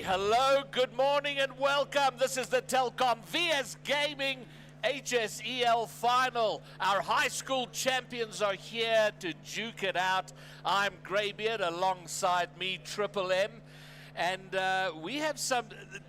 Hello, good morning and welcome. This is the Telkom VS Gaming HSEL final. Our high school champions are here to duke it out. I'm Greybeard, alongside me Triple M. And we have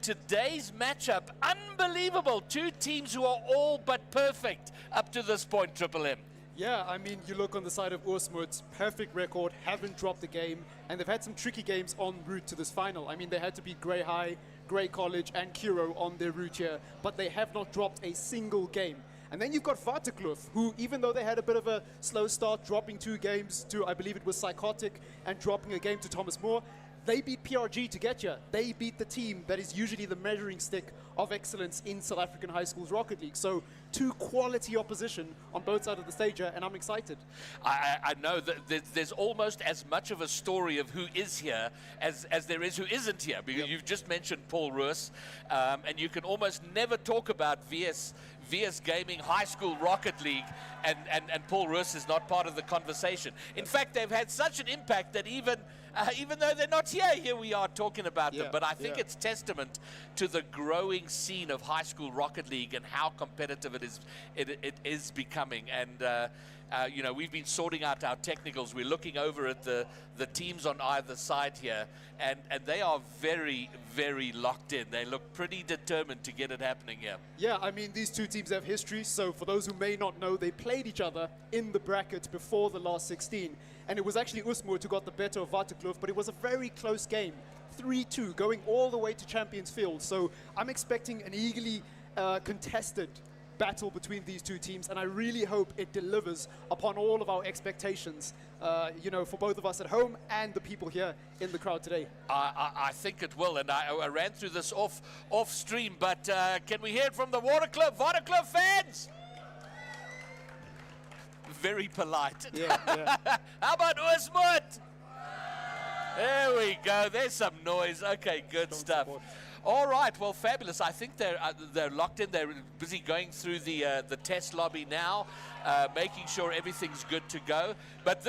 today's matchup, unbelievable. Two teams who are all but perfect up to this point, Triple M. Yeah, I mean, you look on the side of Oosmoed, perfect record, haven't dropped a game, and they've had some tricky games en route to this final. I mean, they had to beat Grey High, Grey College, and Kuro on their route here, but they have not dropped a single game. And then you've got Waterkloof, who, even though they had a bit of a slow start, dropping 2 games to, I believe it was Psychotic, and dropping a game to Thomas More, they beat PRG to get here. They beat the team that is usually the measuring stick of excellence in South African High School's Rocket League. So 2 quality opposition on both sides of the stage here, and I'm excited. I know that there's almost as much of a story of who is here as there is who isn't here, because you've just mentioned Paul Roos, and you can almost never talk about VS Gaming High School Rocket League and Paul Roos is not part of the conversation. In fact, they've had such an impact that even though they're not here we are talking about them. But I think it's testament to the growing scene of high school Rocket League and how competitive it is becoming. And you know, we've been sorting out our technicals. We're looking over at the teams on either side here, and they are very, very locked in. They look pretty determined to get it happening here. Yeah, I mean, these 2 teams have history, so for those who may not know, they played each other in the bracket before the last 16, and it was actually Oosmoed who got the better of Waterkloof, but it was a very close game, 3-2, going all the way to Champions Field. So I'm expecting an eagerly contested battle between these 2 teams, and I really hope it delivers upon all of our expectations, you know, for both of us at home and the people here in the crowd today. I think it will, and I ran through this off stream, but can we hear it from the Waterkloof fans? Very polite. Yeah. How about Oosmoed? There we go. There's some noise. Okay, good stuff. All right, well, fabulous. I think they're locked in. They're busy going through the test lobby now, making sure everything's good to go. But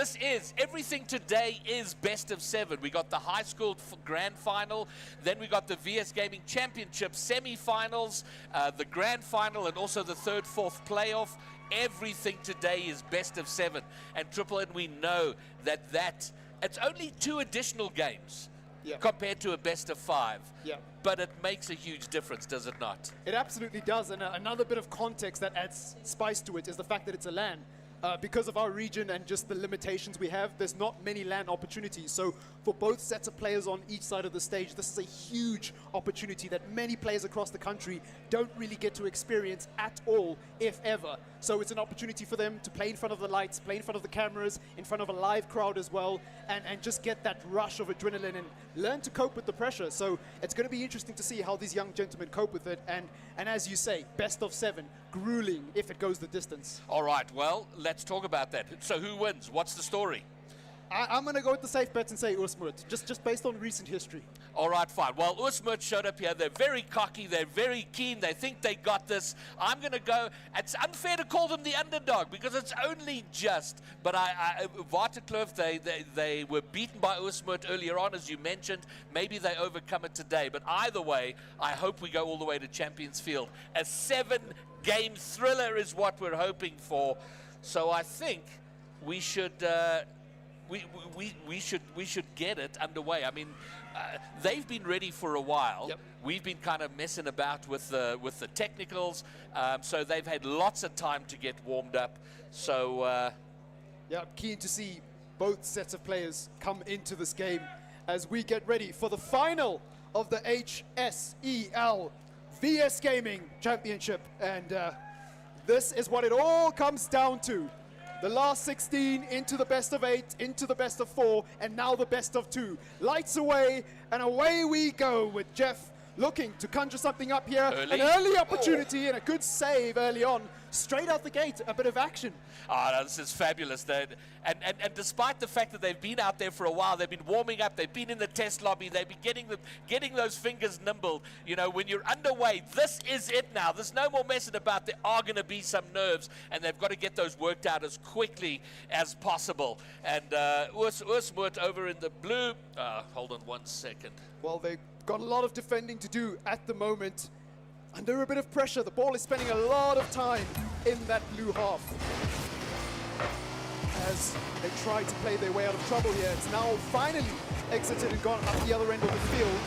everything today is best of 7. We got the high school grand final, then we got the VS Gaming Championship semi-finals, the grand final, and also the 3rd, 4th playoff. Everything today is best of 7. And Triple N, we know that it's only 2 additional games compared to a best of 5. Yeah. But it makes a huge difference, does it not? It absolutely does, and another bit of context that adds spice to it is the fact that it's a LAN. Because of our region and just the limitations we have, there's not many LAN opportunities. So for both sets of players on each side of the stage, this is a huge opportunity that many players across the country don't really get to experience at all, if ever. So it's an opportunity for them to play in front of the lights, play in front of the cameras, in front of a live crowd as well, and just get that rush of adrenaline and learn to cope with the pressure. So it's going to be interesting to see how these young gentlemen cope with it. And as you say, best of 7, grueling if it goes the distance. All right, well, let's talk about that. So who wins? What's the story? I'm going to go with the safe bet and say Oosmoed, just based on recent history. All right, fine. Well, Oosmoed showed up here. They're very cocky. They're very keen. They think they got this. I'm going to go. It's unfair to call them the underdog because it's only just. But Waterkloof, they were beaten by Oosmoed earlier on, as you mentioned. Maybe they overcome it today. But either way, I hope we go all the way to Champions Field. A 7-game thriller is what we're hoping for. So I think we should. We should get it underway. I mean, they've been ready for a while. We've been kind of messing about with the technicals, so they've had lots of time to get warmed up. So yeah, I'm keen to see both sets of players come into this game as we get ready for the final of the HSEL VS Gaming Championship, and this is what it all comes down to. The last 16 into the best of 8, into the best of 4, and now the best of 2. Lights away, and away we go with Jeff looking to conjure something up here. An early opportunity and a good save early on straight out the gate, a bit of action. Oh, no, this is fabulous. And despite the fact that they've been out there for a while, they've been warming up, they've been in the test lobby, they've been getting those fingers nimble. You know, when you're underway, this is it now. There's no more messing about. There are going to be some nerves, and they've got to get those worked out as quickly as possible. And Oosmoed over in the blue. Hold on 1 second. Well, they've got a lot of defending to do at the moment. Under a bit of pressure, the ball is spending a lot of time in that blue half. As they try to play their way out of trouble here, it's now finally exited and gone up the other end of the field.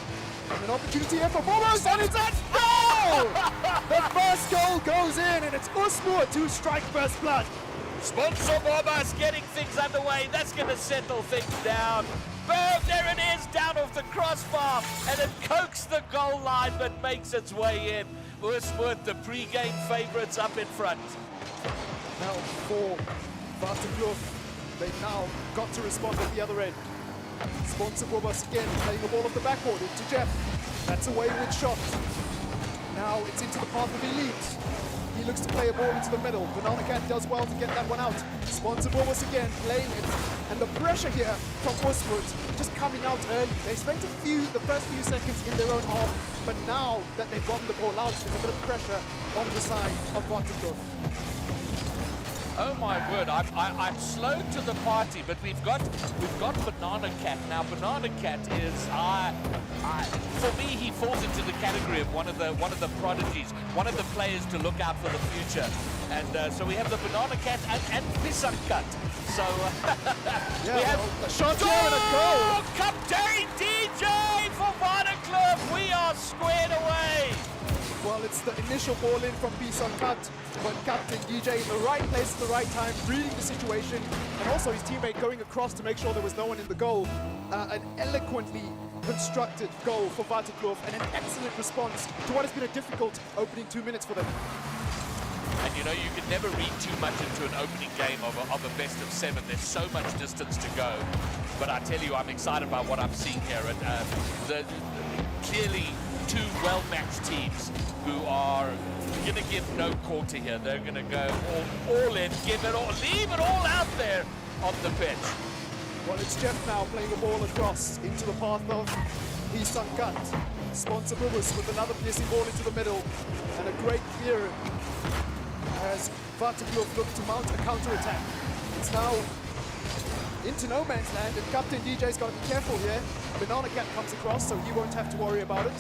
And an opportunity here for Bobo's, and it's a goal! The first goal goes in, and it's Oosmoed to strike first blood. Sponsor Bobo's getting things underway. That's going to settle things down. Boom, there it is, down off the crossbar, and it coaxes the goal line but makes its way in. Oosmoed, the pre-game favourites, up in front. Now for Waterkloof, they've now got to respond at the other end. Sponsor Bobos again, playing the ball off the backboard into Jeff. That's a wayward shot. Now it's into the path of Elite. He looks to play a ball into the middle. Banana Cat does well to get that one out. Sponsor Bobos again, playing it. And the pressure here from Oosmoed just coming out early. They spent the first few seconds in their own half, but now that they've gotten the ball out, there's a bit of pressure on the side of Waterkloof. Oh my word, I'm slow to the party, but we've got Banana Cat. Now Banana Cat is for me, he falls into the category of one of the prodigies, one of the players to look out for the future. And so we have the Banana Cat and Pisankat. So yeah, we have a shot here and a goal. Captain DJ for Waterkloof. We are squared away. Well, it's the initial ball in from Pisankat, but Captain DJ in the right place at the right time, reading the situation, and also his teammate going across to make sure there was no one in the goal. An eloquently constructed goal for Waterkloof, and an excellent response to what has been a difficult opening 2 minutes for them. And you know, you can never read too much into an opening game of a best of 7. There's so much distance to go. But I tell you, I'm excited about what I'm seeing here. And clearly two well-matched teams who are going to give no quarter here. They're going to go all in, give it all, leave it all out there on the pitch. Well, it's Jeff now playing the ball across into the path of Pisankat. Sponsor Bubus with another piercing ball into the middle, and a great clear as Waterkloof look to mount a counter-attack. It's now into no man's land, and Captain DJ's got to be careful here. Banana Cat comes across, so he won't have to worry about it.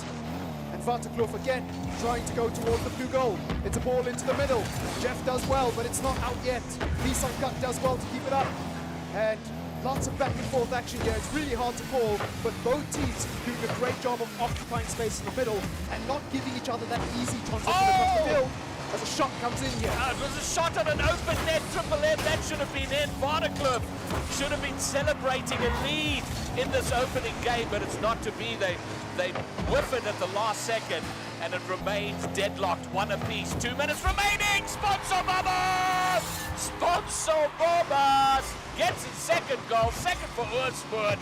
And Waterkloof again trying to go towards the blue goal. It's a ball into the middle. Jeff does well, but it's not out yet. Pisankat does well to keep it up. And lots of back and forth action here. It's really hard to call, but both teams doing a great job of occupying space in the middle and not giving each other that easy transition across the field. As a shot comes in here. It was a shot on an open net, Triple M. That should have been in. Waterkloof should have been celebrating a lead in this opening game, but it's not to be. They whiff it at the last second, and it remains deadlocked, 1 apiece. 2 minutes remaining. Sponsor Bobbers! Sponsor Bobbers gets his second goal, second for Oosmoed.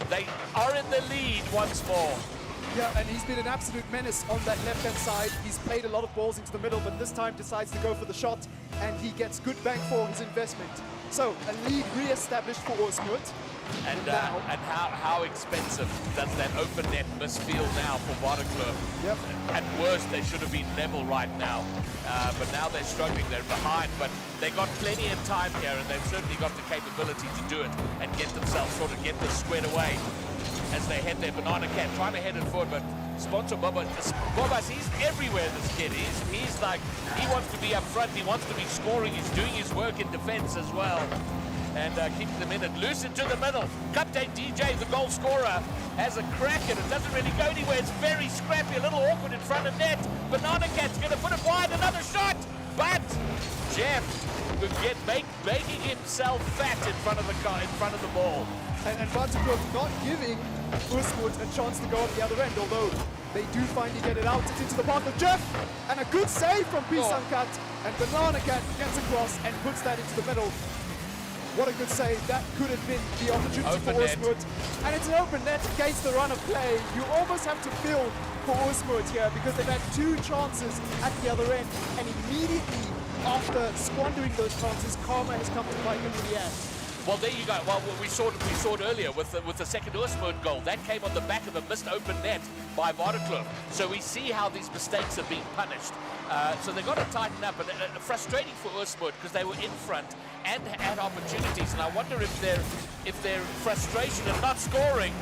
They are in the lead once more. Yeah, and he's been an absolute menace on that left-hand side. He's played a lot of balls into the middle, but this time decides to go for the shot, and he gets good bang for his investment. So, a lead re-established for Oosmoed. And how expensive does that open net miss feel now for Waterkloof? Yep. At worst, they should have been level right now. But now they're struggling, they're behind, but they got plenty of time here, and they've certainly got the capability to do it and get themselves sort of get this squared away as they head their Banana Cat, trying to head it forward, but Sponsor Bobas, he's everywhere, this kid. He's like, he wants to be up front, he wants to be scoring, he's doing his work in defense as well. And keeping them in it, loose into the middle. Captain DJ, the goal scorer, has a crack at it, doesn't really go anywhere, it's very scrappy, a little awkward in front of net. Banana Cat's gonna put it wide, another shot, but Jeff making himself fat in front of the ball. And Waterkloof not giving Oosmoed a chance to go on the other end, although they do finally get it out. It's into the path of Jeff, and a good save from Pisankat, and Banana Cat gets across and puts that into the middle. What a good save. That could have been the opportunity for Oosmoed. And it's an open net against the run of play. You almost have to feel for Oosmoed here, because they've had 2 chances at the other end, and immediately after squandering those chances, karma has come to bite them in the ass. Well, there you go. Well, we saw it earlier with the second Oosmoed goal. That came on the back of a missed open net by Waterkloof. So we see how these mistakes are being punished. So they've got to tighten up. And frustrating for Oosmoed because they were in front and had opportunities. And I wonder if their frustration of not scoring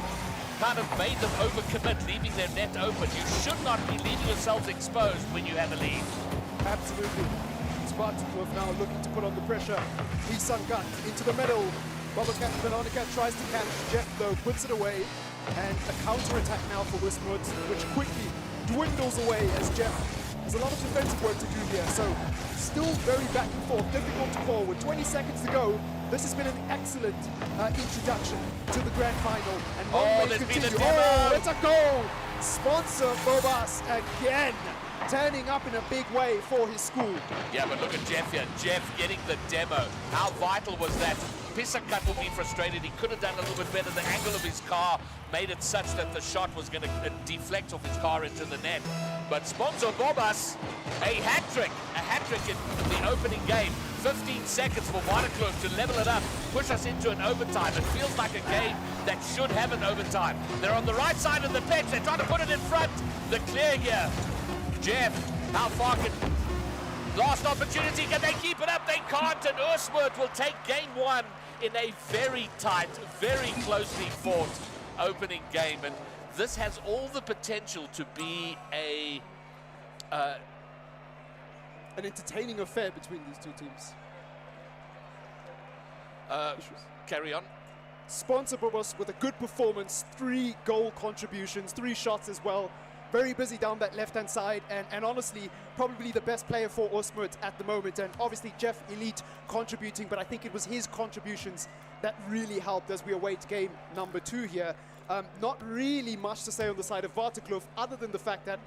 kind of made them overcommit, leaving their net open. You should not be leaving yourselves exposed when you have a lead. Absolutely. Waterkloof now looking to put on the pressure. Gat into the middle. Banana Cat tries to catch. Jeff, though, puts it away. And a counter-attack now for Oosmoed, which quickly dwindles away as Jeff has a lot of defensive work to do here. So, still very back and forth, difficult to call. With 20 seconds to go, this has been an excellent introduction to the grand final. And there's been a demo. Oh, it's a goal! Sponsor Bobas again, turning up in a big way for his school. Yeah, but look at Jeff here. Jeff getting the demo. How vital was that? Pissakat will be frustrated. He could have done a little bit better. The angle of his car made it such that the shot was going to deflect off his car into the net. But Sponsor Bobas, a hat-trick in the opening game. 15 seconds for Waterkloof to level it up, push us into an overtime. It feels like a game that should have an overtime. They're on the right side of the pitch. They're trying to put it in front. The clear here. Jeff, how far can... Last opportunity, can they keep it up? They can't, and Oosmoed will take game one in a very tight, very closely fought opening game. And this has all the potential to be an entertaining affair between these two teams. Carry on. Sponsor Bobos with a good performance, 3 goal contributions, 3 shots as well. Very busy down that left-hand side, and honestly, probably the best player for Oosmoed at the moment. And obviously, Jeff Elite contributing, but I think it was his contributions that really helped as we await game number 2 here. Not really much to say on the side of Waterkloof, other than the fact that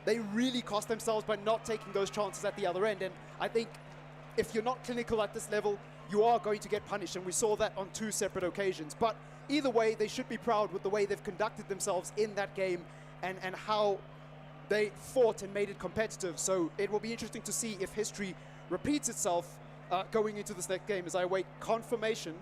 they really cost themselves by not taking those chances at the other end. And I think if you're not clinical at this level, you are going to get punished, and we saw that on 2 separate occasions. But either way, they should be proud with the way they've conducted themselves in that game, and how they fought and made it competitive. So it will be interesting to see if history repeats itself going into this next game, as I await confirmation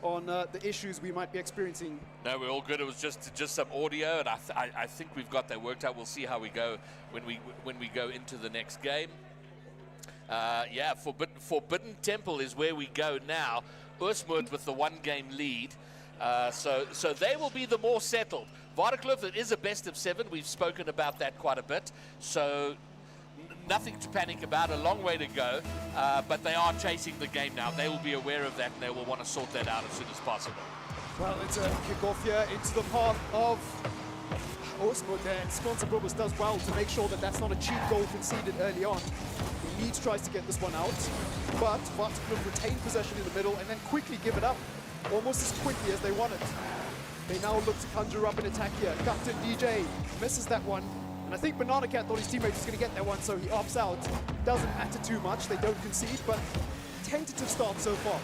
on the issues we might be experiencing. No, we're all good. It was just some audio, and I think we've got that worked out. We'll see how we go when we go into the next game. Yeah, Forbidden Temple is where we go now. Oosmoed with the 1-game lead. So they will be the more settled. Waterkloof, it is a best of 7. We've spoken about that quite a bit. So nothing to panic about, a long way to go. But they are chasing the game now. They will be aware of that, and they will want to sort that out as soon as possible. Well, it's a kick-off here into the path of Oosmoed there. And Sponsor Bobos does well to make sure that that's not a cheap goal conceded early on. Leeds tries to get this one out, but Waterkloof retain possession in the middle and then quickly give it up, almost as quickly as they want it. They now look to conjure up an attack here. Captain DJ misses that one, and I think Banana Cat thought his teammate was going to get that one, so he opts out. Doesn't matter too much, they don't concede, but tentative start so far.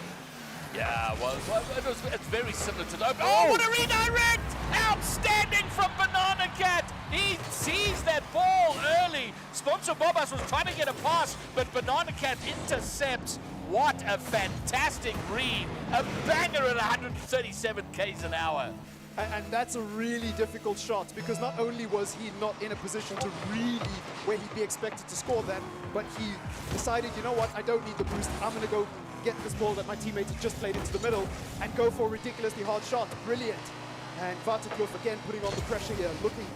Yeah, well it's very similar to the... Oh, what a redirect! Outstanding from Banana Cat! He sees that ball early. Sponsor Bobas was trying to get a pass, but Banana Cat intercepts. What a fantastic read. A banger at 137 k's an hour. And that's a really difficult shot, because not only was he not in a position to really where he'd be expected to score that, but he decided, you know what, I don't need the boost. I'm going to go get this ball that my teammate had just played into the middle and go for a ridiculously hard shot. Brilliant. And Waterkloof again putting on the pressure here, looking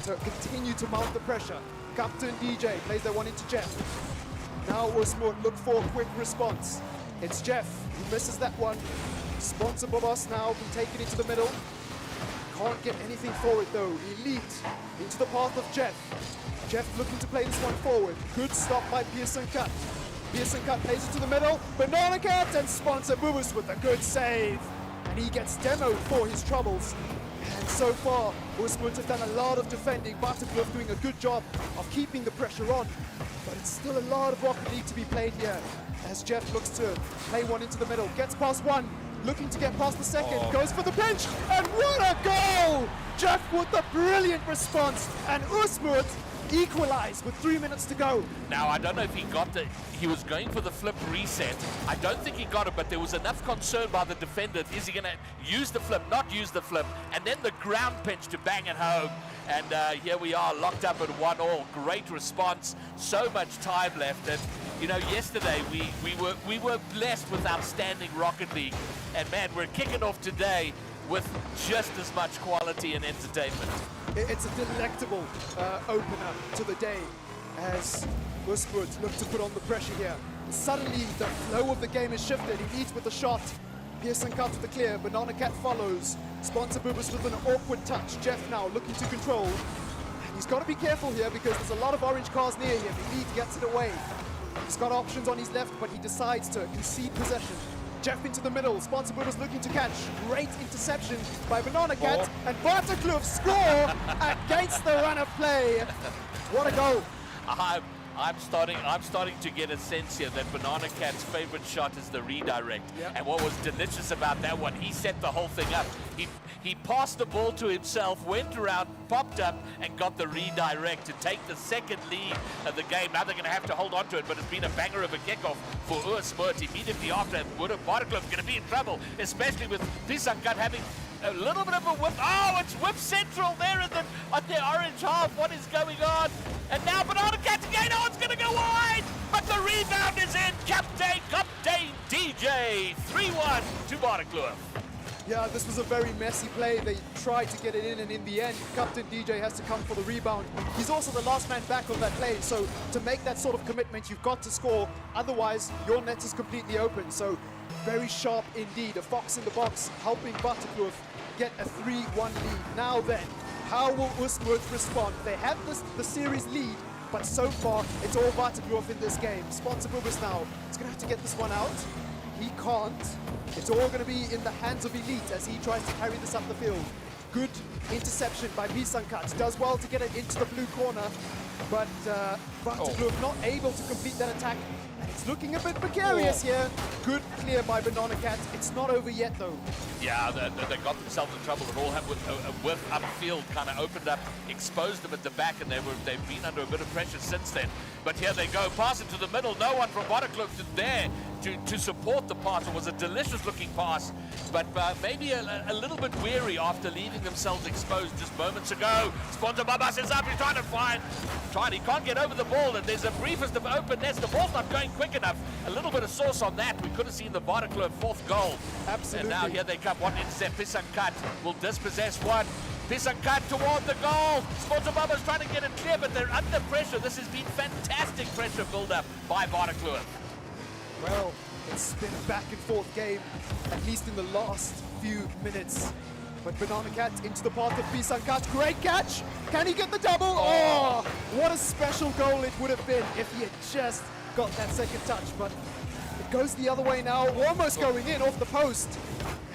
to continue to mount the pressure. Captain DJ plays that one into Jeff. Now Oosmoed look for a quick response. It's Jeff who misses that one. Sponsor Bobos now can take it into the middle. Can't get anything for it though. Elite into the path of Jeff. Jeff looking to play this one forward. Good stop by Pearson Cut. Pearson Cut plays it to the middle. Banana Cat and Sponsor Bobos with a good save. And he gets demoed for his troubles. And so far, Oosmoed have done a lot of defending. Waterkloof doing a good job of keeping the pressure on. But it's still a lot of Rocket League to be played here, as Jeff looks to play one into the middle. Gets past one, looking to get past the second. Goes for the pinch, and what a goal! Jeff with a brilliant response. And Oosmoed equalize with 3 minutes to go. Now, I don't know if he was going for the flip reset. I don't think he got it, but there was enough concern by the defender. Is he going to use the flip, not use the flip, and then the ground pinch to bang it home. And here we are, locked up at 1-1. Great response, so much time left. And you know, yesterday we were blessed with outstanding Rocket League, and man, we're kicking off today with just as much quality and entertainment. It's a delectable opener to the day as Westwood look to put on the pressure here. Suddenly the flow of the game is shifted. He leads with a shot. Pearson cuts with the clear. Banana Cat follows. Sponsor Boobus with an awkward touch. Jeff now looking to control. He's got to be careful here because there's a lot of orange cars near him. Elite gets it away. He's got options on his left, but he decides to concede possession. Jeff into the middle. Sponsor Boobus looking to catch. Great interception by Banana Cat. And Bartekloof score against the run of play. What a goal. I'm starting to get a sense here that Banana Cat's favorite shot is the redirect. Yep. And what was delicious about that one, he set the whole thing up. He passed the ball to himself, went around, popped up, and got the redirect to take the second lead of the game. Now they're going to have to hold on to it, but it's been a banger of a kickoff for Oosmoort. Immediately after, Bartekloof going to be in trouble, especially with Pisankat having a little bit of a whip. Oh, it's whip central there at the orange half. What is going on? And now Banana Cat again. Oh, it's going to go wide. But the rebound is in. Captain DJ. 3-1 to Bartekloof. Yeah, this was a very messy play. They tried to get it in, and in the end, Captain DJ has to come for the rebound. He's also the last man back on that play, so to make that sort of commitment, you've got to score. Otherwise, your net is completely open. So very sharp indeed. A fox in the box helping Bartekloof get a 3-1 lead. Now then, how will Oosmoort respond? They have the series lead, but so far, it's all Bartekloof in this game. Sponsor Boobus now. He's going to have to get this one out. He can't. It's all going to be in the hands of Elite as he tries to carry this up the field. Good interception by Pisankat. Does well to get it into the blue corner, but Bartekloof not able to complete that attack. And it's looking a bit precarious here. Good clear by Banana Cat. It's not over yet, though. Yeah, they got themselves in trouble. It all happened with a whiff upfield, kind of opened up, exposed them at the back, and they've been under a bit of pressure since then. But here they go, pass into the middle. No one from Bartekloof there to support the pass. It was a delicious-looking pass, but maybe a little bit weary after leaving themselves exposed just moments ago. Sponsor Babas is up. He's trying to find. He can't get over the ball, and there's a briefest of openness. The ball's not going quick enough. A little bit of sauce on that. We could have seen the Bartekloof fourth goal. Absolutely. And now here they come. One intercept. Pisankat will dispossess one. Pisankat toward the goal. Sponsor Babas trying to get it clear, but they're under pressure. This has been fantastic pressure build-up by Bartekloof. Well, it's been a back and forth game, at least in the last few minutes. But Banana Cat into the path of Pisankat. Great catch! Can he get the double? Oh, what a special goal it would have been if he had just got that second touch. But it goes the other way now, almost going in off the post.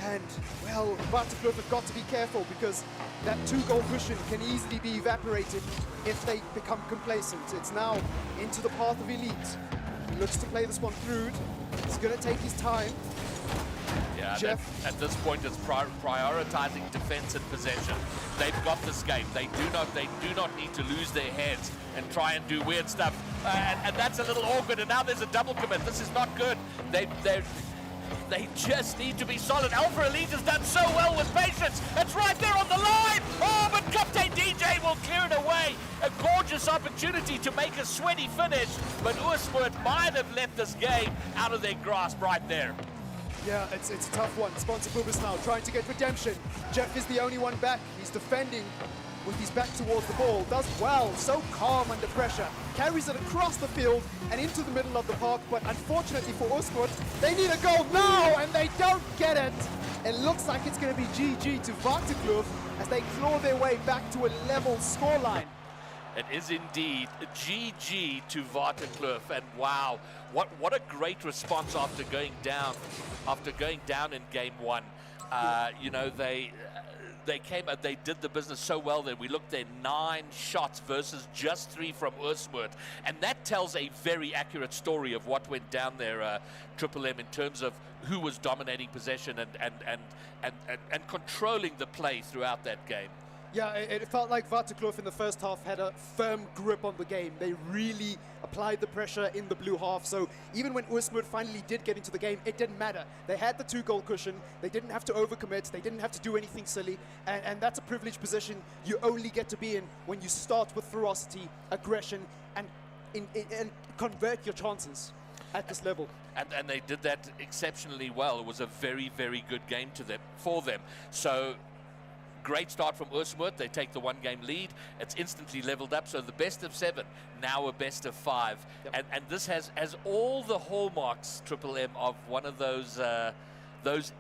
And, well, Bartekloof have got to be careful because that 2-goal cushion can easily be evaporated if they become complacent. It's now into the path of Elite. He looks to play this one through. He's going to take his time. Yeah, Jeff. At this point, it's prioritizing defense and possession. They've got this game. They do not need to lose their heads and try and do weird stuff. And that's a little awkward. And now there's a double commit. This is not good. They just need to be solid. Alpha Elite has done so well with patience. It's right there on the line. Oh, but Captain DJ will clear it away. A gorgeous opportunity to make a sweaty finish. But Oosmoort might have let this game out of their grasp right there. Yeah, it's a tough one. Sponsor Boobus now trying to get redemption. Jeff is the only one back. He's defending with his back towards the ball. Does well, so calm under pressure. Carries it across the field and into the middle of the park. But unfortunately for Oosmoort, they need a goal now and they don't get it. It looks like it's going to be GG to Bartekloof as they claw their way back to a level scoreline. It is indeed GG to Bartekloof, and wow, what a great response after going down in game one. You know, they came out, they did the business so well that we looked at 9 shots versus just 3 from Oosmoort, and that tells a very accurate story of what went down there, Triple M, in terms of who was dominating possession and controlling the play throughout that game. Yeah, it felt like Waterkloof in the first half had a firm grip on the game. They really applied the pressure in the blue half. So even when Oosmoed finally did get into the game, it didn't matter. They had the 2-goal cushion. They didn't have to overcommit. They didn't have to do anything silly. And that's a privileged position you only get to be in when you start with ferocity, aggression, and convert your chances at this level. And they did that exceptionally well. It was a very, very good game for them. So great start from Oosmoed. They take the 1-game lead. It's instantly leveled up. So the best of 7, now a best of 5. Yep. And this has all the hallmarks, Triple M, of one of those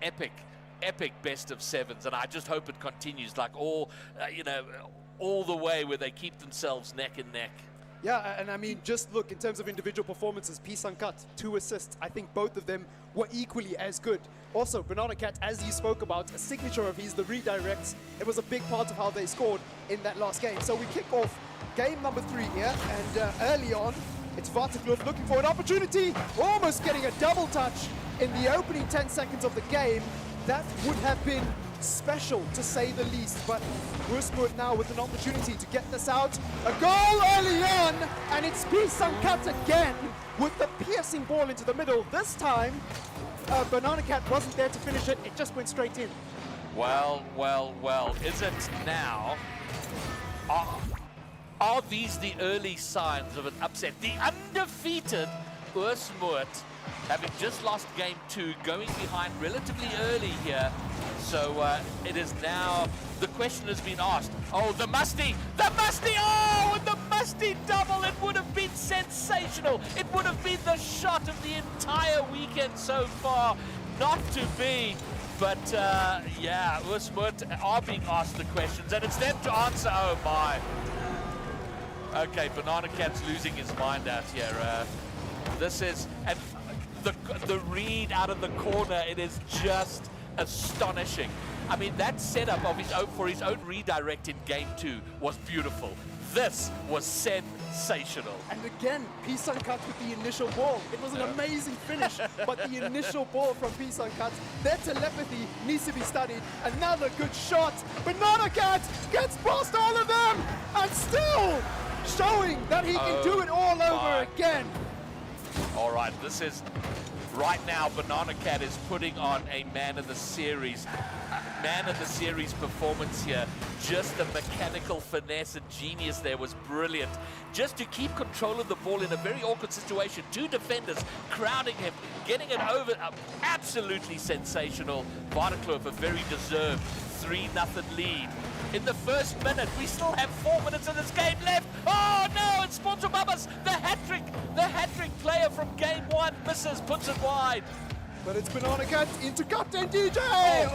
epic best of 7s. And I just hope it continues, like all the way, where they keep themselves neck and neck. Yeah, and I mean, just look, in terms of individual performances, P. Sankat, 2 assists. I think both of them were equally as good. Also, Banana Cat, as you spoke about, a signature of his, the redirects. It was a big part of how they scored in that last game. So we kick off game number 3 here, and early on, it's Waterkloof looking for an opportunity, almost getting a double touch in the opening 10 seconds of the game. That would have been special, to say the least, but Oosmoed now with an opportunity to get this out. A goal early on, and it's P. Sankat again with the piercing ball into the middle. This time, Banana Cat wasn't there to finish it. It just went straight in. Well, is it now? Are these the early signs of an upset? The undefeated Oosmoed, having just lost game 2, going behind relatively early here. So it is now, the question has been asked. Oh, the musty, oh, and the musty double. It would have been sensational. It would have been the shot of the entire weekend so far. Not to be, but yeah, Oosmoed are being asked the questions, and it's them to answer. Oh my. Okay, Banana Cat's losing his mind out here. This is, and the read out of the corner, it is just astonishing. I mean, that setup of his own for his own redirect in game 2 was beautiful. This was sensational. And again, P. Sankat with the initial ball. It was an amazing finish, but the initial ball from P. Sankat, their telepathy needs to be studied. Another good shot. Banana Cat gets past all of them, and still showing that he can do it all over again. All right, this is, right now, Banana Cat is putting on a man of the series performance here. Just the mechanical finesse and genius there was brilliant. Just to keep control of the ball in a very awkward situation. 2 defenders crowding him, getting it over. Absolutely sensational. Waterkloof, a very deserved 3-0 lead. In the first minute, we still have 4 minutes of this game left. Oh no, it's Sponsor Babas, the hat-trick player from game 1 misses, puts it wide. But it's Banana Cat into Captain DJ,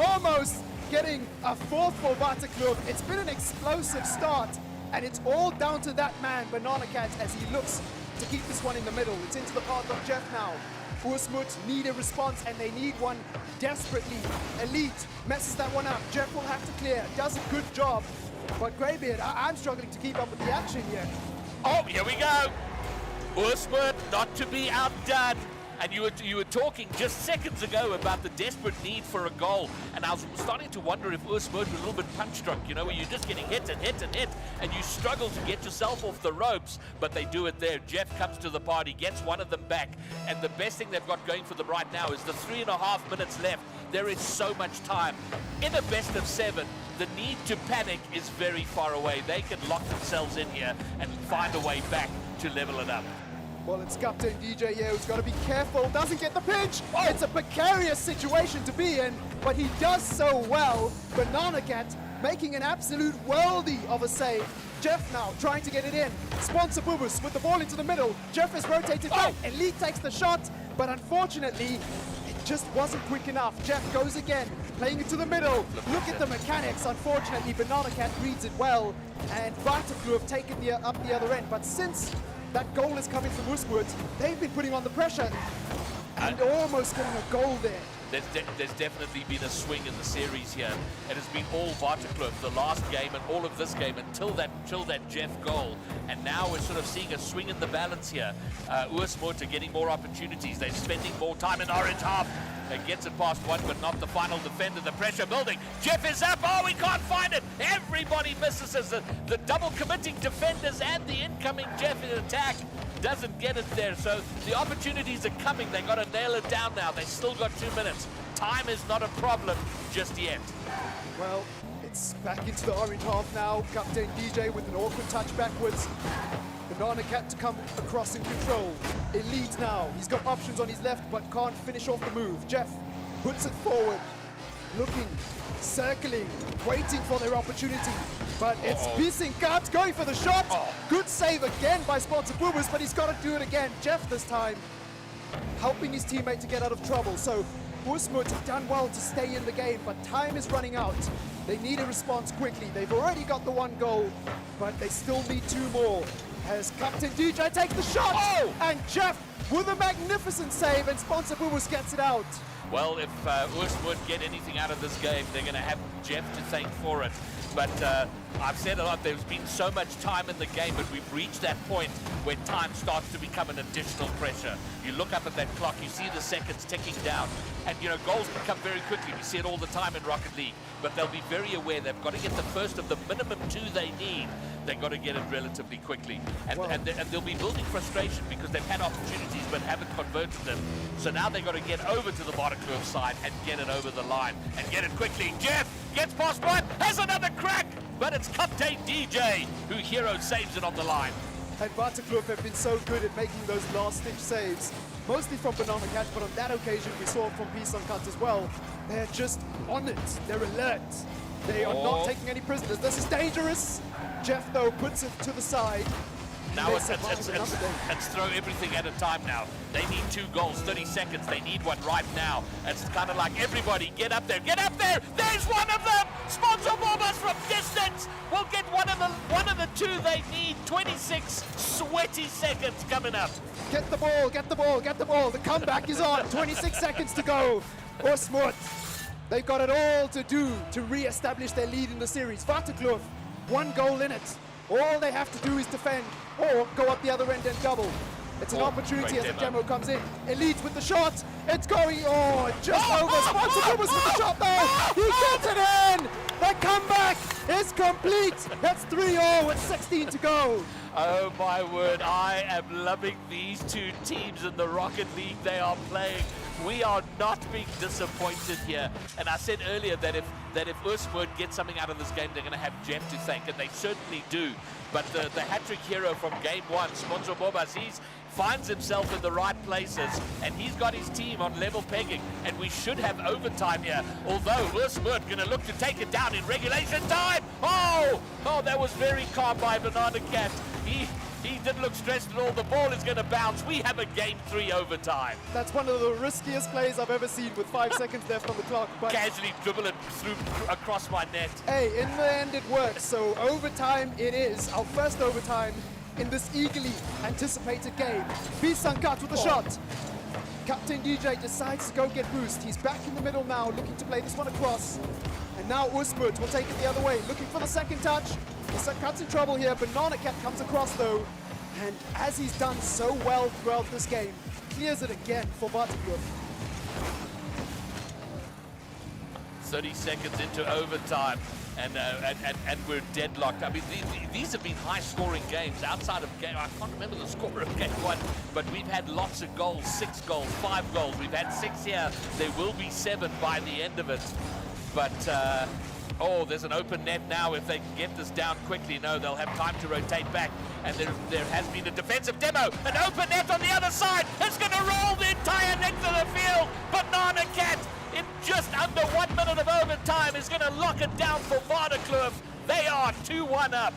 almost getting a 4th for Waterkloof. It's been an explosive start, and it's all down to that man, Banana Cat, as he looks to keep this one in the middle. It's into the path of Jeff now. Oosmoed need a response, and they need one desperately. Elite messes that one up. Jeff will have to clear, does a good job. But Greybeard, I'm struggling to keep up with the action here. Oh, here we go. Oosmoed not to be outdone. And you were talking just seconds ago about the desperate need for a goal, and I was starting to wonder if Oosmoed were a little bit punch-drunk, you know, where you're just getting hit and hit and hit, and you struggle to get yourself off the ropes, but they do it there. Jeff comes to the party, gets one of them back, and the best thing they've got going for them right now is the 3.5 minutes left. There is so much time. In a best of 7, the need to panic is very far away. They can lock themselves in here and find a way back to level it up. Well, it's Captain DJ here who's got to be careful, doesn't get the pinch. Oh. It's a precarious situation to be in, but he does so well. Banana Cat making an absolute worldie of a save. Jeff now trying to get it in. Sponsor Boobus with the ball into the middle. Jeff is rotated back. Elite takes the shot, but unfortunately, it just wasn't quick enough. Jeff goes again, playing it to the middle. Look at the mechanics. Unfortunately, Banana Cat reads it well, and Waterkloof have taken up the other end. But since that goal is coming from Oosmoed, they've been putting on the pressure and almost getting a goal there. There's definitely been a swing in the series here. It has been all Waterkloof, the last game and all of this game until that Jeff goal. And now we're sort of seeing a swing in the balance here. Oosmoed are getting more opportunities. They're spending more time in orange half. It gets it past one, but not the final defender. The pressure building. Jeff is up. Oh, we can't find it. Everybody misses as the double committing defenders and the incoming Jeff in attack doesn't get it there. So the opportunities are coming. They got to nail it down now. They still got 2 minutes. Time is not a problem just yet. Well, it's back into the orange half now. Captain DJ with an awkward touch backwards. Banana Cat to come across in control. Elite now. He's got options on his left, but can't finish off the move. Jeff puts it forward. Looking, circling, waiting for their opportunity. But it's Bisinkat going for the shot. Good save again by Sponsor Boobers, but he's got to do it again. Jeff this time helping his teammate to get out of trouble. So Usmut have done well to stay in the game, but time is running out. They need a response quickly. They've already got the 1 goal, but they still need 2 more. As Captain DJ takes the shot, and Jeff with a magnificent save, and Sponsor Boobers gets it out. Well, if Usmut get anything out of this game, they're going to have Jeff to thank for it. But I've said a lot, there's been so much time in the game, but we've reached that point where time starts to become an additional pressure. You look up at that clock, you see the seconds ticking down, and you know, goals can come very quickly. We see it all the time in Rocket League, but they'll be very aware they've got to get the first of the minimum 2 they need. They've got to get it relatively quickly. And they'll be building frustration because they've had opportunities but haven't converted them. So now they've got to get over to the Waterkloof side and get it over the line and get it quickly. Jeff gets past one, has another crack, but it's Captain DJ who hero saves it on the line. And Waterkloof have been so good at making those last-ditch saves, mostly from Banana Cat, but on that occasion we saw it from Bisinkat as well. They're just on it. They're alert. They are not taking any prisoners. This is dangerous. Jeff, though, puts it to the side. Now it's throw everything at a time now. They need 2 goals, 30 seconds. They need one right now. It's kind of like everybody, get up there, get up there. There's one of them. Sponsor Bombers from distance will get one of the 2 they need. 26 sweaty seconds coming up. Get the ball, get the ball, get the ball. The comeback is on. 26 seconds to go. Usmut, they've got it all to do to re-establish their lead in the series. Waterkloof, 1 goal in it. All they have to do is defend or go up the other end and double. It's an opportunity as the demo comes in. Elite with the shot. It's going, just over. Sponsor Boobers with the shot though. He gets it in. The comeback is complete. That's 3-0 with 16 to go. Oh my word, I am loving these 2 teams in the Rocket League they are playing. We are not being disappointed here. And I said earlier that if Usmut gets something out of this game, they're going to have Jeff to thank, and they certainly do. But the hat-trick hero from game 1, Sponsor Bobas, he finds himself in the right places, and he's got his team on level pegging, and we should have overtime here. Although Usmut going to look to take it down in regulation time. Oh, that was very calm by Banana Cat. He didn't look stressed at all. The ball is going to bounce. We have a game 3 overtime. That's one of the riskiest plays I've ever seen with 5 seconds left on the clock. But casually dribble it through across my net. Hey, in the end it works. So overtime it is. Our first overtime in this eagerly anticipated game. Bisinkat with the shot. Captain DJ decides to go get boost. He's back in the middle now, looking to play this one across. And now Usmut will take it the other way, looking for the second touch. Bisinkat in trouble here. Banana Cat comes across though. And as he's done so well throughout this game, clears it again for Waterkloof. 30 seconds into overtime, and we're deadlocked. I mean, these have been high-scoring games. Outside of game, I can't remember the score of game 1, but we've had lots of goals, 6 goals, 5 goals. We've had 6 here. There will be 7 by the end of it. But there's an open net now. If they can get this down quickly, no, they'll have time to rotate back. And there has been a defensive demo. An open net on the other side. It's going to roll the entire length of the field. Banana Cat, in just under 1 minute of overtime, is going to lock it down for Waterkloof. They are 2-1 up.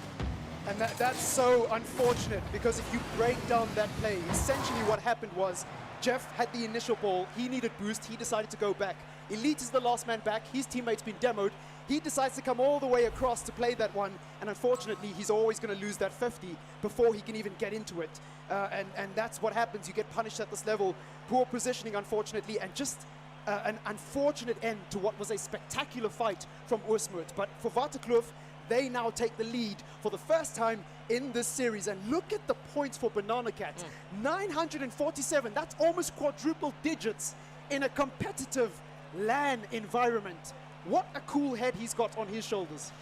And that's so unfortunate, because if you break down that play, essentially what happened was Jeff had the initial ball. He needed boost. He decided to go back. Elite is the last man back. His teammate's been demoed. He decides to come all the way across to play that one, and unfortunately, he's always going to lose that 50 before he can even get into it. And that's what happens. You get punished at this level. Poor positioning, unfortunately, and just an unfortunate end to what was a spectacular fight from Usmut. But for Waterkloof, they now take the lead for the first time in this series. And look at the points for Banana Cat. 947. That's almost quadruple digits in a competitive LAN environment. What a cool head he's got on his shoulders.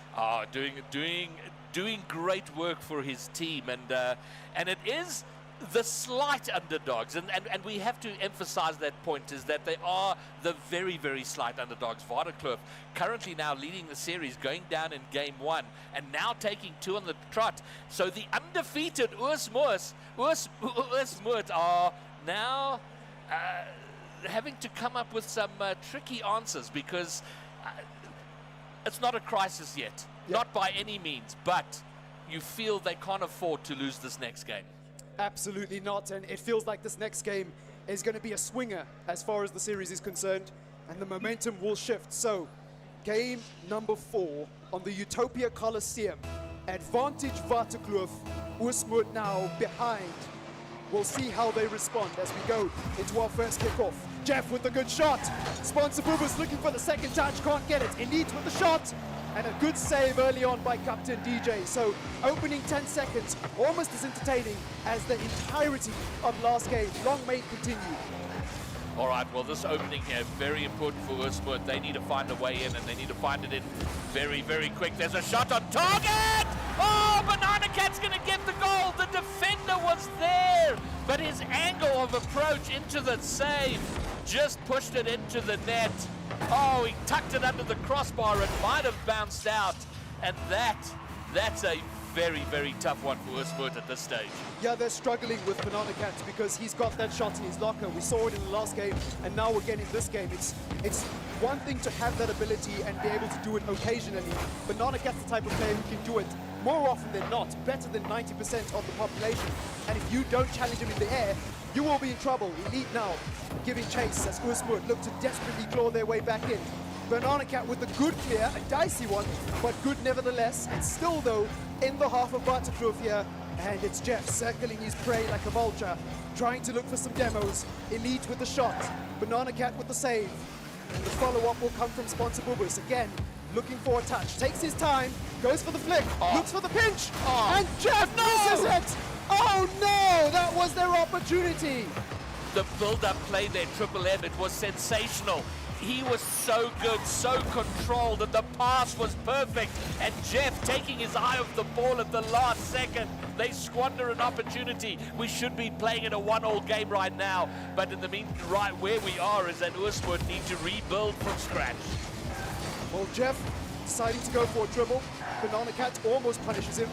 Doing great work for his team, and it is the slight underdogs, and we have to emphasize that point, is that they are the very, very slight underdogs. Waterkloof currently now leading the series, going down in game 1, and now taking 2 on the trot. So the undefeated Oosmoed are now having to come up with some tricky answers, because it's not a crisis yet, not by any means, but you feel they can't afford to lose this next game. Absolutely not, and it feels like this next game is going to be a swinger as far as the series is concerned, and the momentum will shift. So, game number 4 on the Utopia Coliseum. Advantage Waterkloof, Oosmoed now behind. We'll see how they respond as we go into our first kickoff. Jeff with a good shot. Sponsor Boober's looking for the second touch, can't get it. Elite with the shot. And a good save early on by Captain DJ. So opening 10 seconds, almost as entertaining as the entirety of last game. Long may it continue. All right, well, this opening here, very important for Oosmoed. They need to find a way in, and they need to find it in very, very quick. There's a shot on target! Oh, Banana Cat's going to get the goal. The defender was there, but his angle of approach into the save just pushed it into the net. Oh, he tucked it under the crossbar. It might have bounced out, and that's a very, very tough one for Oosmoed at this stage. Yeah, they're struggling with Banana Cat because he's got that shot in his locker. We saw it in the last game, and now again in this game. It's one thing to have that ability and be able to do it occasionally. Banana Cat's the type of player who can do it more often than not, better than 90% of the population. And if you don't challenge him in the air, you will be in trouble. Elite now giving chase as Oosmoed look to desperately claw their way back in. Banana Cat with a good clear, a dicey one, but good nevertheless. And still though, in the half of Waterkloof here, and it's Jeff circling his prey like a vulture, trying to look for some demos. Elite with the shot, Banana Cat with the save. And the follow-up will come from Sponsor Boobers. Again, looking for a touch, takes his time, goes for the flick, looks for the pinch, and Jeff misses it! Oh no, that was their opportunity! The build-up play there, Triple M, it was sensational. He was so good, so controlled, and the pass was perfect. And Jeff taking his eye off the ball at the last second. They squander an opportunity. We should be playing in a 1-1 game right now. But in the meantime, right where we are is that Oosmoed need to rebuild from scratch. Well, Jeff deciding to go for a dribble. Banana Cat almost punishes him.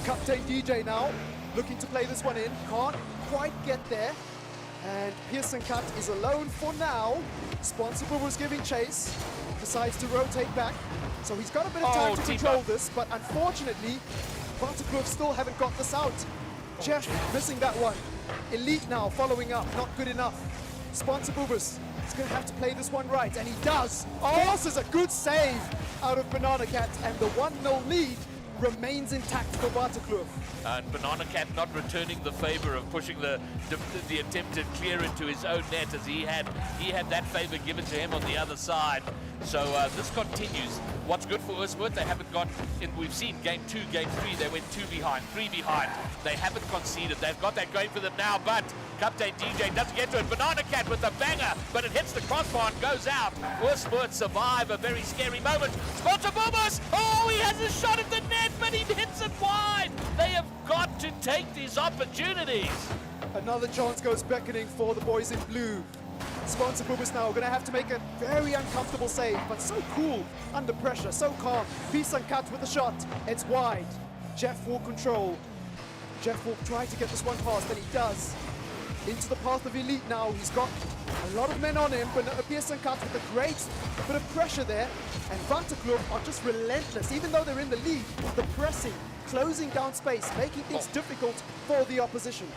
Captain DJ now looking to play this one in. Can't quite get there. And Pearson Cut is alone for now. Sponsor was giving chase. Decides to rotate back. So he's got a bit of time to control this, but unfortunately, Waterkloof still haven't got this out. Jeff missing that one. Elite now following up, not good enough. Sponsor Boobers is going to have to play this one right, and he does. Forces a good save out of Banana Cat, and the 1-0 lead remains intact for Waterkloof. And Banana Cat not returning the favor of pushing the attempted clear into his own net, as he had that favor given to him on the other side. So this continues. What's good for Oosmoed, they haven't got in. We've seen game 2, game 3, they went 2 behind, 3 behind. They haven't conceded. They've got that going for them now, but Captain DJ doesn't get to it. Banana Cat with a banger, but it hits the crossbar and goes out. Oosmoed survive a very scary moment. Sponsor Boobers! Oh, he has a shot at the net, but he hits it wide. They have got to take these opportunities. Another chance goes beckoning for the boys in blue. Sponsor Boobers now going to have to make a very uncomfortable save, but so cool under pressure, so calm. Pearson Cut with the shot. It's wide. Jeff will control. Jeff will try to get this one past, and he does. Into the path of Elite now. He's got a lot of men on him, but Pearson Cut with a great bit of pressure there. And Waterkloof are just relentless. Even though they're in the lead, the pressing, closing down space, making things difficult for the opposition.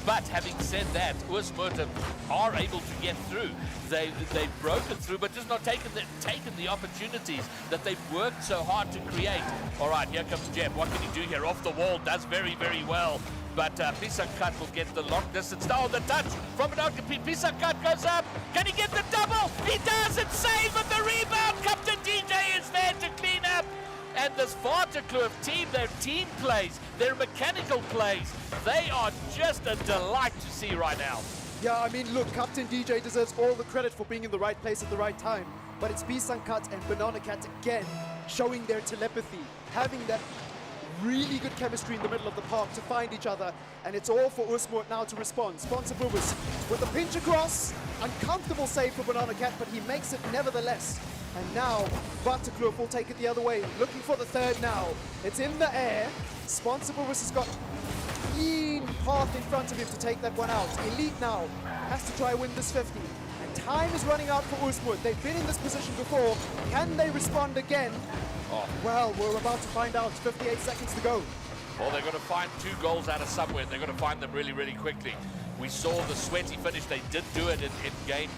But having said that, Oosmoed are able to get through. They've broken through, but just not taken the opportunities that they've worked so hard to create. All right, here comes Jeff. What can he do here? Off the wall, does very, very well. But Pearson Cut will get the long distance. Oh, the touch from an out. Pearson Cut goes up. Can he get the double? He does. It's saved, but the rebound. Captain DJ is there to clean up. And this Waterkloof team, their team plays, their mechanical plays, they are just a delight to see right now. Yeah, I mean, look, Captain DJ deserves all the credit for being in the right place at the right time. But it's Pisankat and Banana Cat again showing their telepathy, having that really good chemistry in the middle of the park to find each other. And it's all for Usmurt now to respond. Sponsor Boobers with a pinch across. Uncomfortable save for Banana Cat, but he makes it nevertheless. And now, Waterkloof will take it the other way. Looking for the third now. It's in the air. Sponsor Boobers has got clean path in front of him to take that one out. Elite now has to try win this 50. And time is running out for Usmurt. They've been in this position before. Can they respond again? Oh. Well, we're about to find out. 58 seconds to go. Well, they're going to find 2 goals out of somewhere, and they're going to find them really, really quickly. We saw the sweaty finish. They did do it in game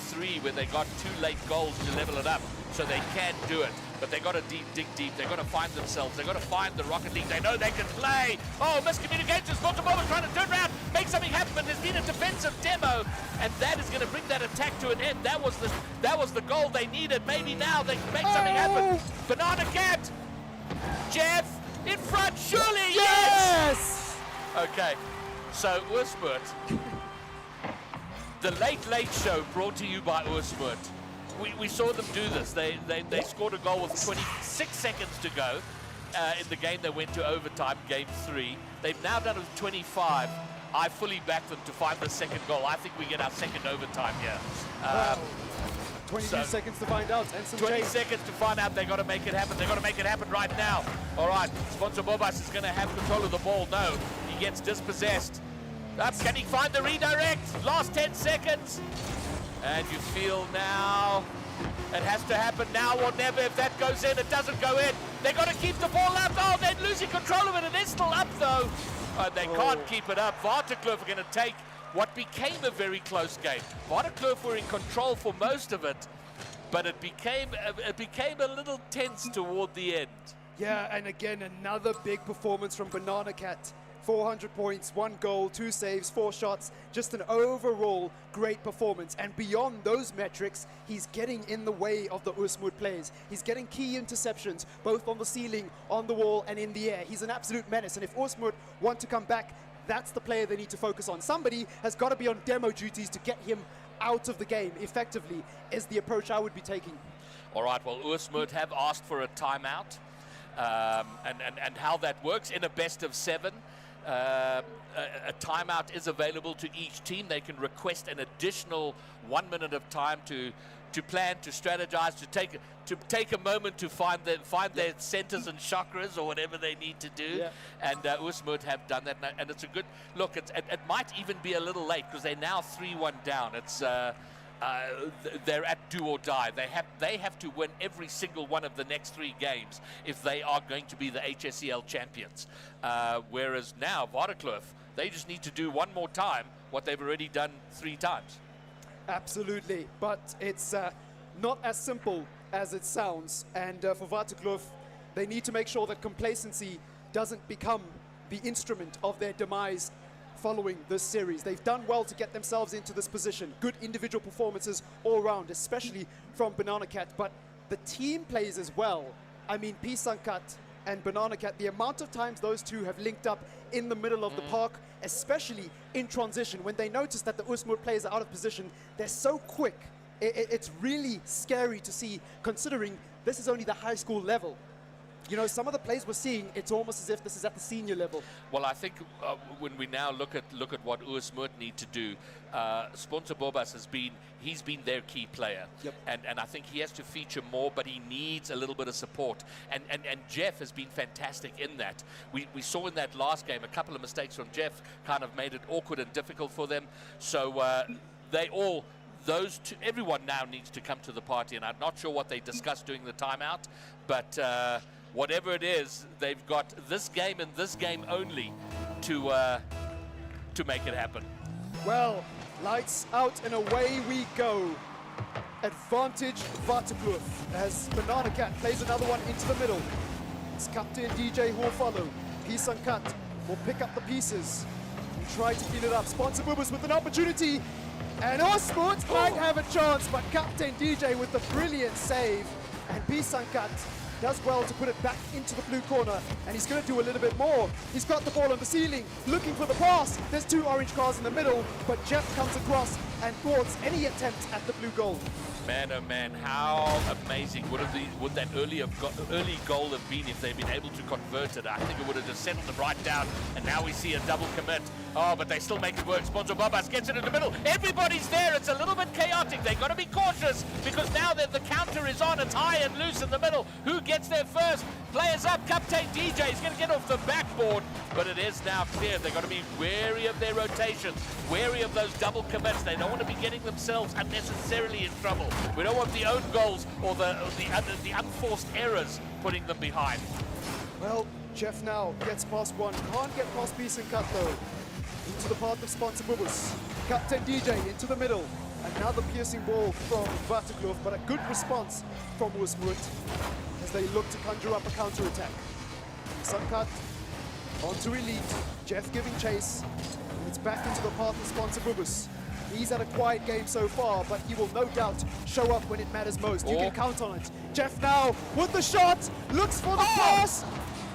3, where they got 2 late goals to level it up, so they can do it. But they got to dig deep. They're going to find themselves. They're going to find the Rocket League. They know they can play. Oh, miscommunication. Baltimore trying to turn around, make something happen. But there's been a defensive demo, and that is going to bring that attack to an end. That was the goal they needed. Maybe now they can make something happen. Banana Cat, Jeff in front. Surely, yes. Okay, so Usmurt. The late show brought to you by Usmurt. We saw them do this. They scored a goal with 26 seconds to go in the game that went to overtime, game 3. They've now done it with 25. I fully back them to find the second goal. I think we get our second overtime here. 22 seconds to find out. And some 20 seconds to find out. They've got to make it happen. They've got to make it happen right now. All right, Sponsor Bobas is going to have control of the ball. No, he gets dispossessed. Can he find the redirect? Last 10 seconds. And you feel now it has to happen now or never. If that goes in, it doesn't go in. They got to keep the ball up. Oh, they're losing control of it. It is still up though. They can't keep it up. Waterkloof are going to take what became a very close game. Waterkloof were in control for most of it, but it became a little tense toward the end. Yeah, and again, another big performance from Banana Cat. 400 points, 1 goal, 2 saves, 4 shots, just an overall great performance. And beyond those metrics, he's getting in the way of the Usmurt plays. He's getting key interceptions, both on the ceiling, on the wall, and in the air. He's an absolute menace. And if Usmurt want to come back, that's the player they need to focus on. Somebody has got to be on demo duties to get him out of the game effectively, is the approach I would be taking. All right, well, Usmurt have asked for a timeout, and how that works in a best of 7. A timeout is available to each team. They can request an additional 1 minute of time to plan, to strategize, to take a moment to find their centers and chakras or whatever they need to do. Yeah. And Usmurt have done that, and it's a good look. It might even be a little late because they're now 3-1 down. It's they're at do or die. They have to win every single one of the next 3 games if they are going to be the HSEL champions. Whereas now, Waterkloof, they just need to do one more time what they've already done 3 times. Absolutely, but it's not as simple as it sounds. And for Waterkloof, they need to make sure that complacency doesn't become the instrument of their demise following this series. They've done well to get themselves into this position. Good individual performances all around, especially from Banana Cat, but the team plays as well. I mean, Pisankat and Banana Cat, the amount of times those two have linked up in the middle of the park, especially in transition, when they notice that the Usmurt players are out of position, they're so quick. It's really scary to see, considering this is only the high school level. You know, some of the plays we're seeing, it's almost as if this is at the senior level. Well, I think when we now look at what Usmurt need to do, Sponsor Bobas he's been their key player. Yep. And I think he has to feature more, but he needs a little bit of support. And Jeff has been fantastic in that. We saw in that last game a couple of mistakes from Jeff kind of made it awkward and difficult for them. So everyone now needs to come to the party, and I'm not sure what they discussed during the timeout, but whatever it is, they've got this game and this game only to make it happen. Well, lights out and away we go. Advantage Waterkloof as Banana Cat plays another one into the middle. It's Captain DJ who will follow. Pisankat will pick up the pieces and try to clean it up. Sponsor Boobers with an opportunity. And Usmurt might have a chance, but Captain DJ with the brilliant save. And Pisankat does well to put it back into the blue corner, and he's going to do a little bit more. He's got the ball on the ceiling, looking for the pass. There's 2 orange cars in the middle, but Jeff comes across and thwarts any attempt at the blue goal. Man, oh man, how amazing would that early goal have been if they'd been able to convert it? I think it would have just settled them right down, and now we see a double commit. Oh, but they still make it work. Sponsor Bobas gets it in the middle. Everybody's there. It's a little bit chaotic. They've got to be cautious because now that the counter is on, it's high and loose in the middle. Who gets there first? Players up. Captain DJ is going to get off the backboard, but it is now clear. They've got to be wary of their rotations, wary of those double commits. They don't want to be getting themselves unnecessarily in trouble. We don't want the own goals or the unforced errors putting them behind. Well, Jeff now gets past one. Can't get past Peace and Cut though. Into the path of Sponsor Bubus. Captain DJ into the middle. Another piercing ball from Waterkloof, but a good response from Oosmoed as they look to conjure up a counter-attack. Suncut onto Elite. Jeff giving chase. And it's back into the path of Sponsor Bubus. He's had a quiet game so far, but he will no doubt show up when it matters most. You can count on it. Jeff now with the shot, looks for the pass.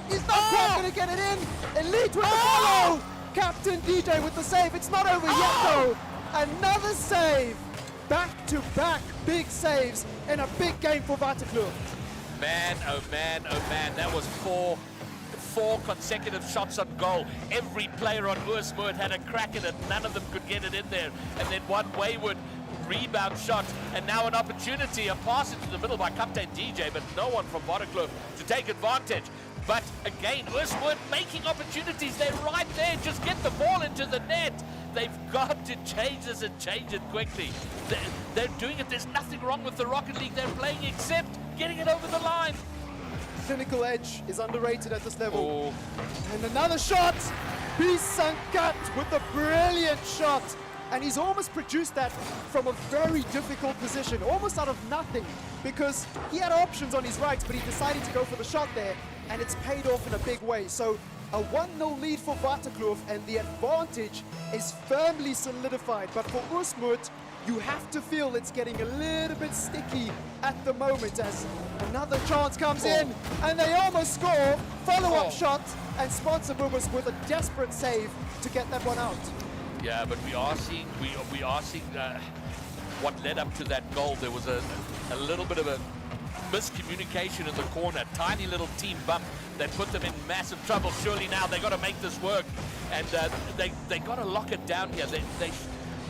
He's not quite going to get it in. Elite with the follow. Captain DJ with the save. It's not over yet though. Another save. Back-to-back big saves in a big game for Waterkloof. Man, oh man, oh man. That was four consecutive shots on goal. Every player on Oosmoed had a crack at it. None of them could get it in there. And then one wayward rebound shot. And now an opportunity, a pass into the middle by Captain DJ, but no one from Waterkloof to take advantage. But again, Oosmoed making opportunities. They're right there. Just get the ball into the net. They've got to change this and change it quickly. They're doing it. There's nothing wrong with the Rocket League they're playing except getting it over the line. Clinical edge is underrated at this level. And another shot. Bisankat with a brilliant shot. And he's almost produced that from a very difficult position, almost out of nothing, because he had options on his right, but he decided to go for the shot there, and it's paid off in a big way. So a 1-0 lead for Waterkloof, and the advantage is firmly solidified. But for Oosmoed, you have to feel it's getting a little bit sticky at the moment as another chance comes in, and they almost score. Follow-up shot, and Sponsor Bubus with a desperate save to get that one out. Yeah, but we are seeing what led up to that goal. There was a little bit of a miscommunication in the corner, tiny little team bump that put them in massive trouble. Surely now they got to make this work, and they got to lock it down here. They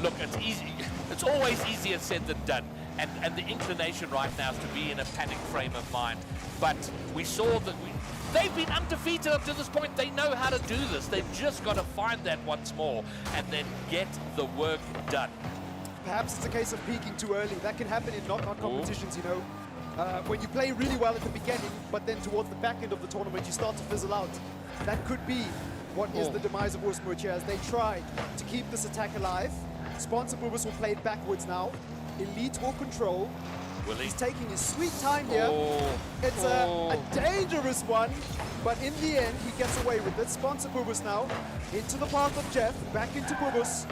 look, it's easy. It's always easier said than done, and the inclination right now is to be in a panic frame of mind. But we saw that they've been undefeated up to this point. They know how to do this. They've just got to find that once more and then get the work done. Perhaps it's a case of peaking too early. That can happen in knockout competitions, you know. When you play really well at the beginning, but then towards the back end of the tournament, you start to fizzle out. That could be what is the demise of Oosmoed here as they try to keep this attack alive. Sponsor Bubus will play it backwards now. Elite will control. He's taking his sweet time here. It's a dangerous one, but in the end, he gets away with it. Sponsor Bubus now into the path of Jeff, back into Bubus.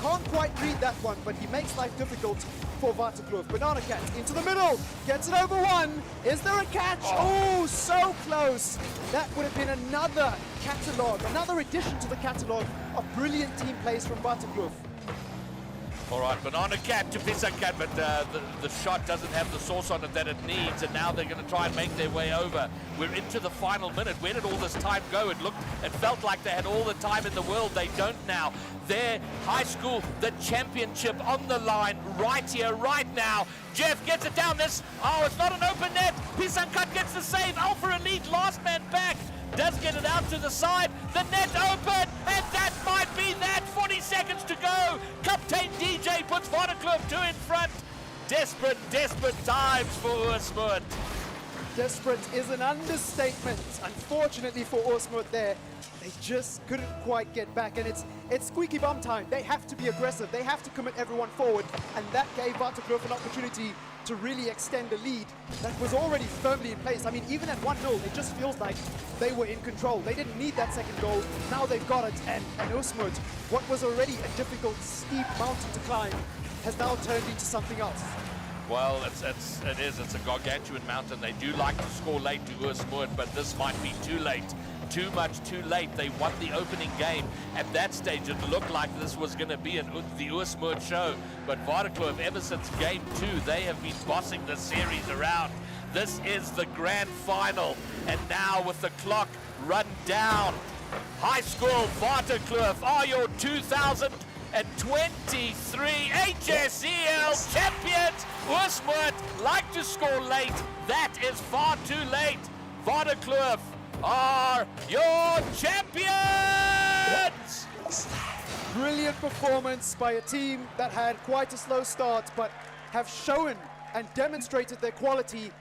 Can't quite read that one, but he makes life difficult for Waterkloof. Banana Cat into the middle, gets it over one. Is there a catch? Oh, so close. That would have been another catalogue, another addition to the catalogue of brilliant team plays from Waterkloof. All right, Banana Cat to Pisankat, but the shot doesn't have the source on it that it needs, and now they're going to try and make their way over. We're into the final minute. Where did all this time go? It felt like they had all the time in the world. They don't now. Their high school, the championship on the line right here, right now. Jeff gets it down this. Oh, it's not an open net. Pisankat gets the save. Alpha Elite, last man back. Does get it out to the side. The net open, and that might be that. 40 seconds to go. Captain DJ puts Waterkloof 2 in front. Desperate, desperate times for Oosmoed. Desperate is an understatement. Unfortunately for Oosmoed there, they just couldn't quite get back, and it's squeaky bum time. They have to be aggressive. They have to commit everyone forward, and that gave Waterkloof an opportunity to really extend the lead that was already firmly in place. I mean, even at 1-0, it just feels like they were in control. They didn't need that second goal. Now they've got it, and Oosmoed, what was already a difficult, steep mountain to climb, has now turned into something else. Well, it is. It's a gargantuan mountain. They do like to score late to Oosmoed, but this might be too late. Too much too late. They won the opening game. At that stage, it looked like this was going to be the Oosmoed show. But Waterkloof, ever since game 2, they have been bossing the series around. This is the grand final. And now with the clock run down, High School Waterkloof are your 2023 HSEL champions. Oosmoed like to score late. That is far too late. Waterkloof are your champions! Brilliant performance by a team that had quite a slow start, but have shown and demonstrated their quality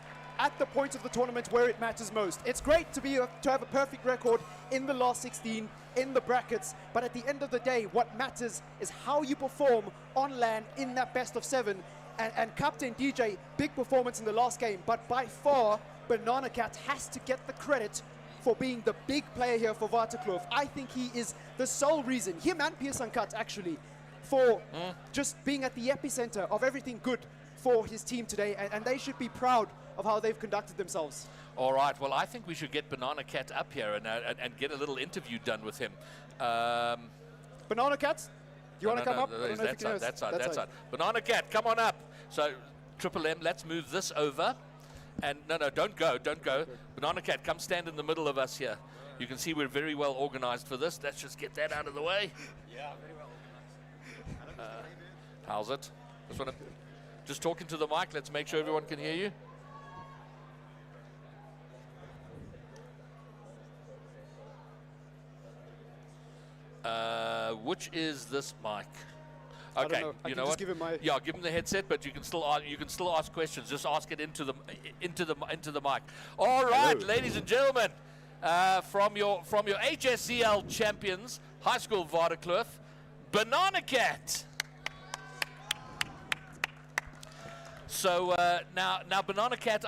at the point of the tournament where it matters most. It's great to have a perfect record in the last 16, in the brackets, but at the end of the day, what matters is how you perform on LAN in that best of 7. And Captain DJ, big performance in the last game, but by far, Banana Cat has to get the credit for being the big player here for Waterkloof. I think he is the sole reason, him and Piersankat actually, for just being at the epicenter of everything good for his team today, and they should be proud of how they've conducted themselves. All right, well, I think we should get Banana Cat up here and get a little interview done with him. Banana Cat, do you want to come up? That side. Banana Cat, come on up. So, Triple M, let's move this over. And no, don't go. Banana Cat, come stand in the middle of us here. You can see we're very well organized for this. Let's just get that out of the way. Yeah, very well organized. How's it? Just talking to the mic. Let's make sure everyone can hear you. Which is this mic? Okay, you know what? Give him my yeah, give him the headset, but you can still ask questions. Just ask it into the mic. All right, hello, ladies and gentlemen, from your HSEL champions, High School Waterkloof, Banana Cat. So now Banana Cat,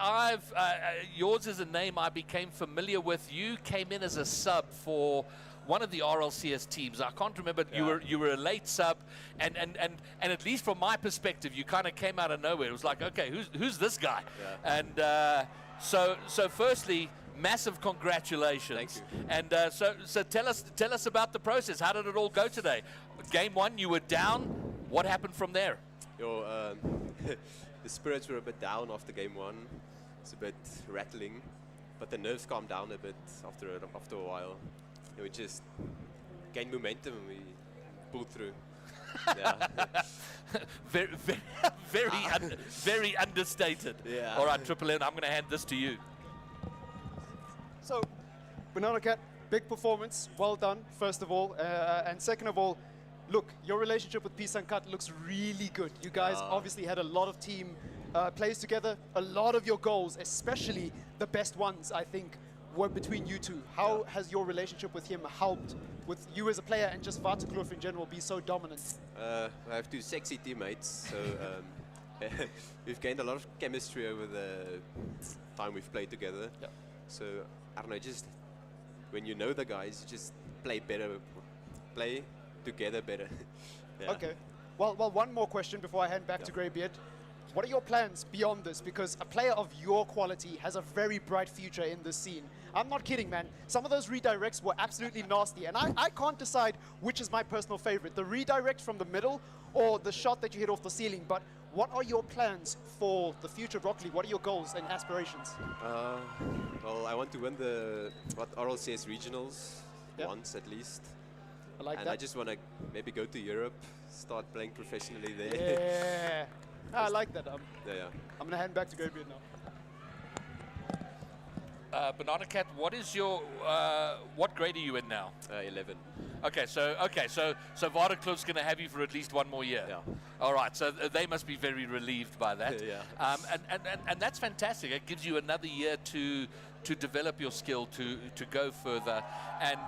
yours is a name I became familiar with. You came in as a sub for one of the RLCS teams. I can't remember. Yeah. You were a late sub, and at least from my perspective, you kind of came out of nowhere. It was like, okay, who's this guy? Yeah. And so firstly, massive congratulations. Thank you. And so tell us about the process. How did it all go today? Game 1, you were down. What happened from there? The spirits were a bit down after game 1. It's a bit rattling, but the nerves calmed down a bit after a while. And we just gained momentum and we pulled through. Yeah. very understated. Yeah. All right, Triple N, I'm going to hand this to you. So, Banana Cat, big performance, well done, first of all. And second of all, look, your relationship with Piersankat looks really good. You guys obviously had a lot of team plays together. A lot of your goals, especially the best ones, I think, were between you two. How has your relationship with him helped with you as a player and just Waterkloof in general be so dominant? I have 2 sexy teammates, so we've gained a lot of chemistry over the time we've played together. Yeah. So, I don't know, just when you know the guys, you just play together better. Yeah. Okay. Well, one more question before I hand back to Greybeard. What are your plans beyond this? Because a player of your quality has a very bright future in this scene. I'm not kidding, man. Some of those redirects were absolutely nasty, and I can't decide which is my personal favorite, the redirect from the middle or the shot that you hit off the ceiling. But what are your plans for the future of Rocket League? What are your goals and aspirations? Well, I want to win the RLCS regionals once at least. I like and that. I just want to maybe go to Europe, start playing professionally there. Yeah, I like that. Yeah. I'm gonna hand back to Greybeard now. Banana Cat, what grade are you in now? 11. Okay, so Waterkloof's going to have you for at least 1 more year. Yeah. All right, so they must be very relieved by that. Yeah. And that's fantastic. It gives you another year to develop your skill, to go further. And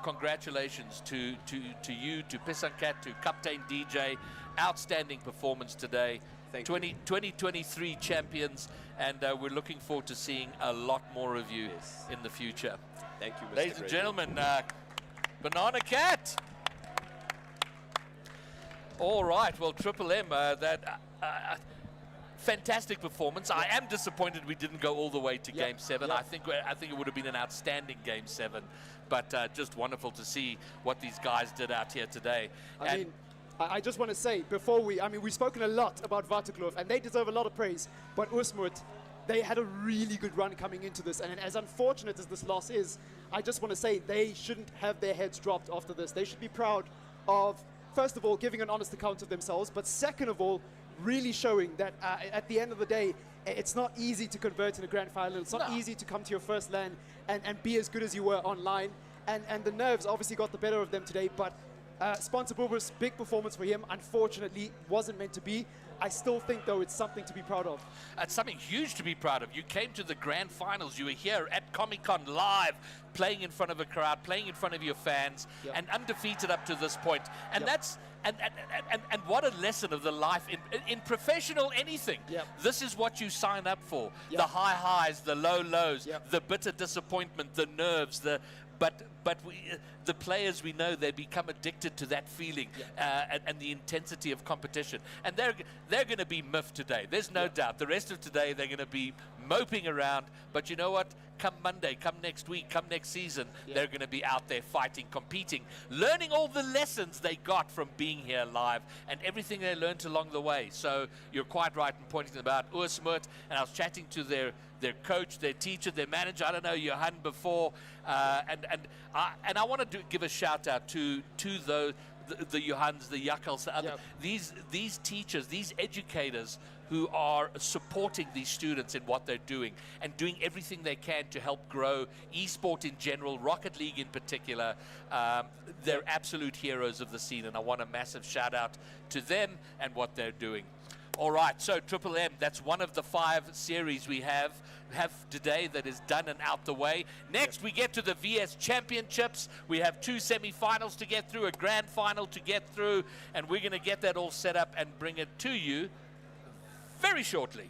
congratulations to you, to Piersankat, to Captain DJ. Outstanding performance today. Thank you. 2023 champions, and we're looking forward to seeing a lot more of you in the future. Thank you, Mr. Ladies and Grady. gentlemen, Banana Cat. All right, well, Triple M, fantastic performance. I am disappointed we didn't go all the way to Game 7. I think it would have been an outstanding Game 7, but just wonderful to see what these guys did out here today. I mean, I just want to say, before we've spoken a lot about Waterkloof, and they deserve a lot of praise, but Oosmoed, they had a really good run coming into this, and as unfortunate as this loss is, I just want to say they shouldn't have their heads dropped after this. They should be proud of, first of all, giving an honest account of themselves, but second of all, really showing that at the end of the day, it's not easy to convert in a grand final. It's not easy to come to your first LAN and be as good as you were online. And the nerves obviously got the better of them today, but Sponsor Boober's big performance for him, unfortunately, wasn't meant to be. I still think, though, it's something to be proud of. It's something huge to be proud of. You came to the grand finals. You were here at Comic-Con live, playing in front of a crowd, playing in front of your fans, and undefeated up to this point. And that's and what a lesson of the life in professional anything. This is what you sign up for. The high highs, the low lows, the bitter disappointment, the nerves, but the players, we know they become addicted to that feeling and the intensity of competition. And they're going to be miffed today. There's no doubt. The rest of today, they're going to be moping around. But you know what? Come Monday, come next week, come next season, they're going to be out there fighting, competing, learning all the lessons they got from being here live and everything they learned along the way. So you're quite right in pointing about Oosmoed, and I was chatting to their coach, their teacher, their manager, I don't know, Johan before, and I want to give a shout out to the Johans, the Jakkels, the other, these teachers, these educators who are supporting these students in what they're doing and doing everything they can to help grow esport in general, Rocket League in particular. They're absolute heroes of the scene, and I want a massive shout out to them and what they're doing. All right, so Triple M, that's one of the 5 series we have today that is done and out the way. Next, we get to the VS Championships. We have 2 semi-finals to get through, a grand final to get through, and we're going to get that all set up and bring it to you very shortly.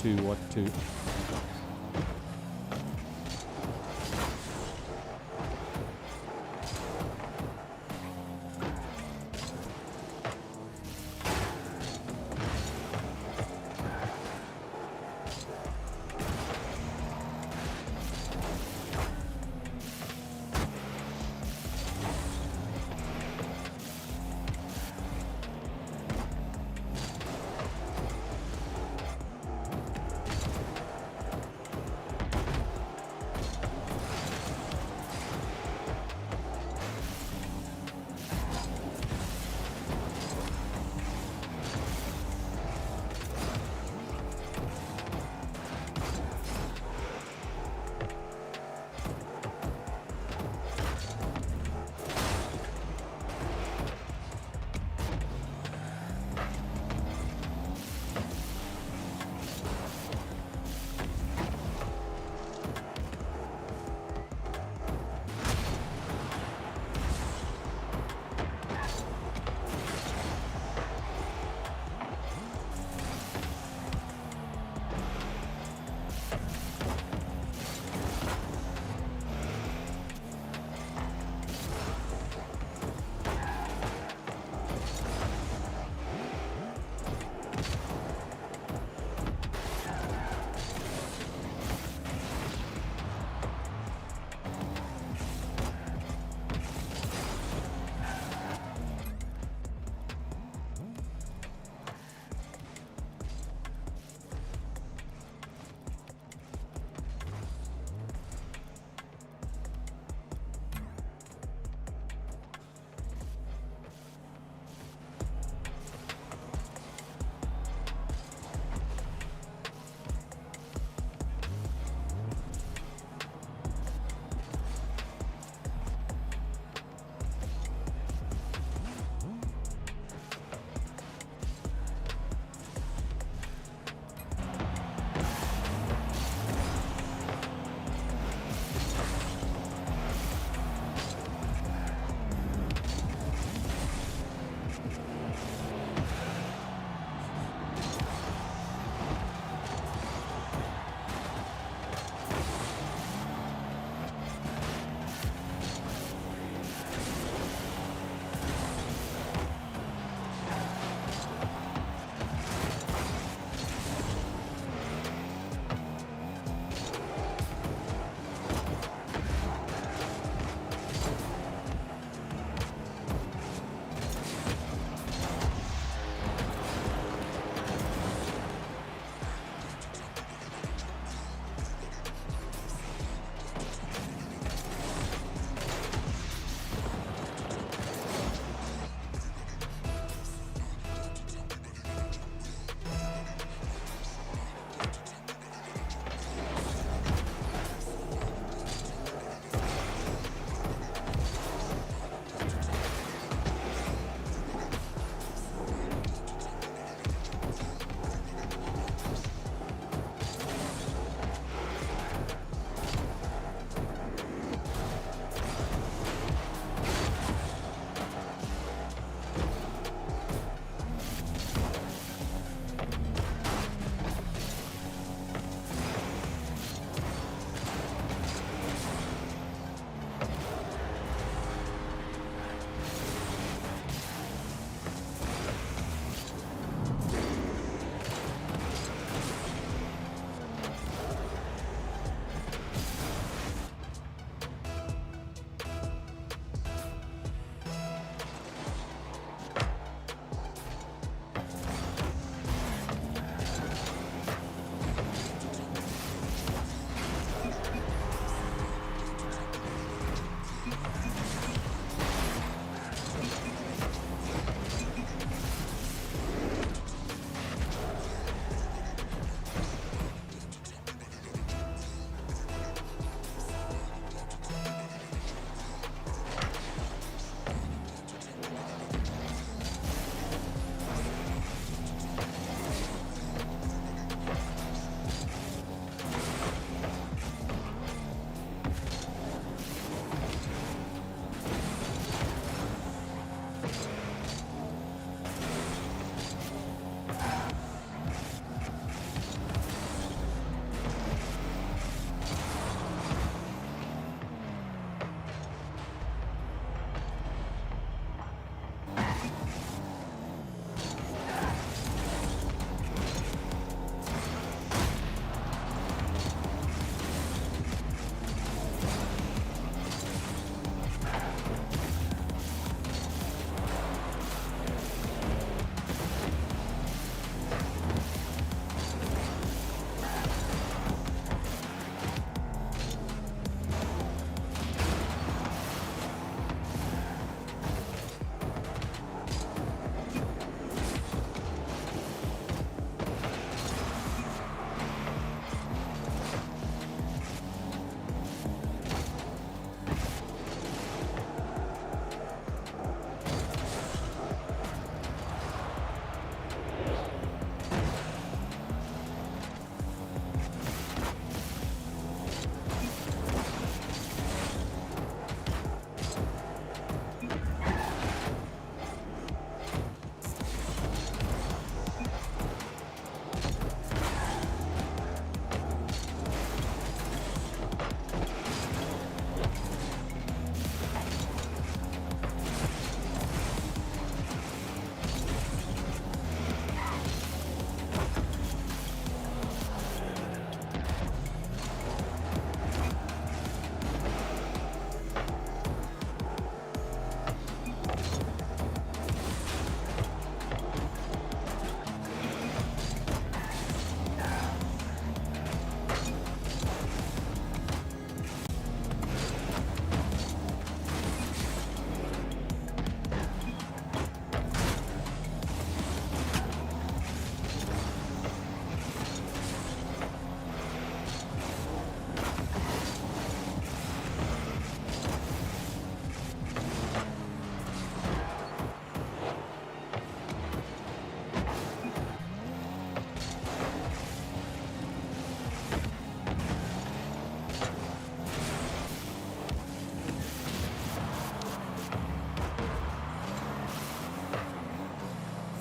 to what to.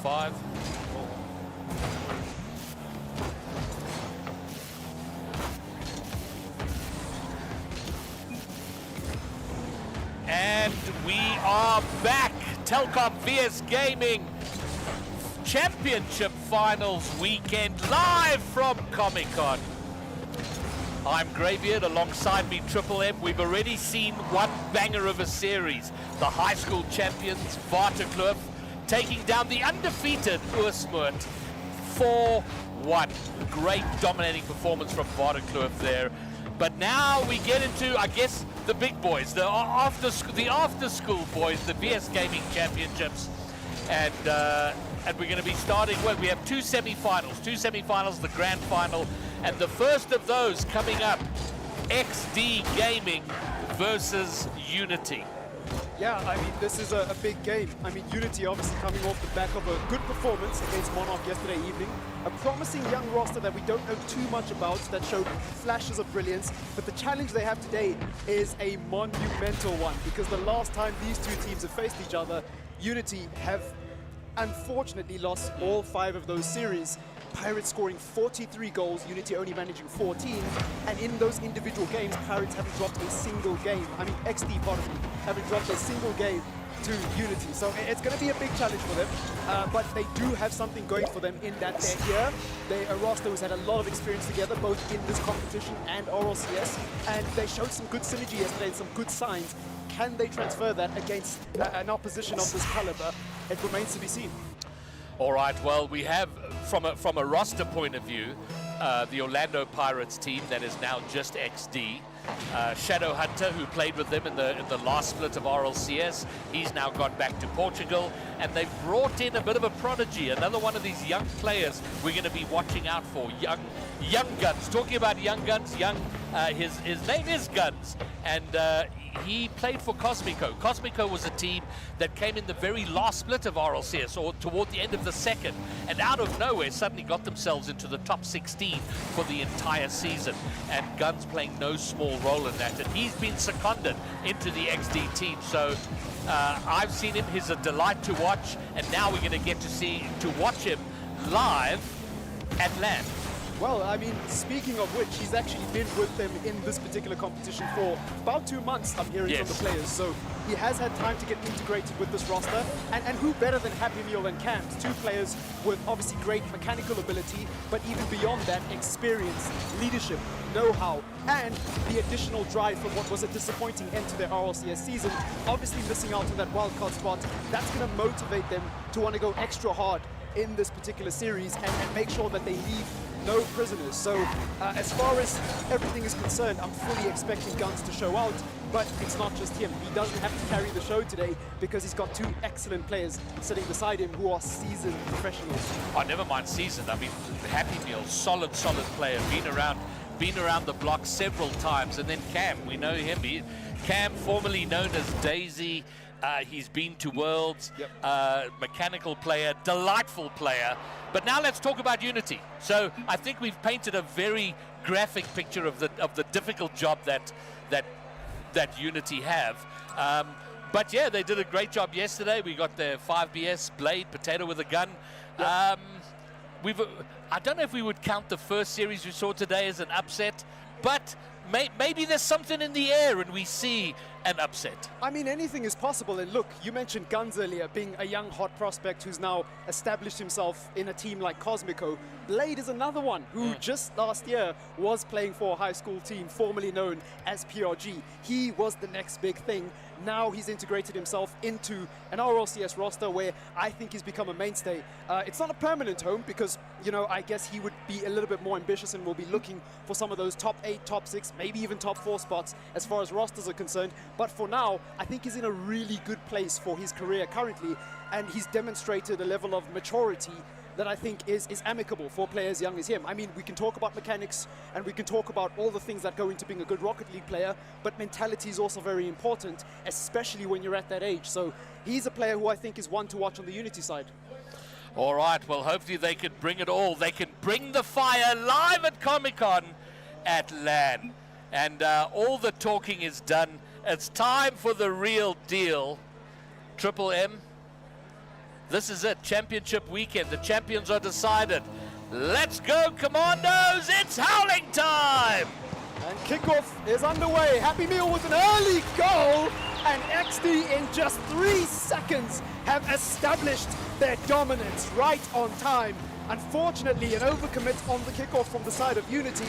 5. And we are back. Telkom VS Gaming Championship Finals weekend live from Comic-Con. I'm Greybeard, alongside me Triple M. We've already seen one banger of a series. The high school champions, Waterkloof, taking down the undefeated Oosmoed 4-1. Great dominating performance from Waterkloof there. But now we get into, I guess, the big boys, the after school boys, the VS Gaming Championships. And we're going to be starting, well, we have two semi-finals, the grand final, and the first of those coming up, XD Gaming versus Unity. Yeah, I mean, this is a big game. I mean, Unity obviously coming off the back of a good performance against Monarch yesterday evening. A promising young roster that we don't know too much about, that showed flashes of brilliance. But the challenge they have today is a monumental one, because the last time these two teams have faced each other, Unity have unfortunately lost all 5 of those series. Pirates scoring 43 goals, Unity only managing 14, and in those individual games, Pirates haven't dropped a single game. I mean, XD, pardon me, haven't dropped a single game to Unity. So it's going to be a big challenge for them, but they do have something going for them in that they're here. They're a roster who's had a lot of experience together, both in this competition and RLCS, and they showed some good synergy yesterday and some good signs. Can they transfer that against an opposition of this caliber? It remains to be seen. All right, well, we have, from a roster point of view, the Orlando Pirates team that is now just XD. Shadow Hunter, who played with them in the last split of RLCS, he's now gone back to Portugal, and they've brought in a bit of a prodigy, another one of these young players we're going to be watching out for. Young Guns. Talking about young guns, his name is Guns, and he played for Cosmico. Cosmico was a team that came in the very last split of RLCS, or toward the end of the second, and out of nowhere suddenly got themselves into the top 16 for the entire season. And Guns playing no small role in that, and he's been seconded into the XD team. So I've seen him, he's a delight to watch, and now we're going to get to watch him live at LAN. Well, I mean, speaking of which, he's actually been with them in this particular competition for about 2 months, I'm hearing from the players. So he has had time to get integrated with this roster. And who better than Happy Meal and Cams? 2 players with obviously great mechanical ability, but even beyond that, experience, leadership, know-how, and the additional drive from what was a disappointing end to their RLCS season. Obviously missing out on that wildcard spot, that's going to motivate them to want to go extra hard in this particular series and make sure that they leave no prisoners. So as far as everything is concerned, I'm fully expecting Guns to show out, but it's not just him. He doesn't have to carry the show today because he's got 2 excellent players sitting beside him who are seasoned professionals. Oh, never mind seasoned. I mean, Happy Meal, solid player, been around the block several times. And then Cam, we know him. Cam, formerly known as Daisy. He's been to Worlds, mechanical player, delightful player. But now let's talk about Unity. So I think we've painted a very graphic picture of the difficult job that Unity have. But yeah, they did a great job yesterday. We got their 5BS, Blade, Potato with a gun. I don't know if we would count the first series we saw today as an upset, but maybe there's something in the air and we see an upset. I mean, anything is possible. And look, you mentioned Guns earlier, being a young hot prospect who's now established himself in a team like Cosmico. Blade is another one who just last year was playing for a high school team formerly known as PRG. He was the next big thing. Now he's integrated himself into an RLCS roster where I think he's become a mainstay. It's not a permanent home because, you know, I guess he would be a little bit more ambitious and will be looking for some of those top 8, top 6, maybe even top 4 spots as far as rosters are concerned. But for now, I think he's in a really good place for his career currently, and he's demonstrated a level of maturity that I think is amicable for players young as him. I mean, we can talk about mechanics and we can talk about all the things that go into being a good Rocket League player, but mentality is also very important, especially when you're at that age. So he's a player who I think is one to watch on the Unity side. All right, well, hopefully they can bring it all. They can bring the fire live at Comic-Con at LAN. And all the talking is done. It's time for the real deal. Triple M, This is it, championship weekend. The champions are decided. Let's go, Commandos! It's howling time! And kickoff is underway. Happy Meal with an early goal, and XD in just 3 seconds have established their dominance right on time. Unfortunately, an overcommit on the kickoff from the side of Unity,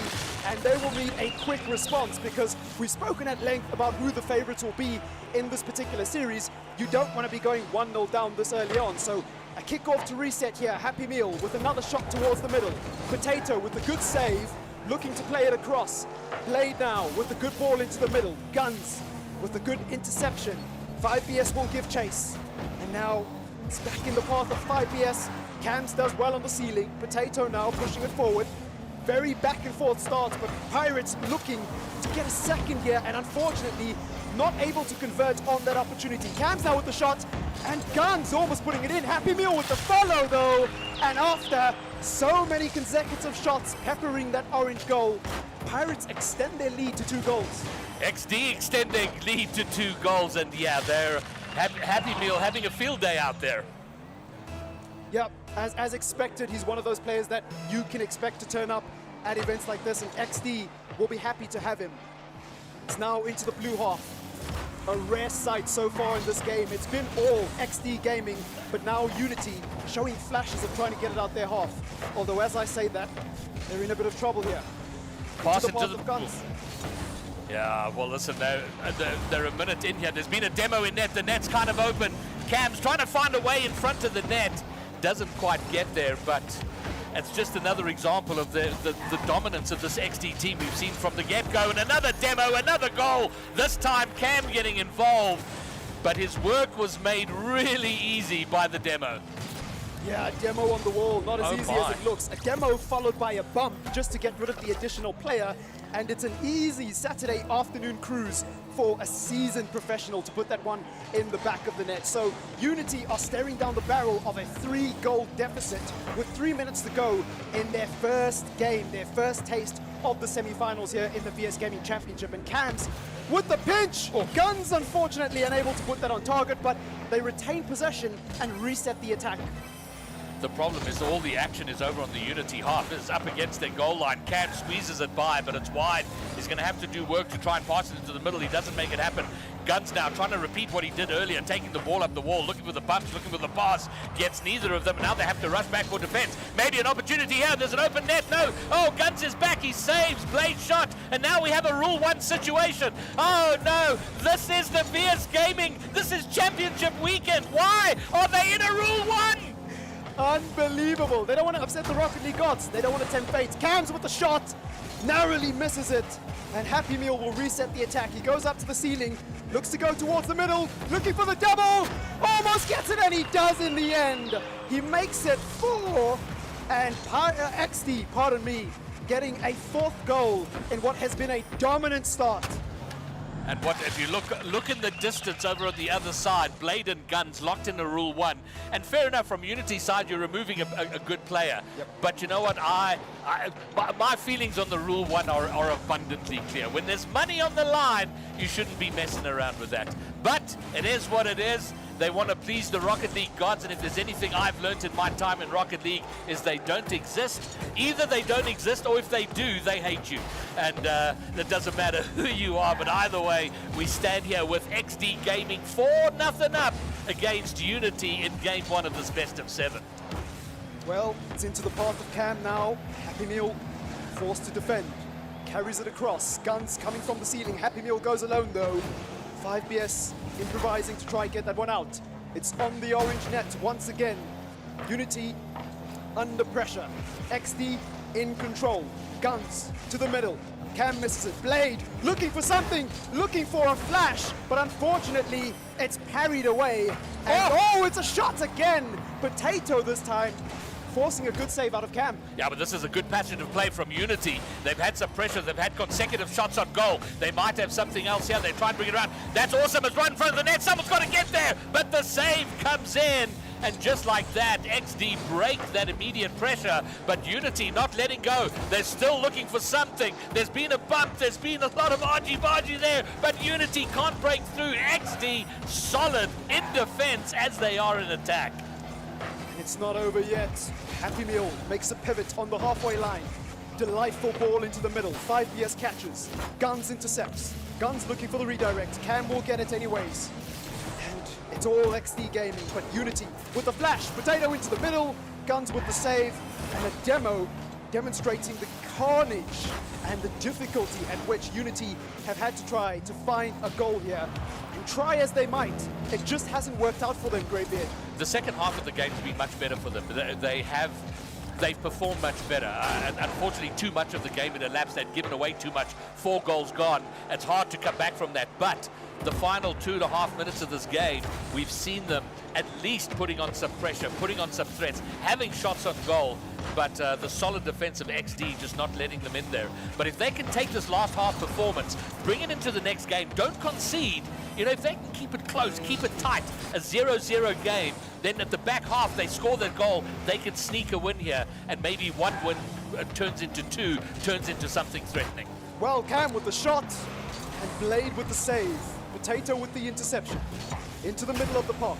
and they will need a quick response because we've spoken at length about who the favorites will be in this particular series. You don't want to be going 1-0 down this early on, so a kickoff to reset here. Happy Meal with another shot towards the middle. Potato with a good save, looking to play it across. Blade now with a good ball into the middle. Guns with a good interception. 5BS will give chase. And now it's back in the path of 5BS. Cams does well on the ceiling. Potato now pushing it forward. Very back and forth starts, but Pirates looking to get a second here, and unfortunately not able to convert on that opportunity. Cams now with the shot, and Guns almost putting it in. Happy Meal with the follow though, and after so many consecutive shots peppering that orange goal, Pirates extend their lead to 2 goals. XD extending lead to 2 goals, and yeah, they're Happy Meal having a field day out there. Yep, as expected, he's one of those players that you can expect to turn up at events like this, and XD will be happy to have him. It's now into the blue half. A rare sight so far in this game. It's been all XD gaming, but now Unity showing flashes of trying to get it out their half. Although, as I say that, they're in a bit of trouble here. Pass into the into path of the Guns. Yeah, well, listen, they're a minute in here. There's been a demo in net. The net's kind of open. Cam's trying to find a way in front of the net. Doesn't quite get there, but it's just another example of the dominance of this XD team we've seen from the get-go. And another demo, another goal. This time Cam getting involved, but his work was made really easy by the demo. Yeah, a demo on the wall, not as easy my. as it looks. A demo followed by a bump just to get rid of the additional player, and it's an easy Saturday afternoon cruise for a seasoned professional to put that one in the back of the net. So Unity are staring down the barrel of a 3-goal deficit with 3 minutes to go in their first game, their first taste of the semi-finals here in the VS Gaming Championship. And Cams with the pinch. Guns unfortunately unable to put that on target, but they retain possession and reset the attack. The problem is all the action is over on the Unity half. It's up against their goal line. Cam squeezes it by, but it's wide. He's going to have to do work to try and pass it into the middle. He doesn't make it happen. Guns now trying to repeat what he did earlier, taking the ball up the wall, looking for the bumps, looking for the pass. Gets neither of them. Now they have to rush back for defense. Maybe an opportunity here. There's an open net. No. Oh, Guns is back. He saves. Blade shot. And now we have a Rule 1 situation. Oh, no. This is the VS Gaming. This is championship weekend. Why are they in a Rule 1? Unbelievable. They don't want to upset the Rocket League gods. They don't want to tempt fate. Cams with the shot, narrowly misses it. And Happy Meal will reset the attack. He goes up to the ceiling, looks to go towards the middle, looking for the double. Almost gets it, and he does in the end. He makes it 4. And XD, pardon me, getting a 4th goal in what has been a dominant start. And what if you look in the distance over on the other side, Blade and Guns locked in a Rule 1. And fair enough, from Unity's side, you're removing a good player. Yep. But you know what? My feelings on the Rule 1 are abundantly clear. When there's money on the line, you shouldn't be messing around with that. But it is what it is. They want to please the Rocket League gods, and if there's anything I've learned in my time in Rocket League is they don't exist. Either they don't exist, or if they do, they hate you. And it doesn't matter who you are, but either way, we stand here with XD Gaming 4-0 up against Unity in Game 1 of this best of 7. Well, it's into the path of Cam now. Happy Meal forced to defend. Carries it across. Guns coming from the ceiling. Happy Meal goes alone though. 5BS improvising to try and get that one out. It's on the orange net once again. Unity under pressure. XD in control. Guns to the middle. Cam misses it. Blade looking for something, looking for a flash, but unfortunately it's parried away. And it's a shot again. Potato this time, forcing a good save out of Cam. Yeah, but this is a good passage of play from Unity. They've had some pressure. They've had consecutive shots on goal. They might have something else here. They try and bring it around. That's awesome. It's right in front of the net. Someone's got to get there. But the save comes in. And just like that, XD break that immediate pressure. But Unity not letting go. They're still looking for something. There's been a bump. There's been a lot of argy-bargy there. But Unity can't break through. XD solid in defense as they are in attack. And it's not over yet. Happy Meal makes a pivot on the halfway line. Delightful ball into the middle. 5BS catches. Guns intercepts. Guns looking for the redirect. Cam will get it anyways. And it's all XD gaming, but Unity with the flash. Potato into the middle. Guns with the save. And a demo demonstrating the carnage and the difficulty at which Unity have had to try to find a goal here. And try as they might, it just hasn't worked out for them, Greybeard. The second half of the game's been much better for them. They've performed much better. And unfortunately, too much of the game had elapsed. They'd given away too much. 4 goals gone. It's hard to come back from that. But the final 2.5 minutes of this game, we've seen them at least putting on some pressure, putting on some threats, having shots on goal, but the solid defense of XD just not letting them in there. But if they can take this last half performance, bring it into the next game, don't concede. You know, if they can keep it close, keep it tight, a 0-0 game, then at the back half they score their goal, they can sneak a win here, and maybe one win turns into 2, turns into something threatening. Well, Cam with the shot, and Blade with the save. Potato with the interception. Into the middle of the park.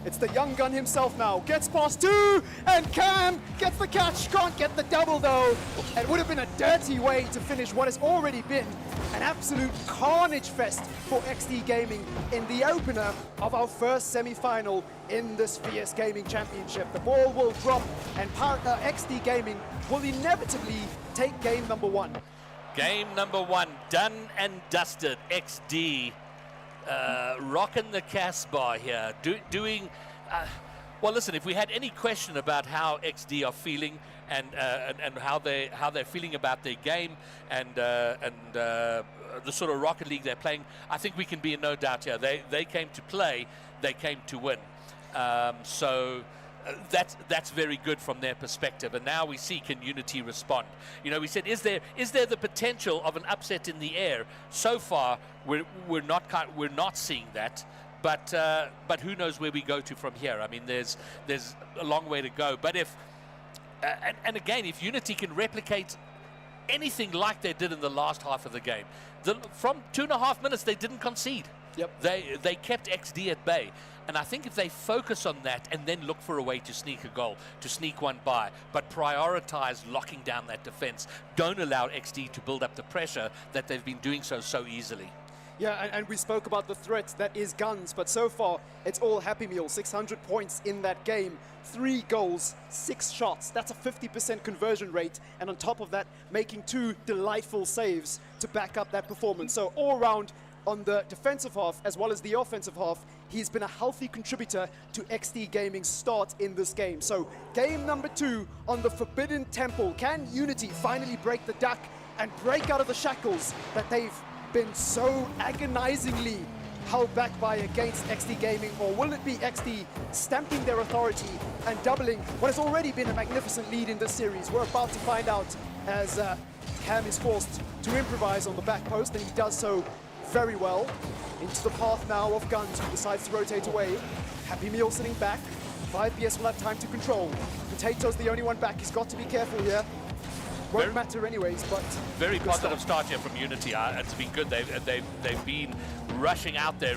It's the young gun himself now. Gets past 2, and Cam gets the catch. Can't get the double though. It would have been a dirty way to finish what has already been an absolute carnage fest for XD Gaming in the opener of our first semi-final in this VS Gaming Championship. The ball will drop, and XD Gaming will inevitably take game number 1. Game number 1, done and dusted. XD rocking the Casbah here, doing. Well, listen. If we had any question about how XD are feeling and how they're feeling about their game and the sort of Rocket League they're playing, I think we can be in no doubt here. They came to play, they came to win. So. That's very good from their perspective, and now we see, can Unity respond? You know, we said, is there the potential of an upset in the air? So far, we're not seeing that, but who knows where we go to from here? I mean, there's a long way to go. But if and again, if Unity can replicate anything like they did in the last half of the game, from 2.5 minutes they didn't concede. Yep. They kept XD at bay. And I think if they focus on that and then look for a way to sneak a goal, to sneak one by, but prioritize locking down that defense, don't allow XD to build up the pressure that they've been doing so easily. Yeah, and we spoke about the threat that is Guns, but so far it's all Happy Meal. 600 points in that game, 3 goals, 6 shots. That's a 50% conversion rate, and on top of that, making 2 delightful saves to back up that performance. So all round, on the defensive half as well as the offensive half, he's been a healthy contributor to XD Gaming's start in this game. So game number 2 on the Forbidden Temple. Can Unity finally break the duck and break out of the shackles that they've been so agonizingly held back by against XD Gaming, or will it be XD stamping their authority and doubling what has already been a magnificent lead in this series? We're about to find out as Cam is forced to improvise on the back post, and he does so very well. Into the path now of Guns, who decides to rotate away. Happy Meal sitting back. 5BS will have time to control. Potato's the only one back. He's got to be careful here. Won't matter anyways, but very positive start here from Unity. It's been good. They've been rushing out there,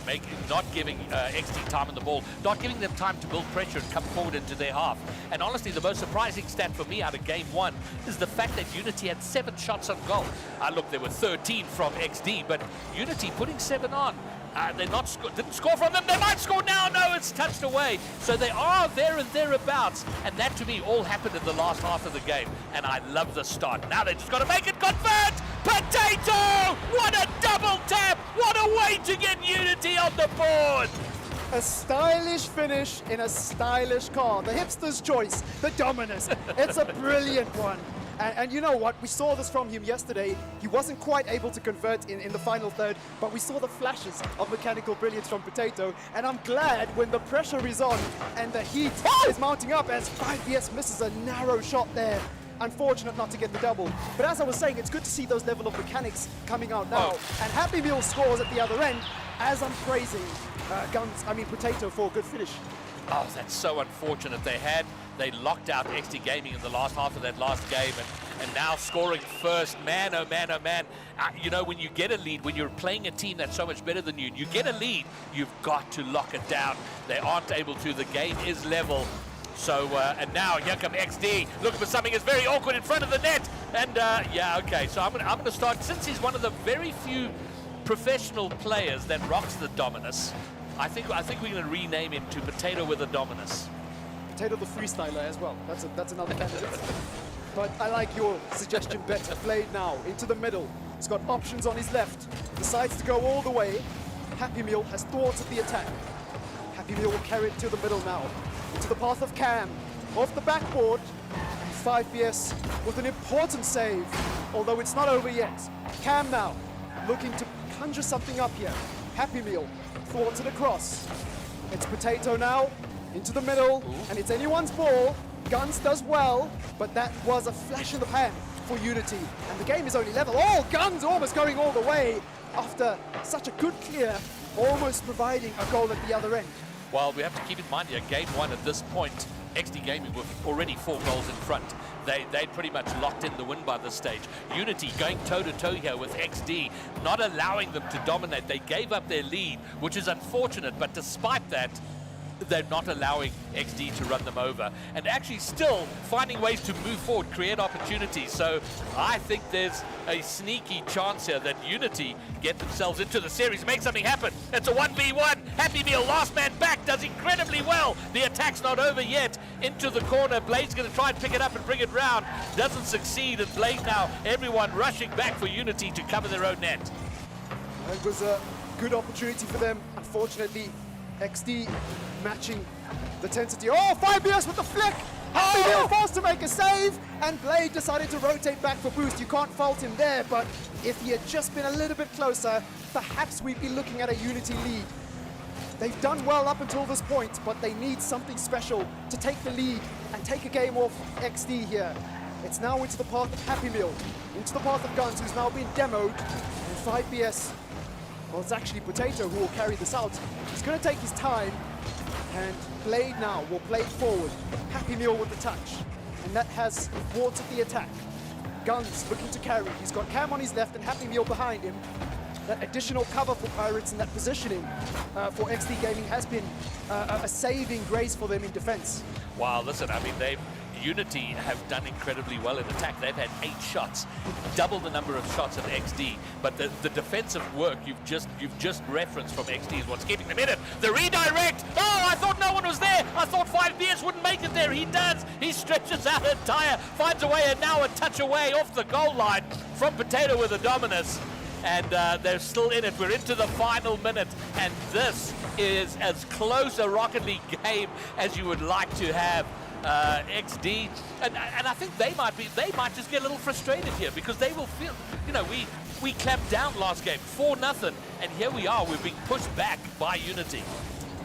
not giving XD time on the ball, not giving them time to build pressure and come forward into their half. And honestly, the most surprising stat for me out of game 1 is the fact that Unity had 7 shots on goal. Look, there were 13 from XD, but Unity putting 7 on. They didn't score from them. They might score now. No, it's touched away. So they are there and thereabouts. And that, to me, all happened in the last half of the game. And I love the start. Now they just got to make it convert. Potato! What a double tap! What a way to get Unity on the board! A stylish finish in a stylish car. The hipster's choice, the Dominus. It's a brilliant one. And you know what? We saw this from him yesterday. He wasn't quite able to convert in the final third, but we saw the flashes of mechanical brilliance from Potato. And I'm glad when the pressure is on and the heat is mounting up as 5BS misses a narrow shot there. Unfortunate not to get the double. But as I was saying, it's good to see those level of mechanics coming out now. And Happy Meal scores at the other end as I'm praising Potato for a good finish. Oh, that's so unfortunate. They locked out XD Gaming in the last half of that last game, and now scoring first. Man, oh man, oh man. You know, when you get a lead, when you're playing a team that's so much better than you get a lead, you've got to lock it down. They aren't able to. The game is level. So, and now here come XD, looking for something that's very awkward in front of the net. And yeah, okay, so I'm gonna start, since he's one of the very few professional players that rocks the Dominus, I think we're gonna rename him to Potato with a Dominus. Potato the freestyler as well. That's another candidate. But I like your suggestion better. Blade now into the middle. He's got options on his left. Decides to go all the way. Happy Meal has thoughts of the attack. Happy Meal will carry it to the middle now. Into the path of Cam. Off the backboard. And 5BS with an important save. Although it's not over yet. Cam now looking to conjure something up here. Happy Meal thwarts it across. It's Potato now into the middle. Ooh. And it's anyone's ball. Guns does well, but that was a flash in the pan for Unity. And the game is only level. Oh, Guns almost going all the way after such a good clear, almost providing a goal at the other end. Well, we have to keep in mind here, game one at this point, XD Gaming were already 4 goals in front. They'd pretty much locked in the win by this stage. Unity going toe-to-toe here with XD, not allowing them to dominate. They gave up their lead, which is unfortunate, but despite that, they're not allowing XD to run them over and actually still finding ways to move forward, create opportunities. So I think there's a sneaky chance here that Unity get themselves into the series, make something happen. It's a 1v1. Happy Meal, last man back, does incredibly well. The attack's not over yet. Into the corner, Blade's going to try and pick it up and bring it round. Doesn't succeed, and Blade now, everyone rushing back for Unity to cover their own net. It was a good opportunity for them. Unfortunately, XD matching the intensity. Oh, 5BS with the flick! Happy Meal forced to make a save, and Blade decided to rotate back for boost. You can't fault him there, but if he had just been a little bit closer, perhaps we'd be looking at a Unity lead. They've done well up until this point, but they need something special to take the lead and take a game off XD here. It's now into the path of Happy Meal, into the path of Guns, who's now been demoed, and 5BS, well, it's actually Potato who will carry this out. He's going to take his time, and Blade now will play it forward. Happy Meal with the touch, and that has thwarted the attack. Guns looking to carry. He's got Cam on his left and Happy Meal behind him. That additional cover for Pirates and that positioning for XD Gaming has been a saving grace for them in defense. Wow, listen, I mean, Unity have done incredibly well in attack. They've had 8 shots, double the number of shots of XD. But the defensive work you've just referenced from XD is what's keeping them in it. The redirect! Oh, I thought no one was there! I thought 5BS wouldn't make it there. He does! He stretches out a tire, finds a way, and now a touch away off the goal line from Potato with a Dominus. And they're still in it. We're into the final minute, and this is as close a Rocket League game as you would like to have. XD, and I think they might just get a little frustrated here because they will feel, you know, we clamped down last game 4-0, and here we are, we're being pushed back by Unity.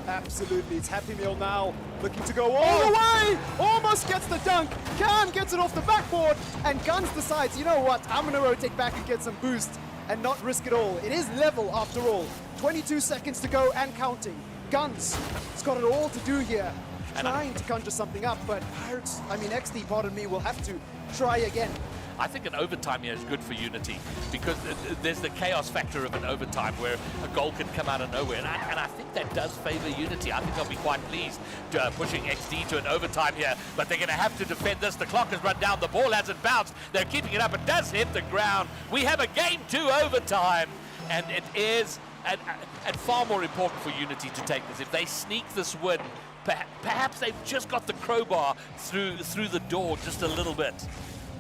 Absolutely, it's Happy Meal now, looking to go all the way, almost gets the dunk, Cam gets it off the backboard, and Guns decides, you know what, I'm gonna rotate back and get some boost and not risk it all. It is level after all, 22 seconds to go and counting. Guns has got it all to do here. Trying to conjure something up, but Pirates, I mean XD, pardon me, will have to try again. I think an overtime here is good for Unity because there's the chaos factor of an overtime where a goal can come out of nowhere, and I think that does favor Unity. I think they'll be quite pleased to, pushing XD to an overtime here, but they're going to have to defend this. The clock has run down, the ball hasn't bounced, they're keeping it up, it does hit the ground. We have a game 2 overtime, and it is and far more important for Unity to take this. If they sneak this win, perhaps they've just got the crowbar through the door just a little bit.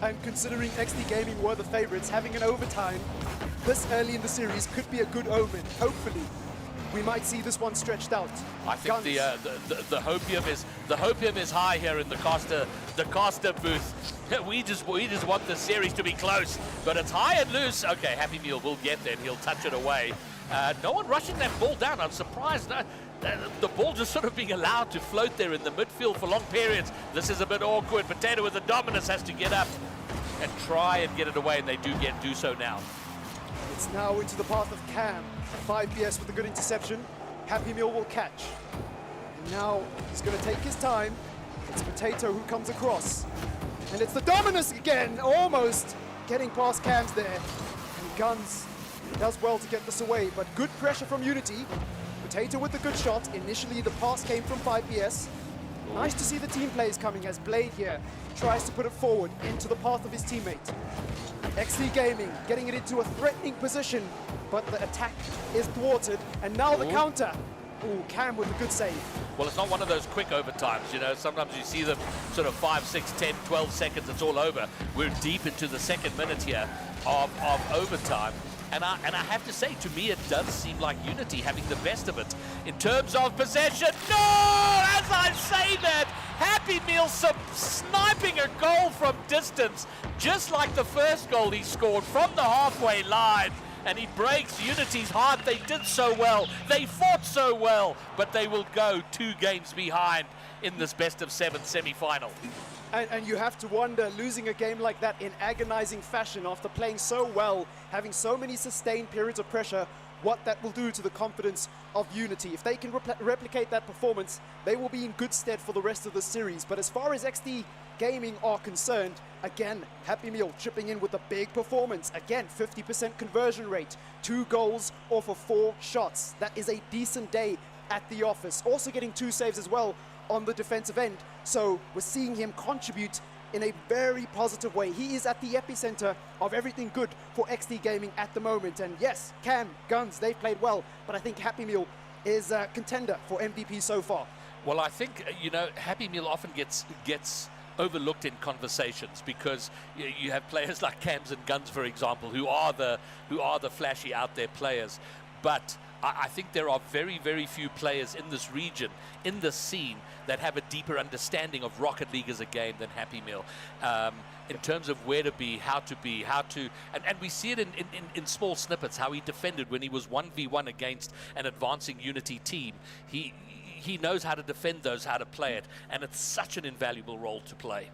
And considering XD Gaming were the favorites, having an overtime this early in the series could be a good omen. Hopefully, we might see this one stretched out. I think the hopium is high here in the Costa booth. We just want the series to be close, but it's high and loose. Okay, Happy Meal will get there, and he'll touch it away. No one rushing that ball down. I'm surprised. The ball just sort of being allowed to float there in the midfield for long periods. This is a bit awkward. Potato with the Dominus has to get up and try and get it away, and they do so now. It's now into the path of Cam. 5BS with a good interception. Happy Meal will catch. And now he's going to take his time. It's Potato who comes across. And it's the Dominus again, almost getting past Cam's there. And Guns does well to get this away, but good pressure from Unity. Potato with the good shot. Initially, the pass came from 5BS. Nice to see the team plays coming as Blade here tries to put it forward into the path of his teammate. XD Gaming getting it into a threatening position, but the attack is thwarted, and now the counter. Ooh, Cam with a good save. Well, it's not one of those quick overtimes, you know. Sometimes you see them sort of 5, 6, 10, 12 seconds, it's all over. We're deep into the second minute here of overtime. And I have to say, to me, it does seem like Unity having the best of it in terms of possession. No! As I say that, Happy Meal sniping a goal from distance, just like the first goal he scored from the halfway line. And he breaks Unity's heart. They did so well. They fought so well, but they will go 2 games behind in this best-of-7 semi-final. And you have to wonder, losing a game like that in agonizing fashion after playing so well, having so many sustained periods of pressure, what that will do to the confidence of Unity. If they can replicate that performance, they will be in good stead for the rest of the series. But as far as XD Gaming are concerned, again, Happy Meal chipping in with a big performance. Again, 50% conversion rate, 2 goals off of 4 shots. That is a decent day at the office. Also getting 2 saves as well on the defensive end. So we're seeing him contribute in a very positive way. He is at the epicenter of everything good for XD Gaming at the moment. And yes, Cam, Guns, they've played well, but I think Happy Meal is a contender for MVP so far. Well, I think, you know, Happy Meal often gets overlooked in conversations because you have players like Cams and Guns, for example, who are the flashy out there players. But I think there are very, very few players in this region, in this scene, that have a deeper understanding of Rocket League as a game than Happy Meal. In terms of where to be, how to be, and we see it in small snippets, how he defended when he was 1v1 against an advancing Unity team. He knows how to defend those, how to play it, and it's such an invaluable role to play.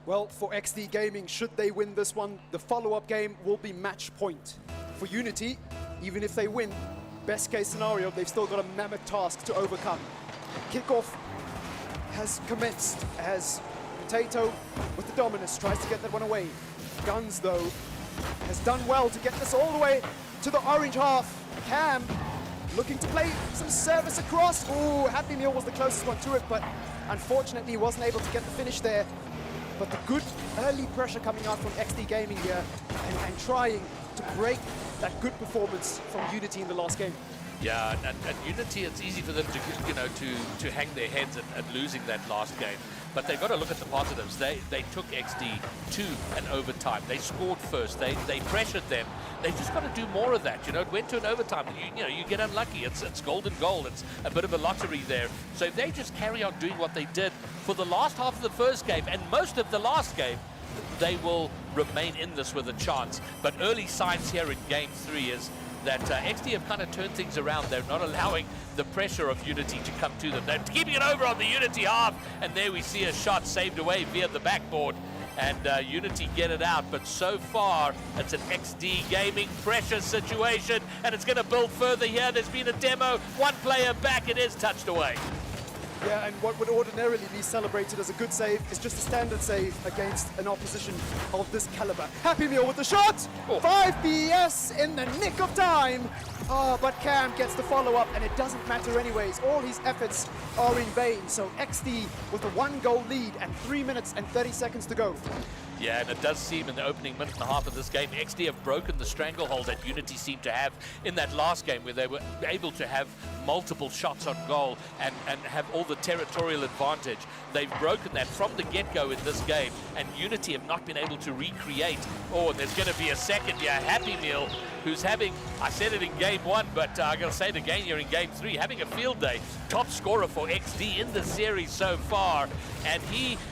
Well, for XD Gaming, should they win this one, the follow-up game will be match point. For Unity, even if they win, best case scenario, they've still got a mammoth task to overcome. Kickoff has commenced as Potato with the dominance tries to get that one away. Guns, though, has done well to get this all the way to the orange half. Cam looking to play some service across. Ooh, Happy Meal was the closest one to it, but unfortunately wasn't able to get the finish there. But the good early pressure coming out from XD Gaming here and trying to break that good performance from Unity in the last game. Yeah, and Unity, it's easy for them to, you know, to hang their heads at losing that last game. But they've got to look at the positives. They took XD to an overtime. They scored first. They pressured them. They just got to do more of that. You know, it went to an overtime. You know, you get unlucky. It's golden goal. It's a bit of a lottery there. So if they just carry on doing what they did for the last half of the first game and most of the last game, they will remain in this with a chance. But early signs here in Game 3 is that XD have kind of turned things around. They're not allowing the pressure of Unity to come to them. They're keeping it over on the Unity half, and there we see a shot saved away via the backboard, and Unity get it out. But so far, it's an XD Gaming pressure situation, and it's going to build further here. There's been a demo, one player back, it is touched away. Yeah, and what would ordinarily be celebrated as a good save is just a standard save against an opposition of this caliber. Happy Meal with the shot! 5 PS in the nick of time! Oh, but Cam gets the follow-up, and it doesn't matter anyways. All his efforts are in vain. So XD with a 1-goal lead and 3 minutes and 30 seconds to go. Yeah, and it does seem in the opening minute and a half of this game, XD have broken the stranglehold that Unity seemed to have in that last game, where they were able to have multiple shots on goal and have all the territorial advantage. They've broken that from the get-go in this game, and Unity have not been able to recreate. Oh, there's going to be a second here. Happy Meal, who's having, I said it in Game 1, but I'm going to say it again here in Game 3, having a field day. Top scorer for XD in the series so far. And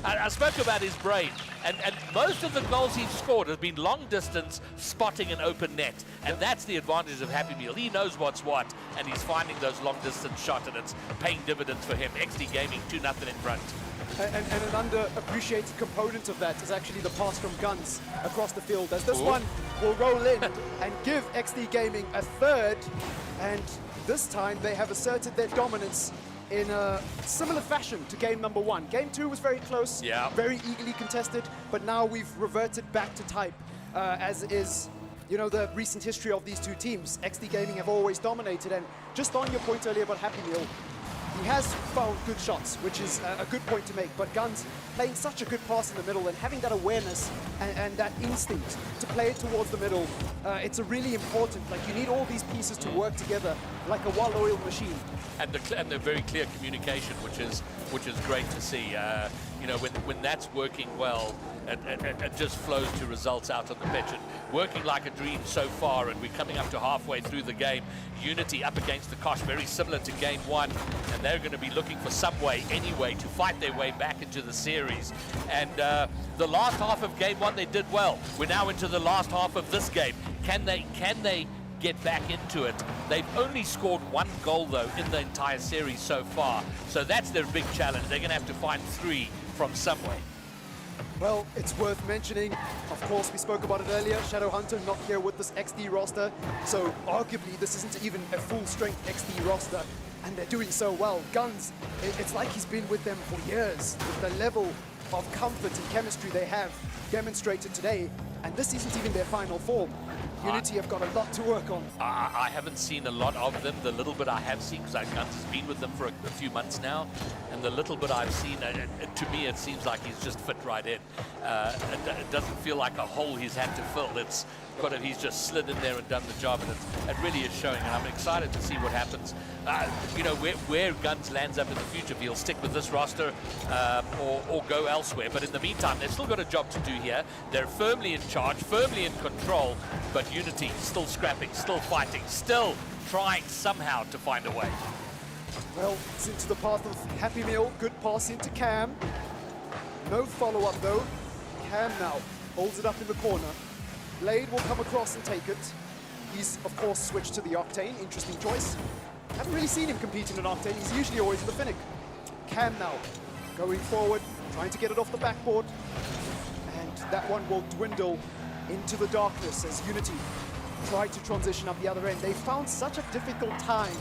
I spoke about his brain, and most of the goals he's scored have been long distance, spotting an open net. And that's the advantage of Happy Meal. He knows what's what, and he's finding those long distance shots, and it's paying dividends for him. XD Gaming 2-0 in front. And an underappreciated component of that is actually the pass from Guns across the field, as this one will roll in and give XD Gaming a third, and this time they have asserted their dominance in a similar fashion to game number 1. Game 2 was very close, very eagerly contested, but now we've reverted back to type, as is, you know, the recent history of these two teams. XD Gaming have always dominated, and just on your point earlier about Happy Meal, he has found good shots, which is a good point to make. But Guns playing such a good pass in the middle and having that awareness and that instinct to play it towards the middle, it's a really important. Like, you need all these pieces to work together like a well-oiled machine. And the very clear communication, which is great to see. You know, when that's working well, it just flows to results out on the pitch. And working like a dream so far, and we're coming up to halfway through the game. Unity up against the Kosh, very similar to game one, and they're going to be looking for some way, anyway, to fight their way back into the series. And the last half of game one, they did well. We're now into the last half of this game. Can they get back into it? They've only scored 1 goal, though, in the entire series so far. So that's their big challenge. They're going to have to find 3 from somewhere. Well, it's worth mentioning, of course, we spoke about it earlier, Shadowhunter not here with this XD roster, so arguably this isn't even a full-strength XD roster, and they're doing so well. Guns, it's like he's been with them for years, with the level of comfort and chemistry they have demonstrated today, and this isn't even their final form. Unity have got a lot to work on. I haven't seen a lot of them. The little bit I have seen, because Guns has been with them for a few months now, and the little bit I've seen, to me it seems like he's just fit right in. It doesn't feel like a hole he's had to fill. It's got he's just slid in there and done the job, and it really is showing, and I'm excited to see what happens. You know, where Guns lands up in the future, if he'll stick with this roster or go elsewhere. But in the meantime, they've still got a job to do here. They're firmly in charge, firmly in control, but Unity still scrapping, still fighting, still trying somehow to find a way. Well, it's into the path of Happy Meal. Good pass into Cam. No follow-up, though. Cam now holds it up in the corner. Blade will come across and take it. He's, of course, switched to the Octane. Interesting choice. Haven't really seen him compete in an Octane. He's usually always in the Finnick. Cam now going forward, trying to get it off the backboard. And that one will dwindle into the darkness as Unity try to transition up the other end. They found such a difficult time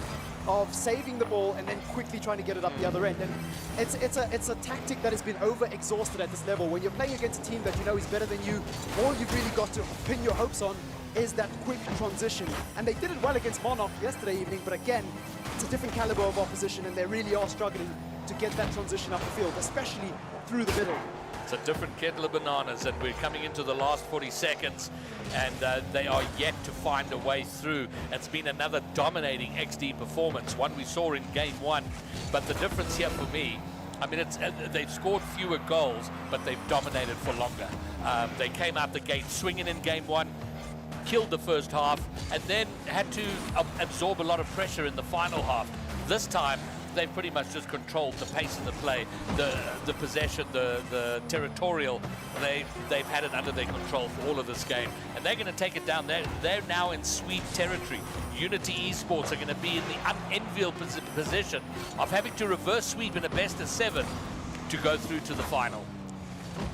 of saving the ball and then quickly trying to get it up the other end. And it's a tactic that has been over-exhausted at this level. When you're playing against a team that you know is better than you, all you've really got to pin your hopes on is that quick transition. And they did it well against Monarch yesterday evening, but again, it's a different caliber of opposition, and they really are struggling to get that transition up the field, especially through the middle. It's a different kettle of bananas, and we're coming into the last 40 seconds, and they are yet to find a way through. It's been another dominating XD performance, one we saw in game one, but the difference here for me, I mean, they've scored fewer goals, but they've dominated for longer. They came out the gate swinging in game one, killed the first half, and then had to absorb a lot of pressure in the final half. This time, they've pretty much just controlled the pace of the play, the possession, the territorial. They've had it under their control for all of this game, and they're going to take it down. They're now in sweep territory. Unity Esports are going to be in the unenviable position of having to reverse sweep in a best-of-7 to go through to the final.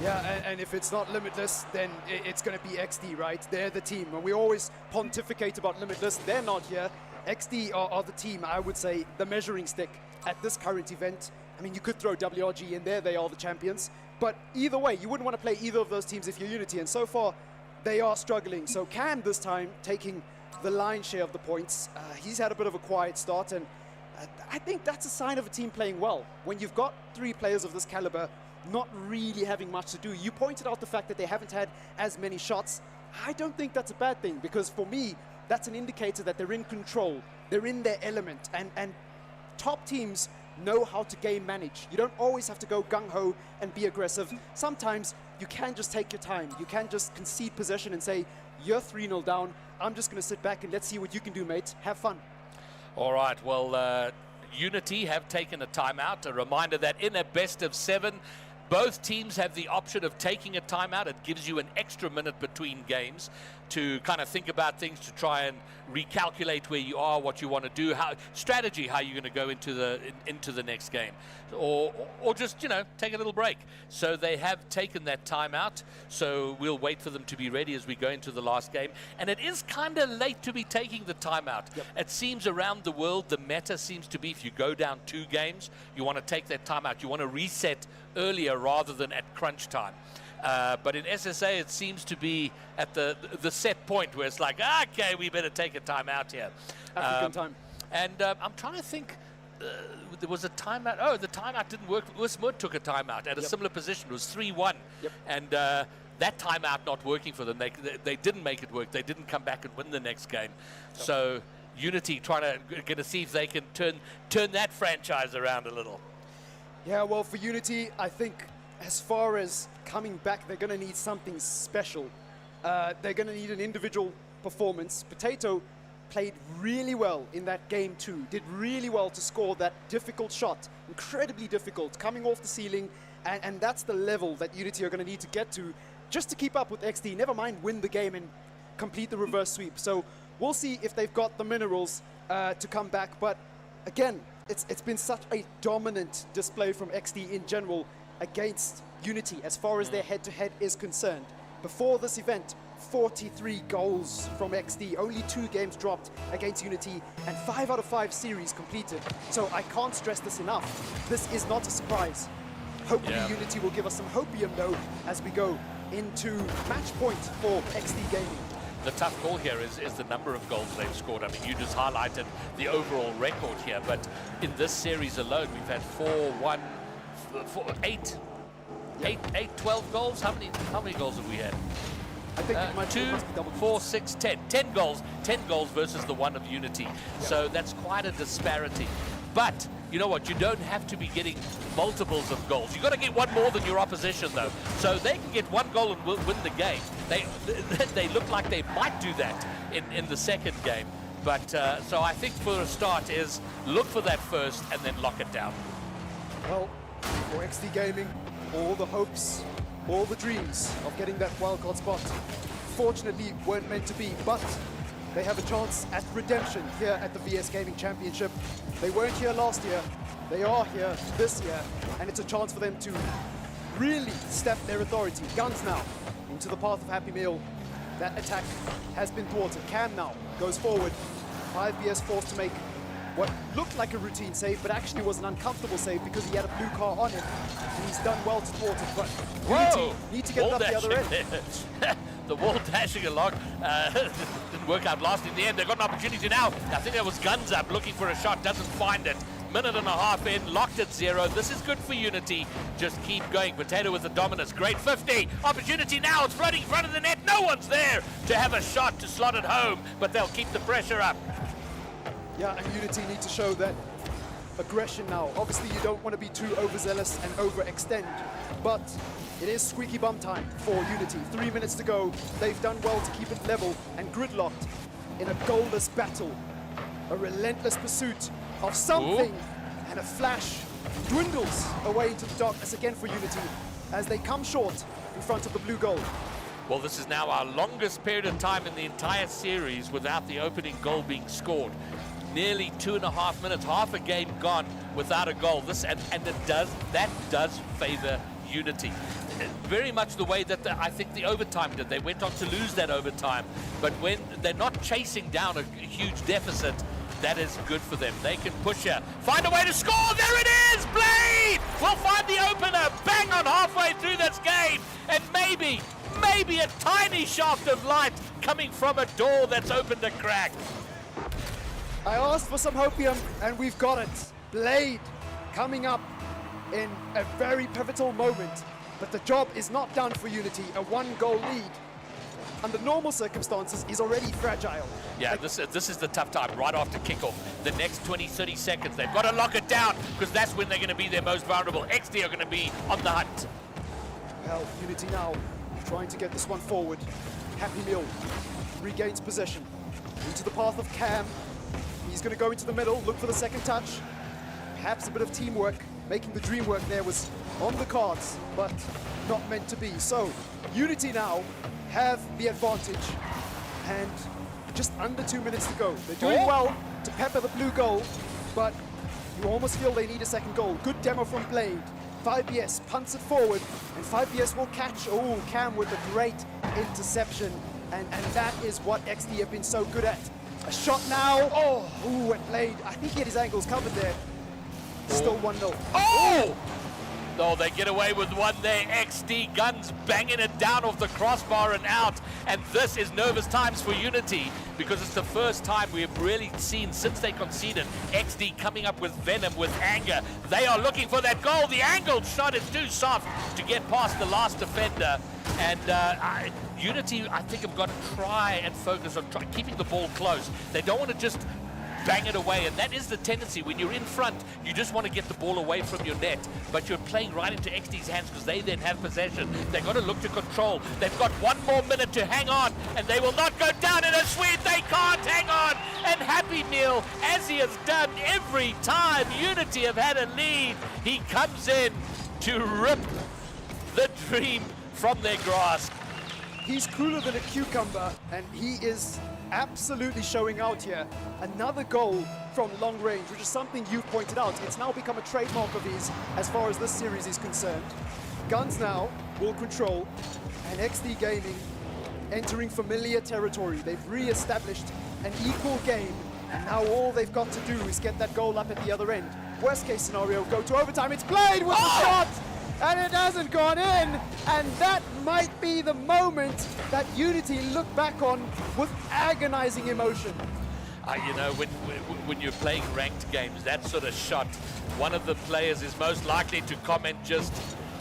Yeah, and if it's not Limitless, then it's going to be XD, right? They're the team. When we always pontificate about Limitless, they're not here. XD are the team, I would say, the measuring stick at this current event. I mean, you could throw WRG in there, they are the champions. But either way, you wouldn't want to play either of those teams if you're Unity, and so far, they are struggling. So Cam this time taking the lion's share of the points. He's had a bit of a quiet start, and I think that's a sign of a team playing well. When you've got 3 players of this caliber not really having much to do. You pointed out the fact that they haven't had as many shots. I don't think that's a bad thing, because for me, that's an indicator that they're in control, they're in their element, and top teams know how to game manage. You don't always have to go gung-ho and be aggressive. Sometimes you can just take your time. You can just concede possession and say, you're 3-0 down, I'm just going to sit back and let's see what you can do, mate. Have fun. All right, well, Unity have taken a timeout. A reminder that in a best-of-7, both teams have the option of taking a timeout. It gives you an extra minute between games to kind of think about things, to try and recalculate where you are, what you want to do, how you're going to go into the next game, or just, you know, take a little break. So they have taken that timeout. So we'll wait for them to be ready as we go into the last game. And it is kind of late to be taking the timeout. Yep. It seems around the world the meta seems to be, if you go down 2 games, you want to take that timeout. You want to reset earlier rather than at crunch time. But in SSA, it seems to be at the set point where it's like, okay, we better take a time out here. African time. And I'm trying to think, there was a timeout. Oh, the timeout didn't work. Usmud took a timeout at a similar position. It was 3-1. And that timeout not working for them. They didn't make it work. They didn't come back and win the next game. So Unity trying to see if they can turn that franchise around a little. Yeah, well, for Unity, I think as far as coming back, they're going to need something special. They're going to need an individual performance. Potato played really well in that game too, did really well to score that difficult shot, incredibly difficult, coming off the ceiling, and that's the level that Unity are going to need to get to just to keep up with XD, never mind win the game and complete the reverse sweep. So we'll see if they've got the minerals to come back, but again, it's been such a dominant display from XD in general against Unity as far as their head-to-head is concerned. Before this event, 43 goals from XD, only 2 games dropped against Unity, and 5 out of 5 series completed. So I can't stress this enough. This is not a surprise. Hopefully Unity will give us some hopium though as we go into match point for XD Gaming. The tough call here is the number of goals they've scored. I mean, you just highlighted the overall record here, but in this series alone, we've had 8, 12 goals. How many goals have we had? I think it might 2, 4, 6, 10. 10 goals. 10 goals versus the one of Unity. So that's quite a disparity. But you know what? You don't have to be getting multiples of goals. You've got to get one more than your opposition, though. So they can get 1 goal and win the game. They look like they might do that in the second game. But so I think for a start is look for that first and then lock it down. Well, for XD Gaming, all the hopes, all the dreams of getting that wildcard spot fortunately weren't meant to be, but they have a chance at redemption here at the VS Gaming Championship. They weren't here last year, they are here this year, and it's a chance for them to really step their authority. Guns now into the path of Happy Meal. That attack has been thwarted. Cam now goes forward. 5BS forced to make what looked like a routine save, but actually was an uncomfortable save because he had a blue car on him, and he's done well to thwart it, but Unity need to get it up the other end. The wall dashing along didn't work out last in the end. They've got an opportunity now. I think there was Guns up looking for a shot, doesn't find it. Minute and a half in, locked at 0. This is good for Unity. Just keep going. Potato with the dominance. Great 50. Opportunity now. It's floating in front of the net. No one's there to have a shot to slot it home, but they'll keep the pressure up. Yeah, and Unity need to show that aggression now. Obviously, you don't want to be too overzealous and overextend, but it is squeaky bum time for Unity. 3 minutes to go. They've done well to keep it level and gridlocked in a goalless battle. A relentless pursuit of something, and a flash dwindles away into the darkness again for Unity as they come short in front of the blue goal. Well, this is now our longest period of time in the entire series without the opening goal being scored. Nearly 2.5 minutes, half a game gone without a goal. That does favor Unity. Very much the way that I think the overtime did. They went on to lose that overtime, but when they're not chasing down a huge deficit, that is good for them. They can push here, find a way to score. There it is, Blade will find the opener, bang on halfway through this game, and maybe a tiny shaft of light coming from a door that's opened a crack. I asked for some hopium, and we've got it. Blade coming up in a very pivotal moment, but the job is not done for Unity. A 1-goal lead under normal circumstances is already fragile. Yeah, this is the tough time right after kickoff. The next 20, 30 seconds, they've got to lock it down because that's when they're going to be their most vulnerable. XD are going to be on the hunt. Well, Unity now trying to get this one forward. Happy Meal regains possession into the path of Cam. He's going to go into the middle, look for the second touch. Perhaps a bit of teamwork, making the dream work there was on the cards, but not meant to be. So, Unity now have the advantage, and just under 2 minutes to go. They're doing well to pepper the blue goal, but you almost feel they need a second goal. Good demo from Blade. 5BS punts it forward, and 5BS will catch. Oh, Cam with a great interception, and that is what XD have been so good at. A shot now. Oh, and Blade, I think he had his angles covered there. Still 1-0. Oh! Oh, they get away with one there. XD Guns banging it down off the crossbar and out. And this is nervous times for Unity, because it's the first time we have really seen, since they conceded, XD coming up with venom, with anger. They are looking for that goal. The angled shot is too soft to get past the last defender. And Unity, I think, have got to try and focus on keeping the ball close. They don't want to just bang it away, and that is the tendency. When you're in front, you just want to get the ball away from your net, but you're playing right into XD's hands because they then have possession. They've got to look to control. They've got one more minute to hang on, and they will not go down in a sweep. They can't hang on, and Happy Meal, as he has done every time Unity have had a lead, he comes in to rip the dream from their grasp. He's cooler than a cucumber, and he is absolutely showing out here. Another goal from long range, which is something you've pointed out. It's now become a trademark of his as far as this series is concerned. Guns now will control, and XD Gaming entering familiar territory. They've re-established an equal game, and now all they've got to do is get that goal up at the other end. Worst case scenario, go to overtime. It's played with a shot, and it hasn't gone in, and that might be the moment that Unity look back on with agonizing emotion. You know, when you're playing ranked games, that sort of shot, one of the players is most likely to comment just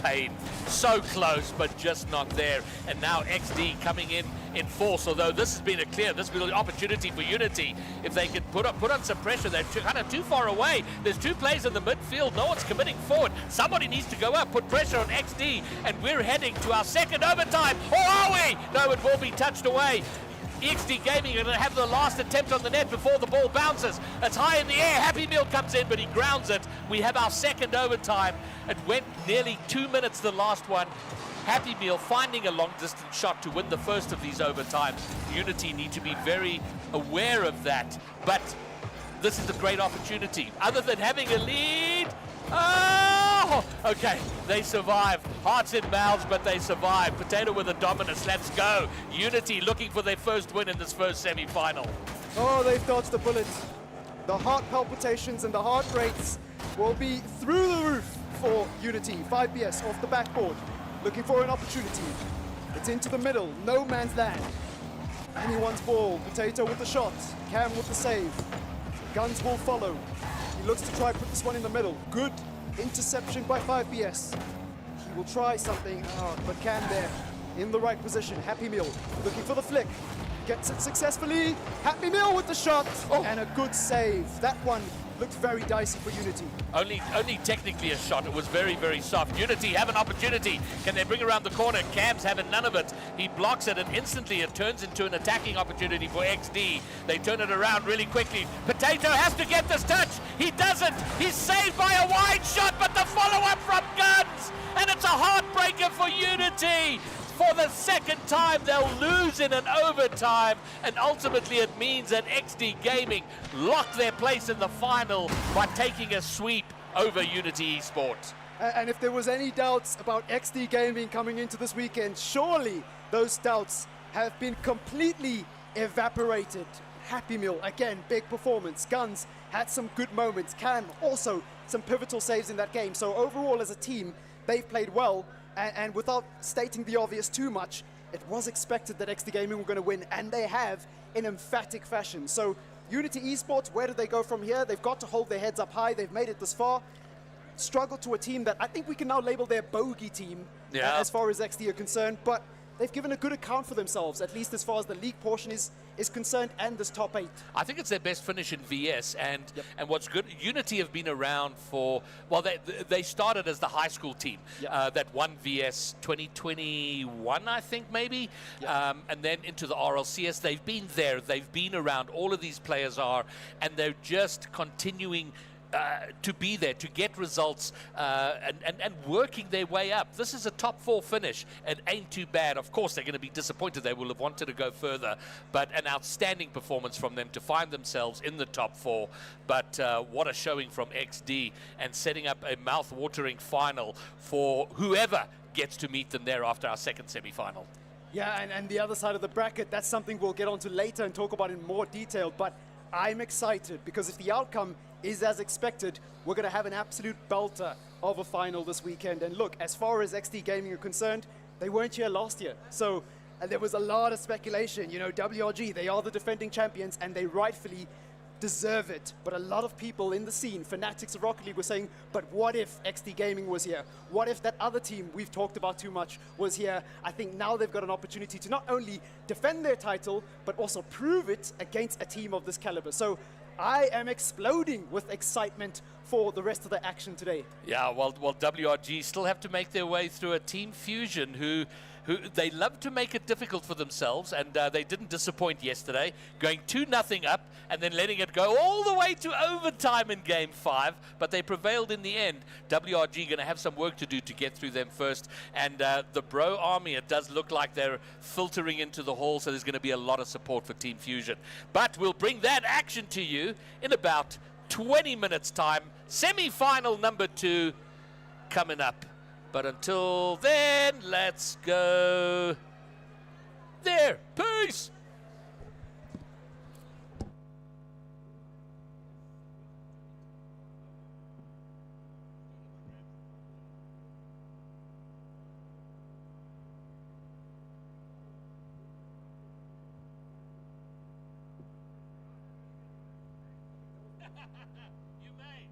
pain. So close, but just not there. And now XD coming in force, although this has been this has been an opportunity for Unity. If they could put on some pressure, they're kind of too far away. There's two players in the midfield, no one's committing forward. Somebody needs to go up, put pressure on XD, and we're heading to our second overtime. Or are we? No, it will be touched away. XD Gaming are going to have the last attempt on the net before the ball bounces. It's high in the air. Happy Meal comes in, but he grounds it. We have our second overtime. It went nearly 2 minutes, the last one. Happy Meal finding a long-distance shot to win the first of these overtimes. Unity need to be very aware of that. But this is a great opportunity. Other than having a lead, oh, okay, they survive. Hearts in mouths, but they survive. Potato with a dominance, let's go. Unity looking for their first win in this first semi-final. Oh, they've dodged a bullet. The heart palpitations and the heart rates will be through the roof for Unity. 5BS off the backboard, looking for an opportunity. It's into the middle, no man's land. Anyone's ball, Potato with the shot, Cam with the save. Guns will follow. He looks to try put this one in the middle. Good interception by 5BS. He will try something, but Cam there in the right position. Happy Meal looking for the flick. Gets it successfully. Happy Meal with the shot and a good save. That one looked very dicey for Unity. Only technically a shot. It was very, very soft. Unity have an opportunity. Can they bring around the corner? Cam's having none of it. He blocks it, and instantly it turns into an attacking opportunity for XD. They turn it around really quickly. Potato has to get this touch. He doesn't. He's saved by a wide shot, but the follow-up from Guns, and it's a heartbreaker for Unity. For the second time, they'll lose in an overtime, and ultimately it means that XD Gaming lock their place in the final by taking a sweep over Unity Esports. And if there was any doubts about XD Gaming coming into this weekend, surely those doubts have been completely evaporated. Happy Meal, again, big performance. Guns had some good moments. Cam also some pivotal saves in that game. So overall, as a team, they've played well. And without stating the obvious too much, it was expected that XD Gaming were going to win, and they have in emphatic fashion. So Unity Esports, where do they go from here? They've got to hold their heads up high. They've made it this far. Struggled to a team that I think we can now label their bogey team as far as XD are concerned, but they've given a good account for themselves, at least as far as the league portion is concerned, and this top 8. I think it's their best finish in VS, and what's good, Unity have been around for, well, they started as the high school team that won VS 2021, I think, maybe, and then into the RLCS. They've been there, they've been around, all of these players are, and they're just continuing to be there, to get results, and working their way up. This is a top 4 finish. It ain't too bad. Of course, they're going to be disappointed. They will have wanted to go further, but an outstanding performance from them to find themselves in the top 4. But what a showing from XD, and setting up a mouth-watering final for whoever gets to meet them there after our second semi-final. Yeah, and the other side of the bracket, that's something we'll get onto later and talk about in more detail, but I'm excited because if the outcome is as expected, we're going to have an absolute belter of a final this weekend. And look, as far as XD Gaming are concerned, they weren't here last year. So there was a lot of speculation. You know, WRG, they are the defending champions and they rightfully deserve it. But a lot of people in the scene, fanatics of Rocket League, were saying, but what if XD Gaming was here? What if that other team we've talked about too much was here? I think now they've got an opportunity to not only defend their title, but also prove it against a team of this caliber. So I am exploding with excitement for the rest of the action today. Yeah, well, WRG still have to make their way through a Team Fusion who they love to make it difficult for themselves, and they didn't disappoint yesterday, going 2-0 up and then letting it go all the way to overtime in Game 5, but they prevailed in the end. WRG going to have some work to do to get through them first, and the Bro Army, it does look like they're filtering into the hall, so there's going to be a lot of support for Team Fusion. But we'll bring that action to you in about 20 minutes time. Semi-final number 2 coming up. But until then, let's go there. Peace. You may.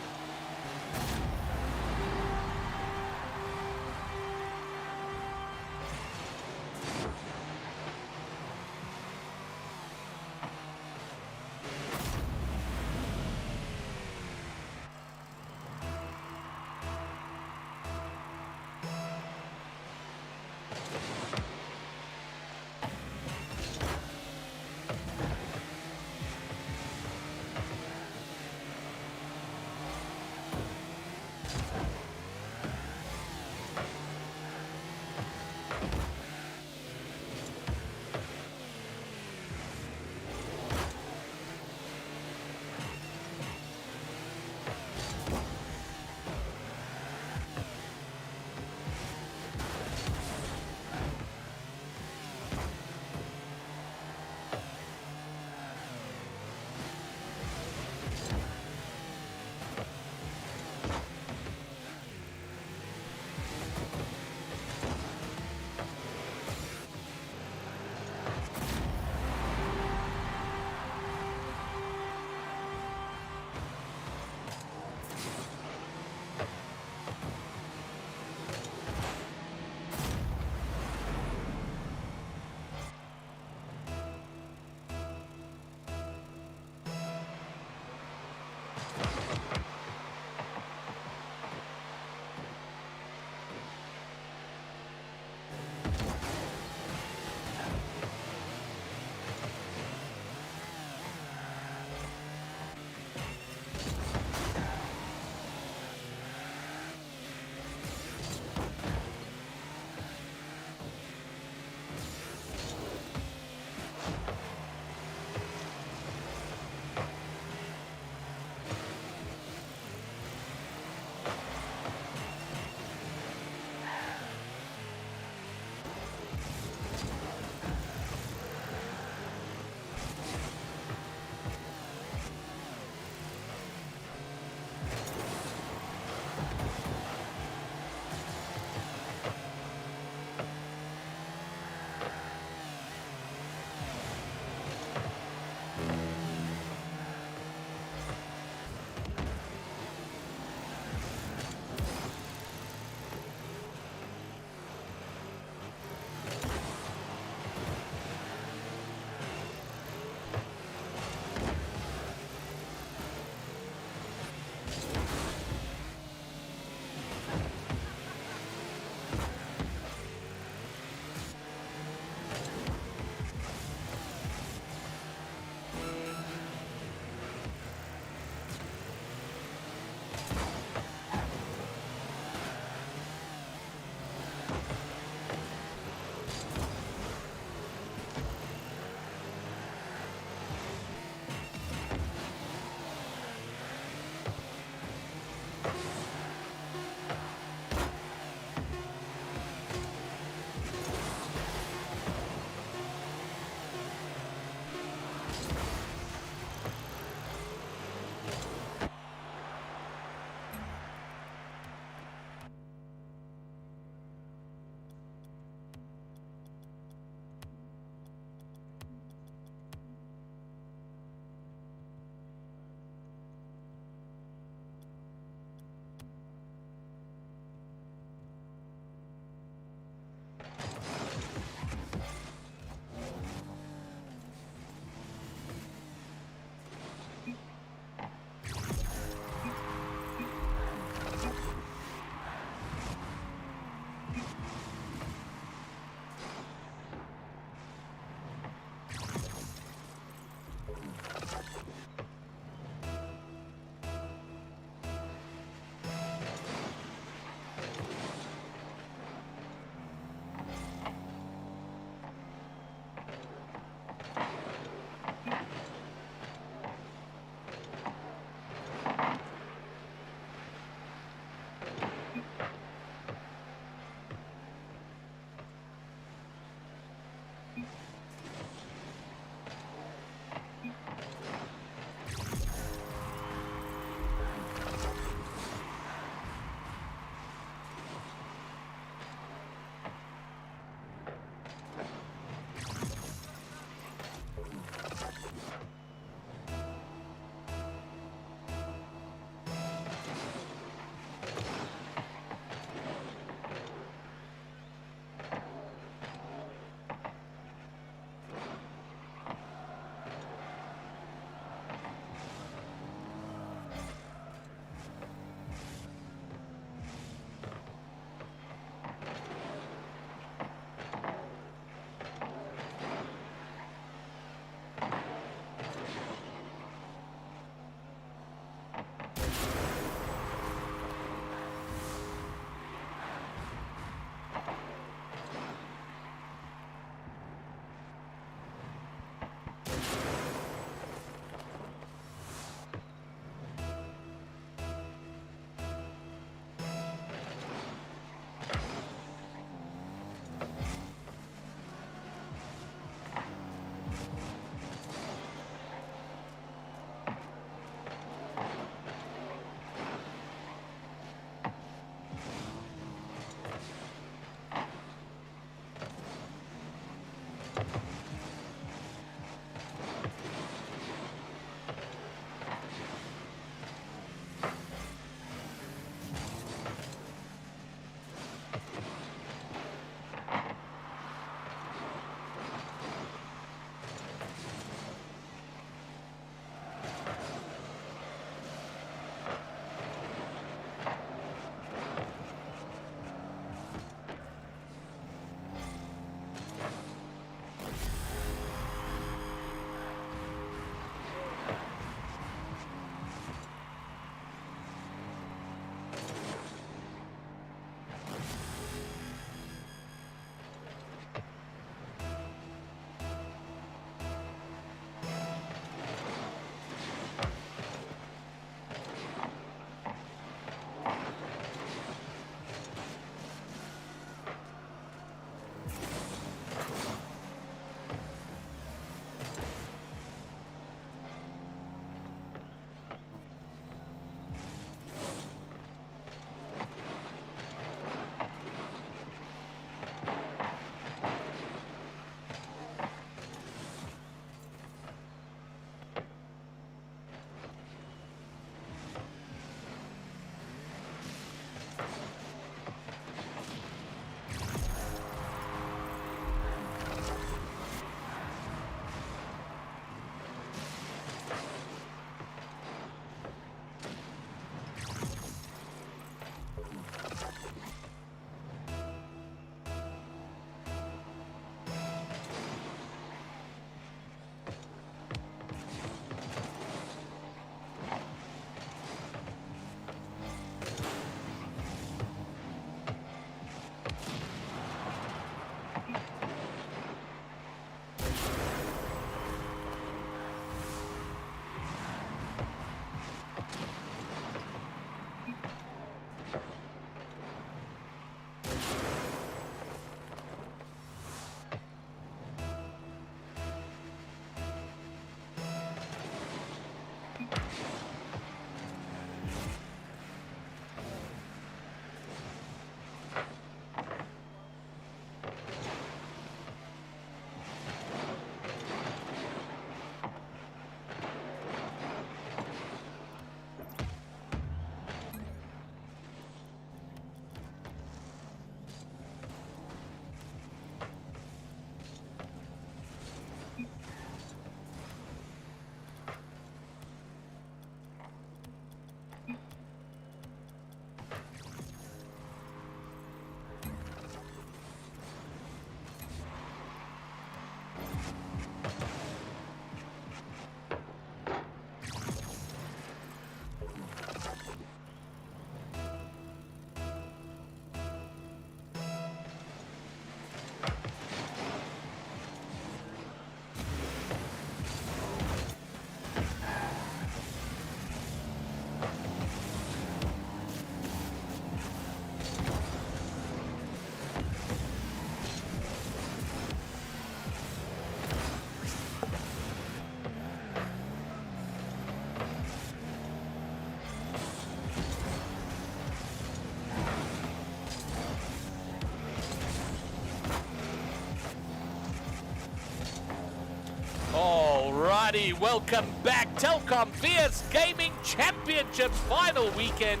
everybody. Welcome back. Telkom VS Gaming Championship final weekend.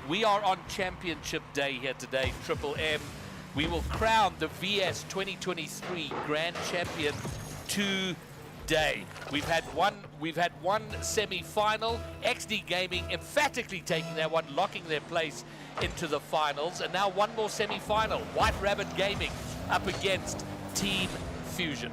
We are on Championship Day here today, Triple M. We will crown the VS 2023 Grand Champion today. We've had one semi-final. XD Gaming emphatically taking that one, locking their place into the finals, and now one more semi-final. White Rabbit Gaming up against Team Fusion.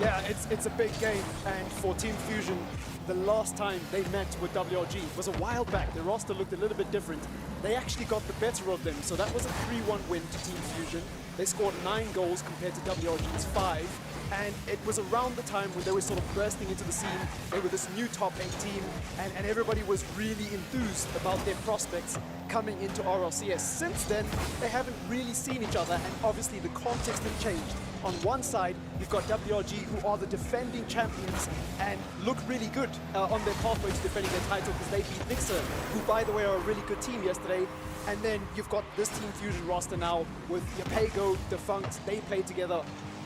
Yeah, it's a big game, and for Team Fusion, the last time they met with WRG was a while back. The roster looked a little bit different. They actually got the better of them, so that was a 3-1 win to Team Fusion. They scored 9 goals compared to WRG's 5, and it was around the time when they were sort of bursting into the scene. They were this new top 8 team, and everybody was really enthused about their prospects coming into RLCS. Since then, they haven't really seen each other, and obviously the context has changed. On one side, you've got WRG, who are the defending champions and look really good on their pathway to defending their title because they beat Nixer, who, by the way, are a really good team yesterday. And then you've got this Team Fusion roster now with Yapego, Defunct. They played together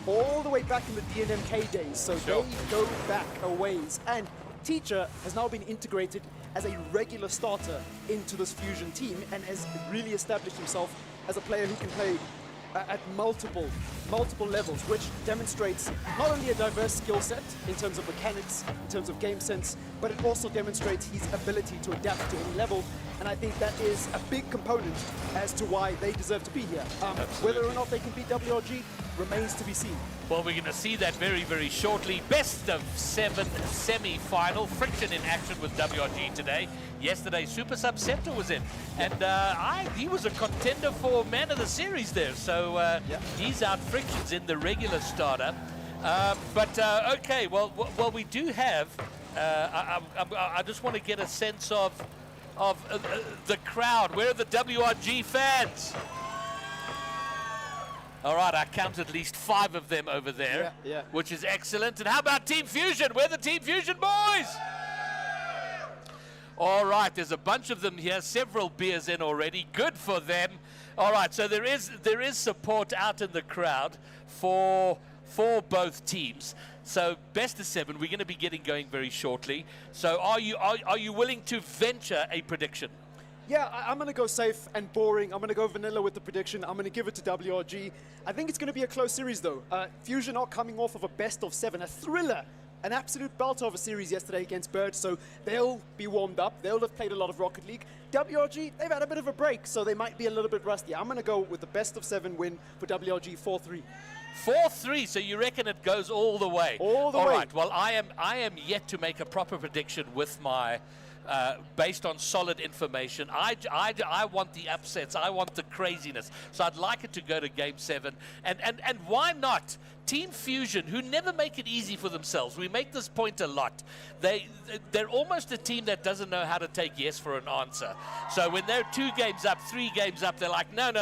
all the way back in the DNMK days, so sure, they go back a ways. And Teacher has now been integrated as a regular starter into this Fusion team and has really established himself as a player who can play at multiple levels, which demonstrates not only a diverse skill set in terms of mechanics, in terms of game sense, but it also demonstrates his ability to adapt to any level. And I think that is a big component as to why they deserve to be here. Whether or not they can beat WRG remains to be seen. Well, we're going to see that very, very shortly. Best of 7 semi-final. Friction in action with WRG today. Yesterday, Super Sub Scepter was in, and he was a contender for Man of the Series there. So he's out. Friction's in the regular starter. Okay, well, we do have. I just want to get a sense of the crowd. Where are the WRG fans? All right, I count at least 5 of them over there, which is excellent. And how about Team Fusion? We're the Team Fusion boys. All right, there's a bunch of them here, several beers in already. Good for them. All right, so there is support out in the crowd for both teams. So best of 7, we're going to be getting going very shortly. So are you willing to venture a prediction? Yeah, I'm going to go safe and boring. I'm going to go vanilla with the prediction. I'm going to give it to WRG. I think it's going to be a close series, though. Fusion are coming off of a best of 7, a thriller, an absolute belter of a series yesterday against Bird, so they'll be warmed up. They'll have played a lot of Rocket League. WRG, they've had a bit of a break, so they might be a little bit rusty. I'm going to go with the best of 7 win for WRG, 4-3. 4-3, so you reckon it goes all the way? All the way. All right, well, I am yet to make a proper prediction with my... based on solid information. I want the upsets. I want the craziness. So I'd like it to go to Game 7. And why not? Team Fusion, who never make it easy for themselves. We make this point a lot. They're almost a team that doesn't know how to take yes for an answer. So when they're 2 games up, 3 games up, they're like, no.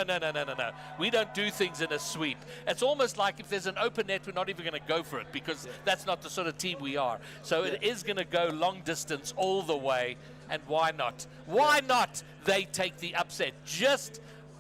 We don't do things in a sweep. It's almost like if there's an open net, we're not even going to go for it because that's not the sort of team we are. So it is going to go long distance all the way. And why not? Why not they take the upset?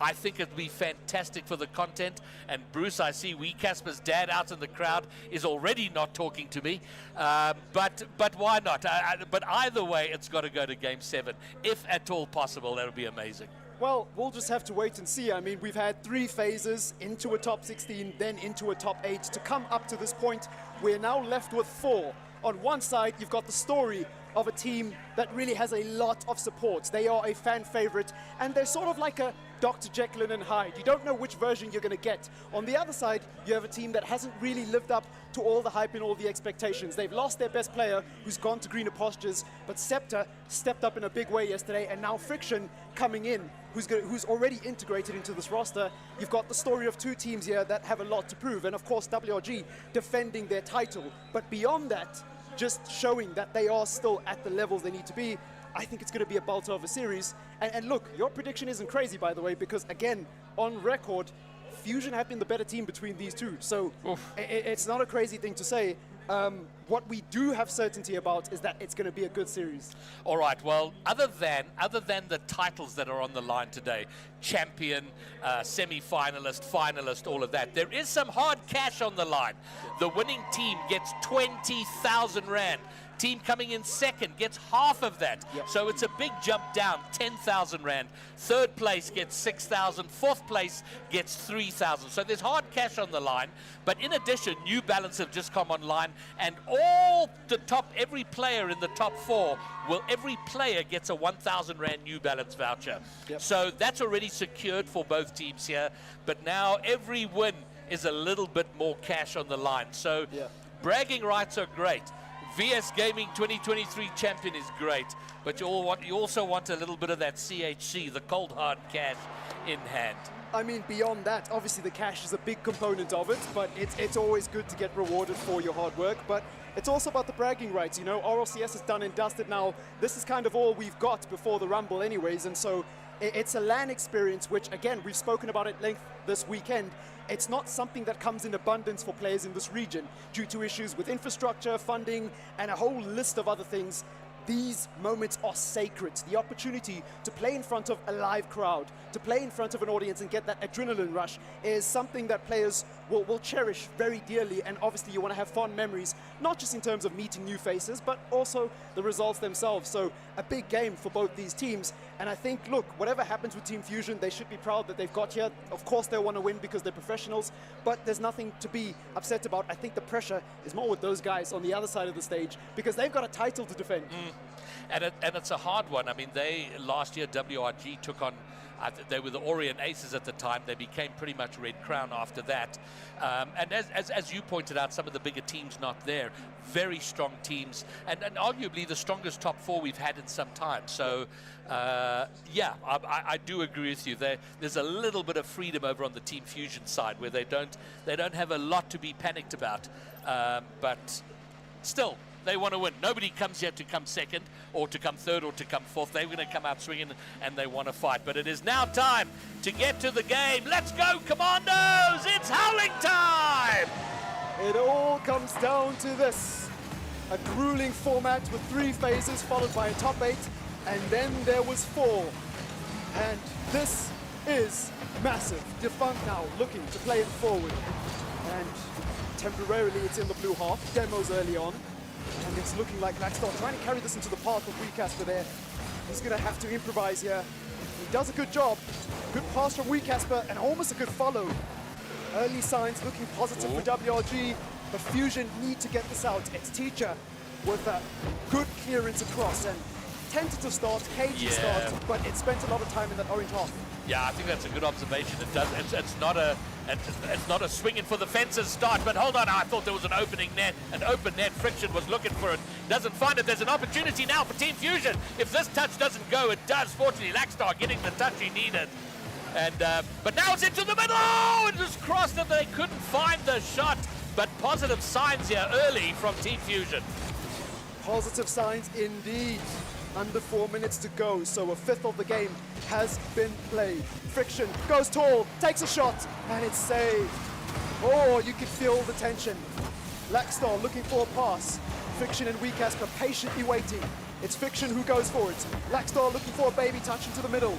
I think it'd be fantastic for the content. And Bruce, I see Casper's dad out in the crowd is already not talking to me. But why not? But either way, it's got to go to Game 7. If at all possible, that would be amazing. Well, we'll just have to wait and see. I mean, we've had 3 phases, into a top 16, then into a top 8. To come up to this point, we're now left with 4. On one side, you've got the story of a team that really has a lot of support. They are a fan favorite, and they're sort of like a Dr. Jekyll and Hyde. You don't know which version you're going to get. On the other side, you have a team that hasn't really lived up to all the hype and all the expectations. They've lost their best player, who's gone to greener pastures, but Scepter stepped up in a big way yesterday, and now Friction coming in, who's already integrated into this roster. You've got the story of 2 teams here that have a lot to prove, and of course WRG defending their title. But beyond that, just showing that they are still at the levels they need to be, I think it's going to be a belter of a series. And look, your prediction isn't crazy, by the way, because again, on record, Fusion have been the better team between these two. So it's not a crazy thing to say. what we do have certainty about is that it's going to be a good series. All right, well, other than the titles that are on the line today, champion, semi-finalist, finalist, all of that, there is some hard cash on the line. The winning team gets 20,000 Rand. Team coming in second gets half of that. Yep. So it's a big jump down, 10,000 Rand. Third place gets 6,000. Fourth place gets 3,000. So there's hard cash on the line. But in addition, New Balance have just come online, and every player in the top 4, every player gets a 1,000 Rand New Balance voucher. Yep. So that's already secured for both teams here. But now every win is a little bit more cash on the line. So bragging rights are great. VS Gaming 2023 champion is great, but you also want a little bit of that CHC, the cold hard cash in hand. I mean, beyond that, obviously the cash is a big component of it, but it's always good to get rewarded for your hard work. But it's also about the bragging rights. You know, RLCS is done and dusted now. This is kind of all we've got before the Rumble anyways, and so it's a LAN experience, which again, we've spoken about at length this weekend. It's not something that comes in abundance for players in this region due to issues with infrastructure, funding, and a whole list of other things. These moments are sacred. The opportunity to play in front of a live crowd, to play in front of an audience and get that adrenaline rush is something that players will cherish very dearly. And obviously you want to have fond memories, not just in terms of meeting new faces, but also the results themselves. So a big game for both these teams. And I think, look, whatever happens with Team Fusion, they should be proud that they've got here. Of course they want to win because they're professionals, but there's nothing to be upset about. I think the pressure is more with those guys on the other side of the stage because they've got a title to defend. And it's a hard one. I mean, last year WRG took on, they were the Orient Aces at the time. They became pretty much Red Crown after that. And as you pointed out, some of the bigger teams not there. Very strong teams, and arguably the strongest top 4 we've had in some time. So, I do agree with you. There's a little bit of freedom over on the Team Fusion side where they don't have a lot to be panicked about. But still, they want to win. Nobody comes here to come second or to come third or to come fourth. They're going to come out swinging and they want to fight. But it is now time to get to the game. Let's go, Commandos! It's howling time! It all comes down to this. A grueling format with 3 phases followed by a top 8, and then there was 4. And this is massive. Defunct now looking to play it forward. And temporarily it's in the blue half. Demos early on. And it's looking like Blackstar trying to carry this into the path of Weecasper there. He's going to have to improvise here. He does a good job. Good pass from Weecasper and almost a good follow. Early signs looking positive for WRG, but Fusion need to get this out. It's Teacher with a good clearance across and tentative start, cagey start, but it spent a lot of time in that orange half. Yeah, I think that's a good observation. It does. It's not a swinging for the fences start. But hold on, I thought there was an opening net, an open net. Friction was looking for it, doesn't find it. There's an opportunity now for Team Fusion. If this touch doesn't go, it does. Fortunately, Lackstar getting the touch he needed. And but now it's into the middle. Oh, it just crossed it. They couldn't find the shot. But positive signs here early from Team Fusion. Positive signs indeed. Under 4 minutes to go, so a fifth of the game has been played. Friction goes tall, takes a shot, and it's saved. Oh, you can feel the tension. Lackstar looking for a pass. Friction and Weecasper patiently waiting. It's Friction who goes for it. Lackstar looking for a baby touch into the middle.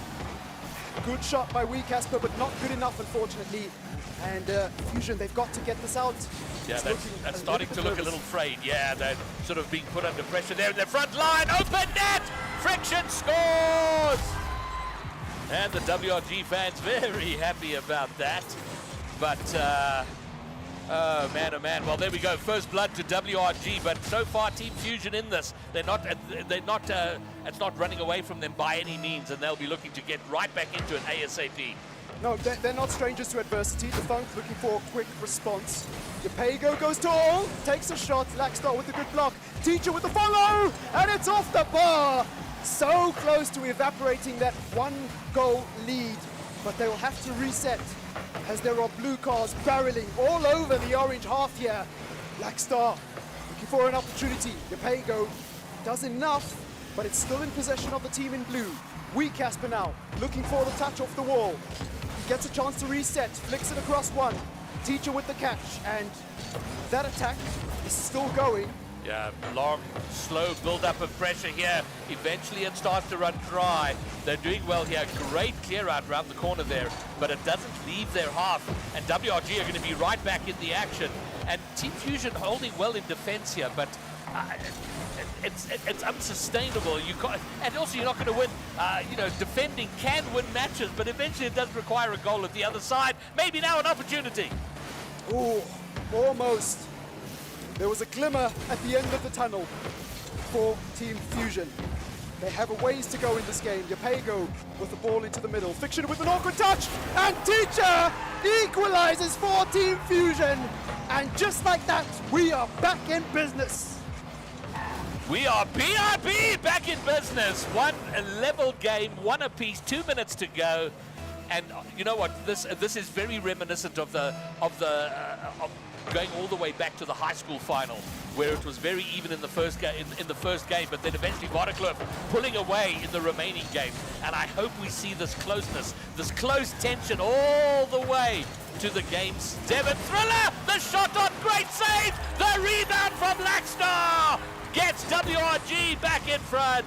Good shot by Weecasper, but not good enough, unfortunately. And Fusion, they've got to get this out. Yeah, that's starting to look a little frayed. Yeah, they're sort of being put under pressure there in the front line. Open net! Friction scores! And the WRG fans very happy about that. But, oh man. Well, there we go. First blood to WRG, but so far Team Fusion in this. It's not running away from them by any means, and they'll be looking to get right back into it ASAP. No, they're not strangers to adversity. Defunct looking for a quick response. Yapego goes tall, takes a shot. Lackstar with a good block. Teacher with the follow, and it's off the bar. So close to evaporating that 1-goal lead, but they will have to reset as there are blue cars barreling all over the orange half here. Lackstar looking for an opportunity. Yapego does enough, but it's still in possession of the team in blue. Weecasper now looking for the touch off the wall. He gets a chance to reset, flicks it across one. Teacher with the catch, and that attack is still going. Yeah, long, slow build-up of pressure here. Eventually it starts to run dry. They're doing well here. Great clear out around the corner there, but it doesn't leave their half. And WRG are going to be right back in the action. And Team Fusion holding well in defense here, but it's unsustainable. And also you're not going to win. Defending can win matches, but eventually it does require a goal at the other side. Maybe now an opportunity. Ooh, almost. There was a glimmer at the end of the tunnel for Team Fusion. They have a ways to go in this game. Yapego with the ball into the middle. Fiction with an awkward touch, and Teacher equalizes for Team Fusion. And just like that, we are back in business. We are BRB back in business. One level game, one apiece, 2 minutes to go. And you know what? This is very reminiscent of going all the way back to the high school final, where it was very even in the first game, but then eventually Waterkloof pulling away in the remaining games. And I hope we see this closeness, this close tension all the way to the game's Devon Thriller. The shot on, great save. The rebound from Lackstar gets WRG back in front.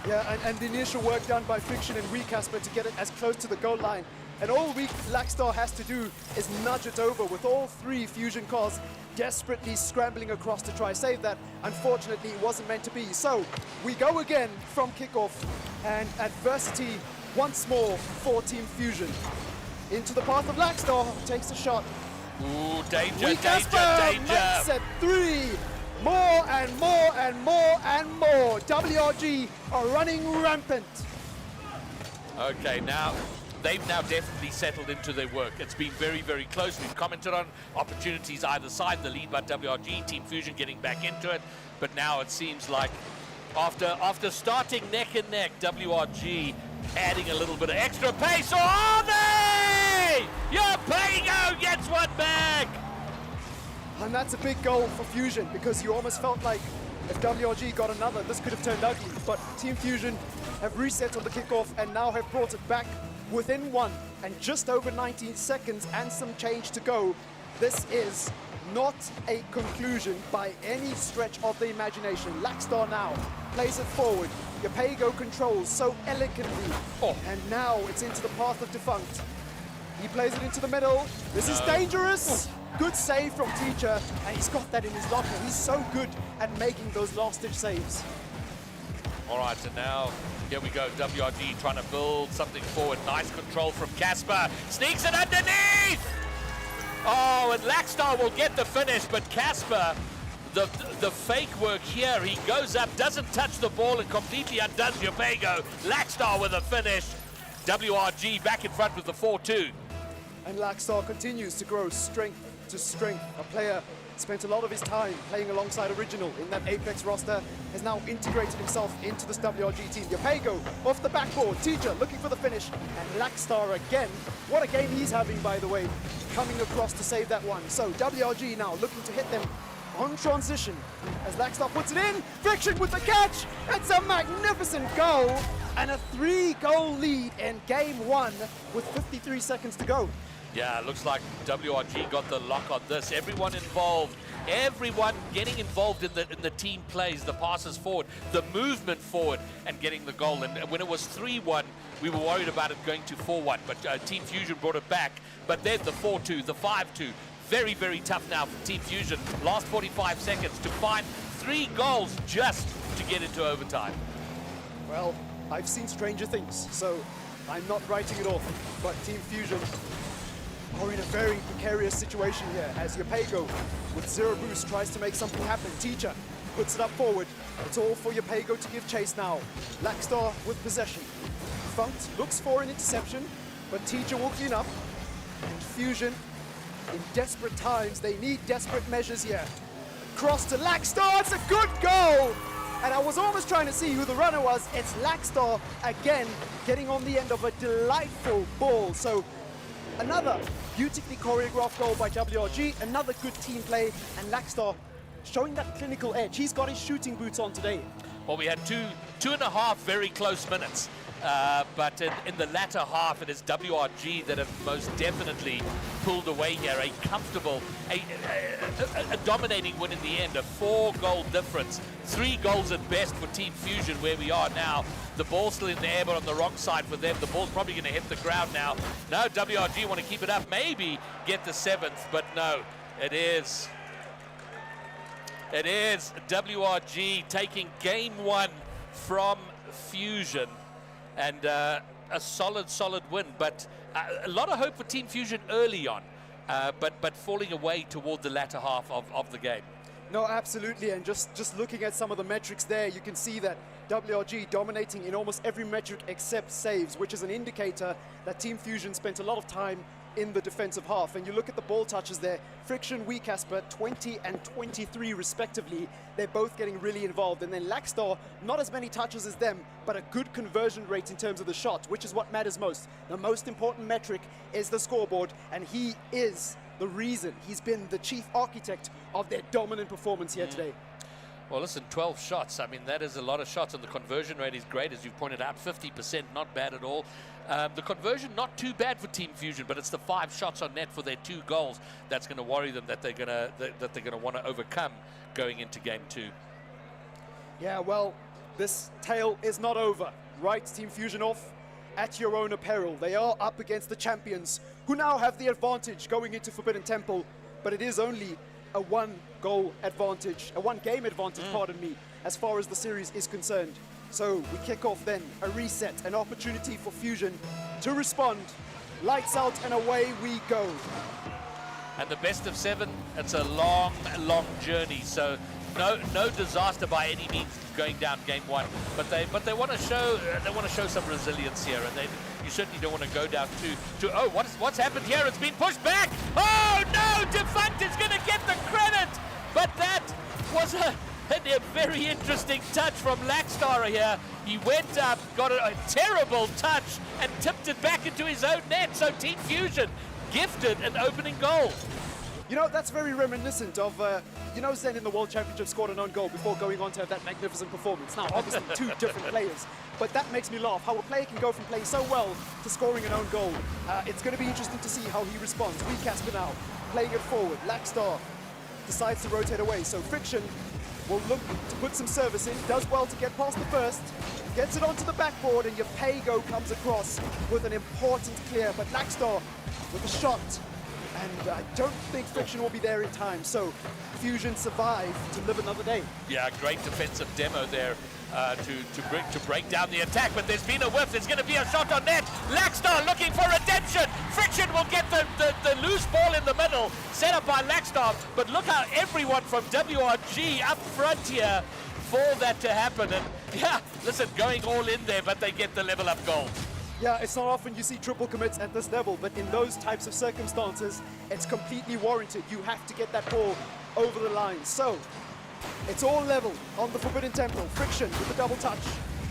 Yeah, and the initial work done by Fiction and Casper to get it as close to the goal line. And all Lackstar has to do is nudge it over with all three Fusion cars desperately scrambling across to try save that. Unfortunately, it wasn't meant to be. So we go again from kickoff, and adversity once more for Team Fusion. Into the path of Lackstar, takes a shot. Ooh, danger, danger! Makes it 3. More and more and more and more. WRG are running rampant. Okay, now they've definitely settled into their work. It's been very, very close. We've commented on opportunities either side. The lead by WRG, Team Fusion getting back into it. But now it seems like after starting neck and neck, WRG adding a little bit of extra pace. Or are they? Yapego gets one back. And that's a big goal for Fusion, because you almost felt like if WRG got another, this could have turned ugly. But Team Fusion have reset on the kickoff and now have brought it back within 1 and just over 19 seconds and some change to go. This is not a conclusion by any stretch of the imagination. Lackstar now plays it forward. Yapego controls so elegantly. And now it's into the path of Defunct. He plays it into the middle. This is dangerous. Good save from Teacher, and he's got that in his locker. He's so good at making those last-ditch saves. All right, so now here we go. WRG trying to build something forward. Nice control from Casper. Sneaks it underneath. Oh, and Lackstar will get the finish, but Casper, the fake work here, he goes up, doesn't touch the ball, and completely undoes Yapego. Lackstar with a finish. WRG back in front with the 4-2. And Lackstar continues to grow strength to strength. A player spent a lot of his time playing alongside Original in that Apex roster, has now integrated himself into this WRG team. Yapego off the backboard, Teacher looking for the finish, and Lackstar again. What a game he's having, by the way, coming across to save that one. So WRG now looking to hit them on transition as Lackstar puts it in. Fiction with the catch. It's a magnificent goal and a 3-goal lead in game 1 with 53 seconds to go. Yeah, it looks like WRG got the lock on this. Everyone involved, everyone getting involved in the team plays, the passes forward, the movement forward, and getting the goal. And when it was 3-1, we were worried about it going to 4-1, but Team Fusion brought it back. But then the 4-2, the 5-2, very, very tough now for Team Fusion. Last 45 seconds to find 3 goals just to get into overtime. Well, I've seen stranger things, so I'm not writing it off. But Team Fusion are in a very precarious situation here as Yapego with 0 boost tries to make something happen. Teacher puts it up forward. It's all for Yapego to give chase now. Lackstar with possession. Funkt looks for an interception, but Teacher will clean up. And Fusion, in desperate times, they need desperate measures here. Cross to Lackstar, it's a good goal! And I was almost trying to see who the runner was. It's Lackstar again, getting on the end of a delightful ball. So another beautifully choreographed goal by WRG, another good team play, and Lackstar showing that clinical edge. He's got his shooting boots on today. Well, we had two and a half very close minutes. But in the latter half, it is WRG that have most definitely pulled away here. A comfortable, a dominating win in the end, a 4-goal difference. 3 goals at best for Team Fusion where we are now. The ball's still in the air, but on the wrong side for them. The ball's probably going to hit the ground now. No, WRG want to keep it up, maybe get the 7th, but no, it is WRG taking game 1 from Fusion, and a solid win, but a lot of hope for Team Fusion early on, but falling away toward the latter half of the game. No, absolutely, and just looking at some of the metrics there, you can see that WRG dominating in almost every metric except saves, which is an indicator that Team Fusion spent a lot of time in the defensive half. And you look at the ball touches there, Friction, Casper, 20 and 23 respectively. They're both getting really involved. And then Lackstar, not as many touches as them, but a good conversion rate in terms of the shot, which is what matters most. The most important metric is the scoreboard, and he is the reason. He's been the chief architect of their dominant performance here today. Well, listen, 12 shots. I mean, that is a lot of shots, and the conversion rate is great, as you pointed out, 50%, not bad at all. The conversion, not too bad for Team Fusion, but it's the 5 shots on net for their 2 goals that's going to worry them, that they're going to want to overcome going into game 2. Yeah, well, this tale is not over. Right, Team Fusion off at your own apparel. They are up against the champions, who now have the advantage going into Forbidden Temple, but it is only a 1-goal advantage, a 1-game advantage, pardon me, as far as the series is concerned. So we kick off then, a reset, an opportunity for Fusion to respond. Lights out and away we go. And the best of 7, it's a long journey, so no disaster by any means going down game 1, but they want to show some resilience here, and you certainly don't want to go down to oh, what's happened here? It's been pushed back. Oh no, Defunct is going to get the credit, but that was a very interesting touch from Lackstar here. He went up, got a terrible touch, and tipped it back into his own net. So Team Fusion gifted an opening goal. You know, that's very reminiscent of, Zen in the World Championship scored an own goal before going on to have that magnificent performance. Now, obviously, 2 different players, but that makes me laugh, how a player can go from playing so well to scoring an own goal. It's going to be interesting to see how he responds. Casper now, playing it forward. Lackstar decides to rotate away, so Friction will look to put some service in, does well to get past the first, gets it onto the backboard, and your Pago comes across with an important clear, but Lackstar with a shot, and I don't think Friction will be there in time, so Fusion survive to live another day. Yeah, great defensive demo there to break down the attack, but there's been a whiff. There's going to be a shot on net. Lackstar looking for redemption. Friction will get the loose ball in the middle, set up by Lackstar, but look how everyone from WRG up front here for that to happen. And yeah, listen, going all in there, but they get the level up goal. Yeah, it's not often you see triple commits at this level, but in those types of circumstances, it's completely warranted. You have to get that ball over the line. So, it's all level on the Forbidden Temple. Friction with the double touch.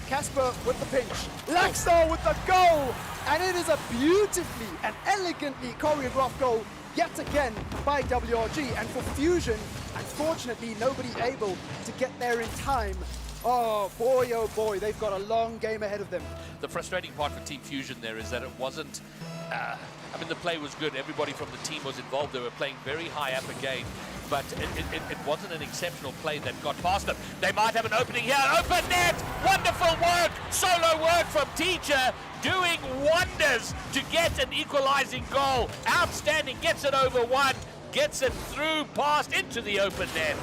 Casper with the pinch. Lackstar with the goal! And it is a beautifully and elegantly choreographed goal yet again by WRG. And for Fusion, unfortunately, nobody able to get there in time. Oh boy, they've got a long game ahead of them. The frustrating part for Team Fusion there is that it wasn't, I mean, the play was good. Everybody from the team was involved. They were playing very high up again, but it wasn't an exceptional play that got past them. They might have an opening here. Open net! Wonderful work! Solo work from Teacher, doing wonders to get an equalizing goal. Outstanding, gets it over 1, gets it through, past into the open net.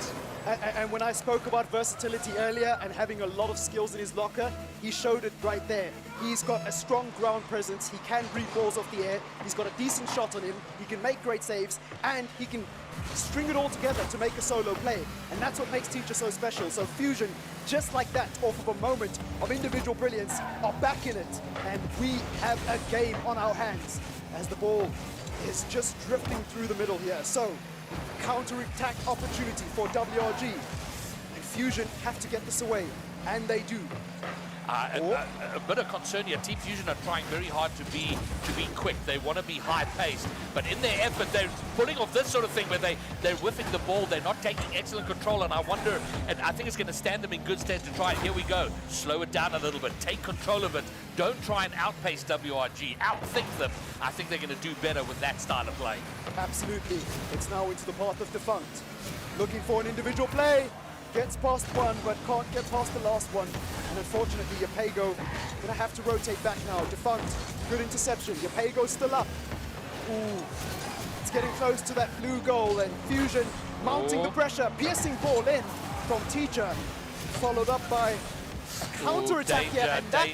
And when I spoke about versatility earlier and having a lot of skills in his locker, he showed it right there. He's got a strong ground presence, he can read balls off the air, he's got a decent shot on him, he can make great saves, and he can string it all together to make a solo play. And that's what makes Teacher so special. So Fusion, just like that, off of a moment of individual brilliance, are back in it. And we have a game on our hands as the ball is just drifting through the middle here. So, counter-attack opportunity for WRG. And Fusion have to get this away, and they do. A bit of concern here. Team Fusion are trying very hard to be quick. They want to be high-paced, but in their effort, they're pulling off this sort of thing where they're whiffing the ball. They're not taking excellent control, and I wonder, and I think it's going to stand them in good stead to try. Here we go. Slow it down a little bit. Take control of it. Don't try and outpace WRG. Outthink them. I think they're going to do better with that style of play. Absolutely. It's now into the path of Defunct. Looking for an individual play. Gets past one, but can't get past the last one. And unfortunately, Yapego gonna have to rotate back now. Defunct, good interception. Yapego's still up. Ooh, it's getting close to that blue goal, and Fusion mounting the pressure. Piercing ball in from Teacher, followed up by a counter-attack here. And that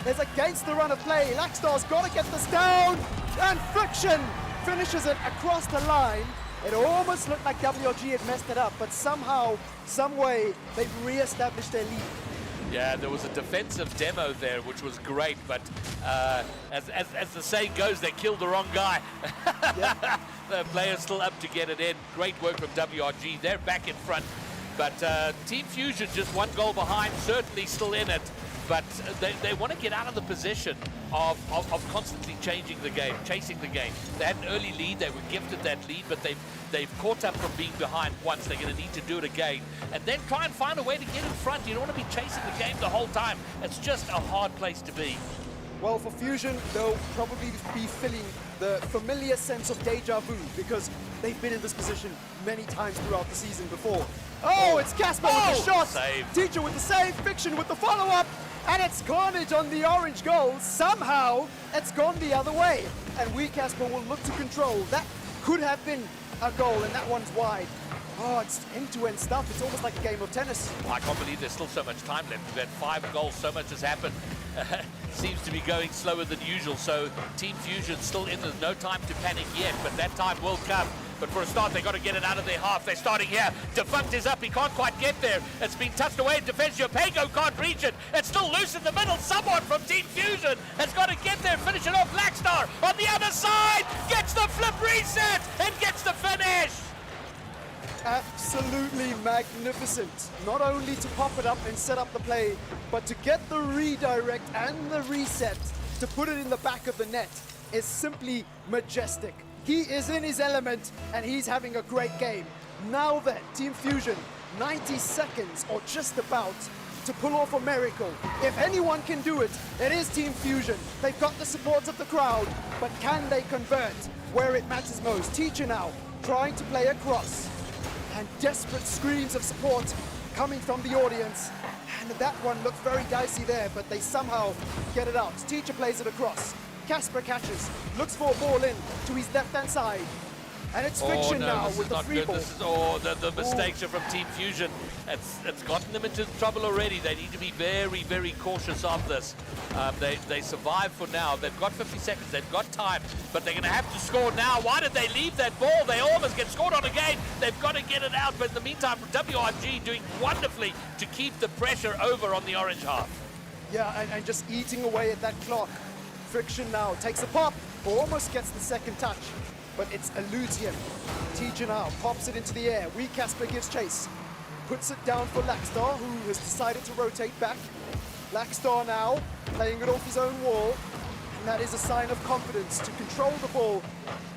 is against the run of play. Lackstar's gotta get this down, and Friction finishes it across the line. It almost looked like WRG had messed it up, but somehow, some way, they've re-established their lead. Yeah, there was a defensive demo there, which was great, but as the saying goes, they killed the wrong guy. Yeah. The player's still up to get it in. Great work from WRG. They're back in front, but Team Fusion just one goal behind, certainly still in it. But they want to get out of the position of constantly changing the game, chasing the game. They had an early lead, they were gifted that lead, but they've caught up from being behind once. They're going to need to do it again. And then try and find a way to get in front. You don't want to be chasing the game the whole time. It's just a hard place to be. Well, for Fusion, they'll probably be feeling the familiar sense of deja vu because they've been in this position many times throughout the season before. Oh, it's Casper with the shot! Save. Teacher with the save, Fiction with the follow-up, and it's Carnage on the orange goal. Somehow, it's gone the other way, and we, Casper, will look to control. That could have been a goal, and that one's wide. Oh, it's end-to-end stuff. It's almost like a game of tennis. I can't believe there's still so much time left. We've had 5 goals, so much has happened. Seems to be going slower than usual, so Team Fusion still in. There's no time to panic yet, but that time will come. But for a start, they've got to get it out of their half. They're starting here. Defunct is up. He can't quite get there. It's been touched away in defense. Yapego can't reach it. It's still loose in the middle. Someone from Team Fusion has got to get there, finish it off. Blackstar on the other side gets the flip reset and gets the finish. Absolutely magnificent. Not only to pop it up and set up the play, but to get the redirect and the reset to put it in the back of the net is simply majestic. He is in his element and he's having a great game. Now then, Team Fusion, 90 seconds or just about to pull off a miracle. If anyone can do it, it is Team Fusion. They've got the support of the crowd, but can they convert where it matters most? Teacher now trying to play across, and desperate screams of support coming from the audience. And that one looked very dicey there, but they somehow get it out. Teacher plays it across. Casper catches, looks for a ball in to his left-hand side. And it's Fiction now with the free ball. This is, the mistakes are from Team Fusion. It's gotten them into trouble already. They need to be very, very cautious of this. They survive for now. They've got 50 seconds. They've got time, but they're going to have to score now. Why did they leave that ball? They almost get scored on again. They've got to get it out. But in the meantime, WRG doing wonderfully to keep the pressure over on the orange half. Yeah, and just eating away at that clock. Friction now takes a pop, almost gets the second touch, but it's eludes him. Teacher now pops it into the air. Wee Casper gives chase, puts it down for Lackstar, who has decided to rotate back. Lackstar now playing it off his own wall, and that is a sign of confidence to control the ball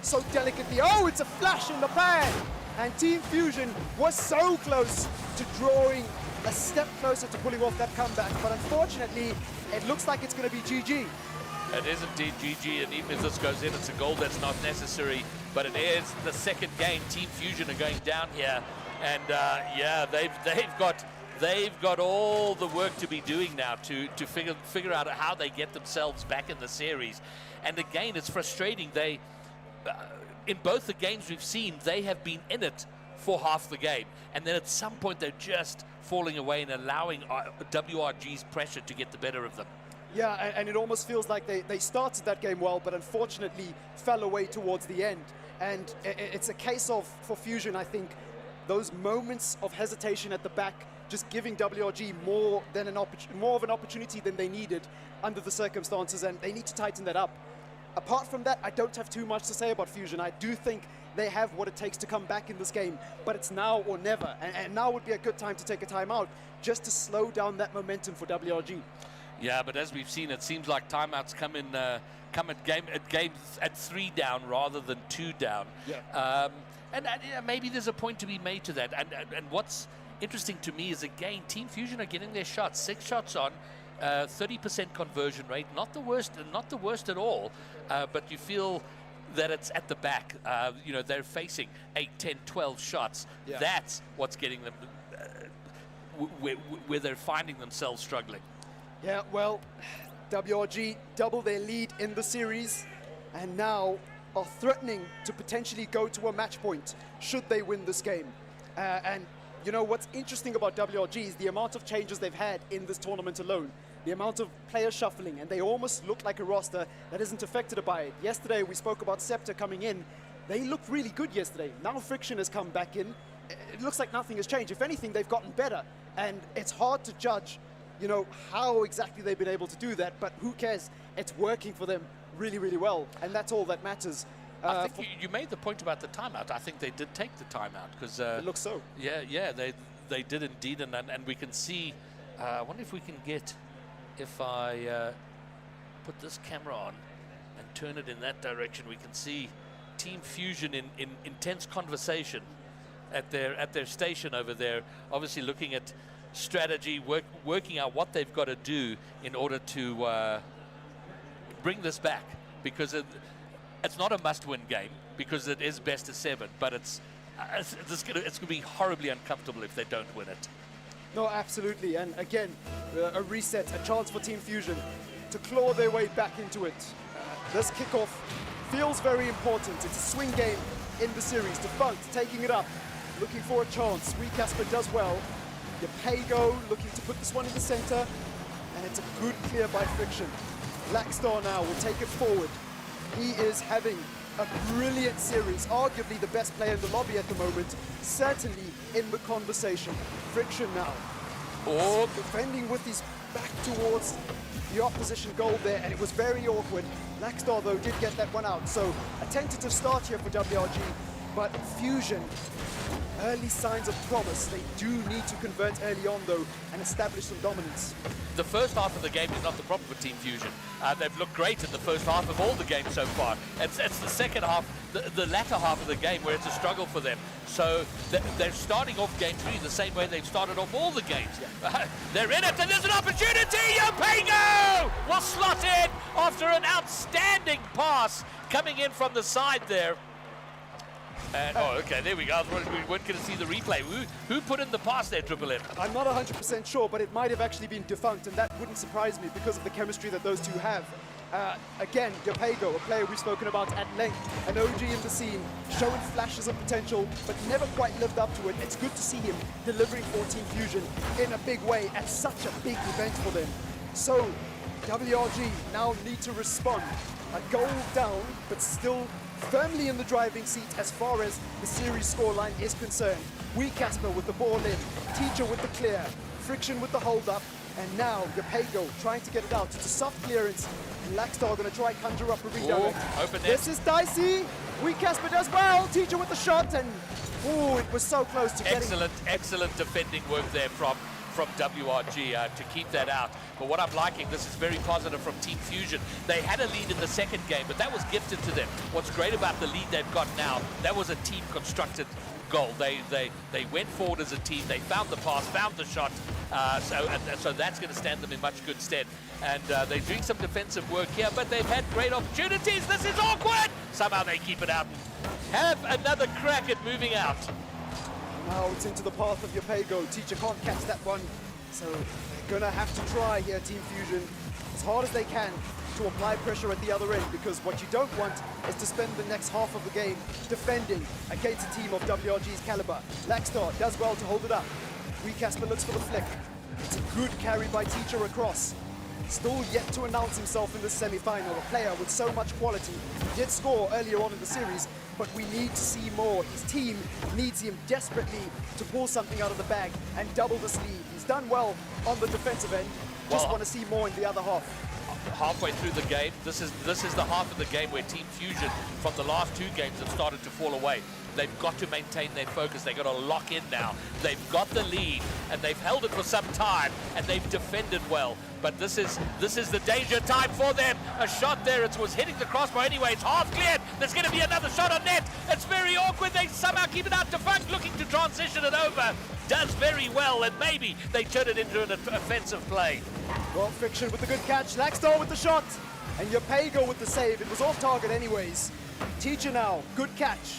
so delicately. Oh, it's a flash in the pan! And Team Fusion was so close to drawing a step closer to pulling off that comeback, but unfortunately, it looks like it's going to be GG. It is indeed GG, and even if this goes in, it's a goal that's not necessary. But it is the second game. Team Fusion are going down here, and yeah, they've got all the work to be doing now to figure out how they get themselves back in the series. And again, it's frustrating. They in both the games we've seen, they have been in it for half the game, and then at some point they're just falling away and allowing WRG's pressure to get the better of them. Yeah, and it almost feels like they started that game well, but unfortunately fell away towards the end. And it's a case of, for Fusion, I think, those moments of hesitation at the back, just giving WRG more of an opportunity than they needed under the circumstances, and they need to tighten that up. Apart from that, I don't have too much to say about Fusion. I do think they have what it takes to come back in this game, but it's now or never. And now would be a good time to take a timeout just to slow down that momentum for WRG. Yeah, but as we've seen, it seems like timeouts come at games at 3 down rather than 2 down. Yeah. And yeah, maybe there's a point to be made to that. And what's interesting to me is, again, Team Fusion are getting their shots. 6 shots on, 30% conversion rate. Not the worst at all. But you feel that it's at the back. You know, they're facing 8, 10, 12 shots. Yeah. That's what's getting them where they're finding themselves struggling. Yeah, well, WRG double their lead in the series and now are threatening to potentially go to a match point should they win this game. And you know what's interesting about WRG is the amount of changes they've had in this tournament alone. The amount of player shuffling, and they almost look like a roster that isn't affected by it. Yesterday we spoke about Scepter coming in. They looked really good yesterday. Now Friction has come back in. It looks like nothing has changed. If anything, they've gotten better. And it's hard to judge, you know, how exactly they've been able to do that, but who cares? It's working for them really, really well, and that's all that matters. I think you made the point about the timeout. I think they did take the timeout because it looks so. Yeah, they did indeed, and we can see. I wonder if we can get, if I put this camera on and turn it in that direction, we can see Team Fusion in intense conversation at their station over there, obviously looking at strategy, working out what they've got to do in order to bring this back, because it's not a must-win game because it is best of 7, but it's going to be horribly uncomfortable if they don't win it. No, absolutely, and again, a reset, a chance for Team Fusion to claw their way back into it. This kickoff feels very important. It's a swing game in the series. Defunct taking it up, looking for a chance. Casper does well. Yapago looking to put this one in the center, and it's a good clear by Friction. Blackstar now will take it forward. He is having a brilliant series, arguably the best player in the lobby at the moment, certainly in the conversation. Friction now. Oh, defending with his back towards the opposition goal there, and it was very awkward. Blackstar, though, did get that one out, so a tentative start here for WRG, but Fusion, early signs of promise. They do need to convert early on, though, and establish some dominance. The first half of the game is not the problem for Team Fusion. They've looked great in the first half of all the games so far. It's the second half, the latter half of the game where it's a struggle for them. So they're starting off game 3 the same way they've started off all the games. Yeah. They're in it, and there's an opportunity! Yapago will slot in after an outstanding pass coming in from the side there. And, oh, okay, there we go. We weren't going to see the replay. Who put in the pass there, Triple M? I'm not 100% sure, but it might have actually been Defunct, and that wouldn't surprise me because of the chemistry that those two have. Again, Yapago, a player we've spoken about at length, an OG in the scene, showing flashes of potential, but never quite lived up to it. It's good to see him delivering for Team Fusion in a big way at such a big event for them. So, WRG now need to respond. A goal down, but still firmly in the driving seat as far as the series scoreline is concerned. Casper with the ball in, Teacher with the clear, Friction with the hold-up, and now Yapago trying to get it out. It's a soft clearance, and Laxstar going to try and conjure up a redirect. Open this is dicey. Casper does well, Teacher with the shot, and it was so close to getting... Excellent defending work there from WRG to keep that out. But what I'm liking, this is very positive from Team Fusion. They had a lead in the second game, but that was gifted to them. What's great about the lead they've got now, that was a team-constructed goal. They went forward as a team. They found the pass, found the shot. So that's going to stand them in much good stead. And they're doing some defensive work here, but they've had great opportunities. This is awkward. Somehow they keep it out. Have another crack at moving out. Now it's into the path of Yapago. Teacher can't catch that one, so they're gonna have to try here, Team Fusion, as hard as they can to apply pressure at the other end, because what you don't want is to spend the next half of the game defending against a team of WRG's caliber. Laxstar does well to hold it up. Casper looks for the flick. It's a good carry by Teacher across. Still yet to announce himself in the semi-final, a player with so much quality. He did score earlier on in the series, but we need to see more. His team needs him desperately to pull something out of the bag and double this lead. He's done well on the defensive end. Just want to see more in the other half. Halfway through the game, this is the half of the game where Team Fusion from the last 2 games have started to fall away. They've got to maintain their focus. They've got to lock in now. They've got the lead, and they've held it for some time, and they've defended well. But this is the danger time for them. A shot there, it was hitting the crossbar anyway. It's half cleared. There's going to be another shot on net. It's very awkward. They somehow keep it out. Defunct looking to transition it over. Does very well, and maybe they turn it into an offensive play. Well, Friction with the good catch. Laxdal with the shot. And Yapego with the save. It was off target anyways. Teacher now, good catch.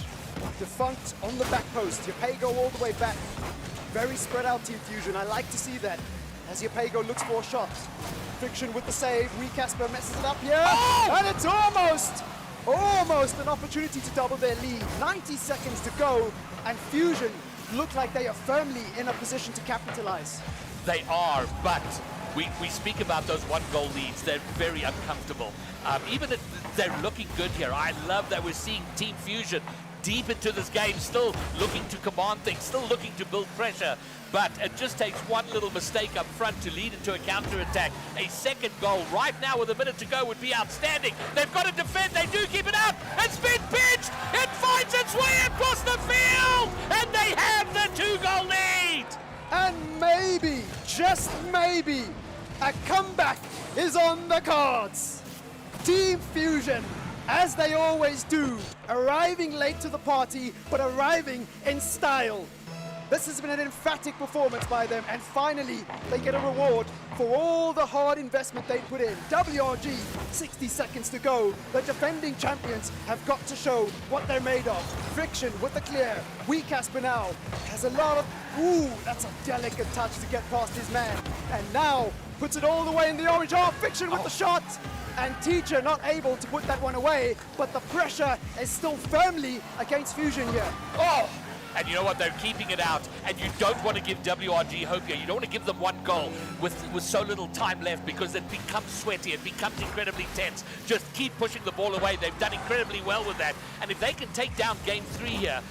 Defunct on the back post. Yapego all the way back. Very spread out Team Fusion. I like to see that. As Yapego looks for a shot. Friction with the save. Casper messes it up here. Oh! And it's almost an opportunity to double their lead. 90 seconds to go. And Fusion look like they are firmly in a position to capitalize. They are, but we speak about those one-goal leads. They're very uncomfortable. Even if they're looking good here, I love that we're seeing Team Fusion deep into this game, still looking to command things, still looking to build pressure. But it just takes one little mistake up front to lead into a counter-attack. A second goal right now with a minute to go would be outstanding. They've got to defend. They do keep it out. It's been pitched. It finds its way across the field. And they have the 2-goal lead. And maybe, just maybe, a comeback is on the cards. Team Fusion, as they always do, arriving late to the party, but arriving in style. This has been an emphatic performance by them, and finally, they get a reward for all the hard investment they put in. WRG, 60 seconds to go. The defending champions have got to show what they're made of. Friction with the clear. Casper now has a lot of, that's a delicate touch to get past his man. And now, puts it all the way in the orange. Friction with the shot. And Teacher not able to put that one away, but the pressure is still firmly against Fusion here. And you know what? They're keeping it out, and you don't want to give WRG hope here. You don't want to give them one goal with so little time left, because it becomes sweaty, it becomes incredibly tense. Just keep pushing the ball away. They've done incredibly well with that. And if they can take down game 3 here,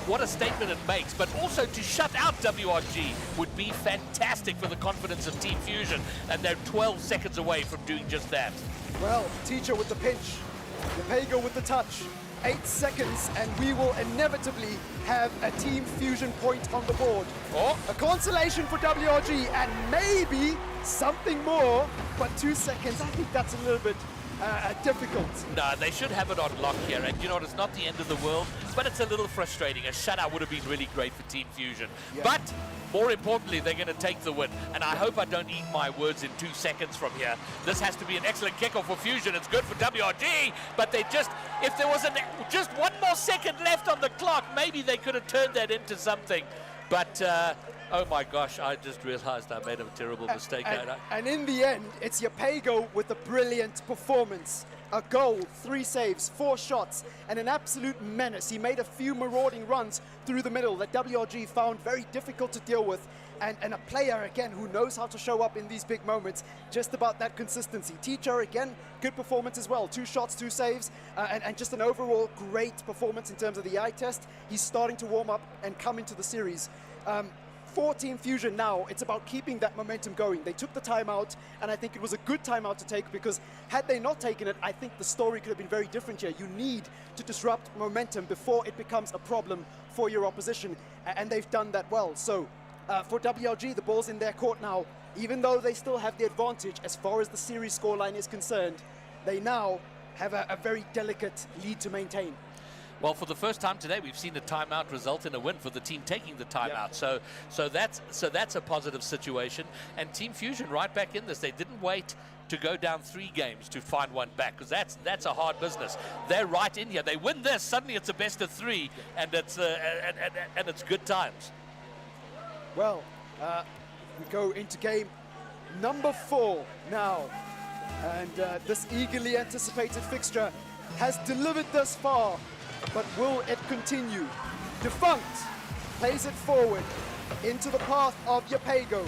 what a statement it makes. But also to shut out WRG would be fantastic for the confidence of Team Fusion, and they're 12 seconds away from doing just that. Well, Teacher with the pinch, Yapego with the touch. 8 seconds, and we will inevitably have a Team Fusion point on the board. A consolation for WRG, and maybe something more, but 2 seconds, I think that's a little bit difficult. No, they should have it on lock here, and you know what, it's not the end of the world, but it's a little frustrating. A shutout would have been really great for Team Fusion. Yeah. But more importantly, they're going to take the win, and I hope I don't eat my words in 2 seconds from here. This has to be an excellent kickoff for Fusion. It's good for WRG, but they just, if there was just 1 more second left on the clock, maybe they could have turned that into something. But oh my gosh, I just realized I made a terrible mistake. And in the end, it's Yapego with a brilliant performance. A goal, 3 saves, 4 shots, and an absolute menace. He made a few marauding runs through the middle that WRG found very difficult to deal with. And a player, again, who knows how to show up in these big moments, just about that consistency. Teacher, again, good performance as well. 2 shots, 2 saves, and just an overall great performance in terms of the eye test. He's starting to warm up and come into the series. For Team Fusion now, it's about keeping that momentum going. They took the timeout, and I think it was a good timeout to take, because had they not taken it, I think the story could have been very different here. You need to disrupt momentum before it becomes a problem for your opposition, and they've done that well. So for WRG, the ball's in their court now. Even though they still have the advantage as far as the series scoreline is concerned, they now have a very delicate lead to maintain. Well, for the first time today, we've seen the timeout result in a win for the team taking the timeout. Yep. So that's a positive situation. And Team Fusion right back in this. They didn't wait to go down 3 games to find one back, because that's a hard business. They're right in here. They win this, suddenly it's a best of 3, and it's good times. Well, we go into game number 4 now, and this eagerly anticipated fixture has delivered thus far. But will it continue? Defunct plays it forward into the path of Yapego.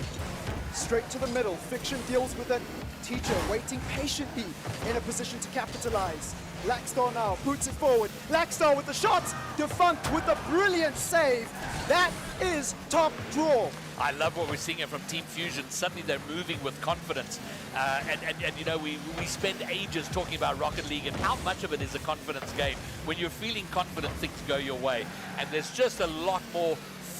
Straight to the middle. Friction deals with it. Teacher waiting patiently in a position to capitalize. Laxdal now boots it forward. Laxdal with the shot. Defunct with a brilliant save. That is top draw. I love what we're seeing here from Team Fusion. Suddenly they're moving with confidence. And you know, we spend ages talking about Rocket League and how much of it is a confidence game. When you're feeling confident, things go your way. And there's just a lot more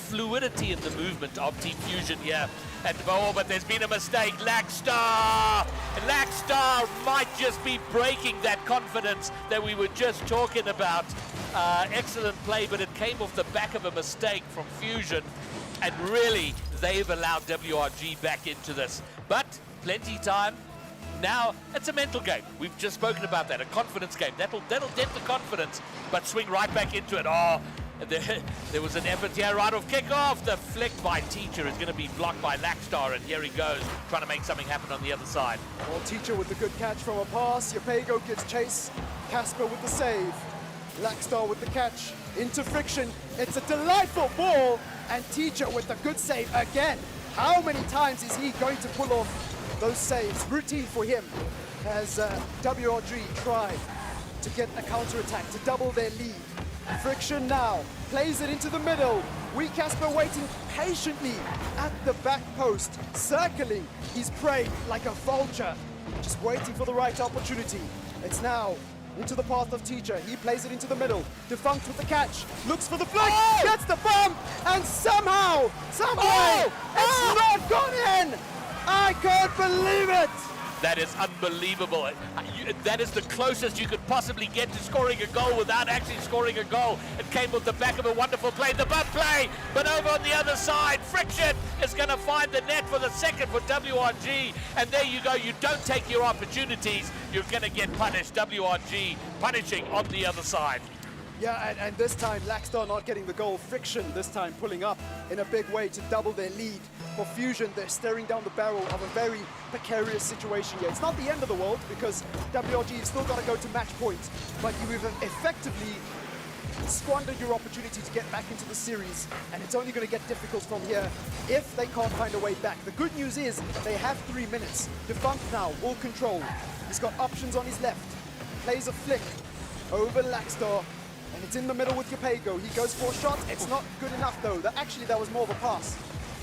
fluidity in the movement of Team Fusion here. And oh, but there's been a mistake. Lackstar might just be breaking that confidence that we were just talking about. Excellent play, but it came off the back of a mistake from Fusion. And really, they've allowed WRG back into this. But plenty time. Now, it's a mental game. We've just spoken about that, a confidence game. That'll dent the confidence, but swing right back into it. Oh, there was an effort here right off kickoff. The flick by Teacher is going to be blocked by Lackstar, and here he goes, trying to make something happen on the other side. Well, Teacher with the good catch from a pass. Yapego gives chase. Casper with the save. Lackstar with the catch. Into Friction. It's a delightful ball. And Teacher with the good save again. How many times is he going to pull off those saves? Routine for him as WRG try to get a counter-attack to double their lead. Friction now plays it into the middle. Casper waiting patiently at the back post, circling his prey like a vulture, just waiting for the right opportunity. It's now into the path of Teacher. He plays it into the middle. Defunct with the catch. Looks for the flick. Gets the bump. And somehow, some way, it's not gone in. I can't believe it. That is unbelievable. That is the closest you could possibly get to scoring a goal without actually scoring a goal. It came with the back of a wonderful play, the bump play, but over on the other side, Friction is going to find the net for the second for WRG, and there you go. You don't take your opportunities, you're going to get punished. WRG punishing on the other side. Yeah, and this time, Lackstar not getting the goal. Friction this time pulling up in a big way to double their lead. For Fusion, they're staring down the barrel of a very precarious situation here. It's not the end of the world because WRG have still got to go to match point, but you've effectively squandered your opportunity to get back into the series, and it's only going to get difficult from here if they can't find a way back. The good news is they have 3 minutes. Defunct now will control. He's got options on his left. Plays a flick over Lackstar. And it's in the middle with Yapego. He goes for a shot. It's not good enough, though. Actually, that was more of a pass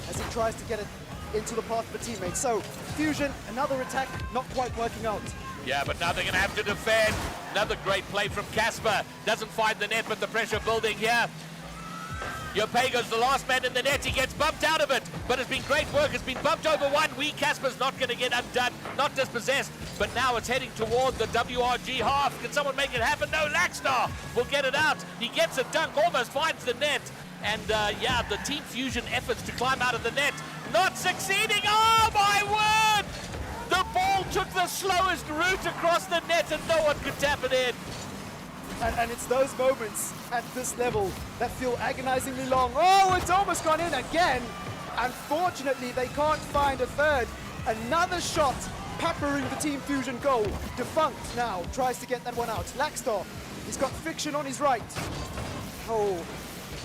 as he tries to get it into the path of a teammate. So, Fusion, another attack, not quite working out. Yeah, but now they're going to have to defend. Another great play from Casper. Doesn't find the net, but the pressure building here. Yapego's the last man in the net. He gets bumped out of it, but it's been great work. It's been bumped over one. Casper's not going to get undone, not dispossessed, but now it's heading toward the WRG half. Can someone make it happen? No, Lackstar will get it out. He gets a dunk, almost finds the net. And yeah, the Team Fusion efforts to climb out of the net, not succeeding. Oh my word! The ball took the slowest route across the net and no one could tap it in. And it's those moments at this level that feel agonizingly long. Oh, it's almost gone in again. Unfortunately, they can't find a third. Another shot peppering the Team Fusion goal. Defunct now tries to get that one out. Lackstar, he's got Friction on his right. Oh,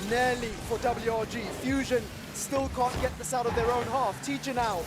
nearly for WRG. Fusion still can't get this out of their own half. Teacher now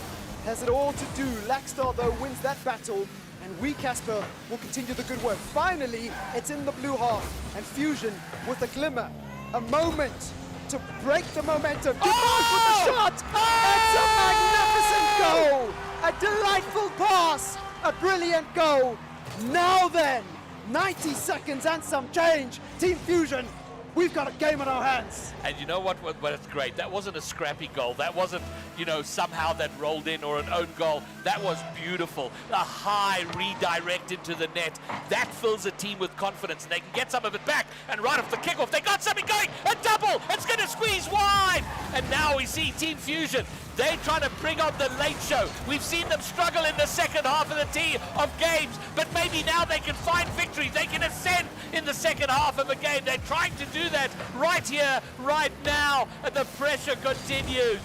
has it all to do. Lackstar, though, wins that battle. And Casper will continue the good work. Finally, it's in the blue half. And Fusion with a glimmer. A moment to break the momentum. Defunct with the shot! It's a magnificent goal! A delightful pass! A brilliant goal! Now then, 90 seconds and some change. Team Fusion, we've got a game on our hands. And you know what? It's great. That wasn't a scrappy goal. That wasn't, you know, somehow that rolled in or an own goal. That was beautiful. A high redirect into the net. That fills a team with confidence, and they can get some of it back. And right off the kickoff, they got something going. A double. It's going to squeeze wide. And now we see Team Fusion. They're trying to bring on the late show. We've seen them struggle in the second half of of games, but maybe now they can find victory. They can ascend in the second half of a game. They're trying to do that right here, right now, and the pressure continues.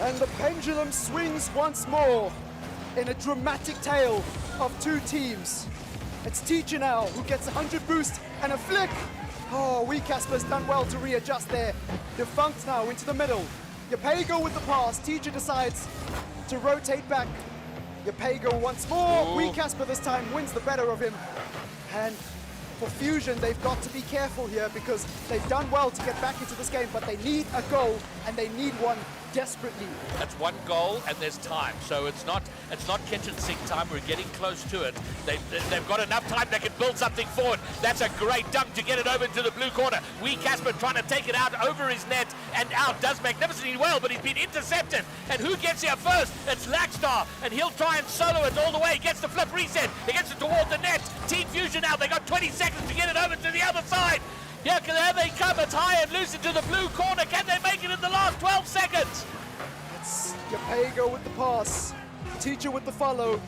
And the pendulum swings once more in a dramatic tale of two teams. It's Teacher now who gets 100 boost and a flick. Oh, Casper's done well to readjust there. Defunct now into the middle. Yapego with the pass. Teacher decides to rotate back. Yapego once more. Casper this time wins the better of him. And For Fusion, they've got to be careful here because they've done well to get back into this game, but they need a goal, and they need one desperately. That's one goal, and there's time. So it's not catch and sink time. We're getting close to it. They've got enough time. They can build something forward. That's a great dunk to get it over to the blue corner. Casper trying to take it out over his net and out. Does magnificently well, but he's been intercepted. And who gets here first? It's Lackstar, and he'll try and solo it all the way. He gets the flip reset. He gets it toward the net. Team Fusion now. They got 20 seconds to get it over to the other side. Yeah, there they come. It's high and loose into the blue corner. Can they make it in the last 12 seconds? It's Yapego with the pass, Teacher with the follow,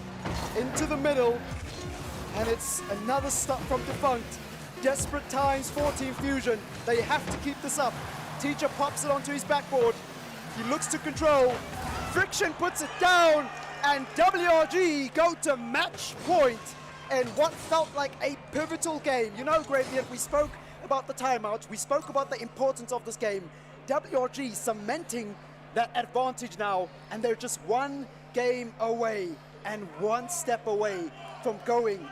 into the middle, and it's another stop from Defunct. Desperate times for Team Fusion. They have to keep this up. Teacher pops it onto his backboard. He looks to control. Friction puts it down, and WRG go to match point in what felt like a pivotal game. You know, Gradient, we spoke about the timeouts, we spoke about the importance of this game. WRG cementing that advantage now, and they're just one game away and one step away from going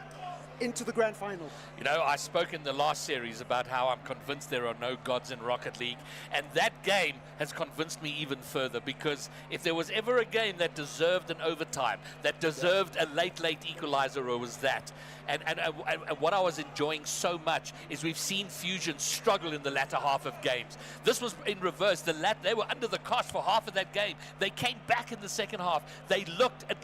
into the grand final. You know, I spoke in the last series about how I'm convinced there are no gods in Rocket League, and that game has convinced me even further, because if there was ever a game that deserved an overtime, that deserved a late equalizer, it was that. And what I was enjoying so much is we've seen Fusion struggle in the latter half of games. This was in reverse. They were under the cosh for half of that game. They came back in the second half. It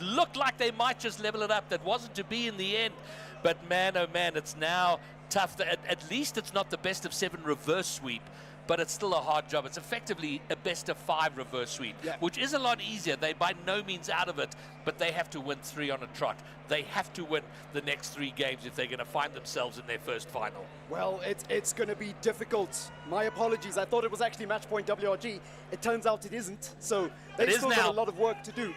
looked like they might just level it up. That wasn't to be in the end. But man, oh man, it's now tough. At least it's not the best of 7 reverse sweep, but it's still a hard job. It's effectively a best of 5 reverse sweep, which is a lot easier. They're by no means out of it, but they have to win 3 on a trot. They have to win the next 3 games if they're going to find themselves in their first final. Well, it's going to be difficult. My apologies. I thought it was actually match point WRG. It turns out it isn't. So they've still got a lot of work to do.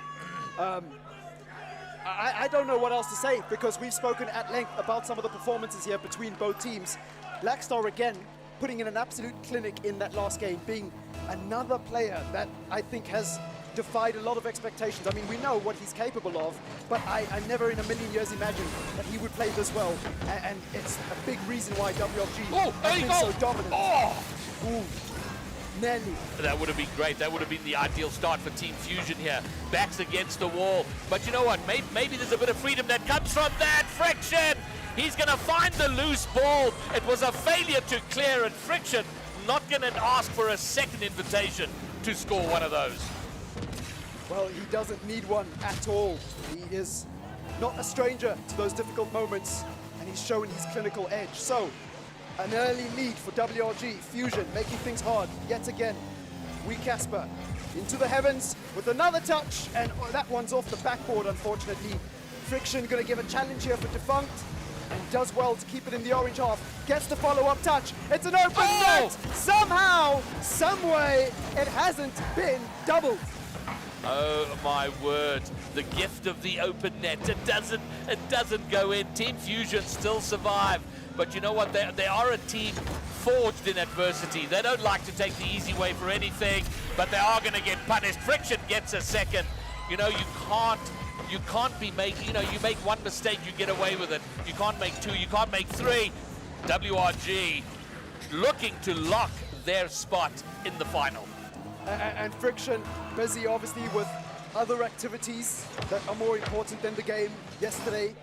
I don't know what else to say, because we've spoken at length about some of the performances here between both teams. Blackstar again putting in an absolute clinic in that last game, being another player that I think has defied a lot of expectations. I mean, we know what he's capable of, but I never in a million years imagined that he would play this well, and it's a big reason why WFG has been so dominant. Ooh. Nelly. That would have been great. That would have been the ideal start for Team Fusion here. Backs against the wall. But you know what? Maybe there's a bit of freedom that comes from that. Friction! He's going to find the loose ball. It was a failure to clear, and Friction not going to ask for a second invitation to score one of those. Well, he doesn't need one at all. He is not a stranger to those difficult moments, and he's showing his clinical edge. So, an early lead for WRG. Fusion making things hard yet again. Casper into the heavens with another touch, and that one's off the backboard, unfortunately. Friction going to give a challenge here for Defunct, and does well to keep it in the orange half. Gets the follow-up touch. It's an open net. Somehow, someway, it hasn't been doubled. Oh my word, the gift of the open net. It doesn't go in. Team Fusion still survive. But you know what? They are a team forged in adversity. They don't like to take the easy way for anything, but they are going to get punished. Friction gets a second. You know, you can't be making, you know, you make one mistake, you get away with it. You can't make 2, you can't make 3. WRG looking to lock their spot in the final. And Friction busy obviously with other activities that are more important than the game. Yesterday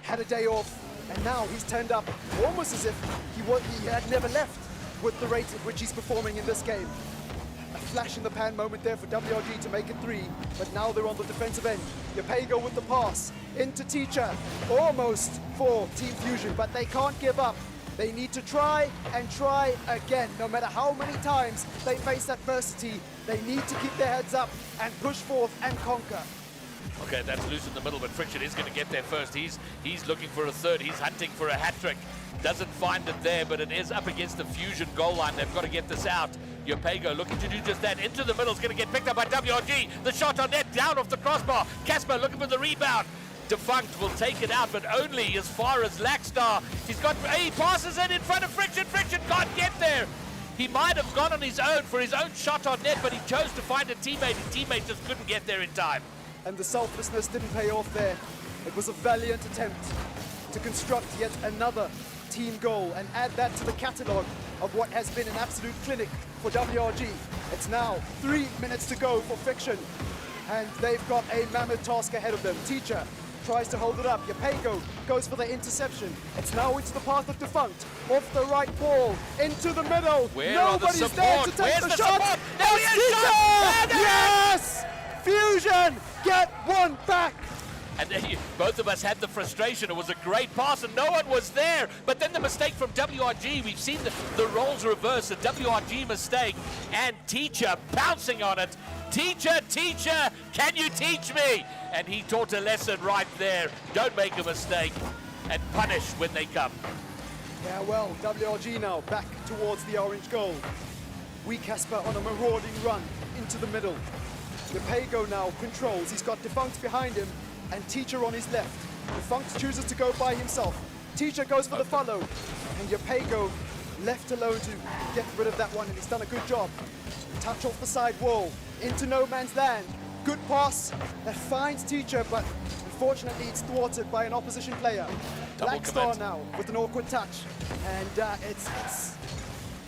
had a day off, and now he's turned up almost as if he had never left with the rate at which he's performing in this game. A flash in the pan moment there for WRG to make it 3, but now they're on the defensive end. Yapego with the pass into Teacher, almost for Team Fusion, but they can't give up. They need to try and try again. No matter how many times they face adversity, they need to keep their heads up and push forth and conquer. Okay, that's loose in the middle, but Friction is going to get there first. He's looking for a third. He's hunting for a hat-trick. Doesn't find it there, but it is up against the Fusion goal line. They've got to get this out. Yapego looking to do just that. Into the middle is going to get picked up by WRG. The shot on net, down off the crossbar. Casper looking for the rebound. Defunct will take it out, but only as far as Lackstar. He passes it in front of Friction. Friction can't get there. He might have gone on his own for his own shot on net, but he chose to find a teammate. His teammate just couldn't get there in time. And the selflessness didn't pay off there. It was a valiant attempt to construct yet another team goal and add that to the catalogue of what has been an absolute clinic for WRG. It's now 3 minutes to go for Fiction, and they've got a mammoth task ahead of them. Teacher tries to hold it up. Yapego goes for the interception. It's now into the path of Defunct. Off the right ball, into the middle. Where are the Nobody's there to support? take Where's the the shot. support? There he It's is, Teacher! shot! There it is! Yes! Fusion get one back. And both of us had the frustration. It was a great pass and no one was there. But then the mistake from WRG. We've seen the roles reverse. A WRG mistake and Teacher pouncing on it. Teacher, can you teach me? And he taught a lesson right there. Don't make a mistake and punish when they come. Yeah, well, WRG now back towards the orange goal. Casper on a marauding run into the middle. Yapego now controls. He's got Defunct behind him and Teacher on his left. Defunct chooses to go by himself. Teacher goes for the follow. And Yapego left alone to get rid of that one, and he's done a good job. Touch off the side wall, into no man's land. Good pass that finds Teacher, but unfortunately it's thwarted by an opposition player. Double Blackstar commit. now with an awkward touch. And it's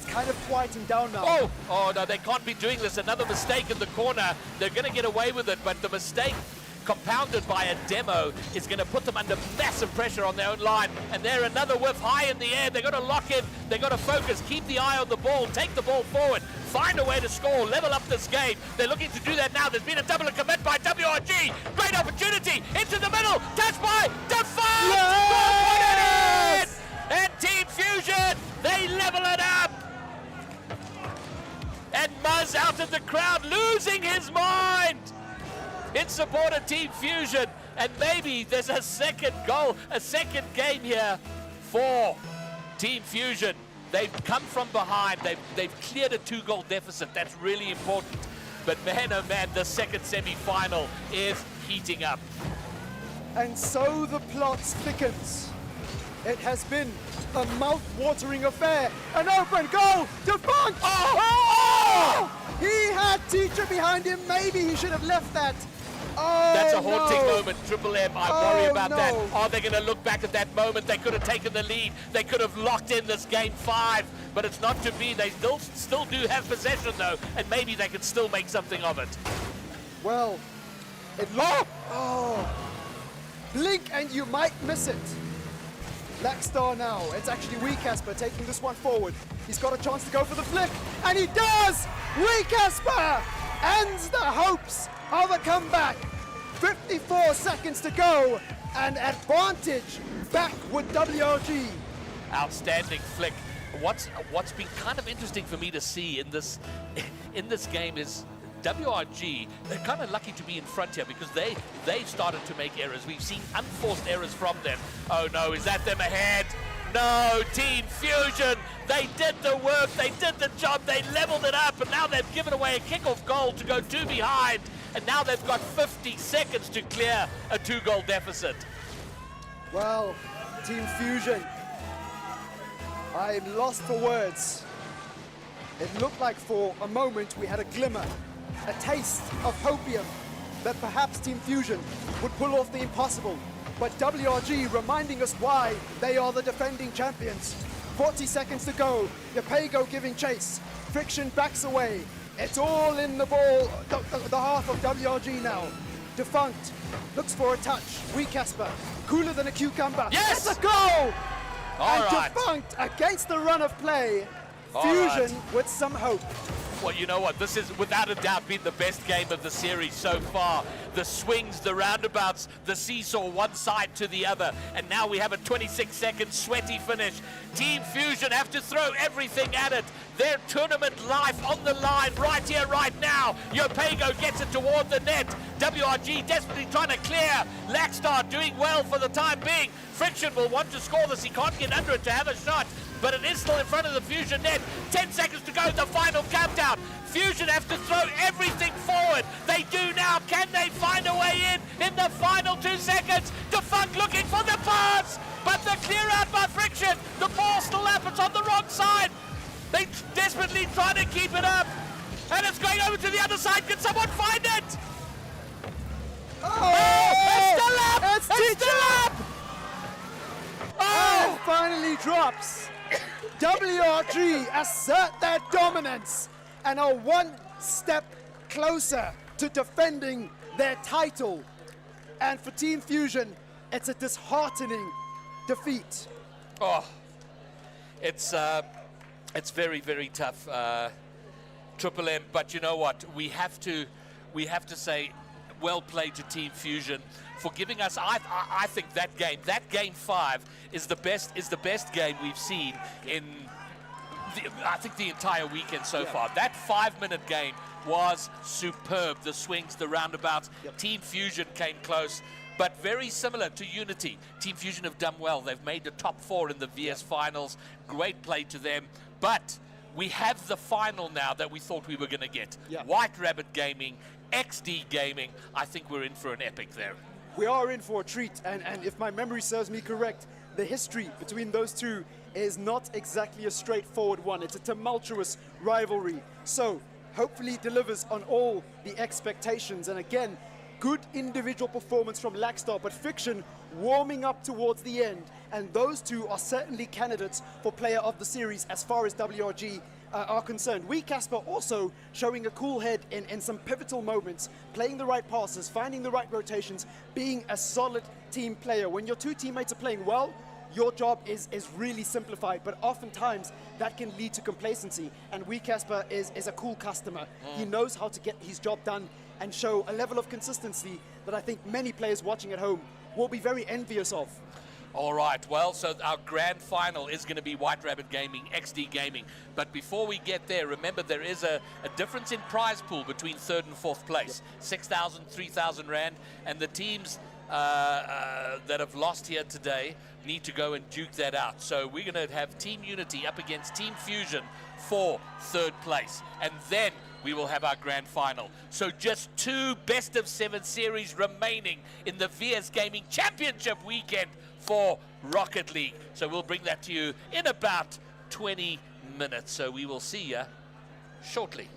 kind of quieting down now. Oh no, they can't be doing this. Another mistake in the corner. They're going to get away with it, but the mistake compounded by a demo is going to put them under massive pressure on their own line. And they're another whiff high in the air. They've got to lock in. They've got to focus. Keep the eye on the ball. Take the ball forward. Find a way to score. Level up this game. They're looking to do that now. There's been a double commit by WRG. Great opportunity. Into the middle. Touched by Defunct. Yes! And Team Fusion, they level it up. And Muzz out of the crowd, losing his mind in support of Team Fusion. And maybe there's a second goal, a second game here for Team Fusion. They've come from behind. They've cleared a 2-goal deficit. That's really important. But man, oh man, the second semi-final is heating up. And so the plot thickens. It has been a mouth-watering affair. An open goal! Defunct! Oh! He had Teacher behind him. Maybe he should have left that. Oh, That's a haunting no. moment. Triple M, I worry about no. that. Are they going to look back at that moment? They could have taken the lead. They could have locked in this game 5, but it's not to be. They still do have possession though, and maybe they can still make something of it. Well, blink and you might miss it. Blackstar now. It's actually Casper taking this one forward. He's got a chance to go for the flick, and he does! Casper ends the hopes of a comeback. 54 seconds to go, and advantage back with WRG. Outstanding flick. What's been kind of interesting for me to see in this game is WRG, they're kind of lucky to be in front here because they've started to make errors. We've seen unforced errors from them. Oh no, is that them ahead? No, Team Fusion, they did the work, they did the job, they leveled it up, and now they've given away a kickoff goal to go 2 behind, and now they've got 50 seconds to clear a 2-goal deficit. Well, Team Fusion, I'm lost for words. It looked like for a moment we had a glimmer, a taste of hopium that perhaps Team Fusion would pull off the impossible. But WRG reminding us why they are the defending champions. 40 seconds to go. Yapego giving chase. Friction backs away. It's all in the ball, the half of WRG now. Defunct looks for a touch. Casper, cooler than a cucumber. Yes! It's a goal! All And right. Defunct against the run of play. All Fusion right. with some hope. Well, you know what? This is without a doubt been the best game of the series so far. The swings, the roundabouts, the seesaw one side to the other. And now we have a 26-second sweaty finish. Team Fusion have to throw everything at it. Their tournament life on the line right here, right now. Yapego gets it toward the net. WRG desperately trying to clear. Blackstar doing well for the time being. Friction will want to score this. He can't get under it to have a shot, but it is still in front of the Fusion net. 10 seconds to go, the final countdown. Fusion have to throw everything forward. They do now. Can they find a way in the final 2 seconds? Defunct looking for the pass, but the clear out by Friction. The ball still up. It's on the wrong side. They desperately trying to keep it up, and it's going over to the other side. Can someone find it? Oh! It's still up! It's It's still up! And Oh! finally dropped. stops. WRG assert their dominance and are one step closer to defending their title. And for Team Fusion, it's a disheartening defeat. Oh, it's very, very tough, Triple M. But you know what? We have to say, well played to Team Fusion for giving us. I think that game 5 is the best game we've seen in I think the entire weekend so far. That 5-minute game was superb. The swings, the roundabouts. Team Fusion came close, but very similar to Unity. Team Fusion have done well. They've made the top 4 in the VS finals. Great play to them. But we have the final now that we thought we were going to get. White Rabbit Gaming, XD Gaming. I think we're in for an epic there. We are in for a treat, and if my memory serves me correct, the history between those two is not exactly a straightforward one. It's a tumultuous rivalry. So hopefully it delivers on all the expectations. And again, good individual performance from Lackstar, but Fiction warming up towards the end. And those two are certainly candidates for Player of the Series as far as WRG are concerned. Casper also showing a cool head in some pivotal moments, playing the right passes, finding the right rotations, being a solid team player. When your two teammates are playing well, your job is really simplified, but oftentimes that can lead to complacency. And Casper is a cool customer. He knows how to get his job done and show a level of consistency that I think many players watching at home will be very envious of. All right, well, so our grand final is going to be White Rabbit Gaming, XD Gaming. But before we get there, remember there is a difference in prize pool between 3rd and 4th place. 6,000, 3,000 Rand. And the teams that have lost here today need to go and duke that out. So we're going to have Team Unity up against Team Fusion for 3rd place. And then we will have our grand final. So just 2 best of 7 series remaining in the VS Gaming Championship weekend for Rocket League. So we'll bring that to you in about 20 minutes. So we will see you shortly.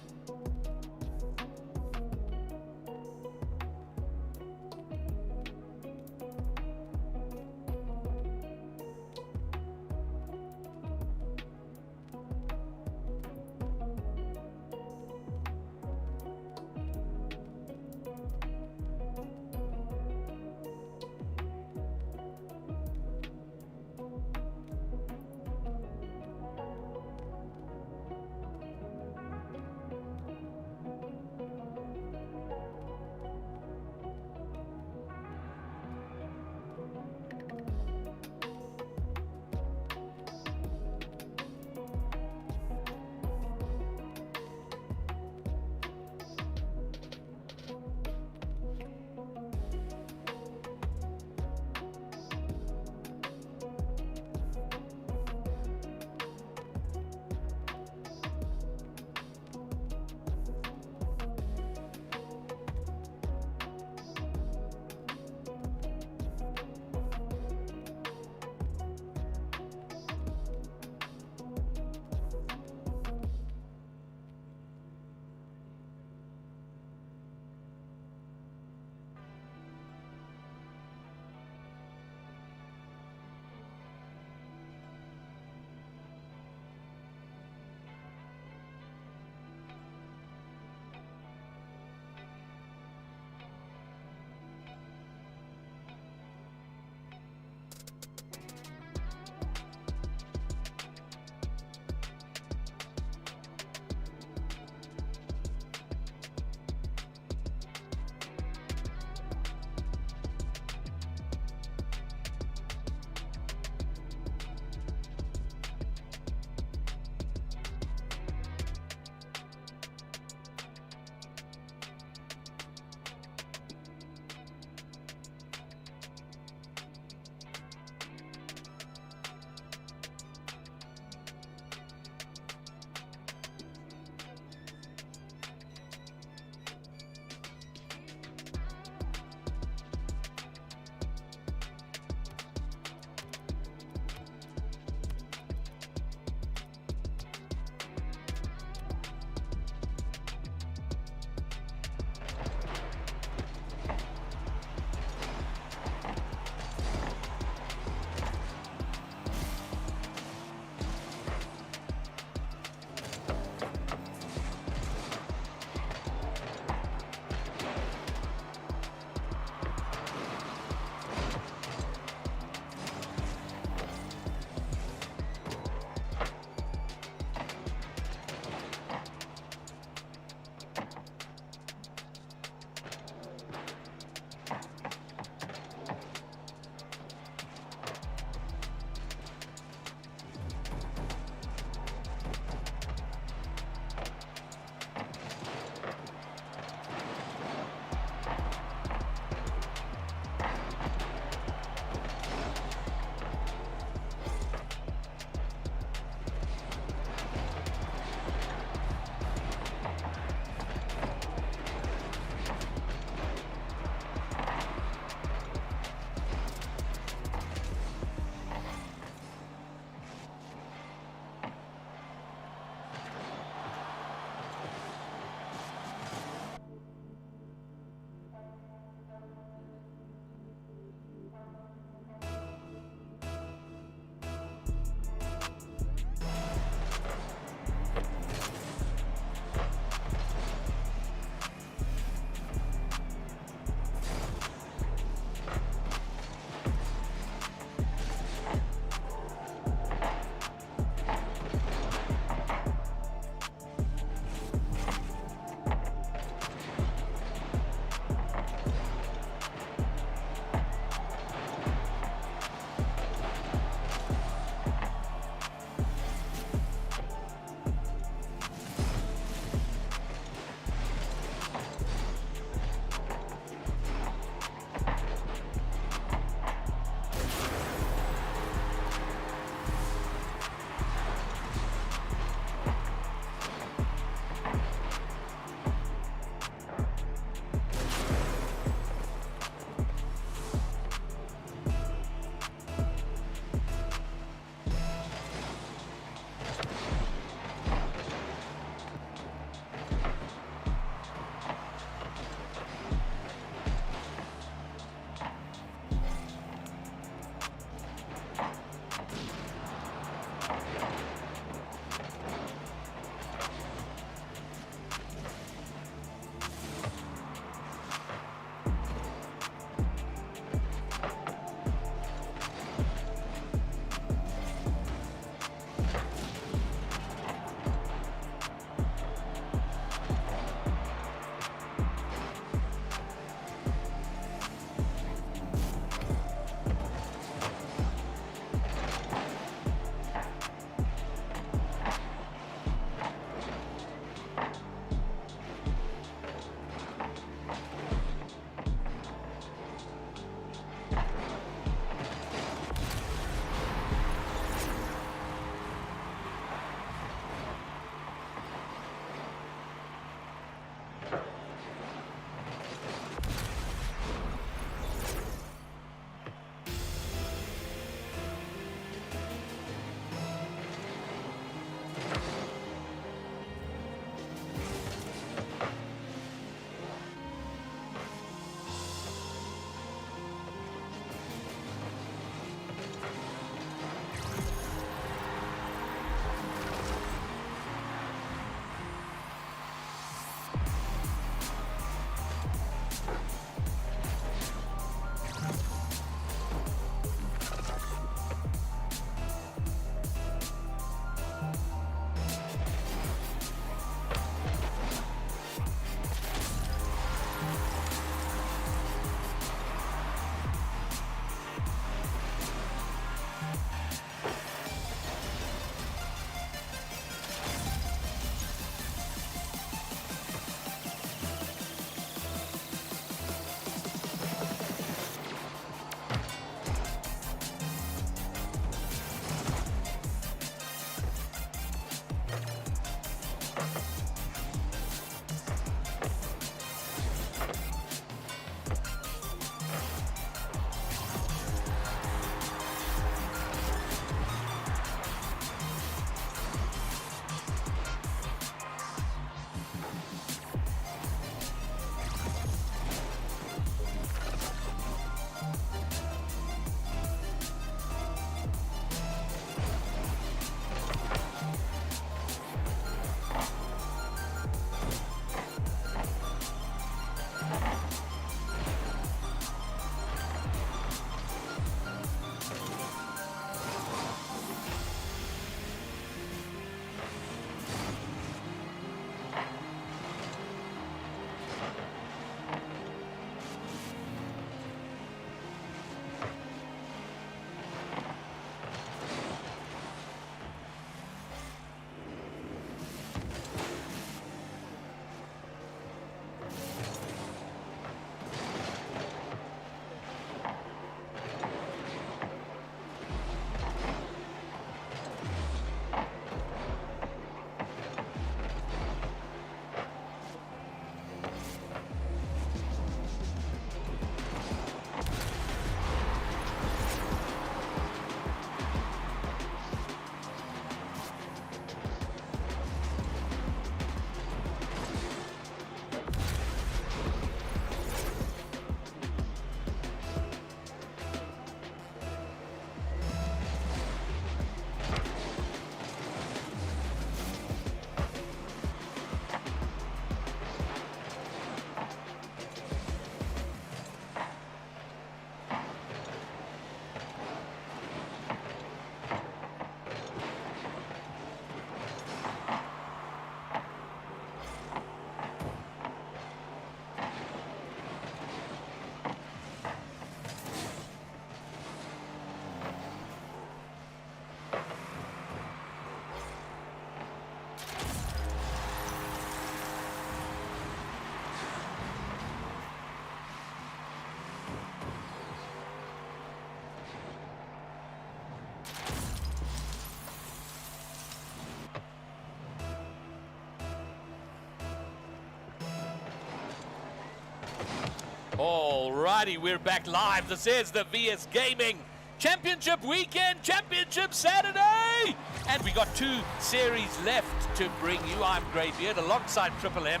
Alrighty, we're back live. This is the VS Gaming Championship Weekend, Championship Saturday! And we got 2 series left to bring you. I'm Greybeard alongside Triple M.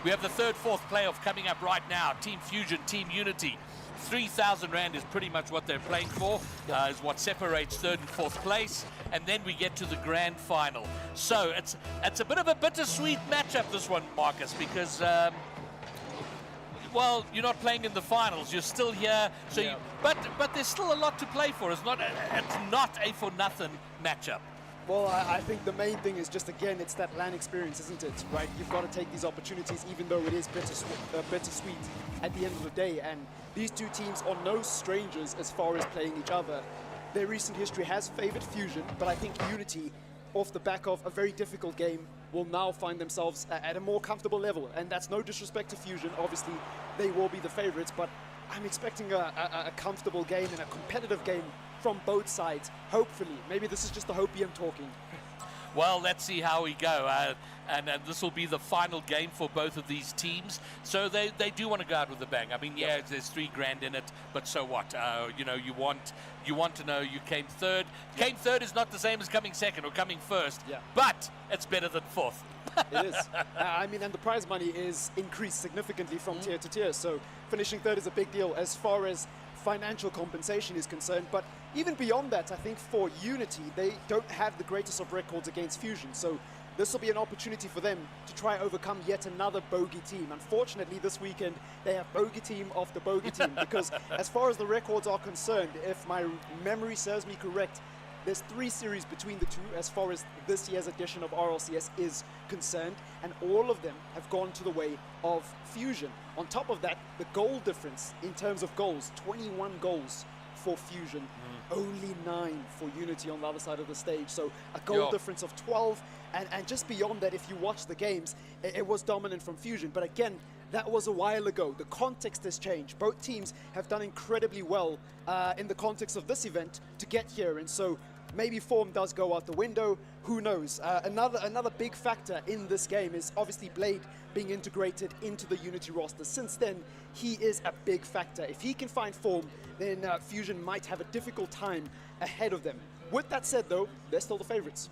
We have the 3rd, 4th playoff coming up right now. Team Fusion, Team Unity. 3,000 Rand is pretty much what they're playing for, is what separates 3rd and 4th place. And then we get to the grand final. So it's a bit of a bittersweet matchup, this one, Marcus, because well, you're not playing in the finals. You're still here, so Yeah. but there's still a lot to play for. It's not a for nothing matchup. Well, I think the main thing is just, again, it's that LAN experience, isn't it? Right? You've got to take these opportunities, even though it is bittersweet at the end of the day. And these 2 teams are no strangers as far as playing each other. Their recent history has favored Fusion, but I think Unity, off the back of a very difficult game, will now find themselves at a more comfortable level. And that's no disrespect to Fusion. Obviously, they will be the favorites, but I'm expecting a comfortable game and a competitive game from both sides, hopefully. Maybe this is just the hopium talking. Well, let's see how we go. And this will be the final game for both of these teams. So they do want to go out with a bang. I mean, yeah, there's 3 grand in it, but so what? You know, you want to know you came 3rd. Came 3rd is not the same as coming 2nd or coming 1st, but it's better than 4th. It is. I mean, and the prize money is increased significantly from tier to tier. So finishing 3rd is a big deal as far as financial compensation is concerned. But even beyond that, I think for Unity, they don't have the greatest of records against Fusion. So this will be an opportunity for them to try overcome yet another bogey team. Unfortunately, this weekend, they have bogey team after bogey team, because as far as the records are concerned, if my memory serves me correct, there's 3 series between the 2 as far as this year's edition of RLCS is concerned, and all of them have gone to the way of Fusion. On top of that, the goal difference in terms of goals, 21 goals for Fusion, only 9 for Unity on the other side of the stage. So a goal difference of 12, and just beyond that, if you watch the games, it was dominant from Fusion. But again, that was a while ago. The context has changed. Both teams have done incredibly well in the context of this event to get here, and so maybe form does go out the window. Who knows? Another big factor in this game is obviously Blade being integrated into the Unity roster. Since then, he is a big factor. If he can find form, then Fusion might have a difficult time ahead of them. With that said, though, they're still the favorites.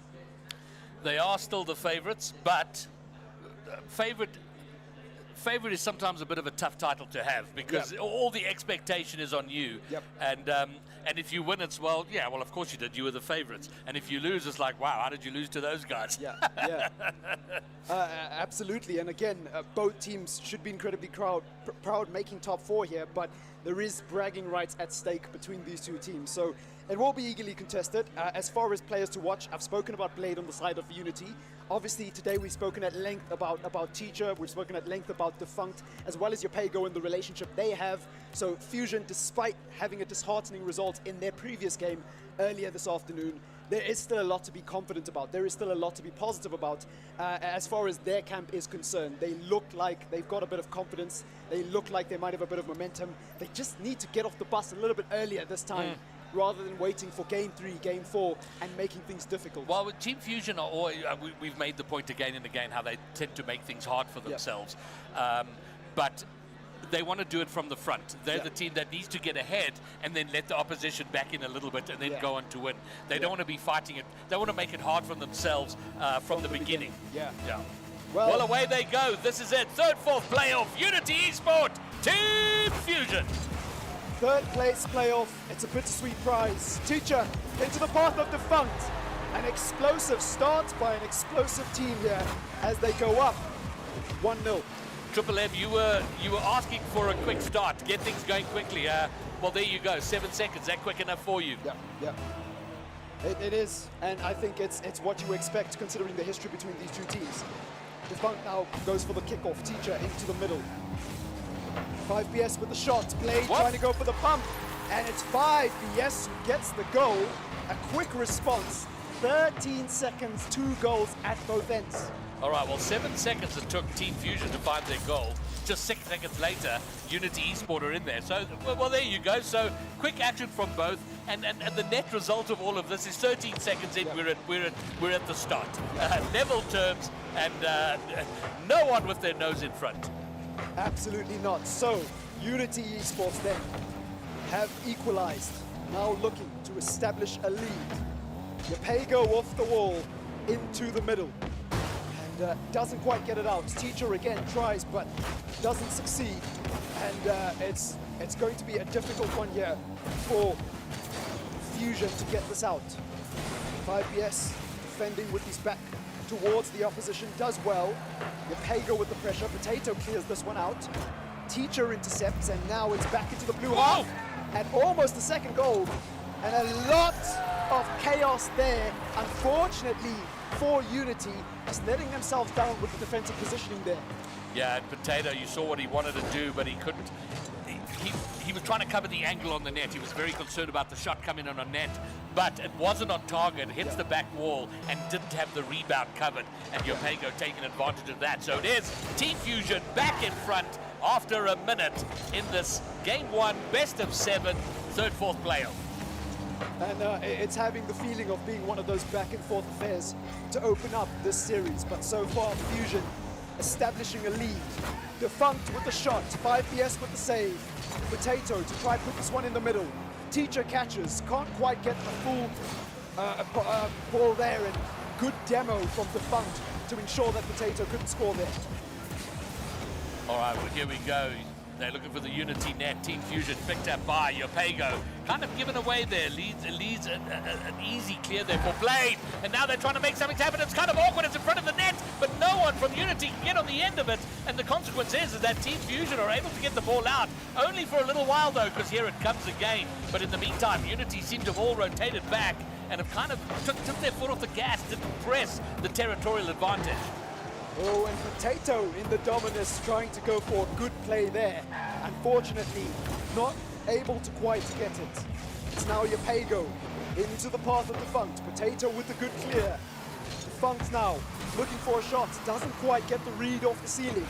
They are still the favorites, but favorite is sometimes a bit of a tough title to have, because all the expectation is on you. And if you win, it's, well, of course you did. You were the favorites. And if you lose, it's like, wow, how did you lose to those guys? Absolutely. And again, both teams should be incredibly proud making top 4 here, but there is bragging rights at stake between these 2 teams. So it will be eagerly contested. As far as players to watch, I've spoken about Blade on the side of Unity. Obviously, today we've spoken at length about Teacher, we've spoken at length about Defunct, as well as Yapego and the relationship they have. So Fusion, despite having a disheartening result in their previous game earlier this afternoon, there is still a lot to be confident about. There is still a lot to be positive about as far as their camp is concerned. They look like they've got a bit of confidence. They look like they might have a bit of momentum. They just need to get off the bus a little bit earlier this time, rather than waiting for Game 3, Game 4, and making things difficult. Well, with Team Fusion, are always, we've made the point again and again how they tend to make things hard for themselves. But they want to do it from the front. They're the team that needs to get ahead and then let the opposition back in a little bit and then go on to win. They don't want to be fighting it. They want to make it hard for themselves from the beginning. Well, away they go. This is it. 3rd, 4th playoff. Unity Esport, Team Fusion. 3rd place playoff. It's a bittersweet prize. Teacher into the path of Defunct. An explosive start by an explosive team here as they go up 1-0. Triple M, you were asking for a quick start, get things going quickly. Well, there you go. 7 seconds. Is that quick enough for you? It is, and I think it's what you expect considering the history between these 2 teams. Defunct now goes for the kickoff. Teacher into the middle. 5BS with the shot. Blade trying to go for the pump. And it's 5BS who gets the goal. A quick response. 13 seconds, 2 goals at both ends. All right, well, 7 seconds it took Team Fusion to find their goal. Just 6 seconds later, Unity Esport are in there. So, well, there you go. So, quick action from both. And the net result of all of this is 13 seconds in, we're at the start. Level terms, and no one with their nose in front. Absolutely not. So Unity Esports then have equalized, now looking to establish a lead. Yapego off the wall into the middle and doesn't quite get it out. Teacher again tries but doesn't succeed, and it's going to be a difficult one here for Fusion to get this out. 5BS defending with his back towards the opposition, does well. Yapego with the pressure, Potato clears this one out. Teacher intercepts, and now it's back into the blue half. And almost a second goal. And a lot of chaos there, unfortunately, for Unity, just letting themselves down with the defensive positioning there. Yeah, and Potato, you saw what he wanted to do, but he couldn't. He was trying to cover the angle on the net. He was very concerned about the shot coming in on net, but it wasn't on target. Hits the back wall and didn't have the rebound covered, and Yapego taking advantage of that. So it is Team Fusion back in front after a minute in this Game 1, best of 7, third, fourth playoff. And it's having the feeling of being one of those back and forth affairs to open up this series. But so far, Fusion establishing a lead. Defunct with the shot, 5BS with the save. Potato to try put this one in the middle. Teacher catches, can't quite get the full ball there, and good demo from Defunct to ensure that Potato couldn't score there. All right, well, here we go. They're looking for the Unity net. Team Fusion picked up by Yapego. Kind of given away there. Leads an easy clear there for Blade. And now they're trying to make something happen. It's kind of awkward. It's in front of the net, but no one from Unity can get on the end of it. And the consequence is that Team Fusion are able to get the ball out. Only for a little while, though, because here it comes again. But in the meantime, Unity seem to have all rotated back and have kind of took their foot off the gas, didn't press the territorial advantage. Oh, and Potato in the dominus trying to go for a good play there. Unfortunately, not able to quite get it. It's now Yapego into the path of Defunct. Potato with the good clear. Defunct now looking for a shot. Doesn't quite get the read off the ceiling.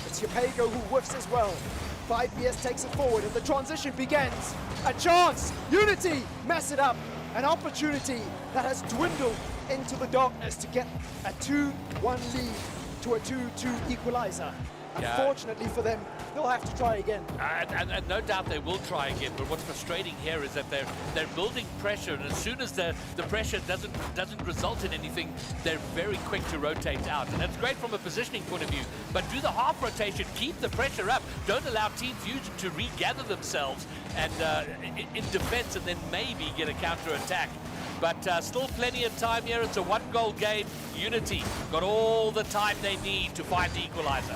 It's Yapego who whiffs as well. 5BS takes it forward and the transition begins. A chance! Unity mess it up. An opportunity that has dwindled into the darkness to get a 2-1 lead to a 2-2 equalizer. Yeah. Unfortunately for them, they'll have to try again. And no doubt they will try again, but what's frustrating here is that they're building pressure, and as soon as the pressure doesn't result in anything, they're very quick to rotate out. And that's great from a positioning point of view, but do the half rotation, keep the pressure up, don't allow Team Fusion to regather themselves and in defense, and then maybe get a counter attack. But still plenty of time here. It's a one-goal game. Unity got all the time they need to find the equalizer.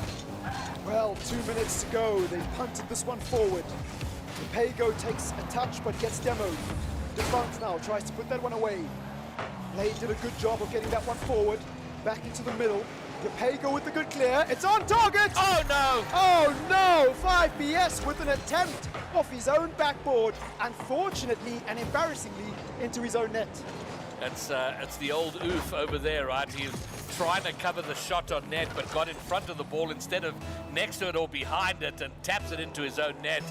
Well, 2 minutes to go. They punted this one forward. Yapego takes a touch but gets demoed. Defunct now tries to put that one away. Blade did a good job of getting that one forward. Back into the middle. Yapego with the good clear. It's on target! Oh no! Oh no! 5BS with an attempt off his own backboard. Unfortunately and embarrassingly into his own net. It's the old oof over there, right? He's trying to cover the shot on net, but got in front of the ball instead of next to it or behind it, and taps it into his own net,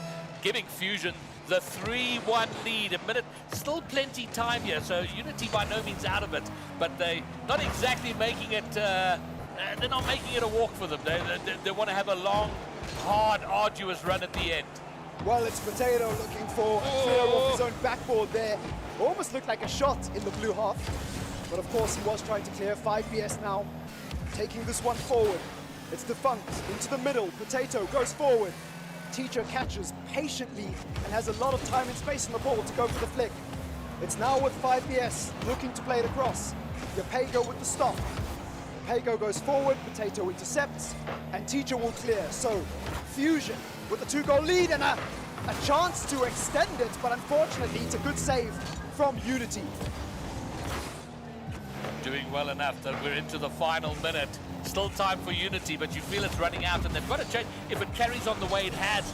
giving Fusion the 3-1 lead. A minute, still plenty time here, so Unity by no means out of it, but they not exactly making it. They're not making it a walk for them. They want to have a long, hard, arduous run at the end. Well, it's Potato looking for a clear off his own backboard there. Almost looked like a shot in the blue half. But of course he was trying to clear. 5BS now taking this one forward. It's Defunct into the middle. Potato goes forward. Teacher catches patiently and has a lot of time and space on the ball to go for the flick. It's now with 5BS looking to play it across. Yapego with the stop. Yapego goes forward, Potato intercepts, and Teacher will clear. So Fusion with a 2-goal lead and a chance to extend it, but unfortunately it's a good save from Unity. Doing well enough that we're into the final minute. Still time for Unity, but you feel it's running out, and they've got to change. If it carries on the way it has,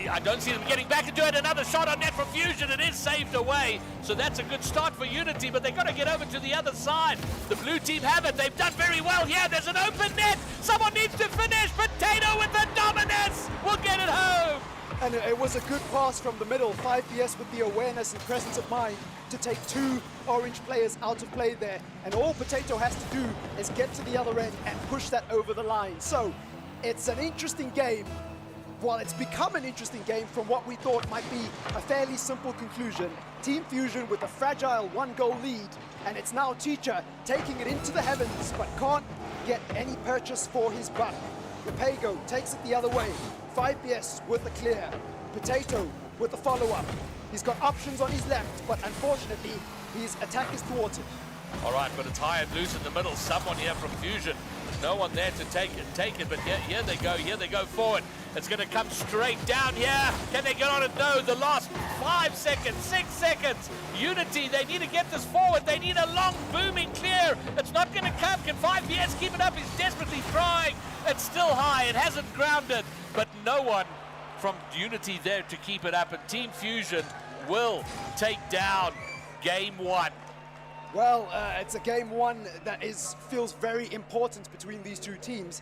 I don't see them getting back into it. Another shot on net from Fusion. It is saved away, so that's a good start for Unity, but they've got to get over to the other side. The blue team have it. They've done very well here. There's an open net. Someone needs to finish. Potato with the dominance. We'll get it home. And it was a good pass from the middle. 5BS with the awareness and presence of mind to take 2 orange players out of play there. And all Potato has to do is get to the other end and push that over the line. So it's an interesting game. Well, it's become an interesting game from what we thought might be a fairly simple conclusion. Team Fusion with a fragile 1-goal lead, and it's now Teacher taking it into the heavens, but can't get any purchase for his buck. Yapego takes it the other way. 5BS with the clear. Potato with the follow-up. He's got options on his left, but unfortunately, his attack is thwarted. All right, but it's high and loose in the middle. Someone here from Fusion. No one there to take it, but here they go forward. It's going to come straight down here. Can they get on it? No, the last 5 seconds, 6 seconds. Unity, they need to get this forward. They need a long, booming clear. It's not going to come. Can 5BS keep it up? He's desperately trying. It's still high. It hasn't grounded, but no one from Unity there to keep it up. And Team Fusion will take down game 1. Well, it's a game 1 that feels very important between these two teams.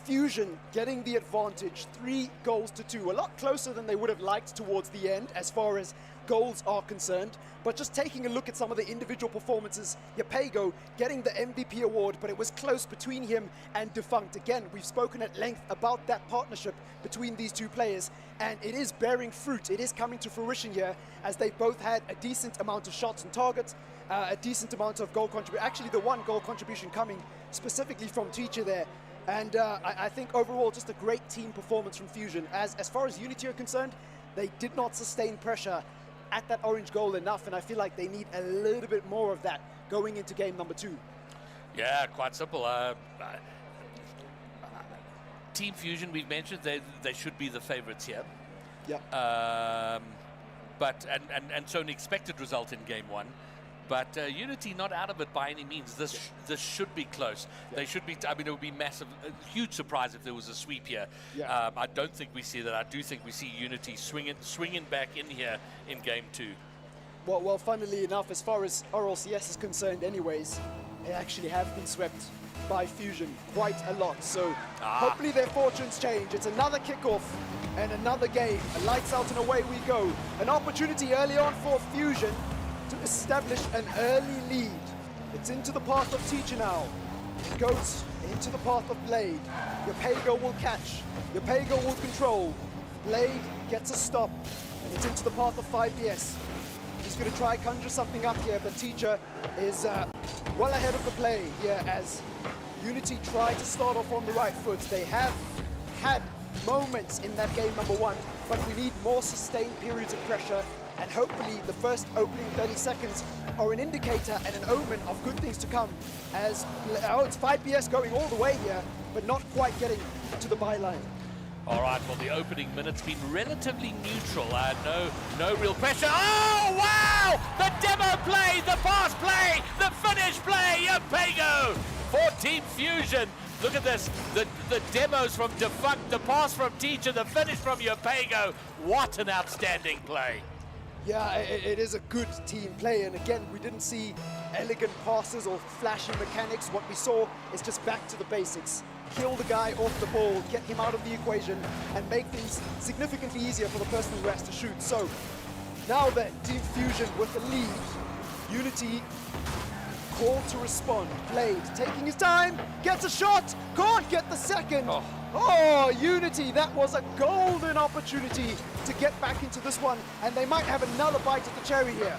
Fusion getting the advantage, 3 goals to 2, a lot closer than they would have liked towards the end as far as goals are concerned. But just taking a look at some of the individual performances, Yapego getting the MVP award, but it was close between him and Defunct. Again, we've spoken at length about that partnership between these two players, and it is bearing fruit. It is coming to fruition here as they both had a decent amount of shots on target, a decent amount of goal contribution. Actually, the 1 goal contribution coming specifically from Teacher there. And I think overall just a great team performance from Fusion. As far as Unity are concerned, they did not sustain pressure at that orange goal enough, and I feel like they need a little bit more of that going into game number 2. Yeah, quite simple. Team Fusion, we've mentioned, they should be the favorites here. Yeah. So an expected result in game 1. But Unity not out of it by any means. This should be close. Yeah. They should be. I mean, it would be massive, a huge surprise if there was a sweep here. Yeah. I don't think we see that. I do think we see Unity swinging back in here in game 2. Well, funnily enough, as far as RLCS is concerned anyways, they actually have been swept by Fusion quite a lot. So hopefully their fortunes change. It's another kickoff and another game. Lights out and away we go. An opportunity early on for Fusion to establish an early lead. It's into the path of Teacher now. It goes into the path of Blade. Yapego will catch. Yapego will control. Blade gets a stop. And it's into the path of 5BS. He's going to try conjure something up here, but Teacher is well ahead of the play here as Unity try to start off on the right foot. They have had moments in that game number 1, but we need more sustained periods of pressure. And hopefully the first opening 30 seconds are an indicator and an omen of good things to come as, it's 5BS going all the way here, but not quite getting to the byline. All right, well, the opening minute's been relatively neutral. No real pressure. Oh, wow! The demo play, the pass play, the finish play, Yapego for Team Fusion. Look at this, the demos from Defunct, the pass from Teacher, the finish from Yapego. What an outstanding play. Yeah, it is a good team play, and again, we didn't see elegant passes or flashy mechanics. What we saw is just back to the basics. Kill the guy off the ball, get him out of the equation, and make things significantly easier for the person who has to shoot. So, now then, Team Fusion with the lead. Unity called to respond. Blade taking his time, gets a shot, can't get the second. Oh, Unity, that was a golden opportunity to get back into this one, and they might have another bite at the cherry here.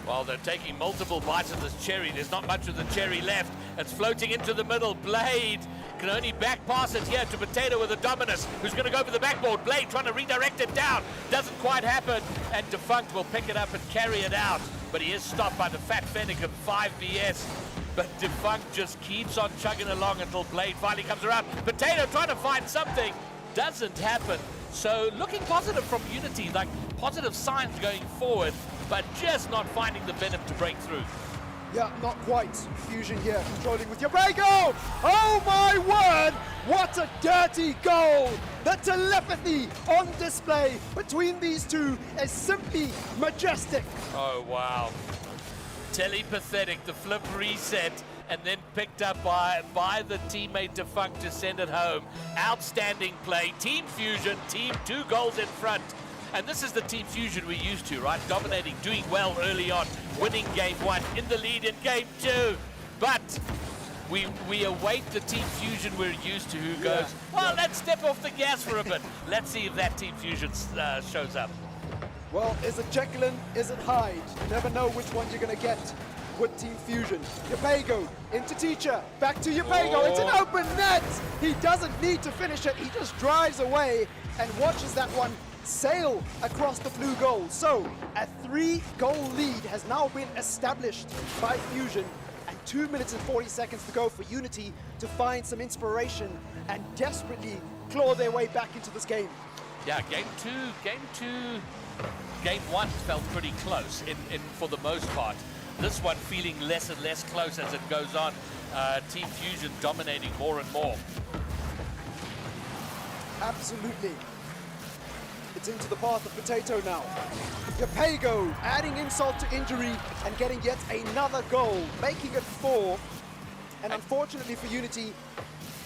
Well, they're taking multiple bites of this cherry. There's not much of the cherry left. It's floating into the middle. Blade can only back pass it here to Potato with a Dominus, who's going to go for the backboard. Blade trying to redirect it down. Doesn't quite happen, and Defunct will pick it up and carry it out. But he is stopped by the Fat Fennec of 5BS. But Defunct just keeps on chugging along until Blade finally comes around. Potato trying to find something. Doesn't happen. So looking positive from Unity, like positive signs going forward, but just not finding the venom to break through. Yeah, not quite. Fusion here, controlling with Yapego! Oh my word! What a dirty goal! The telepathy on display between these two is simply majestic. Oh, wow. Telepathetic, the flip reset, and then picked up by the teammate Defunct to send it home. Outstanding play. Team Fusion, team 2 goals in front. And this is the Team Fusion we're used to, right? Dominating, doing well early on, winning game 1, in the lead in game 2. But we await the Team Fusion we're used to, who goes, well, let's step off the gas for a bit. Let's see if that Team Fusion shows up. Well, is it Jekyll? Is it Hyde? You never know which one you're going to get with Team Fusion. Yapego into Teacher, back to Yapego, it's an open net! He doesn't need to finish it, he just drives away and watches that one sail across the blue goal. So, a 3-goal lead has now been established by Fusion, and 2 minutes and 40 seconds to go for Unity to find some inspiration and desperately claw their way back into this game. Yeah, game one felt pretty close for the most part. This one feeling less and less close as it goes on. Team Fusion dominating more and more. Absolutely. It's into the path of Potato now. Yapego adding insult to injury and getting yet another goal, making it 4. And unfortunately for Unity,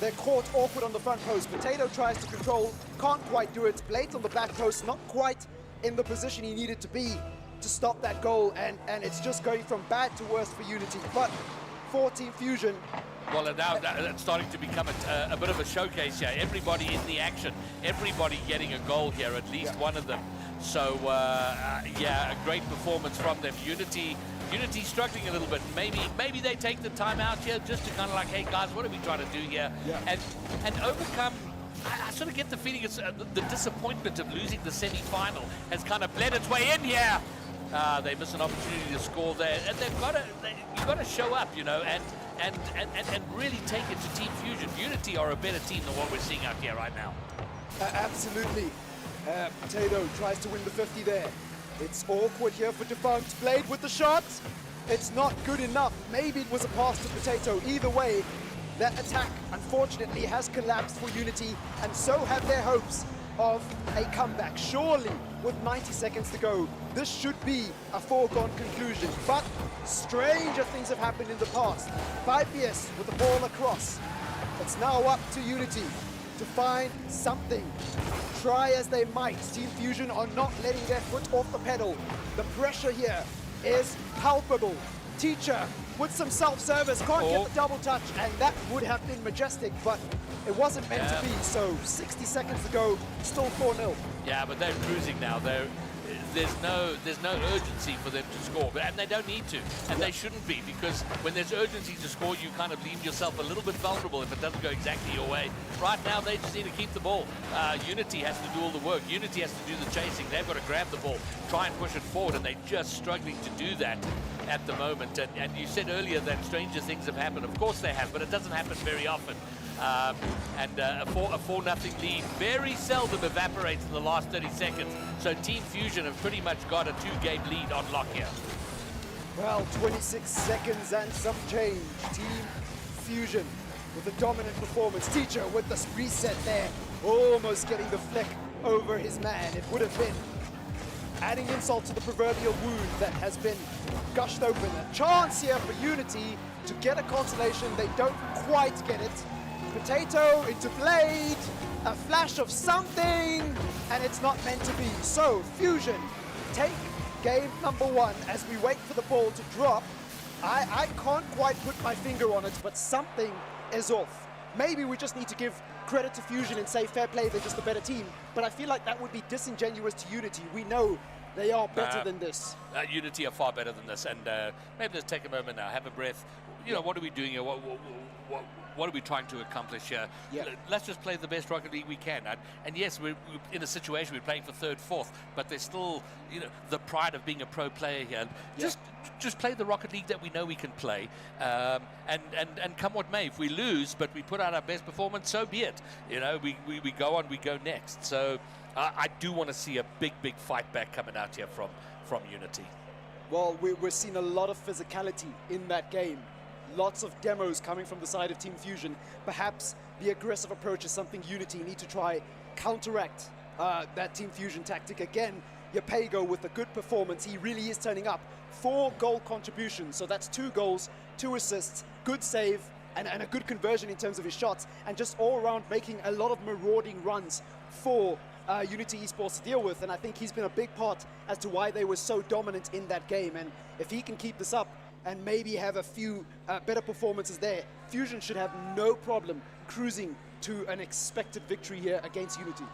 they're caught awkward on the front post. Potato tries to control, can't quite do it. Blades on the back post, not quite in the position he needed to be to stop that goal, and it's just going from bad to worse for Unity. But for Team Fusion, well, and now that's starting to become a bit of a showcase here. Everybody in the action, everybody getting a goal here, at least one of them. So, yeah, a great performance from them. Unity struggling a little bit. Maybe they take the time out here just to kind of like, hey guys, what are we trying to do here? And overcome. I sort of get the feeling it's the disappointment of losing the semi-final has kind of bled its way in here. They miss an opportunity to score there, and you've got to show up, you know, and really take it to Team Fusion. Unity are a better team than what we're seeing out here right now. Absolutely. Potato tries to win the 50 there. It's awkward here for Defunct. Blade with the shot. It's not good enough. Maybe it was a pass to Potato. Either way, that attack, unfortunately, has collapsed for Unity, and so have their hopes of a comeback. Surely, with 90 seconds to go, this should be a foregone conclusion. But stranger things have happened in the past. 5PS with the ball across. It's now up to Unity to find something. Try as they might, Team Fusion are not letting their foot off the pedal. The pressure here is palpable. Teacher with some self-service, can't get the double touch, and that would have been majestic, but it wasn't meant to be. So 60 seconds to go, still 4-0. Yeah, but they're cruising now. There's no urgency for them to score, and they don't need to, and they shouldn't be, because when there's urgency to score, you kind of leave yourself a little bit vulnerable if it doesn't go exactly your way. Right now, they just need to keep the ball. Unity has to do all the work. Unity has to do the chasing. They've got to grab the ball, try and push it forward, and they're just struggling to do that at the moment. And you said earlier that stranger things have happened. Of course they have, but it doesn't happen very often. And a 4-0 lead very seldom evaporates in the last 30 seconds. So Team Fusion have pretty much got a 2-game lead on lock here. Well, 26 seconds and some change. Team Fusion with a dominant performance. Teacher with the reset there, almost getting the flick over his man. It would have been adding insult to the proverbial wound that has been gushed open. A chance here for Unity to get a consolation. They don't quite get it. Potato into Blade, a flash of something, and it's not meant to be. So Fusion take game number 1 as we wait for the ball to drop. I can't quite put my finger on it, but something is off. Maybe we just need to give credit to Fusion and say fair play, they're just a better team, but I feel like that would be disingenuous to Unity. We know they are better than this. Unity are far better than this, and maybe let's take a moment now, have a breath. You know, what are we doing here? What are we trying to accomplish here? Let's just play the best Rocket League we can. And yes, we're in a situation we're playing for 3rd, 4th, but there's still, you know, the pride of being a pro player here. Just play the Rocket League that we know we can play, and come what may. If we lose, but we put out our best performance, so be it. You know, we go on, we go next. So I do want to see a big fight back coming out here from Unity. Well, we're seeing a lot of physicality in that game. Lots of demos coming from the side of Team Fusion. Perhaps the aggressive approach is something Unity need to try counteract that Team Fusion tactic. Again, Yapego with a good performance. He really is turning up. 4 goal contributions, so that's 2 goals, 2 assists, good save, and a good conversion in terms of his shots, and just all around making a lot of marauding runs for Unity Esports to deal with. And I think he's been a big part as to why they were so dominant in that game. And if he can keep this up, and maybe have a few better performances there, Fusion should have no problem cruising to an expected victory here against Unity.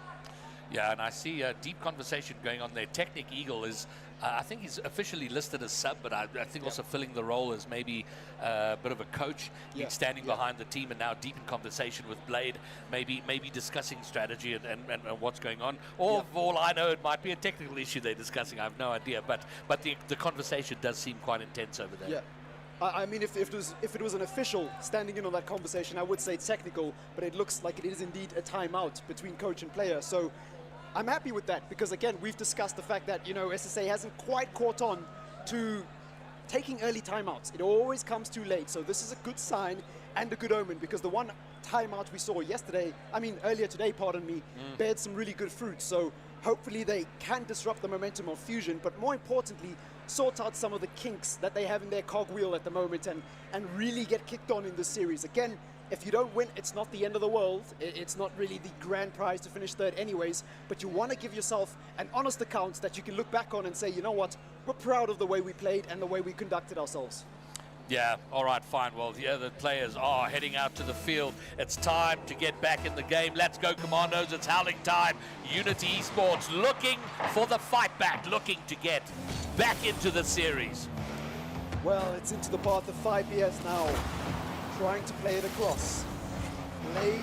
Yeah, and I see a deep conversation going on there. Technic Eagle is, I think he's officially listed as sub, but I think also filling the role as maybe a bit of a coach. He's standing behind the team and now deep in conversation with Blade, maybe discussing strategy and what's going on. Or for all I know, it might be a technical issue they're discussing. I have no idea, but the conversation does seem quite intense over there. Yeah. I mean, if it was an official standing in on that conversation, I would say it's technical, but it looks like it is indeed a timeout between coach and player. So I'm happy with that because, again, we've discussed the fact that, SSA hasn't quite caught on to taking early timeouts. It always comes too late. So this is a good sign and a good omen because the one timeout we saw earlier today, bared some really good fruit. So hopefully they can disrupt the momentum of Fusion, but more importantly, sort out some of the kinks that they have in their cogwheel at the moment and really get kicked on in this series. Again, if you don't win, it's not the end of the world. It's not really the grand prize to finish third anyways, but you want to give yourself an honest account that you can look back on and say, you know what, we're proud of the way we played and the way we conducted ourselves. Yeah, all right, fine. Well, yeah, the players are heading out to the field. It's time to get back in the game. Let's go, Commandos. It's howling time. Unity Esports looking for the fight back, looking to get back into the series. Well, it's into the path of 5BS now, trying to play it across. Blade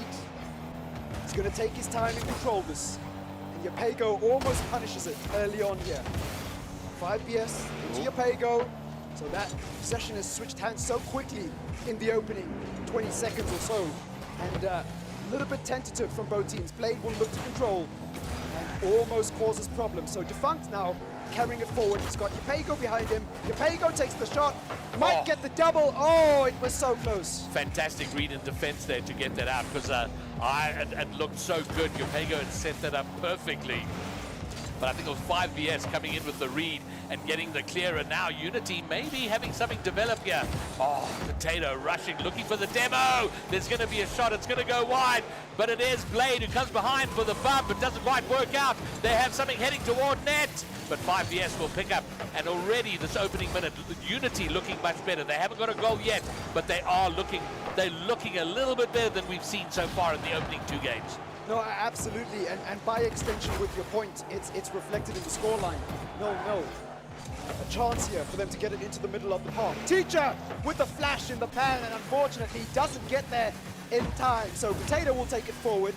is going to take his time and control this. And Yapego almost punishes it early on here. 5BS into Yapego. So that possession has switched hands so quickly in the opening 20 seconds or so. And a little bit tentative from both teams. Blade will look to control and almost causes problems. So Defunct now carrying it forward. He's got Yapego behind him. Yapego takes the shot, might get the double. Oh, it was so close. Fantastic read in defense there to get that out because it looked so good. Yapego had set that up perfectly. But I think it was 5BS coming in with the read and getting the clear, and now Unity maybe having something develop here. Oh, Potato rushing, looking for the demo. There's going to be a shot. It's going to go wide, but it is Blade who comes behind for the bump. It doesn't quite work out. They have something heading toward net, but 5BS will pick up. And already this opening minute, Unity looking much better. They haven't got a goal yet, but they're looking a little bit better than we've seen so far in the opening two games. No, absolutely, and by extension with your point, it's reflected in the scoreline. No. A chance here for them to get it into the middle of the park. Teacher with the flash in the pan, and unfortunately doesn't get there in time. So Potato will take it forward,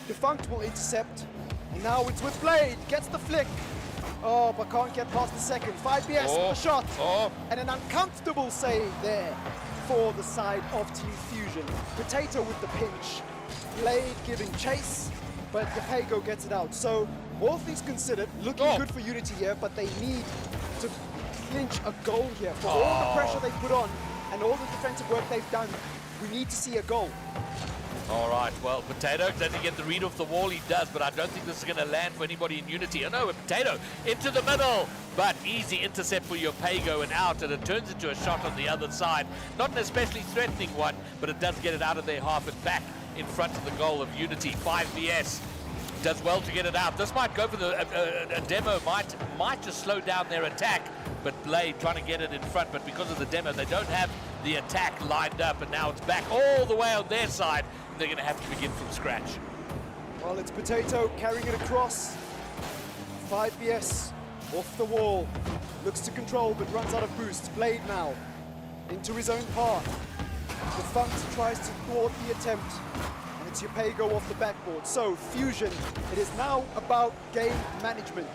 Defunct will intercept, and now it's with Blade, gets the flick. Oh, but can't get past the second. 5BS with the shot, and an uncomfortable save there for the side of Team Fusion. Potato with the pinch. Blade giving chase, but Yapego gets it out. So, all things considered, looking good for Unity here, but they need to clinch a goal here. For all the pressure they put on and all the defensive work they've done, we need to see a goal. All right, well, Potato, does he get the read off the wall? He does, but I don't think this is going to land for anybody in Unity. Oh no, Potato into the middle, but easy intercept for Yapego and out, and it turns into a shot on the other side. Not an especially threatening one, but it does get it out of their half and back in front of the goal of Unity. 5BS does well to get it out. This might go for a demo, might just slow down their attack, but Blade trying to get it in front, but because of the demo, they don't have the attack lined up, and now it's back all the way on their side. They're going to have to begin from scratch. Well, it's Potato carrying it across. 5BS off the wall, looks to control, but runs out of boost. Blade now into his own path. Defunct tries to thwart the attempt, and it's Yapego off the backboard. So, Fusion, it is now about game management.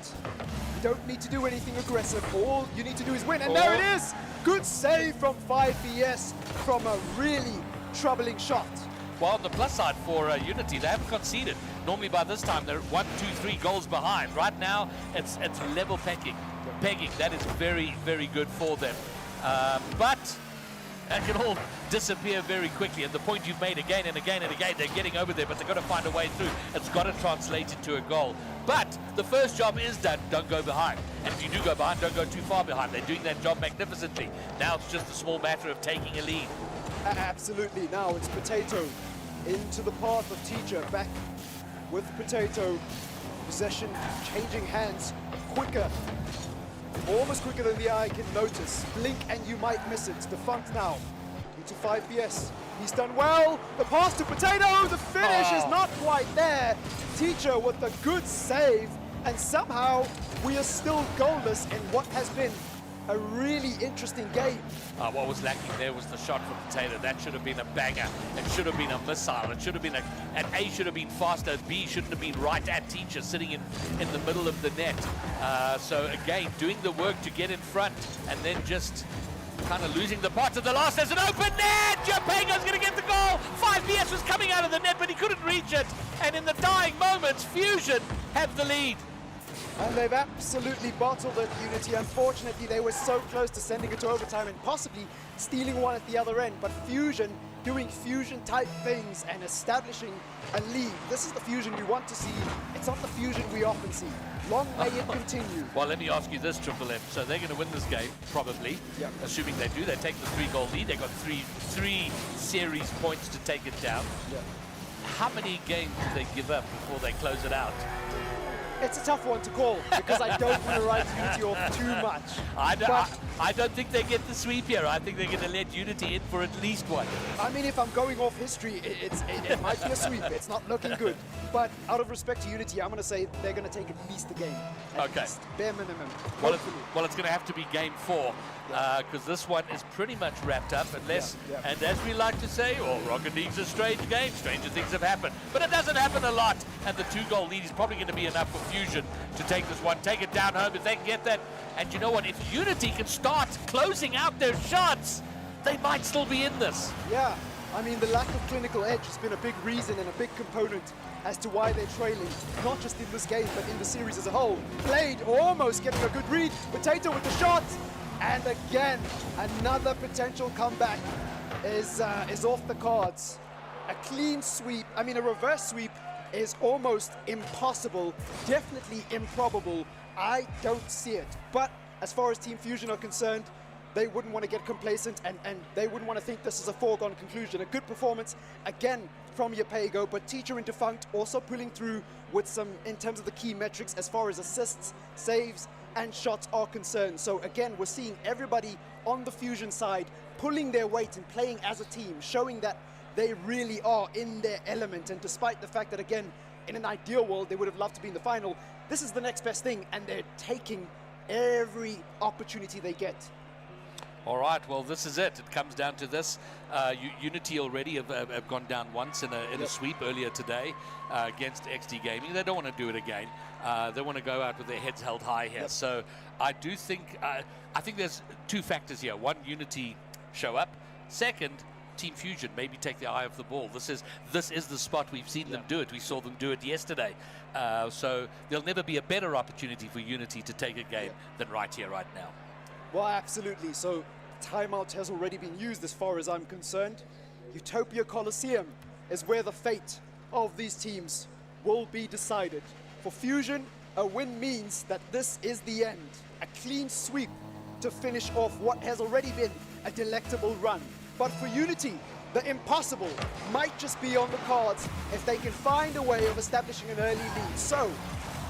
You don't need to do anything aggressive. All you need to do is win, and there it is! Good save from 5BS from a really troubling shot. Well, on the plus side for Unity, they haven't conceded. Normally by this time, they're 1, 2, 3 goals behind. Right now, it's level pegging. That is very, very good for them. But that can all disappear very quickly. And the point you've made again and again and again, they're getting over there, but they've got to find a way through. It's got to translate into a goal. But the first job is done. Don't go behind. And if you do go behind, don't go too far behind. They're doing that job magnificently. Now it's just a small matter of taking a lead. Absolutely. Now it's Potato into the path of Teacher. Back with Potato. Possession changing hands quicker almost quicker than the eye can notice. Blink and you might miss it. Defunct now into 5BS. He's done well. The pass to Potato. The finish is not quite there. Teacher with a good save. And somehow we are still goalless in what has been a really interesting game. What was lacking there was the shot from Potato. That should have been a banger. It should have been a missile. It should have been and A should have been faster. B shouldn't have been right at Teacher, sitting in the middle of the net. So again, doing the work to get in front and then just kind of losing the part of the last. There's an open net! Japanga's going to get the goal! 5BS was coming out of the net, but he couldn't reach it. And in the dying moments, Fusion have the lead. And they've absolutely bottled it, Unity. Unfortunately, they were so close to sending it to overtime and possibly stealing one at the other end. But Fusion doing Fusion-type things and establishing a lead. This is the Fusion we want to see. It's not the Fusion we often see. Long may it continue. Well, let me ask you this, Triple M. So they're going to win this game, probably. Yep. Assuming they do. They take the 3-goal lead. They've got three series points to take it down. Yep. How many games do they give up before they close it out? It's a tough one to call because I don't want to write Unity off too much. I don't think they get the sweep here. I think they're going to let Unity in for at least one. I mean, if I'm going off history, it might be a sweep. It's not looking good. But out of respect to Unity, I'm going to say they're going to take at least a game. At least, bare minimum. Well, it's going to have to be game 4 because this one is pretty much wrapped up unless, and as we like to say, Rocket League's a strange game. Stranger things have happened. But it doesn't happen a lot. And the 2-goal lead is probably going to be enough for Fusion to take this one, take it down home if they can get that. And you know what? If Unity can start closing out their shots, they might still be in this. Yeah, I mean, the lack of clinical edge has been a big reason and a big component as to why they're trailing, not just in this game, but in the series as a whole. Blade almost getting a good read. Potato with the shot. And again, another potential comeback is off the cards. A clean sweep, I mean, a reverse sweep is almost impossible, definitely improbable. I don't see it. But as far as Team Fusion are concerned, they wouldn't want to get complacent and they wouldn't want to think this is a foregone conclusion. A good performance, again, from Yapego, but Teacher and Defunct also pulling through with some, in terms of the key metrics, as far as assists, saves, and shots are concerned. So again, we're seeing everybody on the Fusion side pulling their weight and playing as a team, showing that they really are in their element. And despite the fact that, again, in an ideal world, they would have loved to be in the final, this is the next best thing, and they're taking every opportunity they get. All right, well, this is it. It comes down to this. Unity already have gone down once in a sweep earlier today against XD Gaming. They don't want to do it again. They want to go out with their heads held high here. So I do think, I think there's 2 factors here. One, Unity show up. Second, Team Fusion maybe take their eye off the ball. This is the spot we've seen them do it. We saw them do it yesterday. So there'll never be a better opportunity for Unity to take a game than right here, right now. Well, absolutely. So timeout has already been used as far as I'm concerned. Utopia Coliseum is where the fate of these teams will be decided. For Fusion, a win means that this is the end. A clean sweep to finish off what has already been a delectable run. But for Unity, the impossible might just be on the cards if they can find a way of establishing an early lead. So,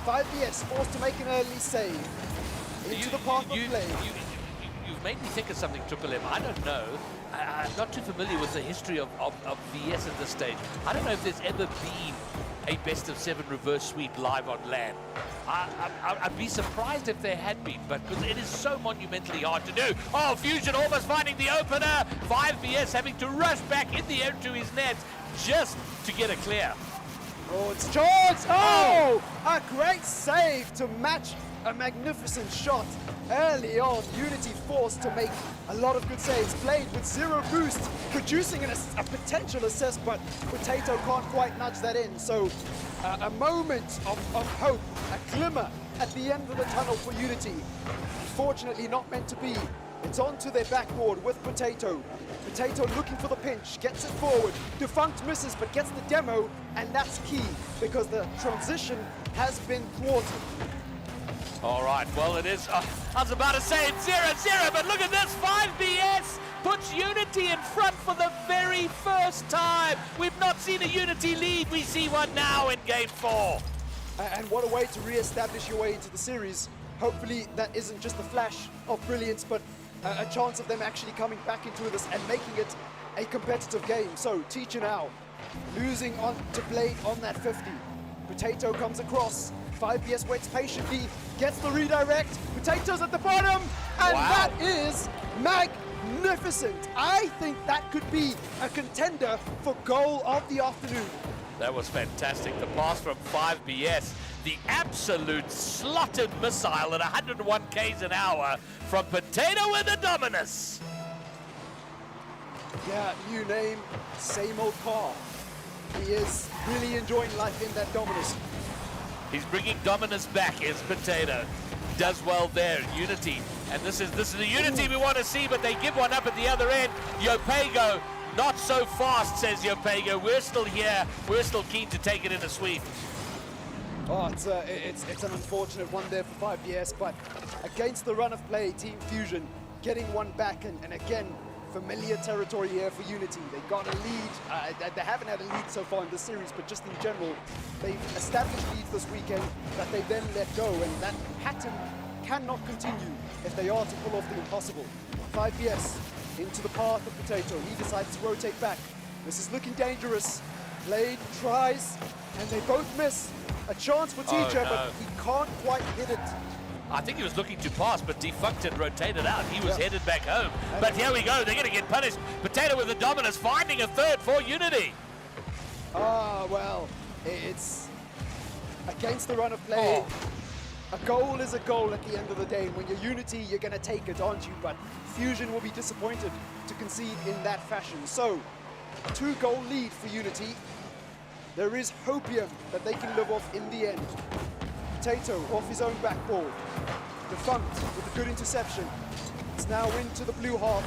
5BS forced to make an early save into the path of play. You've made me think of something, Triple M. I don't know. I'm not too familiar with the history of VS at this stage. I don't know if there's ever been a best-of-7 reverse sweep live on LAN. I'd be surprised if there had been, but because it is so monumentally hard to do. Oh, Fusion almost finding the opener. 5BS having to rush back in the air to his net just to get a clear. Oh, it's George! Oh! A great save to match a magnificent shot early on. Unity forced to make a lot of good saves. Blade with 0 boost, producing a potential assist, but Potato can't quite nudge that in. So a moment of hope, a glimmer at the end of the tunnel for Unity. Fortunately not meant to be. It's onto their backboard with Potato. Potato looking for the pinch, gets it forward. Defunct misses, but gets the demo, and that's key because the transition has been thwarted. All right, well, it is. I was about to say it's 0-0, but look at this. 5BS puts Unity in front for the very first time. We've not seen a Unity lead. We see one now in Game 4. And what a way to re-establish your way into the series hopefully that isn't just a flash of brilliance, but a chance of them actually coming back into this and making it a competitive game. So Teacher now losing on to Blade on that 50. Potato comes across. 5BS waits patiently, gets the redirect. Potato's at the bottom, and Wow. that is magnificent. I think that could be a contender for goal of the afternoon. That was fantastic. The pass from 5BS, the absolute slotted missile at 101 k's an hour from Potato with the Dominus. Yeah, new name, same old car. He is really enjoying life in that Dominus. He's bringing Dominus back, is Potato. Does well there, Unity. And this is the Unity we want to see, but they give one up at the other end. Yopego, not so fast, says Yopego. We're still here. We're still keen to take it in a sweep. Oh, it's an unfortunate one there for 5BS, but against the run of play, Team Fusion getting one back, and again, familiar territory here for Unity. They got a lead. They haven't had a lead so far in this series, but just in general, they've established leads this weekend that they then let go, and that pattern cannot continue if they are to pull off the impossible. 5BS into the path of Potato. He decides to rotate back. This is looking dangerous. Blade tries, and they both miss. A chance for Teacher, no. but he can't quite hit it. I think he was looking to pass, but defunct and rotated out. He was Yeah. headed back home. But here we go. They're going to get punished. Potato with the Dominus, finding a third for Unity. Ah, well, it's against the run of play. A goal is a goal at the end of the day. When you're Unity, you're going to take it, aren't you? But Fusion will be disappointed to concede in that fashion. So, 2-goal lead for Unity. There is hopium that they can live off in the end. Potato off his own backboard. Defunct with a good interception. It's now into the blue half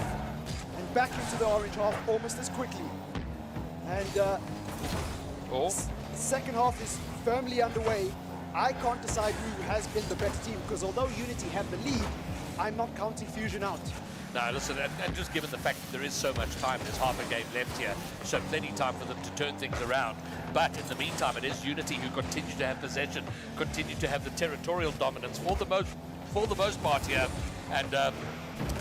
and back into the orange half almost as quickly. And second half is firmly underway. I can't decide who has been the better team, because although Unity have the lead, I'm not counting Fusion out. No, listen, and just given the fact that there is so much time, there's half a game left here, so plenty time for them to turn things around. But in the meantime, it is Unity who continue to have possession, continue to have the territorial dominance for the most part here, and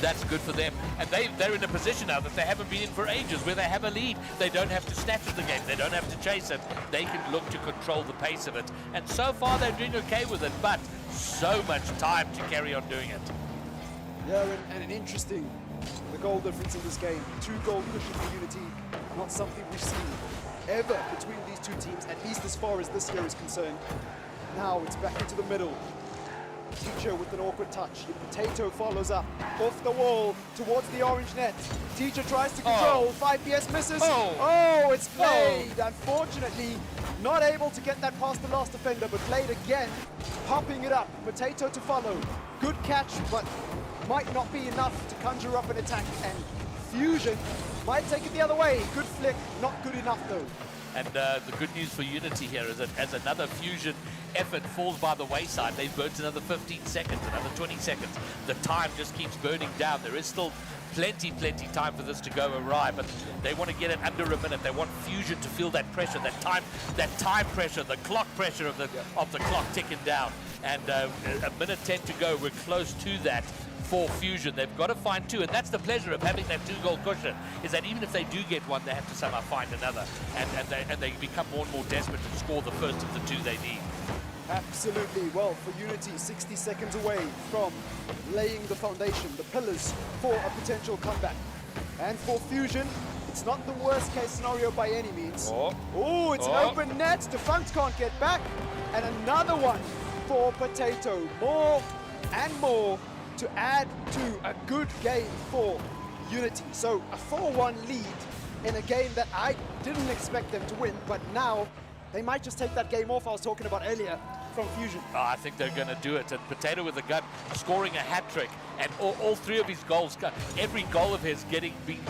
that's good for them. And they're in a position now that they haven't been in for ages, where they have a lead. They don't have to snatch at the game. They don't have to chase it. They can look to control the pace of it. And so far, they're doing okay with it, but so much time to carry on doing it. Yeah, and an interesting, the goal difference in this game. 2-goal cushion for Unity, not something we've seen ever between these two teams, at least as far as this year is concerned. Now it's back into the middle. Teacher with an awkward touch. Potato follows up, off the wall, towards the orange net. Teacher tries to control, 5BS misses. Oh, it's Blade. Unfortunately, not able to get that past the last defender, but Blade again, popping it up. Potato to follow. Good catch, but might not be enough to conjure up an attack, and Fusion might take it the other way. Good flick, not good enough though. And the good news for Unity here is that as another Fusion effort falls by the wayside, they've burnt another 15 seconds, another 20 seconds. The time just keeps burning down. There is still plenty time for this to go awry, but they want to get it under a minute. They want Fusion to feel that pressure, that time pressure, the clock pressure of the clock ticking down. And a minute 10 to go. We're close to that for Fusion. They've got to find two, and that's the pleasure of having that 2-goal cushion, is that even if they do get one, they have to somehow find another, and they become more and more desperate to score the first of the two they need. Absolutely. Well, for Unity, 60 seconds away from laying the foundation, the pillars for a potential comeback. And for Fusion, it's not the worst case scenario by any means. Oh, it's an open net. Defunct can't get back. And another one for Potato. More and more to add to a good game for Unity. So a 4-1 lead in a game that I didn't expect them to win, but now they might just take that game off I was talking about earlier from Fusion. I think they're going to do it. And Potato with a gun, scoring a hat-trick and all three of his goals, every goal of his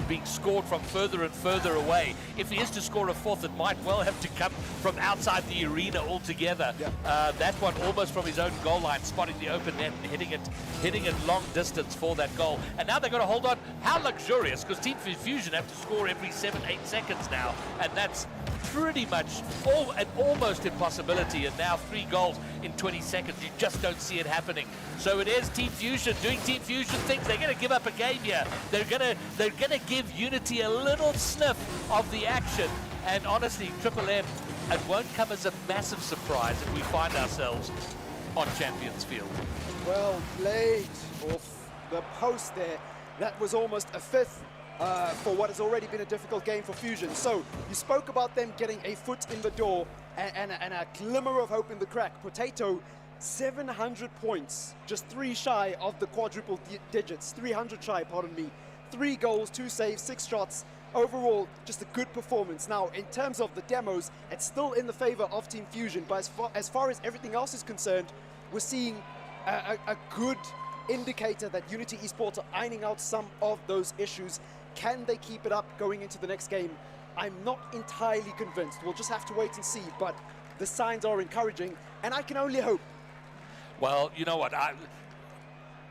being scored from further and further away. If he is to score a fourth, it might well have to come from outside the arena altogether. That one almost from his own goal line, spotting the open net and hitting it long distance for that goal. And now they've got to hold on. How luxurious, because Team Fusion have to score every 7-8 seconds now, and that's pretty much an almost impossibility. And now 3 goals in 20 seconds, you just don't see it happening. So it is Team Fusion doing Team Fusion things. They're going to give up a game here. They're going to give Unity a little sniff of the action. And honestly, Triple M, it won't come as a massive surprise if we find ourselves on Champions Field. Well played off the post there. That was almost a fifth for what has already been a difficult game for Fusion. So you spoke about them getting a foot in the door and a glimmer of hope in the crack. Potato, 700 points, just 3 shy of the quadruple digits, 300 shy, pardon me. 3 goals, 2 saves, 6 shots. Overall, just a good performance. Now, in terms of the demos, it's still in the favor of Team Fusion, but as far as everything else is concerned, we're seeing a good indicator that Unity Esports are ironing out some of those issues. Can they keep it up going into the next game? I'm not entirely convinced. We'll just have to wait and see, but the signs are encouraging, and I can only hope. Well, you know what?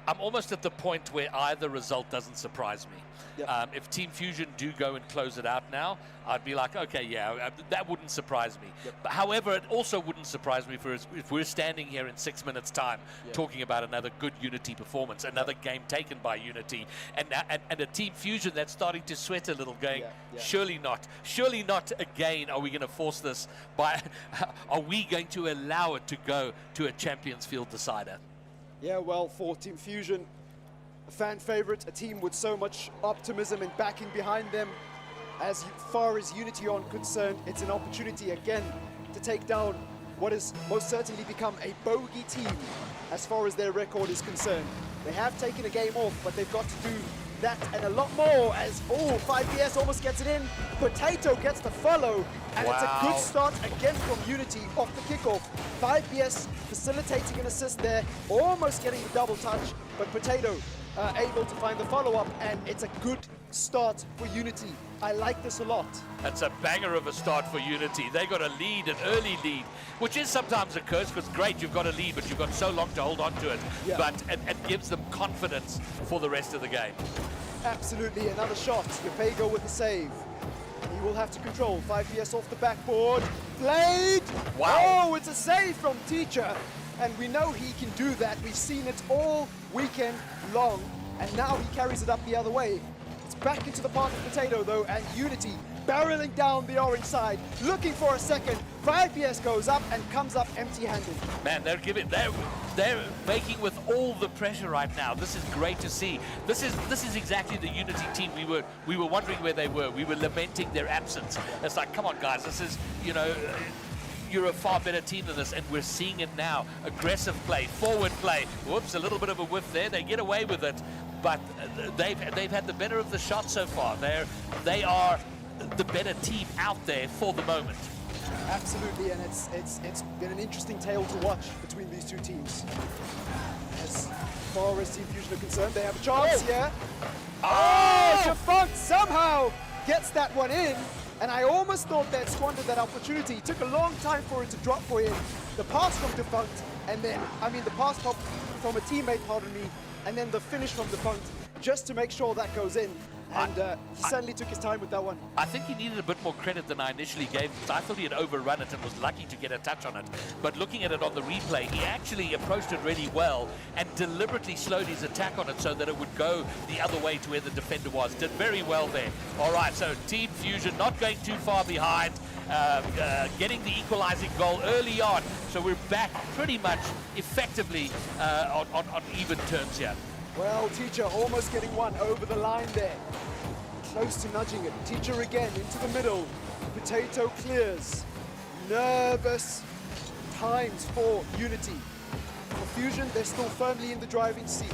I'm almost at the point where either result doesn't surprise me. Yep. If Team Fusion do go and close it out now, I'd be like, okay, yeah, that wouldn't surprise me. Yep. But however, it also wouldn't surprise me if we're standing here in 6 minutes' time talking about another good Unity performance, another game taken by Unity, and a Team Fusion that's starting to sweat a little, going, surely not again are we going to force this by, are we going to allow it to go to a Champions Field decider? Yeah, well, for Team Fusion, a fan favorite, a team with so much optimism and backing behind them. As far as Unity are concerned, it's an opportunity again to take down what has most certainly become a bogey team as far as their record is concerned. They have taken a game off, but they've got to do that and a lot more as, 5PS almost gets it in. Potato gets the follow, and it's a good start again from Unity off the kickoff. 5PS facilitating an assist there, almost getting the double touch, but Potato able to find the follow-up, and it's a good start for Unity. I like this a lot. That's a banger of a start for Unity. They got a lead, an early lead, which is sometimes a curse, because great, you've got a lead, but you've got so long to hold on to it. Yeah. But it gives them confidence for the rest of the game. Absolutely, another shot. Yapego with the save. He will have to control. 5PS off the backboard. Played! Wow. Oh, it's a save from Teacher. And we know he can do that. We've seen it all weekend long. And now he carries it up the other way. It's back into the path of Potato, though, and Unity barreling down the orange side, looking for a second. 5PS goes up and comes up empty-handed. Man, they're making with all the pressure right now. This is great to see. This is exactly the Unity team we were wondering where they were. We were lamenting their absence. It's like, come on, guys, this is, you're a far better team than this, and we're seeing it now. Aggressive play, forward play. Whoops, a little bit of a whiff there. They get away with it, but they've had the better of the shot so far. They are the better team out there for the moment. Absolutely, and it's been an interesting tale to watch between these two teams. As far as Team Fusion are concerned, they have a chance here. Oh, Defunct somehow gets that one in, and I almost thought they'd squandered that opportunity. It took a long time for it to drop for him. The pass from Defunct, and then, the pass from a teammate, pardon me, and then the finish from Defunct, just to make sure that goes in. And he certainly took his time with that one. I think he needed a bit more credit than I initially gave him. I thought he had overrun it and was lucky to get a touch on it. But looking at it on the replay, he actually approached it really well and deliberately slowed his attack on it so that it would go the other way to where the defender was. Did very well there. All right, so Team Fusion not going too far behind, getting the equalizing goal early on. So we're back pretty much effectively on even terms here. Well, Teacher almost getting one over the line there. Close to nudging it. Teacher again into the middle. Potato clears. Nervous times for Unity. For Fusion, they're still firmly in the driving seat.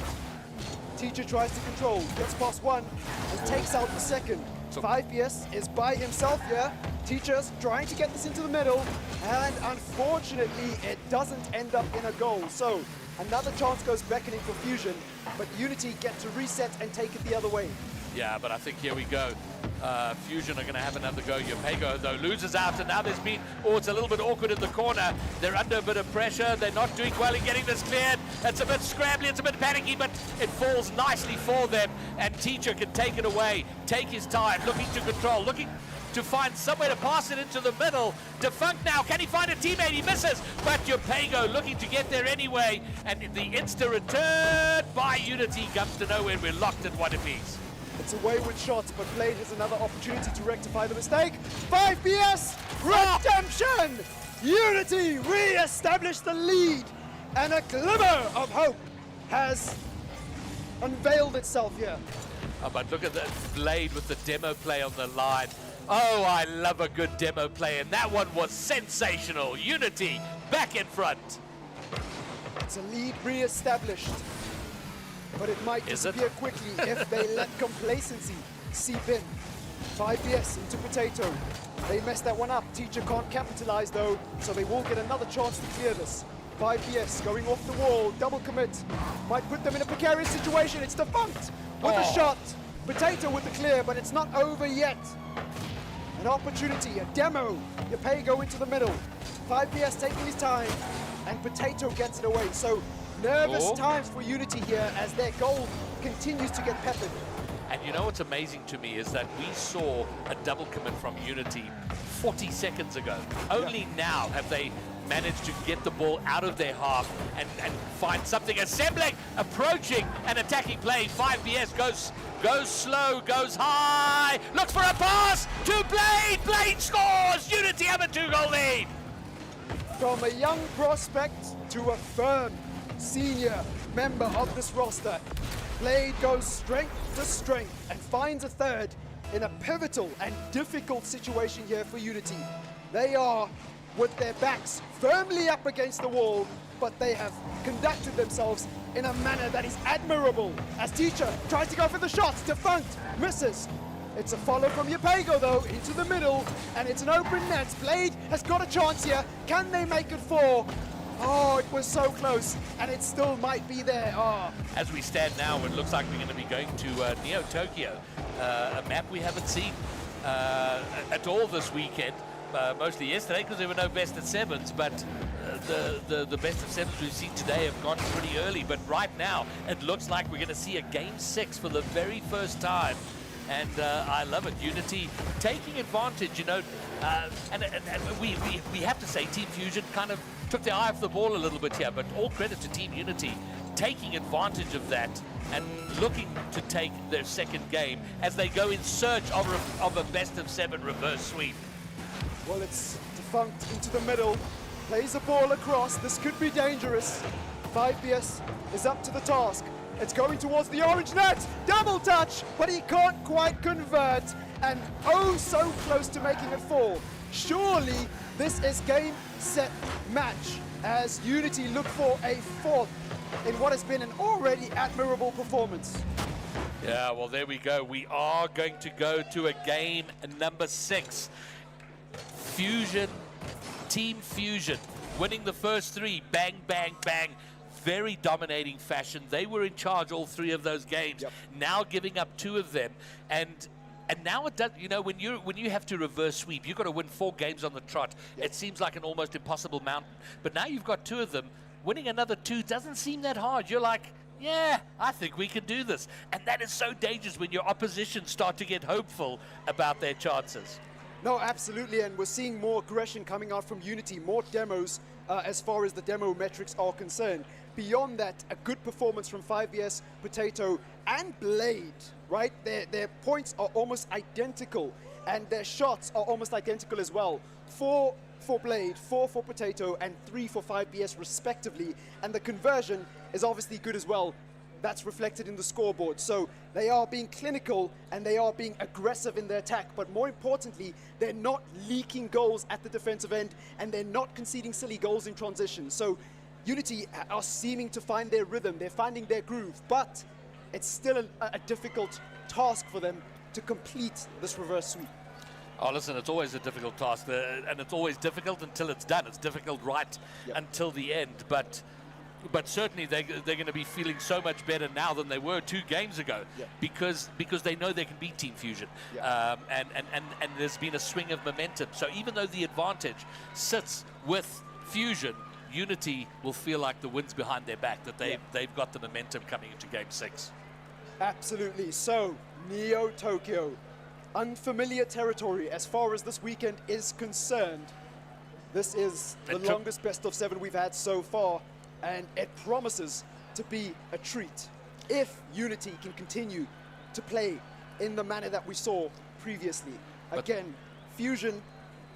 Teacher tries to control, gets past one, and takes out the second. 5PS is by himself here. Teachers trying to get this into the middle, and unfortunately it doesn't end up in a goal. So another chance goes beckoning for Fusion, but Unity get to reset and take it the other way. Yeah, but I think here we go. Fusion are going to have another go. Pego, though, loses out, and now there's been, it's a little bit awkward in the corner. They're under a bit of pressure. They're not doing well in getting this cleared. It's a bit scrambly, it's a bit panicky, but it falls nicely for them, and Teacher can take it away, take his time, looking to control, looking to find somewhere to pass it into the middle. Defunct now, can he find a teammate? He misses, but Pego looking to get there anyway, and the insta return by Unity comes to nowhere. We're locked at one apiece. It's a wayward shot, but Blade has another opportunity to rectify the mistake. 5PS, redemption! Unity re-established the lead, and a glimmer of hope has unveiled itself here. Oh, but look at that Blade with the demo play on the line. Oh, I love a good demo play, and that one was sensational. Unity back in front. It's a lead re-established, but it might disappear quickly if they let complacency seep in. 5PS into Potato. They messed that one up. Teacher can't capitalize though, so they will get another chance to clear this. 5PS going off the wall, double commit. Might put them in a precarious situation. It's Defunct with a shot. Potato with the clear, but it's not over yet. An opportunity, a demo. Pego into the middle. 5PS taking his time, and Potato gets it away. So nervous times for Unity here as their goal continues to get peppered. And you know what's amazing to me is that we saw a double commit from Unity 40 seconds ago. Only now have they managed to get the ball out of their half and find something assembling, approaching and attacking play. 5PS goes slow, goes high, looks for a pass to Blade. Blade scores. Unity have a 2-goal lead. From a young prospect to a firm senior member of this roster, Blade goes strength to strength and finds a third in a pivotal and difficult situation here for Unity. They are with their backs firmly up against the wall, but they have conducted themselves in a manner that is admirable. As Teacher tries to go for the shot, Defunct misses. It's a follow from Pego though, into the middle, and it's an open net. Blade has got a chance here. Can they make it 4? Oh, it was so close, and it still might be there. As we stand now, it looks like we're going to be going to Neo Tokyo, a map we haven't seen at all this weekend. Mostly yesterday because there were no best of sevens, but the best of sevens we've seen today have gone pretty early. But right now, it looks like we're going to see a game 6 for the very first time. And I love it. Unity taking advantage, you know, and we have to say Team Fusion kind of took their eye off the ball a little bit here, but all credit to Team Unity taking advantage of that and looking to take their second game as they go in search of a best of 7 reverse sweep. Well, it's Defunct into the middle, plays the ball across. This could be dangerous. 5PS is up to the task. It's going towards the orange net. Double touch, but he can't quite convert. And oh, so close to making it 4. Surely this is game, set, match as Unity look for a 4th in what has been an already admirable performance. Yeah, well, there we go. We are going to go to a game number 6. Fusion, Team Fusion, winning the first 3. Bang, bang, bang. Very dominating fashion. They were in charge all 3 of those games. Now giving up 2 of them, and now it does. You know, when you have to reverse sweep, you've got to win 4 games on the trot. It seems like an almost impossible mountain. But now you've got 2 of them. Winning another 2 doesn't seem that hard. You're like, yeah, I think we can do this. And that is so dangerous when your opposition start to get hopeful about their chances. No, absolutely, and we're seeing more aggression coming out from Unity, more demos as far as the demo metrics are concerned. Beyond that, a good performance from 5PS, Potato, and Blade, right? Their points are almost identical, and their shots are almost identical as well. 4 for Blade, 4 for Potato, and 3 for 5PS respectively, and the conversion is obviously good as well. That's reflected in the scoreboard. So they are being clinical and they are being aggressive in their attack, but more importantly, they're not leaking goals at the defensive end and they're not conceding silly goals in transition. So Unity are seeming to find their rhythm, they're finding their groove, but it's still a difficult task for them to complete this reverse sweep? Oh, listen, it's always a difficult task, and it's always difficult until it's done. It's difficult right until the end, but certainly they're going to be feeling so much better now than they were 2 games ago, because they know they can beat Team Fusion, and there's been a swing of momentum. So even though the advantage sits with Fusion, Unity will feel like the wind's behind their back, that they've got the momentum coming into Game 6. Absolutely. So, Neo Tokyo, unfamiliar territory as far as this weekend is concerned. This is the longest best of 7 we've had so far, and it promises to be a treat if Unity can continue to play in the manner that we saw previously. Again, Fusion,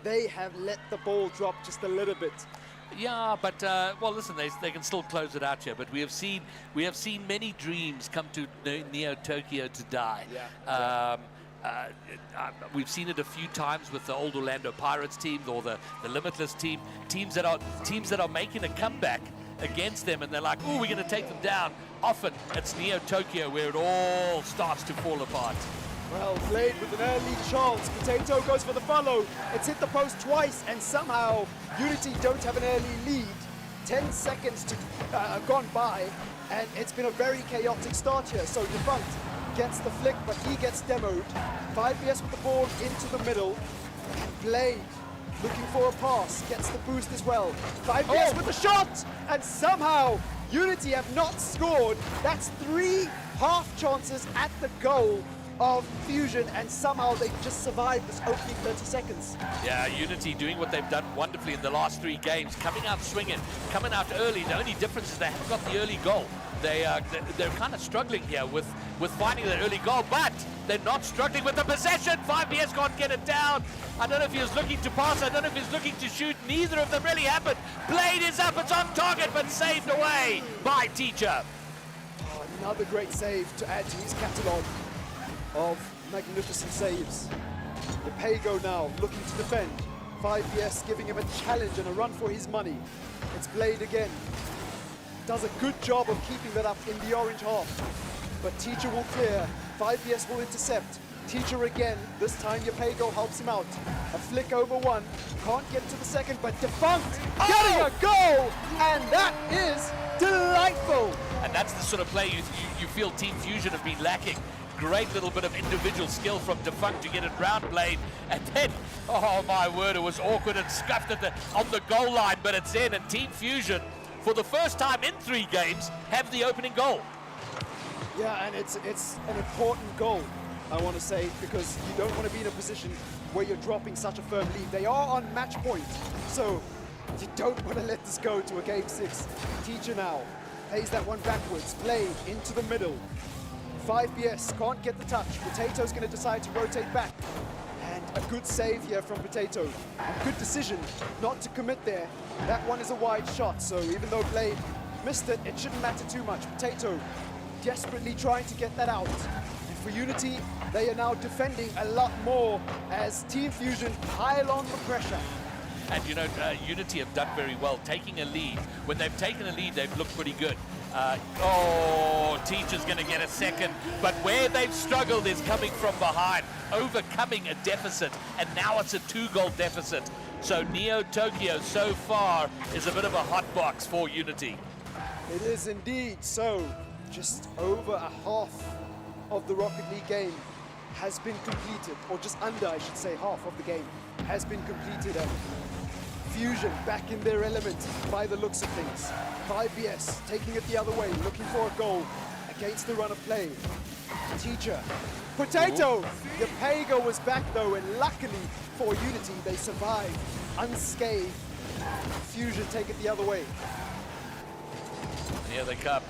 they have let the ball drop just a little bit. Yeah, but well, listen, they can still close it out here. But we have seen many dreams come to Neo Tokyo to die. We've seen it a few times with the old Orlando Pirates team or the Limitless team, teams that are making a comeback against them, and they're like, oh, we're going to take them down. Often it's Neo Tokyo where it all starts to fall apart. Well played with an early chance. Potato goes for the follow. It's hit the post twice, and somehow Unity don't have an early lead. 10 seconds to gone by, and it's been a very chaotic start here. So Defunct gets the flick, but he gets demoed. 5BS with the ball into the middle. Blade looking for a pass, gets the boost as well. 5BS with the shot, and somehow Unity have not scored. That's 3 half chances at the goal of Fusion, and somehow they just survived this opening 30 seconds. Yeah, Unity doing what they've done wonderfully in the last 3 games, coming out swinging, coming out early. The only difference is they haven't got the early goal. They're kind of struggling here with finding the early goal, but they're not struggling with the possession. 5BS can't get it down. I don't know if he was looking to pass, I don't know if he's looking to shoot. Neither of them really happened. Blade is up, it's on target, but saved away by Teacher. Oh, another great save to add to his catalogue of magnificent saves. The Pago now looking to defend. 5BS giving him a challenge and a run for his money. It's Blade again. Does a good job of keeping that up in the orange half. But Teacher will clear. 5BS will intercept. Teacher again. This time Pago helps him out. A flick over one. Can't get to the second, but Defunct getting a goal! And that is delightful! And that's the sort of play you feel Team Fusion have been lacking. Great little bit of individual skill from Defunct to get it round Blade, and then, oh my word, it was awkward and scuffed on the goal line, but it's in, and Team Fusion, for the first time in 3 games, have the opening goal. Yeah, and it's an important goal, I want to say, because you don't want to be in a position where you're dropping such a firm lead. They are on match point, so you don't want to let this go to a Game 6. Teacher now plays that one backwards, Blade into the middle. 5BS can't get the touch. Potato's going to decide to rotate back. And a good save here from Potato. A good decision not to commit there. That one is a wide shot, so even though Blade missed it, it shouldn't matter too much. Potato desperately trying to get that out. And for Unity, they are now defending a lot more as Team Fusion pile on the pressure. And you know, Unity have done very well taking a lead. When they've taken a lead, they've looked pretty good. Teacher's going to get a second, but where they've struggled is coming from behind, overcoming a deficit, and now it's a 2-goal deficit. So Neo Tokyo so far is a bit of a hot box for Unity. It is indeed. So just over a half of the Rocket League game has been completed, or just under, I should say, half of the game has been completed. Fusion back in their element by the looks of things. 5BS taking it the other way, looking for a goal against the run of play. Teacher. Potato! Pago was back though, and luckily for Unity, they survived unscathed. Fusion take it the other way. And here they come.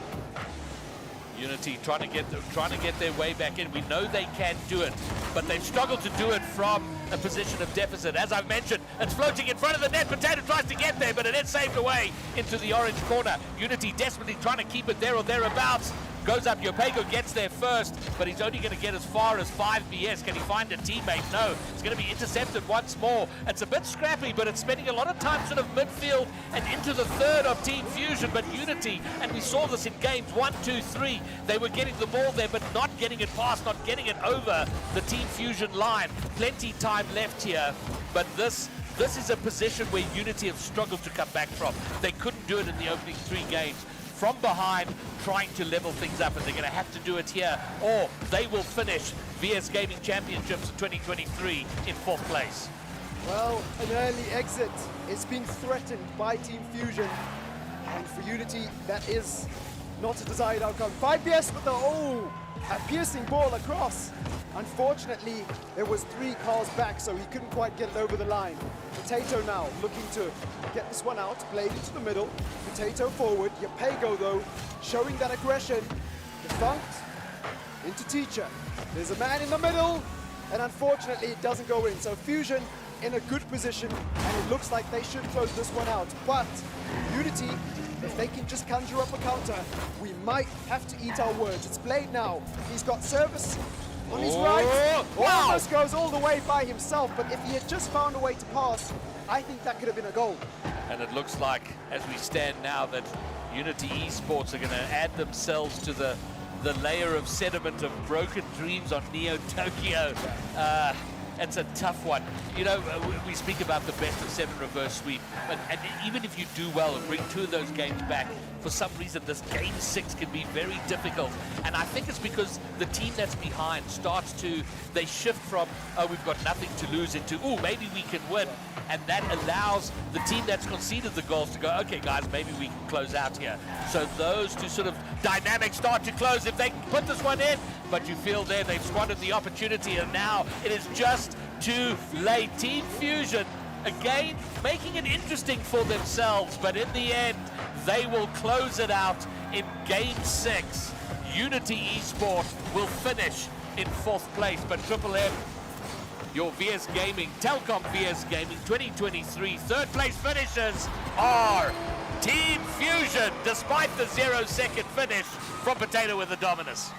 Unity trying to get their way back in. We know they can do it, but they've struggled to do it from a position of deficit. As I've mentioned, it's floating in front of the net. Potato tries to get there, but it is saved away into the orange corner. Unity desperately trying to keep it there or thereabouts. goes up. Yopego gets there first, but he's only going to get as far as 5 BS. Can he find a teammate? No. It's going to be intercepted once more. It's a bit scrappy, but it's spending a lot of time sort of midfield and into the third of Team Fusion. But Unity, and we saw this in games 1, 2, 3, they were getting the ball there, but not getting it past, not getting it over the Team Fusion line. Plenty time left here, but this is a position where Unity have struggled to come back from. They couldn't do it in the opening 3 games. From behind, trying to level things up, and they're going to have to do it here, or they will finish VS Gaming Championships 2023 in 4th place. Well, an early exit is being threatened by Team Fusion, and for Unity, that is not a desired outcome. 5BS with a piercing ball across. Unfortunately, there was 3 cars back, so he couldn't quite get it over the line. Potato now looking to get this one out, played into the middle. Potato forward, Yopego though, showing that aggression. Defunct into Teacher. There's a man in the middle, and unfortunately it doesn't go in. So Fusion in a good position, and it looks like they should close this one out. But Unity, if they can just conjure up a counter, we might have to eat our words. It's Blade now. He's got service on his right. Wow. Almost goes all the way by himself, but if he had just found a way to pass, I think that could have been a goal. And it looks like, as we stand now, that Unity Esports are going to add themselves to the layer of sediment of broken dreams on Neo Tokyo. It's a tough one. You know, we speak about the best of 7 reverse sweep, and even if you do well and bring 2 of those games back, for some reason this game 6 can be very difficult. And I think it's because the team that's behind they shift from, oh, we've got nothing to lose, into, oh, maybe we can win. And that allows the team that's conceded the goals to go, okay, guys, maybe we can close out here. So those 2 sort of dynamics start to close if they can put this one in. But you feel there they've squandered the opportunity, and now it is just too late. Team Fusion, again, making it interesting for themselves, but in the end, they will close it out in Game 6. Unity Esports will finish in 4th place, but Triple M, your VS Gaming, Telkom VS Gaming 2023 3rd place finishers are Team Fusion, despite the 0-second finish from Potato with the dominus.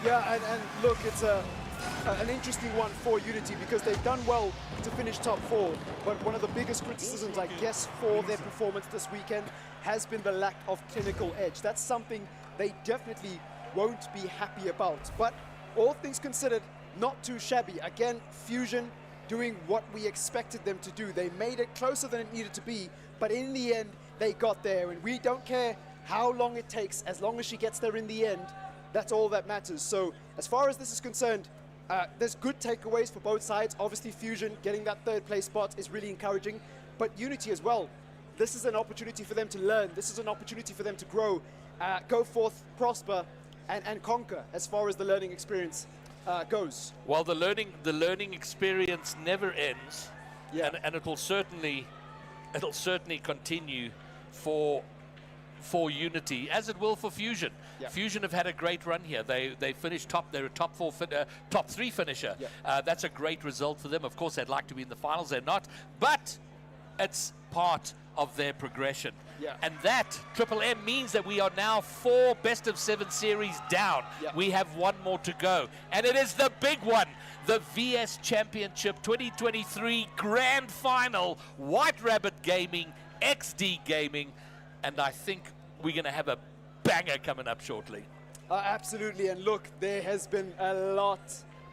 Yeah, and look, it's an interesting one for Unity because they've done well to finish top 4, but one of the biggest criticisms, I guess, for their performance this weekend has been the lack of clinical edge. That's something they definitely won't be happy about, but all things considered, not too shabby. Again, Fusion doing what we expected them to do. They made it closer than it needed to be, but in the end, they got there, and we don't care how long it takes, as long as she gets there in the end. That's all that matters. So as far as this is concerned, there's good takeaways for both sides. Obviously, Fusion getting that 3rd place spot is really encouraging, but Unity as well. This is an opportunity for them to learn. This is an opportunity for them to grow, go forth, prosper, and conquer as far as the learning experience goes. Well, the learning experience never ends, Yeah. and it'll certainly continue for Unity, as it will for Fusion. Yeah. Fusion have had a great run here. They finished top. They're a top 3 finisher. Yeah. That's a great result for them. Of course, they'd like to be in the finals. They're not, but it's part of their progression. Yeah. And that Triple M means that we are now 4 best of 7 series down. Yeah. We have 1 more to go, and it is the big one. The VS Championship 2023 Grand Final. White Rabbit Gaming, XD Gaming, and I think we're going to have a banger coming up shortly. Absolutely, and look, there has been a lot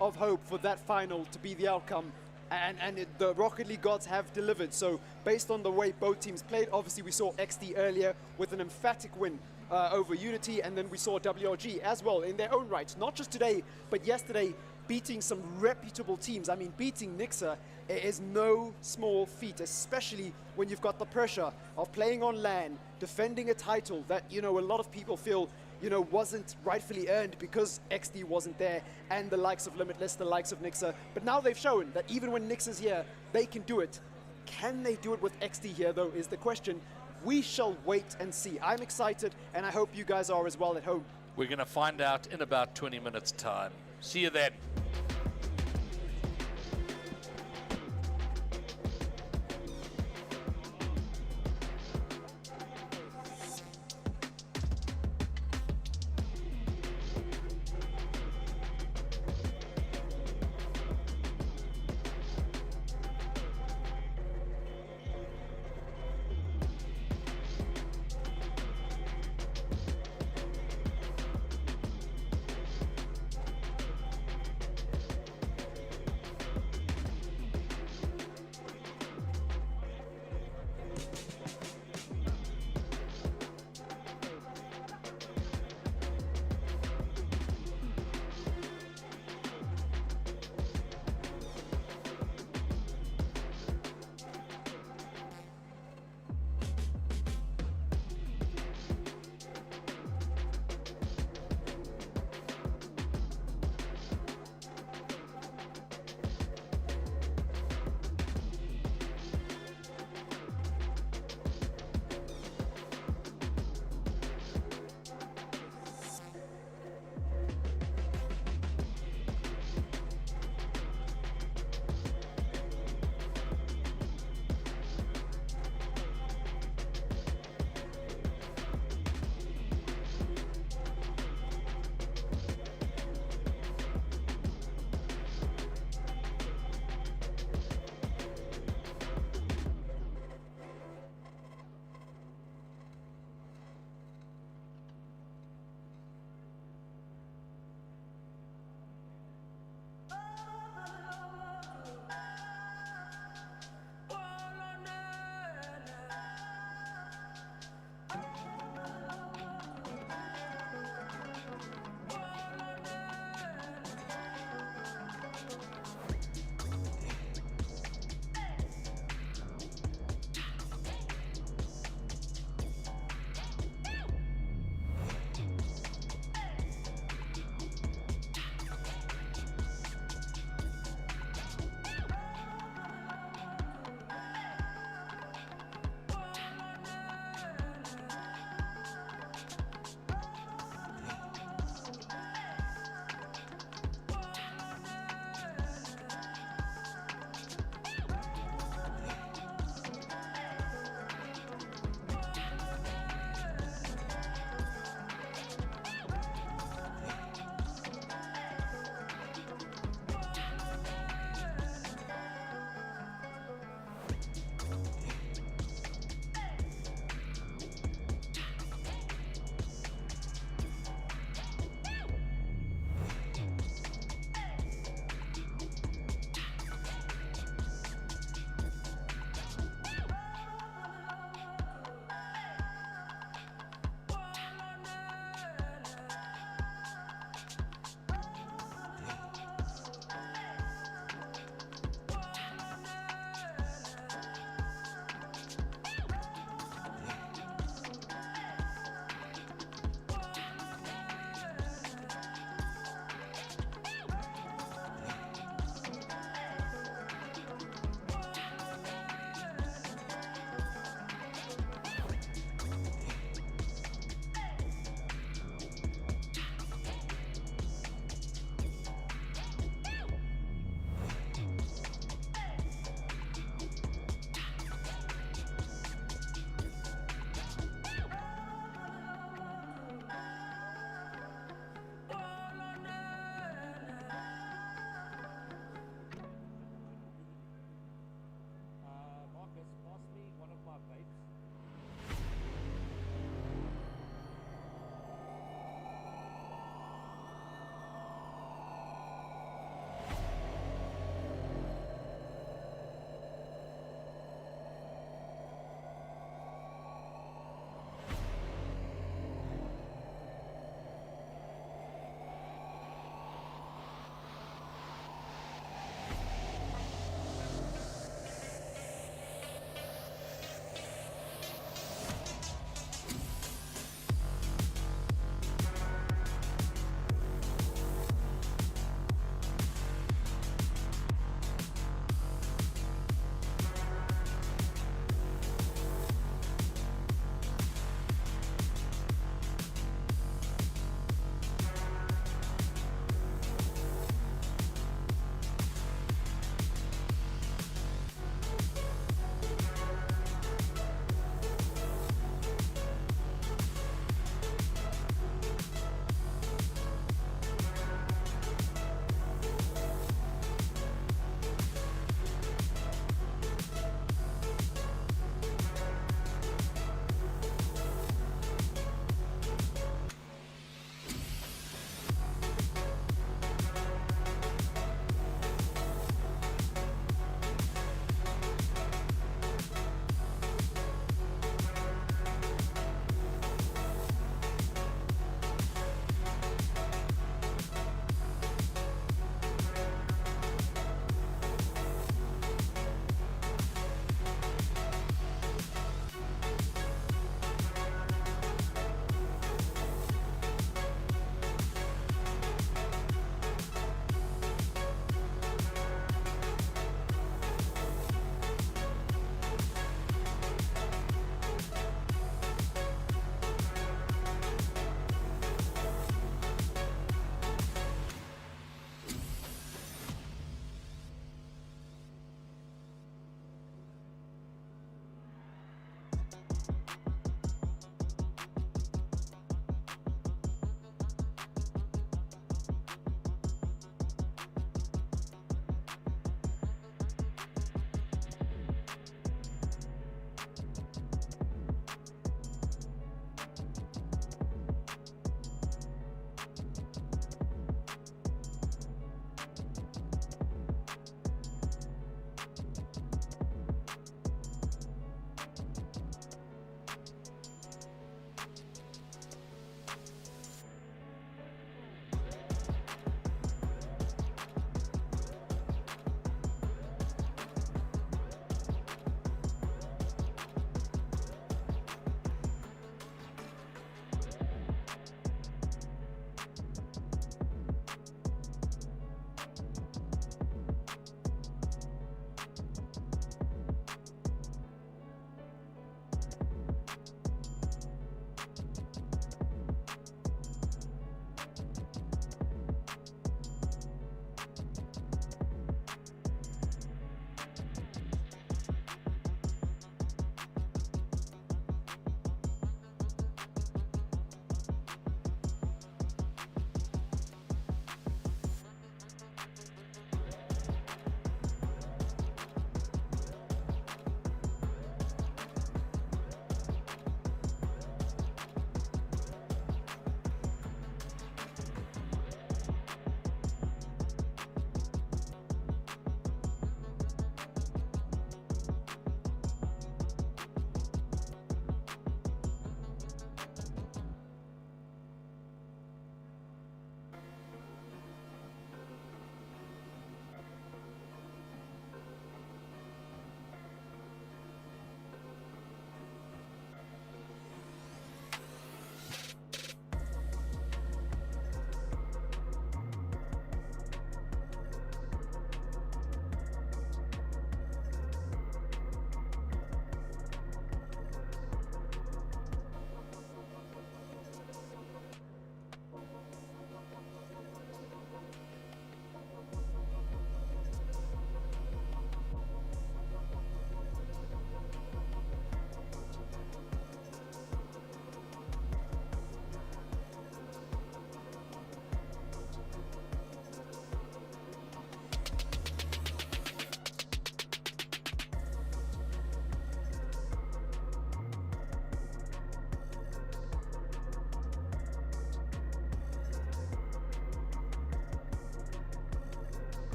of hope for that final to be the outcome, and the Rocket League gods have delivered. So based on the way both teams played, obviously we saw XD earlier with an emphatic win over Unity, and then we saw WRG as well in their own right, not just today, but yesterday, beating some reputable teams. I mean, beating Nixa is no small feat, especially when you've got the pressure of playing on LAN, defending a title that, you know, a lot of people feel, you know, wasn't rightfully earned because XD wasn't there, and the likes of Limitless, the likes of Nixa. But now they've shown that even when Nixa's here, they can do it. Can they do it with XD here, though, is the question. We shall wait and see. I'm excited, and I hope you guys are as well at home. We're going to find out in about 20 minutes' time. See you then.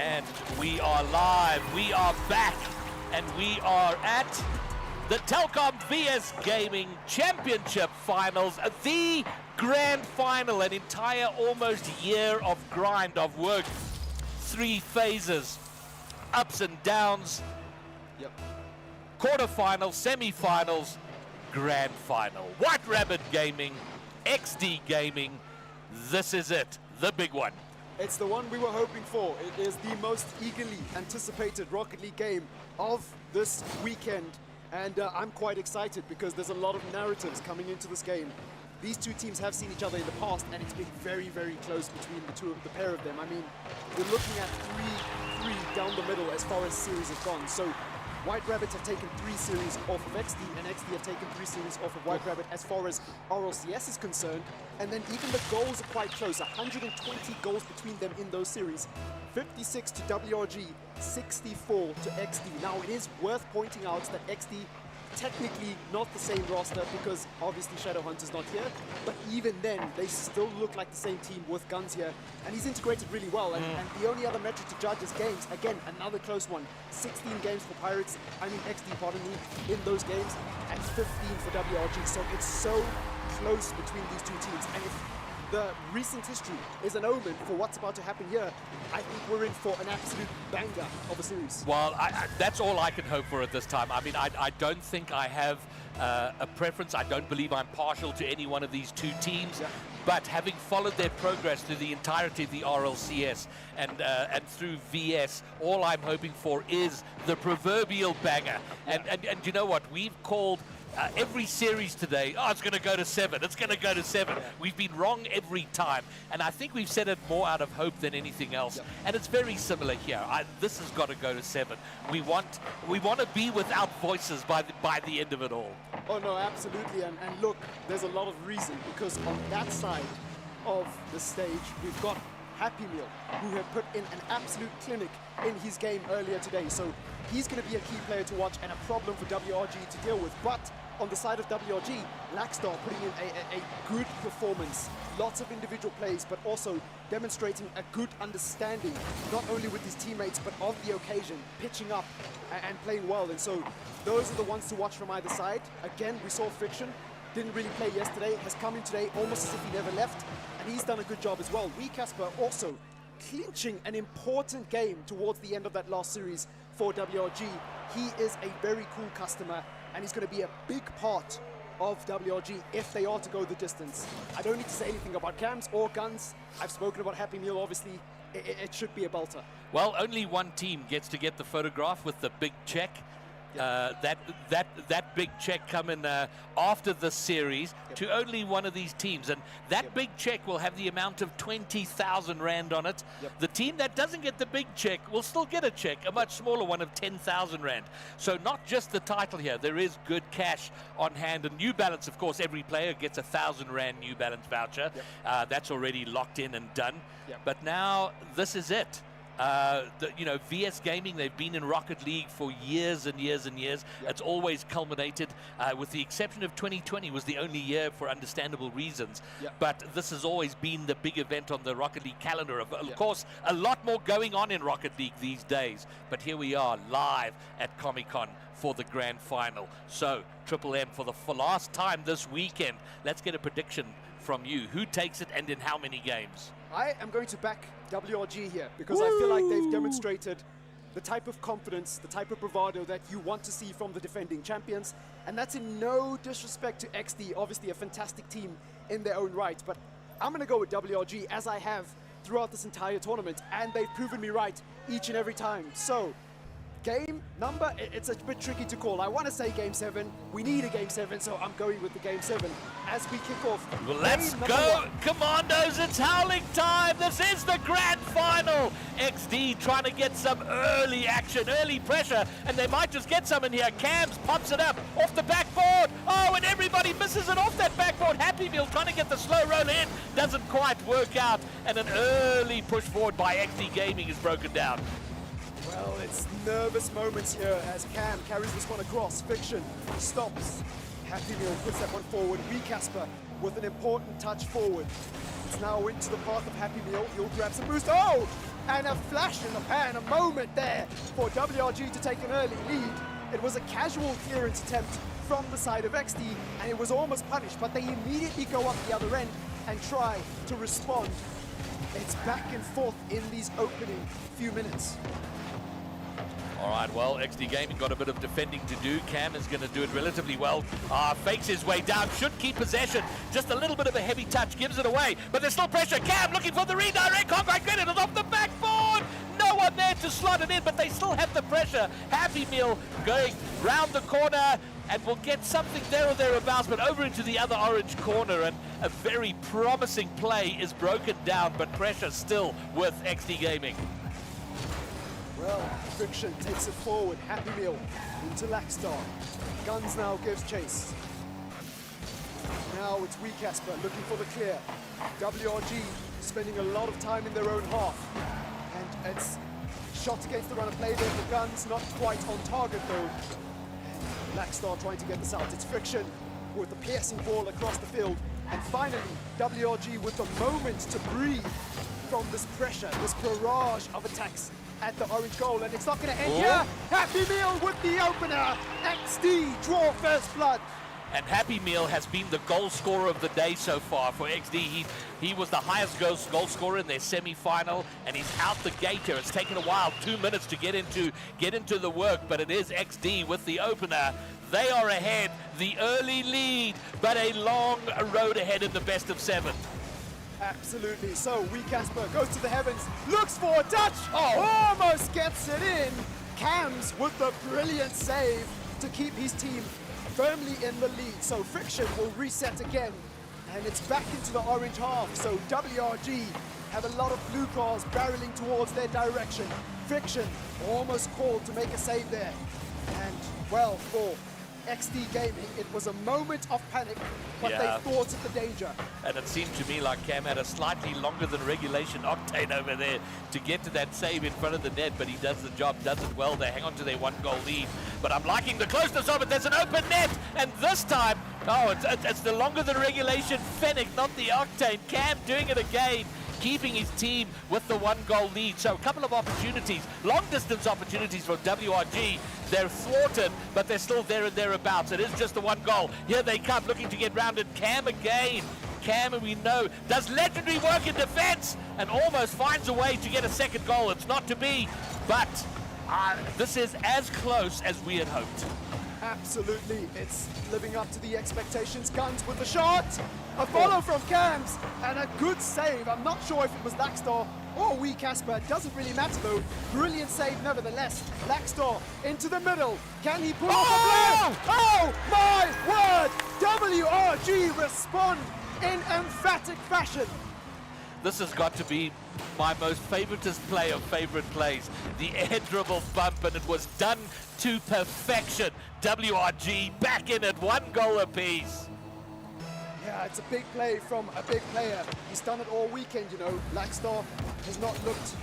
And we are live, we are back, and we are at the Telkom VS Gaming Championship Finals, the grand final, an entire almost year of grind, of work, 3 phases, ups and downs, quarterfinals, semi-finals, grand final. White Rabbit Gaming, XD Gaming, this is it, the big one. It's the one we were hoping for. It is the most eagerly anticipated Rocket League game of this weekend. And I'm quite excited because there's a lot of narratives coming into this game. These two teams have seen each other in the past, and it's been very, very close between the pair of them. I mean, we're looking at 3-3 down the middle as far as series have gone. So White Rabbits have taken 3 series off of XD, and XD have taken 3 series off of White Rabbit as far as RLCS is concerned. And then even the goals are quite close, 120 goals between them in those series. 56 to WRG, 64 to XD. Now, it is worth pointing out that XD technically not the same roster because obviously Shadowhunt is not here, but even then they still look like the same team with Guns here, and he's integrated really well. And the only other metric to judge is games. Again, another close one. 16 games for Pirates, XD, pardon me, in those games, and 15 for WRG. So it's so close between these two teams. And if the recent history is an omen for what's about to happen here, I think we're in for an absolute banger of a series. Well, that's all I can hope for at this time. I mean, I don't think I have a preference. I don't believe I'm partial to any one of these two teams. Yeah. But having followed their progress through the entirety of the RLCS and through VS, all I'm hoping for is the proverbial banger. And you know what? We've called every series today, it's going to go to 7. It's going to go to 7. Yeah. We've been wrong every time. And I think we've said it more out of hope than anything else. Yep. And it's very similar here. This has got to go to 7. We want to be without voices by the end of it all. Oh no, absolutely. And look, there's a lot of reason, because on that side of the stage, we've got Happy Meal, who have put in an absolute clinic in his game earlier today. So he's going to be a key player to watch and a problem for WRG to deal with. But on the side of WRG, Lackstar putting in a good performance. Lots of individual plays, but also demonstrating a good understanding, not only with his teammates, but of the occasion, pitching up and playing well. And so those are the ones to watch from either side. Again, we saw Fiction, didn't really play yesterday, has come in today almost as if he never left, and he's done a good job as well. Casper also clinching an important game towards the end of that last series for WRG. He is a very cool customer, and he's going to be a big part of WRG if they are to go the distance. I don't need to say anything about cams or guns. I've spoken about Happy Meal, obviously. It should be a belter. Well, only one team gets to get the photograph with the big check. That big check coming after the series to only one of these teams, and that big check will have the amount of 20,000 Rand on it. The team that doesn't get the big check will still get a check, a much smaller one of 10,000 Rand. So not just the title here, there is good cash on hand. And New Balance, of course, every player gets a 1,000 Rand New Balance voucher. That's already locked in and done. But now this is it. VS Gaming, they've been in Rocket League for years and years and years. It's always culminated, with the exception of 2020 was the only year for understandable reasons. But this has always been the big event on the Rocket League calendar. Of course, a lot more going on in Rocket League these days. But here we are, live at Comic-Con for the grand final. So, Triple M for the last time this weekend. Let's get a prediction from you. Who takes it and in how many games? I am going to back WRG here because I feel like they've demonstrated the type of confidence, the type of bravado that you want to see from the defending champions. And that's in no disrespect to XD, obviously a fantastic team in their own right. But I'm going to go with WRG, as I have throughout this entire tournament. And they've proven me right each and every time. So, game number, it's a bit tricky to call. I want to say game 7. We need a game 7, so I'm going with the game 7 as we kick off. Well, let's go, Commandos. It's howling time. This is the grand final. XD trying to get some early action, early pressure, and they might just get some in here. Cams pops it up off the backboard. Oh, and everybody misses it off that backboard. Happy Meal trying to get the slow roll in. Doesn't quite work out, and an early push forward by XD Gaming is broken down. Well, it's nervous moments here as Cam carries this one across. Fiction stops. Happy Meal puts that one forward. Casper with an important touch forward. It's now into the path of Happy Meal. He'll grab some boost. Oh! and a flash in the pan, a moment there for WRG to take an early lead. It was a casual clearance attempt from the side of XD, and it was almost punished, but they immediately go up the other end and try to respond. It's back and forth in these opening few minutes. All right, well, XD Gaming got a bit of defending to do. Cam is going to do it relatively well. Fakes his way down, should keep possession. Just a little bit of a heavy touch, gives it away, but there's still pressure. Cam looking for the redirect, can't quite get it, it's off the backboard. No one there to slot it in, but they still have the pressure. Happy Meal going round the corner, and will get something there or thereabouts, but over into the other orange corner, and a very promising play is broken down, but pressure still with XD Gaming. Well, Friction takes it forward, Happy Meal into Lackstar. Guns now gives chase. Now it's Wee Casper looking for the clear. WRG spending a lot of time in their own half. And it's shot against the run of play there for Guns, not quite on target though. Lackstar trying to get this out. It's Friction with the piercing ball across the field. And finally, WRG with the moment to breathe from this pressure, this barrage of attacks at the orange goal, and it's not going to end here. Happy Meal with the opener. XD draw first blood. And Happy Meal has been the goal scorer of the day so far for XD. He was the highest goal scorer in their semi-final, and he's out the gate here. It's taken a while, 2 minutes to get into the work, but it is XD with the opener. They are ahead, the early lead, but a long road ahead in the best of 7. Absolutely. So Wee Casper goes to the heavens, looks for a touch, almost gets it in. Cams with the brilliant save to keep his team firmly in the lead. So Friction will reset again, and it's back into the orange half. So WRG have a lot of blue cars barreling towards their direction. Friction almost called to make a save there. And well, for XD Gaming, it was a moment of panic, but they thought of the danger. And it seemed to me like Cam had a slightly longer than regulation octane over there to get to that save in front of the net, but he does the job, does it well. They hang on to their 1-goal lead, but I'm liking the closeness of it. There's an open net, and this time, it's the longer than regulation Fennec, not the octane. Cam doing it again, keeping his team with the 1-goal lead. So a couple of opportunities, long distance opportunities for WRG. They're thwarted, but they're still there and thereabouts. It is just the 1 goal. Here they come, looking to get rounded. Cam again. Cam, we know, does legendary work in defense and almost finds a way to get a second goal. It's not to be, but this is as close as we had hoped. Absolutely, it's living up to the expectations. Guns with the shot, a follow from Cams, and a good save. I'm not sure if it was Lackstar or Wee Casper. It doesn't really matter though. Brilliant save nevertheless. Lackstar into the middle. Can he pull off a play? Oh my word! WRG respond in emphatic fashion. This has got to be my most favoritist play of favorite plays. The air dribble bump, and it was done to perfection. WRG back in at 1 goal apiece. Yeah, it's a big play from a big player. He's done it all weekend, you know. Lackstar has not looked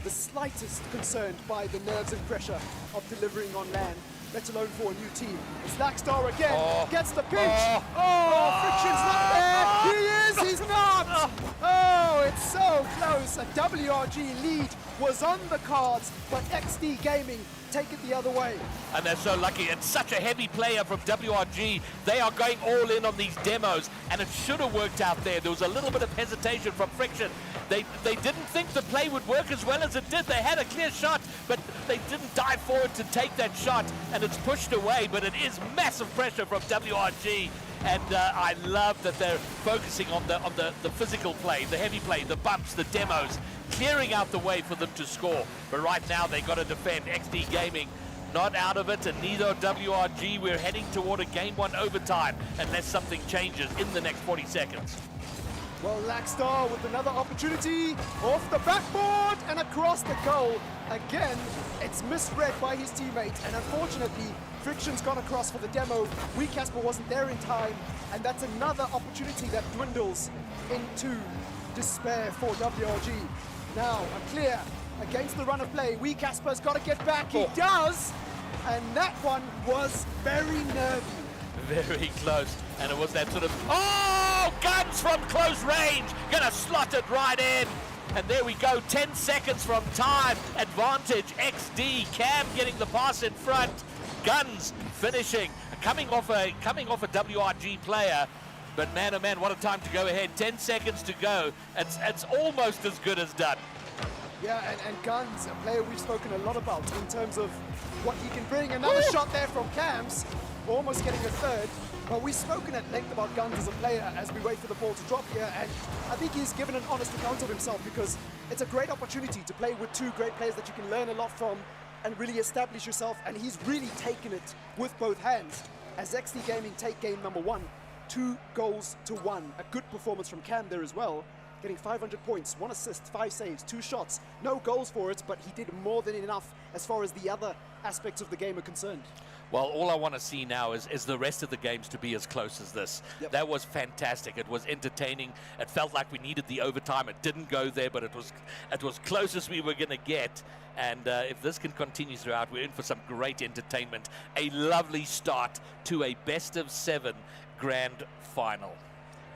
the slightest concerned by the nerves and pressure of delivering on land, let alone for a new team. It's Lackstar again, gets the pinch. Friction's not there. He is, he's not. Oh, it's so close. A WRG lead was on the cards, but XD Gaming take it the other way. And they're so lucky. It's such a heavy player from WRG. They are going all in on these demos, and it should have worked out there. There was a little bit of hesitation from Friction. They didn't think the play would work as well as it did. They had a clear shot, but they didn't dive forward to take that shot, and it's pushed away, but it is massive pressure from WRG. And I love that they're focusing on the physical play, the heavy play, the bumps, the demos, clearing out the way for them to score. But right now they got to defend. XD Gaming not out of it, and neither are WRG. We're heading toward a game 1 overtime unless something changes in the next 40 seconds. Well, Lackstar with another opportunity off the backboard and across the goal. Again, it's misread by his teammate, and unfortunately, Friction's gone across for the demo. Wee Casper wasn't there in time, and that's another opportunity that dwindles into despair for WRG. Now, a clear against the run of play. Wee Casper's got to get back. He does, and that one was very nervy. Very close, and it was that sort of, Guns from close range, gonna slot it right in. And there we go, 10 seconds from time. Advantage, XD. Cam getting the pass in front. Guns finishing, coming off a WRG player. But man, oh man, what a time to go ahead. 10 seconds to go. It's almost as good as done. Yeah, and Guns, a player we've spoken a lot about in terms of what he can bring. Another shot there from Cams, almost getting a third. But we've spoken at length about Guns as a player as we wait for the ball to drop here, and I think he's given an honest account of himself, because it's a great opportunity to play with two great players that you can learn a lot from and really establish yourself, and he's really taken it with both hands. As XD Gaming take game number 1, 2 goals to 1. A good performance from Cam there as well, getting 500 points, 1 assist, 5 saves, 2 shots. No goals for it, but he did more than enough as far as the other aspects of the game are concerned. Well, all I want to see now is the rest of the games to be as close as this. Yep. That was fantastic. It was entertaining. It felt like we needed the overtime. It didn't go there, but it was close as we were going to get. And if this can continue throughout, we're in for some great entertainment. A lovely start to a best-of-7 grand final.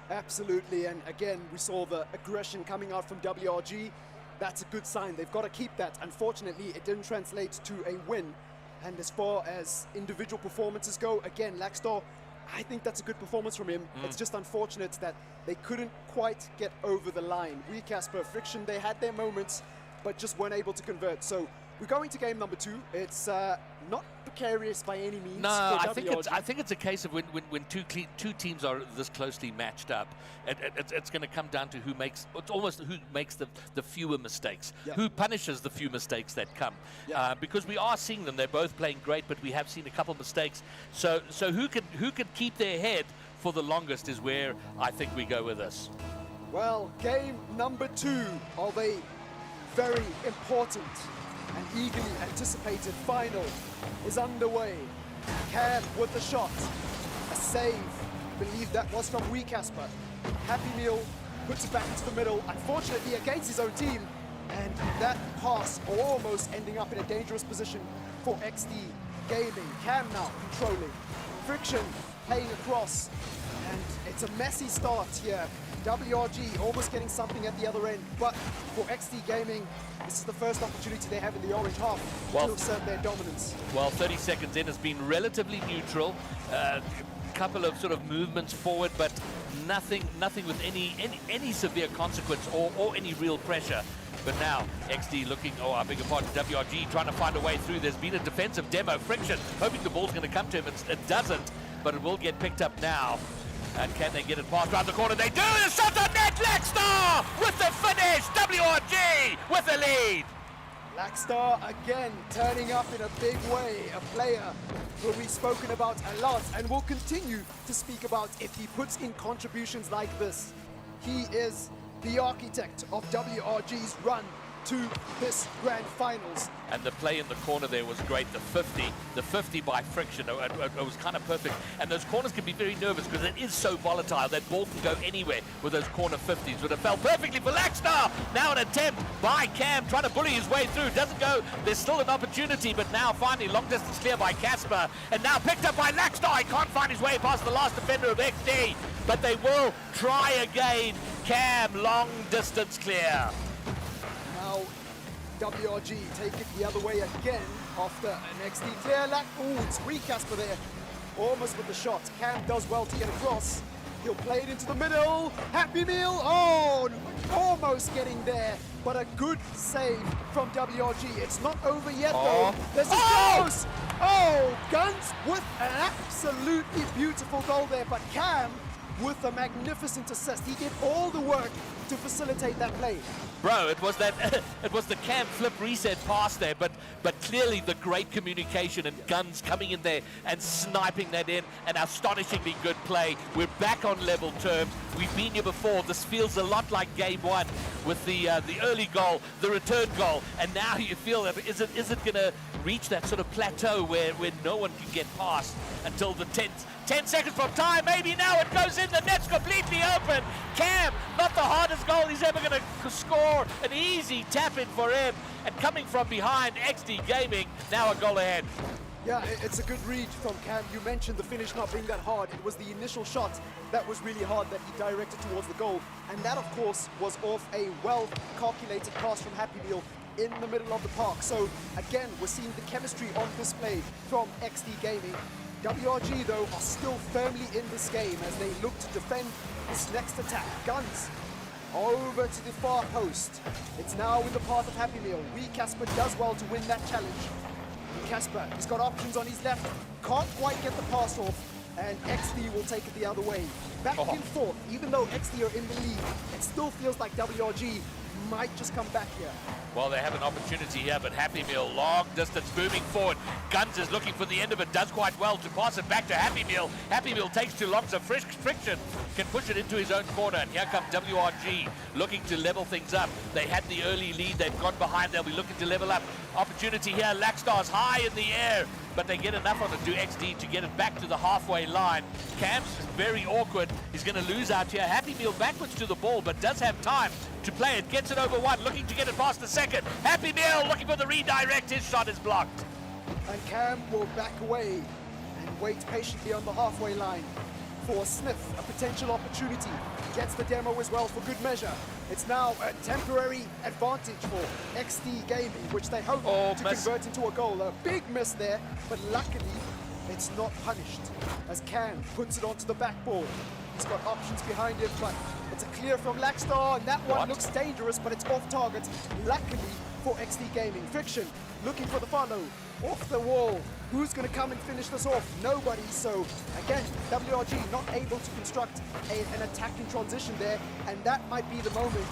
Absolutely, and again, we saw the aggression coming out from WRG. That's a good sign. They've got to keep that. Unfortunately, it didn't translate to a win. And as far as individual performances go, again, Laxstar, I think that's a good performance from him. It's just unfortunate that they couldn't quite get over the line. Casper, Friction, they had their moments, but just weren't able to convert. So we're going to game number 2. It's not precarious by any means. No, for I think it's a case of when two teams are this closely matched up, it's going to come down to who makes the fewer mistakes, Yeah. who punishes the few mistakes that come. Yeah. Because we are seeing them, they're both playing great, but we have seen a couple mistakes. So who can keep their head for the longest is where I think we go with this. Well, game number 2 of a very important and eagerly anticipated final is underway. Cam with the shot, a save, I believe that was from Casper. Happy Meal puts it back into the middle, unfortunately against his own team, and that pass almost ending up in a dangerous position for XD Gaming. Cam now controlling, Friction playing across, and it's a messy start here. WRG almost getting something at the other end, but for XD Gaming, this is the first opportunity they have in the orange half to assert their dominance. Well, 30 seconds in has been relatively neutral. Couple of sort of movements forward, but nothing with any severe consequence or any real pressure. But now XD looking, I beg your pardon, WRG trying to find a way through. There's been a defensive demo. Friction hoping the ball's going to come to him. It doesn't, but it will get picked up now. And can they get it past around the corner? They do! The shot on net! Laxstar with the finish! WRG with the lead! Laxstar again turning up in a big way, a player who we've spoken about a lot and will continue to speak about if he puts in contributions like this. He is the architect of WRG's run to this grand finals. And the play in the corner there was great. The 50 by Friction, it was kind of perfect. And those corners can be very nervous because it is so volatile. That ball can go anywhere with those corner 50s. But it fell perfectly for Laxstar. Now an attempt by Cam trying to bully his way through. Doesn't go. There's still an opportunity, but now finally long distance clear by Casper. And now picked up by Laxstar. He can't find his way past the last defender of XD. But they will try again. Cam, long distance clear. Now WRG take it the other way again after an XD clear. It's Casper there, almost with the shot. Cam does well to get across. He'll play it into the middle. Happy Meal, almost getting there, but a good save from WRG. It's not over yet though. This is close. Guns with an absolutely beautiful goal there, but Cam with a magnificent assist. He did all the work to facilitate that play. Bro, it was the Cam flip reset pass there, but clearly the great communication and Guns coming in there and sniping that in, an astonishingly good play. We're back on level terms. We've been here before. This feels a lot like game 1 with the early goal, the return goal, and now you feel that is it going to reach that sort of plateau where no one can get past until the 10 seconds from time. Maybe now it goes in. The net's completely open. Cam, not the hardest goal he's ever going to score. An easy tap in for him. And coming from behind, XD Gaming, now a goal ahead. Yeah, it's a good read from Cam. You mentioned the finish not being that hard. It was the initial shot that was really hard that he directed towards the goal. And that, of course, was off a well-calculated pass from Happy Meal in the middle of the park. So, again, we're seeing the chemistry on display from XD Gaming. WRG, though, are still firmly in this game as they look to defend this next attack. Guns over to the far post. It's now in the path of Happy Meal. Wee Casper does well to win that challenge. Casper, he's got options on his left, can't quite get the pass off, and XD will take it the other way. Back and forth, even though XD are in the lead, it still feels like WRG might just come back here. Well, they have an opportunity here, but Happy Meal, long distance, moving forward. Guns is looking for the end of it, does quite well to pass it back to Happy Meal. Happy Meal takes too long, so Friction can push it into his own corner. And here come WRG, looking to level things up. They had the early lead, they've gone behind, they'll be looking to level up. Opportunity here, Lackstar's high in the air, but they get enough on it to XD to get it back to the halfway line. Cam's very awkward, he's going to lose out here. Happy Meal backwards to the ball, but does have time to play it, gets it over one, looking to get it past the second. Happy Meal looking for the redirect, his shot is blocked. And Cam will back away and wait patiently on the halfway line for a sniff, a potential opportunity. Gets the demo as well for good measure. It's now a temporary advantage for XD Gaming, which they hope to convert into a goal. A big miss there, but luckily it's not punished as Cam puts it onto the backboard. He's got options behind him, but it's a clear from Lackstar, and that one looks dangerous, but it's off target. Luckily for XD Gaming. Friction looking for the follow. Off the wall. Who's going to come and finish this off? Nobody. So again, WRG not able to construct an attack in transition there, and that might be the moment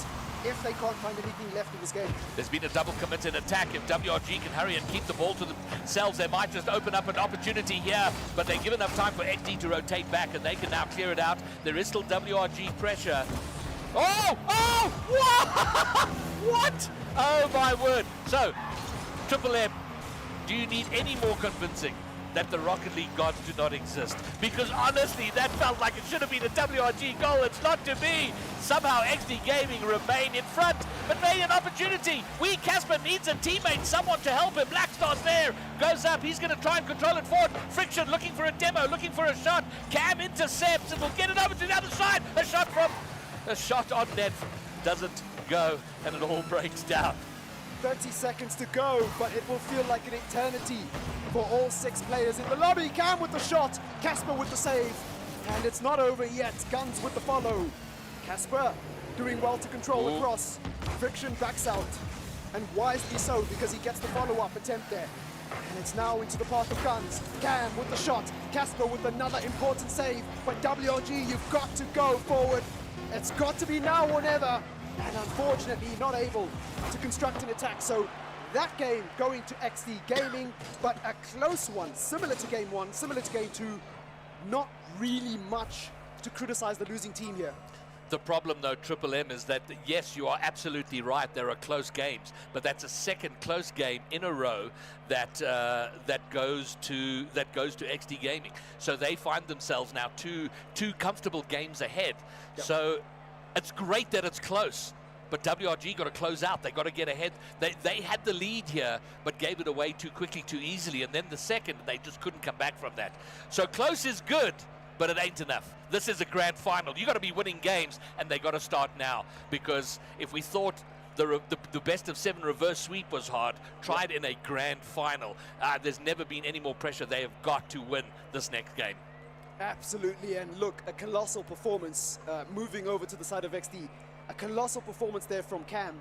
if they can't find anything left in this game. There's been a double commit in attack. If WRG can hurry and keep the ball to themselves, they might just open up an opportunity here, but they give enough time for XD to rotate back, and they can now clear it out. There is still WRG pressure. Oh! Oh! What? Oh my word. So, Triple M, do you need any more convincing that the Rocket League gods do not exist? Because honestly, that felt like it should have been a WRG goal. It's not to be. Somehow XD Gaming remain in front, but they an opportunity. Wee Casper needs a teammate, someone to help him. Blackstar's there, goes up. He's going to try and control it forward. Friction looking for a demo, looking for a shot. Cam intercepts and will get it over to the other side. A shot on net doesn't go, and it all breaks down. 30 seconds to go, but it will feel like an eternity for all 6 players in the lobby. Cam with the shot, Casper with the save, and it's not over yet. Guns with the follow. Casper doing well to control the cross. Friction backs out, and wisely so, because he gets the follow-up attempt there. And it's now into the path of Guns. Cam with the shot, Casper with another important save, but WRG, you've got to go forward. It's got to be now or never. And unfortunately not able to construct an attack. So that game going to XD Gaming, but a close one, similar to game 1, similar to game 2. Not really much to criticize the losing team here. The problem, though, Triple M, is that, yes, you are absolutely right. There are close games, but that's a second close game in a row that that goes to XD Gaming. So they find themselves now two comfortable games ahead. Yep. So it's great that it's close, but WRG got to close out. They got to get ahead. They had the lead here, but gave it away too quickly, too easily. And then the second, they just couldn't come back from that. So close is good, but it ain't enough. This is a grand final. You got to be winning games, and they got to start now. Because if we thought the best of 7 reverse sweep was hard, tried in a grand final. There's never been any more pressure. They have got to win this next game. Absolutely, and look, a colossal performance moving over to the side of XD. A colossal performance there from Cam,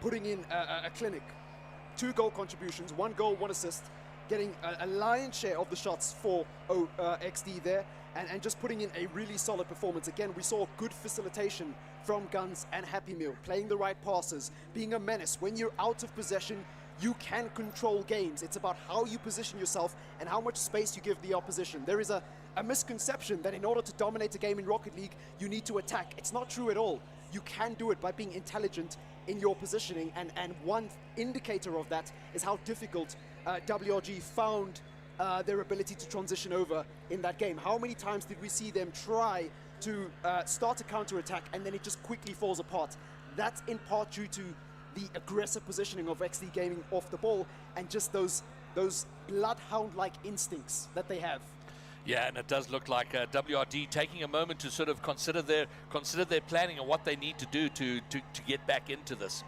putting in a clinic. 2 goal contributions, 1 goal, 1 assist, getting a lion's share of the shots for XD there, and just putting in a really solid performance. Again, we saw good facilitation from Guns and Happy Meal, playing the right passes, being a menace. When you're out of possession, you can control games. It's about how you position yourself and how much space you give the opposition. There is a misconception that in order to dominate a game in Rocket League, you need to attack. It's not true at all. You can do it by being intelligent in your positioning, and one indicator of that is how difficult WRG found their ability to transition over in that game. How many times did we see them try to start a counter-attack and then it just quickly falls apart? That's in part due to the aggressive positioning of XD Gaming off the ball and just those those bloodhound-like instincts that they have. Yeah, and it does look like WRD taking a moment to sort of consider their planning and what they need to do to get back into this.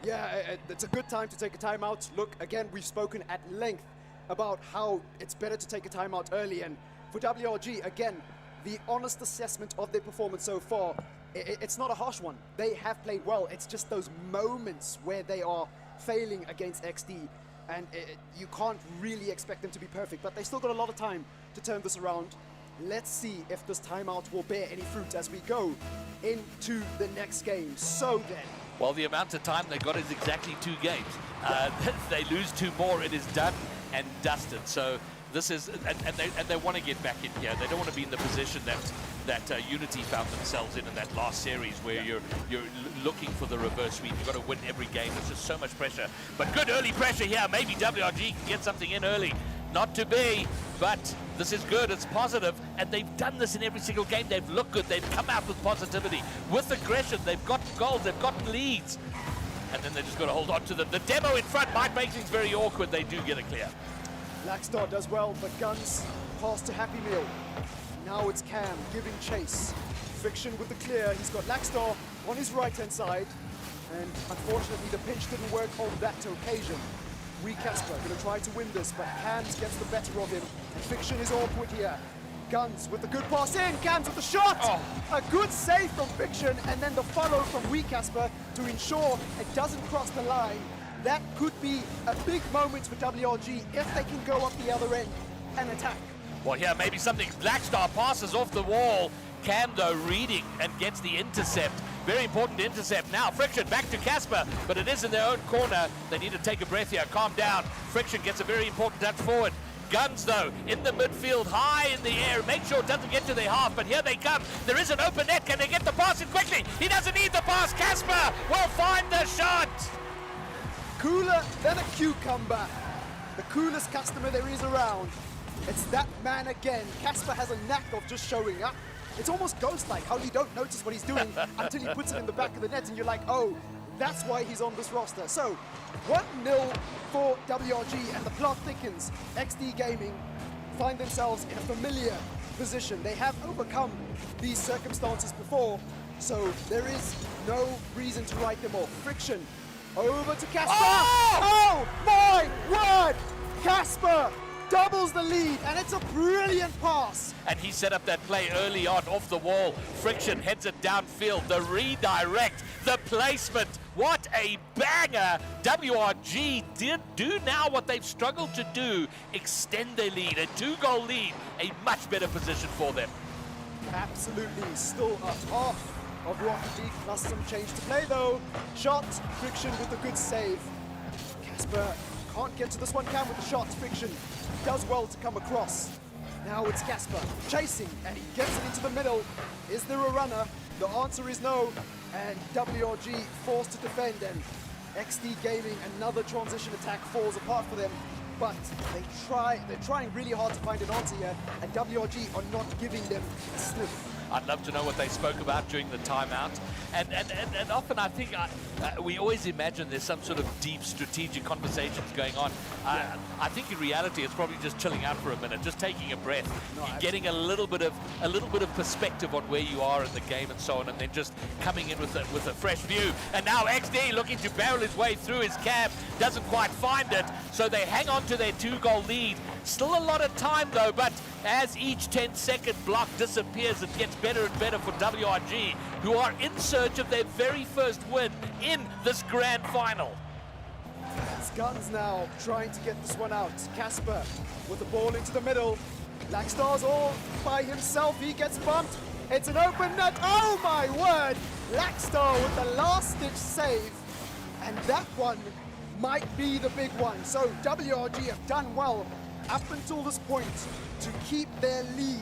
Yeah, it's a good time to take a timeout. Look, again, we've spoken at length about how it's better to take a timeout early, and for WRG, again, the honest assessment of their performance so far, it's not a harsh one. They have played well. It's just those moments where they are failing against XD, and you can't really expect them to be perfect, but they still got a lot of time to turn this around. Let's see if this timeout will bear any fruit as we go into the next game. So then, well, the amount of time they got is exactly 2 games. They lose 2 more, it is done and dusted. So this is, and they want to get back in here. They don't want to be in the position that Unity found themselves in that last series, where you're looking for the reverse sweep. You've got to win every game. There's just so much pressure. But good early pressure here. Maybe WRG can get something in early. Not to be, but this is good. It's positive, and they've done this in every single game. They've looked good. They've come out with positivity, with aggression. They've got goals. They've got leads, and then they just got to hold on to them. The demo in front might make things very awkward. They do get a clear. Blackstar does well, but Guns pass to Happy Meal. Now it's Cam giving chase. Friction with the clear. He's got Blackstar on his right-hand side, and unfortunately the pinch didn't work on that occasion. Casper gonna try to win this, but Cams gets the better of him, and Fiction is awkward here. Guns with the good pass in, Cams with the shot! Oh. A good save from Fiction, and then the follow from Casper to ensure it doesn't cross the line. That could be a big moment for WRG if they can go up the other end and attack. Well, here maybe something. Blackstar passes off the wall. Cam, though, reading and gets the intercept. Very important intercept. Now, Friction back to Casper, but it is in their own corner. They need to take a breath here. Calm down. Friction gets a very important touch forward. Guns, though, in the midfield, high in the air. Make sure it doesn't get to their half, but here they come. There is an open net. Can they get the pass in quickly? He doesn't need the pass. Casper will find the shot. Cooler than a cucumber. The coolest customer there is around. It's that man again. Casper has a knack of just showing up. It's almost ghost-like how you don't notice what he's doing until he puts it in the back of the net and you're like, oh, that's why he's on this roster. So, 1-0 for WRG, and the plot thickens. XD Gaming find themselves in a familiar position. They have overcome these circumstances before, so there is no reason to write them off. Friction over to Casper. Oh my word! Casper doubles the lead, and it's a brilliant pass. And he set up that play early on off the wall. Friction heads it downfield. The redirect, the placement. What a banger. WRG did do now what they've struggled to do, extend their lead. A 2-goal lead, a much better position for them. Absolutely, still a half of Rocket League plus some change to play though. Shot, Friction with a good save. Casper can't get to this one, Cam with the shot. Friction does well to come across. Now it's Casper chasing, and he gets it into the middle. Is there a runner? The answer is no, and WRG forced to defend, and XD Gaming, another transition attack falls apart for them. But they're trying really hard to find an answer here, and WRG are not giving them a sniff. I'd love to know what they spoke about during the timeout. And often I think we always imagine there's some sort of deep strategic conversations going on. I think in reality it's probably just chilling out for a minute, just taking a breath, getting a little bit of perspective on where you are in the game and so on, and then just coming in with a fresh view. And now XD looking to barrel his way through his cab, doesn't quite find it, so they hang on to their 2-goal lead. Still a lot of time though, but as each 10-second block disappears, it gets better and better for WRG, who are in search of their very first win in this grand final. It's Guns now trying to get this one out. Casper with the ball into the middle. Blackstar's all by himself. He gets bumped. It's an open net. Oh my word! Blackstar with the last-ditch save. And that one might be the big one. So WRG have done well up until this point to keep their lead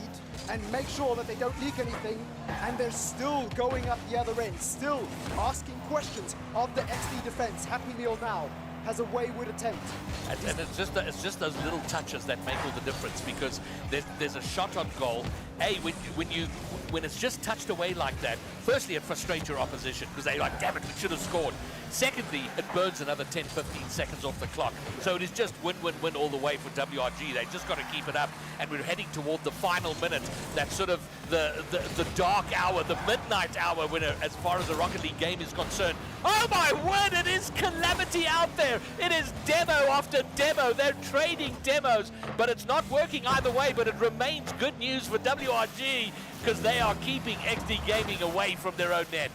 and make sure that they don't leak anything, and they're still going up the other end, still asking questions of the XD defense. Happy Meal now has a wayward attempt. And it's just those little touches that make all the difference, because there's a shot on goal, when it's just touched away like that, firstly, it frustrates your opposition because they're like, damn it, we should have scored. Secondly, it burns another 10, 15 seconds off the clock. So it is just win, win, win all the way for WRG. They just got to keep it up. And we're heading toward the final minute. That's sort of the dark hour, the midnight hour, when as far as the Rocket League game is concerned. Oh my word, it is calamity out there. It is demo after demo. They're trading demos, but it's not working either way. But it remains good news for WRG because they are keeping XD Gaming away from their own net.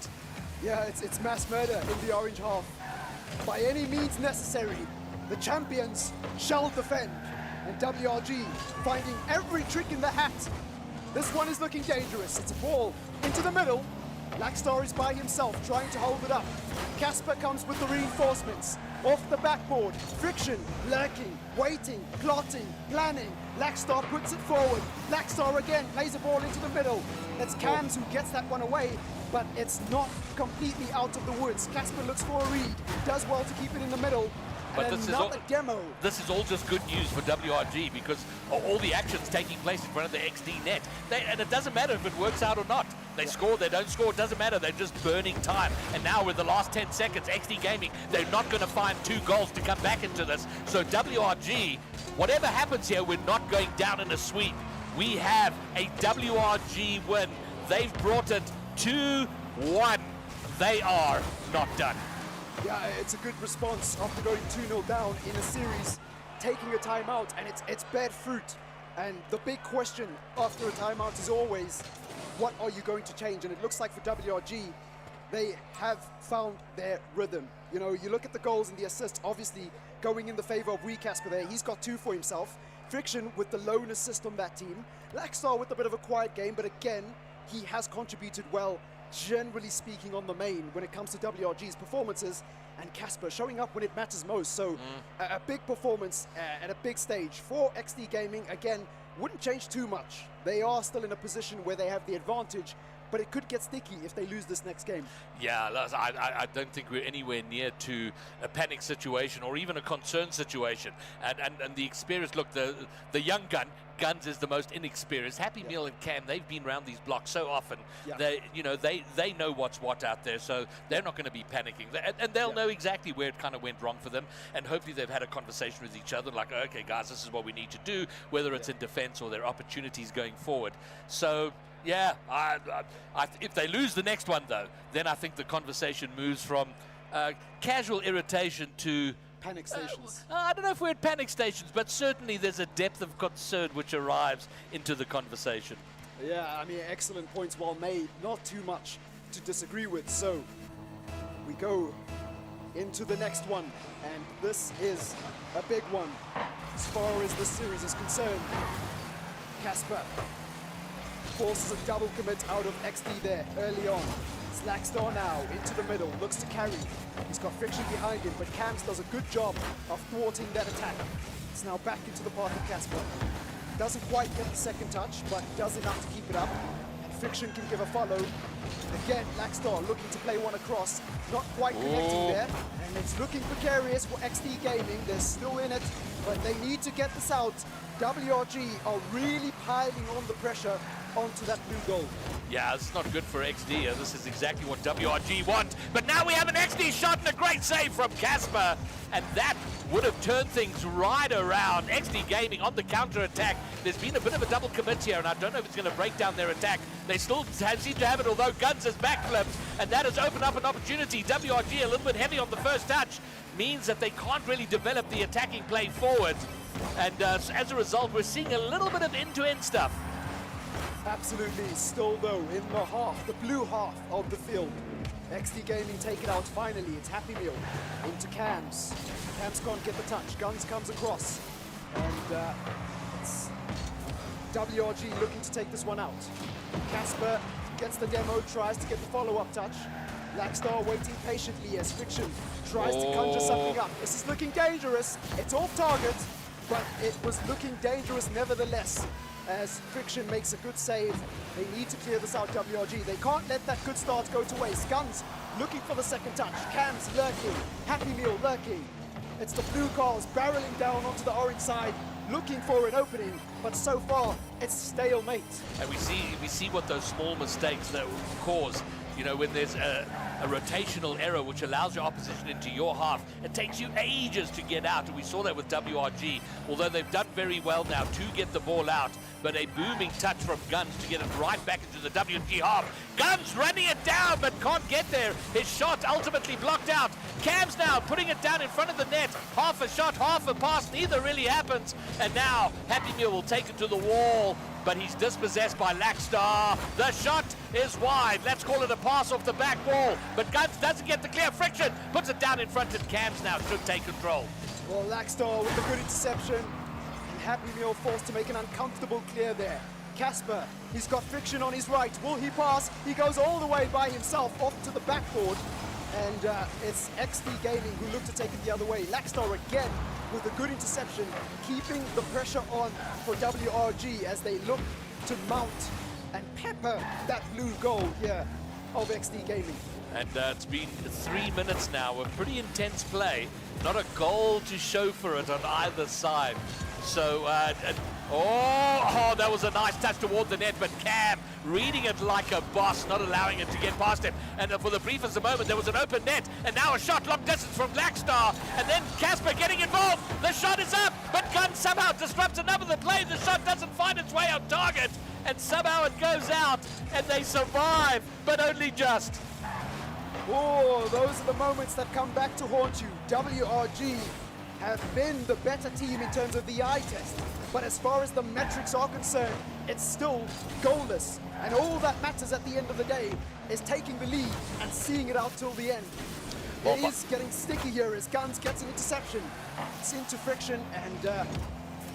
Yeah, it's mass murder in the orange half. By any means necessary, the champions shall defend. And WRG finding every trick in the hat. This one is looking dangerous. It's a ball into the middle. Blackstar is by himself trying to hold it up. Casper comes with the reinforcements. Off the backboard, Friction lurking, waiting, plotting, planning. Blackstar puts it forward. Blackstar again plays a ball into the middle. It's Cams who gets that one away, but it's not completely out of the woods. Casper looks for a read, does well to keep it in the middle. But and another demo. This is all just good news for WRG because all the action's taking place in front of the XD net. And it doesn't matter if it works out or not. They score, they don't score, it doesn't matter. They're just burning time. And now with the last 10 seconds, XD Gaming, they're not going to find 2 goals to come back into this. So WRG, whatever happens here, we're not going down in a sweep. We have a WRG win. They've brought it 2-1. They are not done. Yeah, it's a good response after going 2-0 down in a series, taking a timeout, and it's bad fruit. And the big question after a timeout is always, what are you going to change? And it looks like for WRG, they have found their rhythm. You know, you look at the goals and the assists, obviously going in the favor of Wee Casper there. He's got 2 for himself. Friction with the lone assist on that team. Laxstar with a bit of a quiet game, but again, he has contributed well, generally speaking, on the main when it comes to WRG's performances, and Casper showing up when it matters most. So a big performance at a big stage for XD Gaming. Again, wouldn't change too much. They are still in a position where they have the advantage, but it could get sticky if they lose this next game. Yeah, I don't think we're anywhere near to a panic situation or even a concern situation. And the experience, look, the young Guns is the most inexperienced. Happy Meal and Cam, they've been around these blocks so often. Yeah. They know what's what out there, so they're not going to be panicking. And they'll know exactly where it kind of went wrong for them. And hopefully they've had a conversation with each other, like, okay, guys, this is what we need to do, whether it's in defense or their opportunities going forward. So, yeah, if they lose the next one, though, then I think the conversation moves from casual irritation to panic stations. I don't know if we're at panic stations, but certainly there's a depth of concern which arrives into the conversation. Yeah, I mean, excellent points well made. Not too much to disagree with. So we go into the next one, and this is a big one as far as this series is concerned. Casper forces a double commit out of XD there early on. Slackstar now into the middle, looks to carry. He's got Friction behind him, but Cams does a good job of thwarting that attack. It's now back into the path of Casper. Doesn't quite get the second touch, but does enough to keep it up. And Friction can give a follow. Again, Blackstar looking to play one across. Not quite connecting there. And it's looking precarious for XD Gaming. They're still in it, but they need to get this out. WRG are really piling on the pressure onto that blue goal. Yeah, it's not good for XD. This is exactly what WRG want. But now we have an XD shot and a great save from Casper. And that would have turned things right around. XD Gaming on the counter-attack. There's been a bit of a double commit here, and I don't know if it's going to break down their attack. They still seem to have it, although Guns has backflipped, and that has opened up an opportunity. WRG a little bit heavy on the first touch means that they can't really develop the attacking play forward. And as a result, we're seeing a little bit of end-to-end stuff. Absolutely. Still, though, in the half, the blue half of the field. XD Gaming take it out finally. It's Happy Meal into Cams. Cams can't get the touch. Guns comes across. And it's WRG looking to take this one out. Casper gets the demo, tries to get the follow-up touch. Blackstar waiting patiently as Friction tries to conjure something up. This is looking dangerous. It's off target, but it was looking dangerous nevertheless. As Friction makes a good save, they need to clear this out, WRG. They can't let that good start go to waste. Guns looking for the second touch. Cams lurking. Happy Meal lurking. It's the blue cars barreling down onto the orange side, looking for an opening, but so far it's stalemate. And we see what those small mistakes that cause. You know, when there's a rotational error which allows your opposition into your half, it takes you ages to get out. And we saw that with WRG, although they've done very well now to get the ball out, but a booming touch from Guns to get it right back into the WG half. Guns running it down, but can't get there. His shot ultimately blocked out. Cam's now putting it down in front of the net. Half a shot, half a pass, neither really happens. And now Happy Meal will take it to the wall, but he's dispossessed by Lackstar. The shot is wide. Let's call it a pass off the back wall. But Guns doesn't get the clear. Friction puts it down in front, and Cams now should take control. Well, Lackstar with a good interception. And Happy Meal forced to make an uncomfortable clear there. Casper, he's got Friction on his right. Will he pass? He goes all the way by himself off to the backboard. And it's XD Gaming who look to take it the other way. Lackstar again with a good interception, keeping the pressure on for WRG as they look to mount and pepper that blue goal here of XD Gaming. And it's been 3 minutes now of pretty intense play. Not a goal to show for it on either side. So, that was a nice touch toward the net, but Cam reading it like a boss, not allowing it to get past him. And for the briefest of moment, there was an open net, and now a shot long distance from Blackstar, and then Casper getting involved. The shot is up, but Gunn somehow disrupts another play. The shot doesn't find its way on target, and somehow it goes out, and they survive, but only just. Oh, those are the moments that come back to haunt you. WRG have been the better team in terms of the eye test, but as far as the metrics are concerned, it's still goalless. And all that matters at the end of the day is taking the lead and seeing it out till the end. It is getting sticky here as Guns gets an interception. It's into Friction, and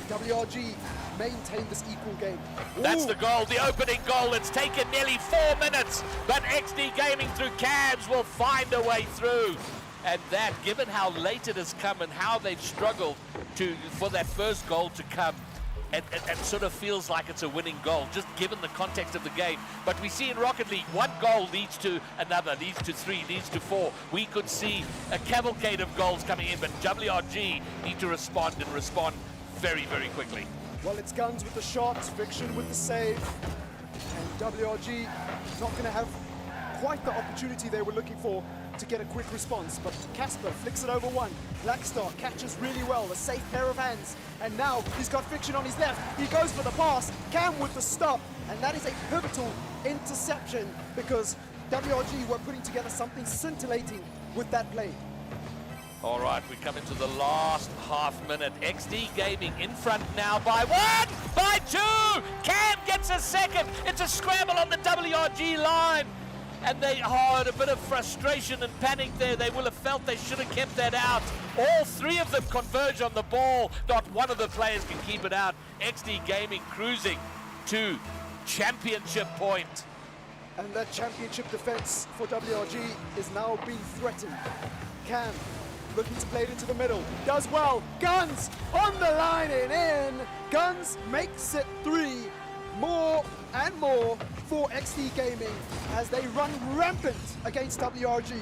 WRG maintain this equal game. That's the goal, the opening goal. It's taken nearly 4 minutes, but XD Gaming through Cams will find a way through. And that, given how late it has come and how they've struggled for that first goal to come, it sort of feels like it's a winning goal, just given the context of the game. But we see in Rocket League, one goal leads to another, leads to 3, leads to 4. We could see a cavalcade of goals coming in, but WRG need to respond and respond very, very quickly. Well, it's Guns with the shot, Friction with the save, and WRG not going to have quite the opportunity they were looking for to get a quick response, but Casper flicks it over one. Blackstar catches really well, a safe pair of hands, and now he's got Friction on his left. He goes for the pass, Cam with the stop, and that is a pivotal interception because WRG were putting together something scintillating with that play. All right, we come into the last half minute. XD Gaming in front now by 1, by 2. Cam gets a second. It's a scramble on the WRG line. And they had a bit of frustration and panic there. They will have felt they should have kept that out. All 3 of them converge on the ball. Not one of the players can keep it out. XD Gaming cruising to championship point. And that championship defense for WRG is now being threatened. Cam looking to play it into the middle. Does well. Guns on the line and in. Guns makes it 3. More and more for XD Gaming as they run rampant against WRG.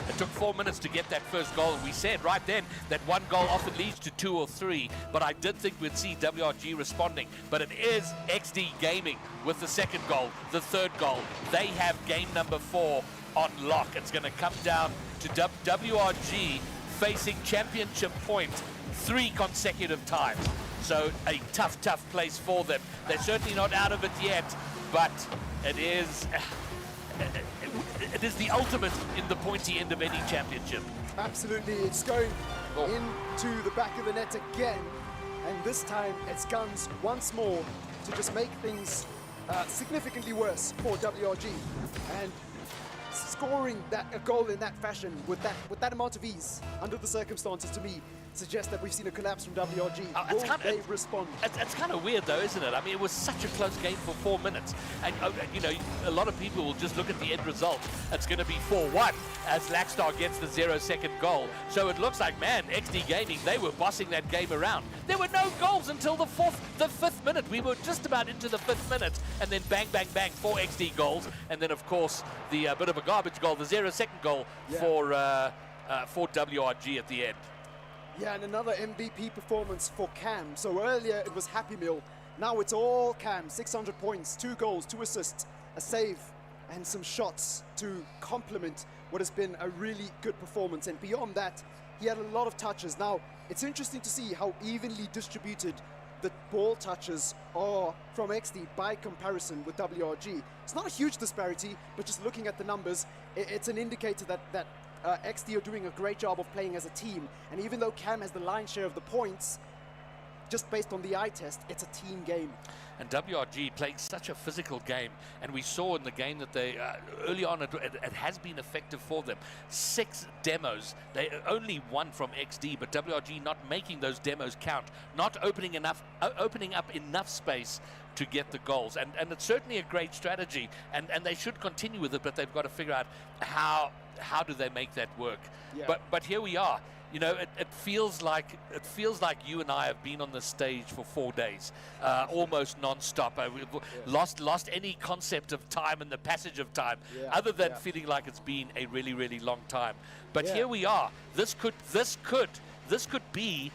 It took 4 minutes to get that first goal, and we said right then that one goal often leads to 2 or 3, but I did think we'd see WRG responding. But it is XD Gaming with the second goal, the third goal. They have game number 4 on lock. It's going to come down to WRG facing championship point 3 consecutive times. So a tough, tough place for them. They're certainly not out of it yet, but it is the ultimate in the pointy end of any championship. Absolutely, it's going into the back of the net again, and this time it's Guns once more to just make things significantly worse for WRG. And scoring a goal in that fashion with that amount of ease under the circumstances, to me, suggests that we've seen a collapse from WRG. Will they respond? It's kind of weird though, isn't it? I mean, it was such a close game for 4 minutes. And, you know, a lot of people will just look at the end result. It's going to be 4-1 as Lackstar gets the 0-second goal. So it looks like, man, XD Gaming, they were bossing that game around. There were no goals until the 5th minute. We were just about into the 5th minute. And then bang, bang, bang, 4 XD goals. And then, of course, the bit of a garbage goal, the 0-second goal for WRG at the end. Yeah, and another MVP performance for Cam. So earlier it was Happy Meal. Now it's all Cam. 600 points, 2 goals, 2 assists, a save, and some shots to complement what has been a really good performance. And beyond that, he had a lot of touches. Now, it's interesting to see how evenly distributed the ball touches are from XD by comparison with WRG. It's not a huge disparity, but just looking at the numbers, it's an indicator that XD are doing a great job of playing as a team. And even though Cam has the lion's share of the points, just based on the eye test, it's a team game. And WRG playing such a physical game, and we saw in the game that they early on it has been effective for them. 6 demos, they only 1 from XD, but WRG not making those demos count, not opening up enough space to get the goals. And it's certainly a great strategy, and they should continue with it, but they've got to figure out how do they make that work. Yeah. But here we are. You know, it feels like you and I have been on this stage for 4 days, almost non-stop. We've lost any concept of time and the passage of time, other than feeling like it's been a really, really long time. But here we are. This could be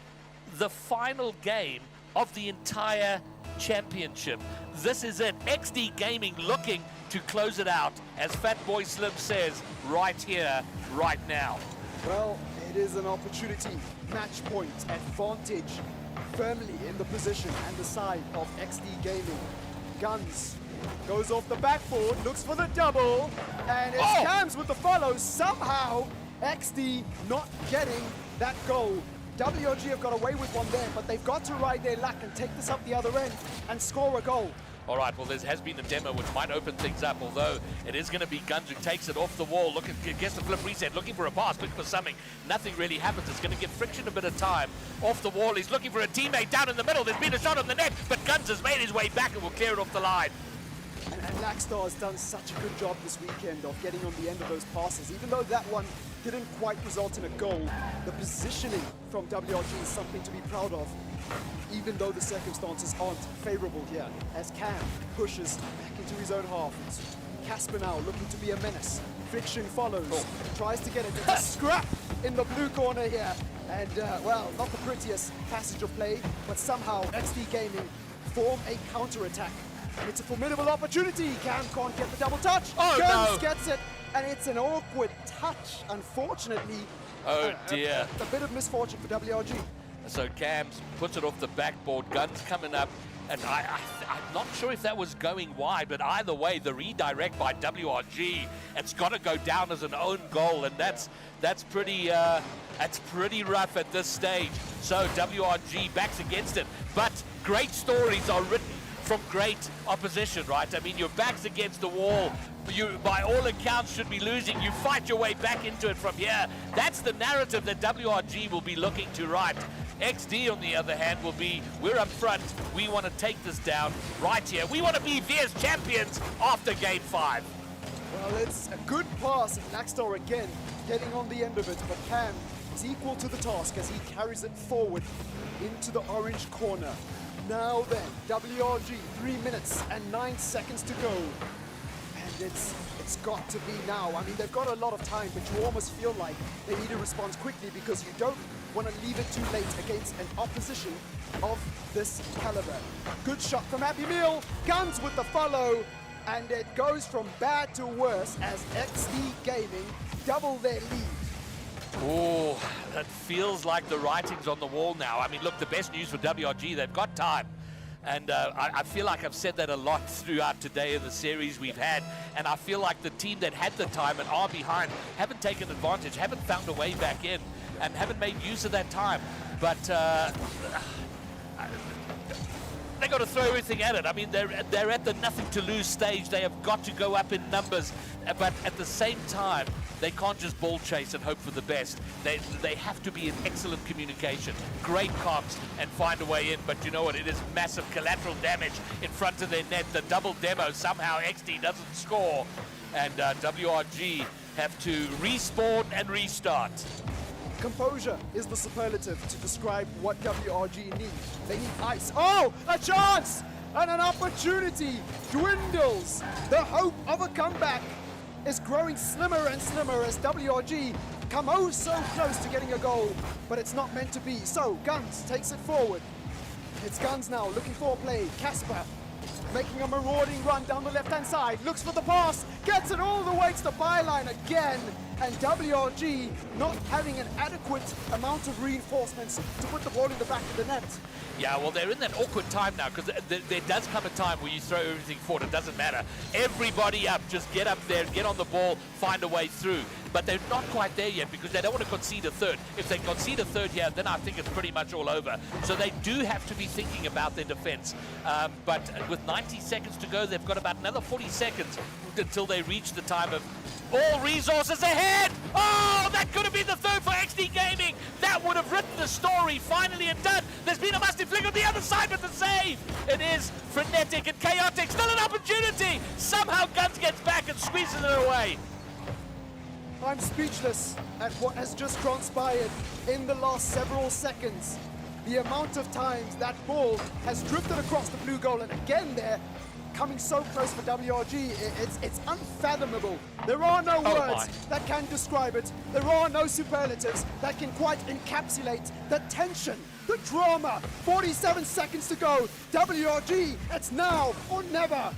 the final game of the entire championship. This is it. XD Gaming looking to close it out, as Fatboy Slim says, right here, right now. Well, it is an opportunity, match point, advantage, firmly in the position and the side of XD Gaming. Guns goes off the backboard, looks for the double, and it Cams with the follow. Somehow, XD not getting that goal. WRG have got away with one there, but they've got to ride their luck and take this up the other end and score a goal. All right, well, there has been a demo which might open things up, although it is going to be Guns who takes it off the wall, gets the flip reset, looking for a pass, looking for something. Nothing really happens. It's going to give Friction a bit of time. Off the wall, he's looking for a teammate down in the middle. There's been a shot on the net, but Guns has made his way back and will clear it off the line. And Laxstar has done such a good job this weekend of getting on the end of those passes. Even though that one didn't quite result in a goal, the positioning from WRG is something to be proud of, even though the circumstances aren't favorable here, as Cam pushes back into his own half. It's Casper now looking to be a menace. Friction follows, tries to get it. It's a scrap in the blue corner here. And, well, not the prettiest passage of play, but somehow XD Gaming form a counter-attack. And it's a formidable opportunity. Cam can't get the double touch. Guns gets it, and it's an awkward touch, unfortunately. Oh, dear. A bit of misfortune for WRG. So Cam puts it off the backboard, Guns coming up, and I'm not sure if that was going wide, but either way, the redirect by WRG, it's got to go down as an own goal, and that's pretty rough at this stage. So WRG backs against it, but great stories are written from great opposition, right? I mean, your back's against the wall. You, by all accounts, should be losing. You fight your way back into it from here. That's the narrative that WRG will be looking to write. XD, on the other hand, will be, we're up front. We want to take this down right here. We want to be VS champions after Game 5. Well, it's a good pass, and Laxstar again getting on the end of it, but Cam is equal to the task as he carries it forward into the orange corner. Now then, WRG, 3 minutes and 9 seconds to go. And it's got to be now. I mean, they've got a lot of time, but you almost feel like they need to respond quickly because you don't want to leave it too late against an opposition of this caliber. Good shot from Happy Meal. Guns with the follow. And it goes from bad to worse as XD Gaming double their lead. Oh, that feels like the writing's on the wall now. I mean, look, the best news for WRG, they've got time. And I feel like I've said that a lot throughout today in the series we've had. And I feel like the team that had the time and are behind haven't taken advantage, haven't found a way back in, and haven't made use of that time. But they got to throw everything at it. I mean, they're at the nothing to lose stage. They have got to go up in numbers, but at the same time, they can't just ball chase and hope for the best. They have to be in excellent communication, great comms, and find a way in. But you know what? It is massive collateral damage in front of their net. The double demo, somehow XD doesn't score, and WRG have to respawn and restart. Composure is the superlative to describe what WRG need. They need ice. Oh, a chance! And an opportunity dwindles. The hope of a comeback is growing slimmer and slimmer as WRG come oh so close to getting a goal, but it's not meant to be. So Guns takes it forward. It's Guns now, looking for a play. Casper making a marauding run down the left-hand side, looks for the pass, gets it all the way to the byline again, and WRG not having an adequate amount of reinforcements to put the ball in the back of the net. Yeah, well, they're in that awkward time now because there does come a time where you throw everything forward. It doesn't matter. Everybody up. Just get up there, get on the ball, find a way through. But they're not quite there yet because they don't want to concede a third. If they concede a third here, then I think it's pretty much all over. So they do have to be thinking about their defense. But with 90 seconds to go, they've got about another 40 seconds until they reach the time of all resources ahead. Oh, that could have been the third for XD Gaming. That would have written the story finally and done. There's been a must inflict on the other side, but the save. It is frenetic and chaotic. Still an opportunity. Somehow Guns gets back and squeezes it away. I'm speechless at what has just transpired in the last several seconds. The amount of times that ball has drifted across the blue goal, and again there, coming so close for WRG, it's unfathomable. There are no words that can describe it. There are no superlatives that can quite encapsulate the tension, the drama. 47 seconds to go. WRG, it's now or never.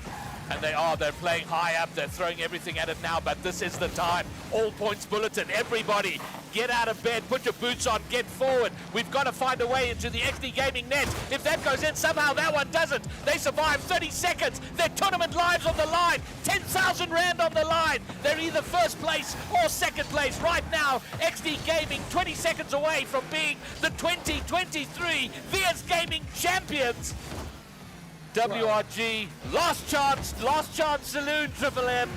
And they're playing high up, they're throwing everything at it now, but this is the time. All points bulletin, everybody, get out of bed, put your boots on, get forward. We've got to find a way into the XD Gaming net. If that goes in, somehow that one doesn't. They survive 30 seconds, their tournament lives on the line, 10,000 Rand on the line. They're either first place or second place right now. XD Gaming 20 seconds away from being the 2023 VS Gaming champions. WRG, last chance saloon, Triple M.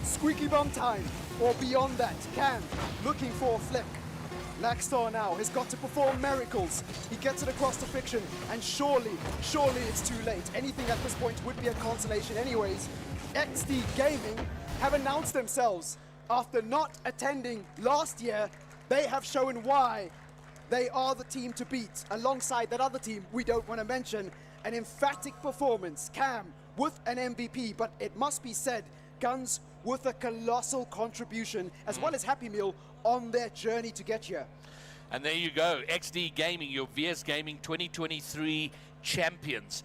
Squeaky bum time, or beyond that. Cam looking for a flick. Laxstar now has got to perform miracles. He gets it across the fiction, and surely it's too late. Anything at this point would be a consolation anyways. XD Gaming have announced themselves. After not attending last year, they have shown why they are the team to beat, alongside that other team we don't want to mention. An emphatic performance, Cam with an MVP, but it must be said, Guns with a colossal contribution, as well as Happy Meal on their journey to get here. And there you go, XD Gaming, your VS Gaming 2023 champions.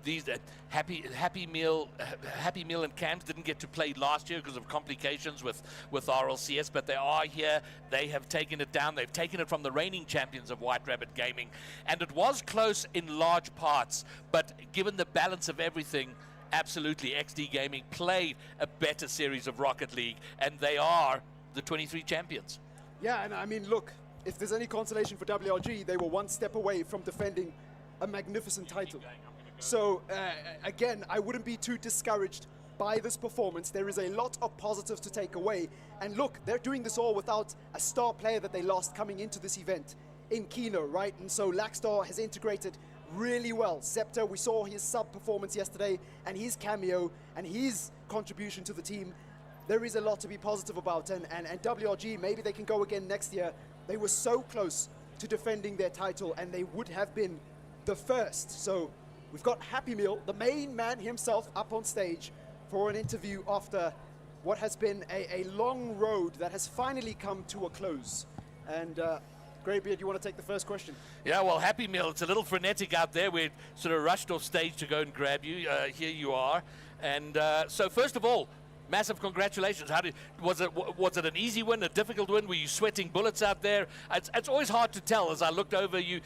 These Happy Meal and Cams didn't get to play last year because of complications with RLCS, but they are here. They have taken it down. They've taken it from the reigning champions of White Rabbit Gaming, and it was close in large parts, but given the balance of everything, absolutely, XD Gaming played a better series of Rocket League, and they are the 23 champions. Yeah, and I mean, look, if there's any consolation for WRG, they were one step away from defending a magnificent title. So, again, I wouldn't be too discouraged by this performance. There is a lot of positives to take away. And look, they're doing this all without a star player that they lost coming into this event in Kino, right? And so Laxstar has integrated really well. Scepter, we saw his sub-performance yesterday, and his cameo, and his contribution to the team. There is a lot to be positive about, and WRG, maybe they can go again next year. They were so close to defending their title, and they would have been the first. So we've got Happy Meal, the main man himself, up on stage for an interview after what has been a long road that has finally come to a close. And Greybeard, you want to take the first question? Yeah, well, Happy Meal, it's a little frenetic out there. We sort of rushed off stage to go and grab you. Here you are. And so first of all, massive congratulations. Was it an easy win, a difficult win? Were you sweating bullets out there? It's always hard to tell. As I looked over, you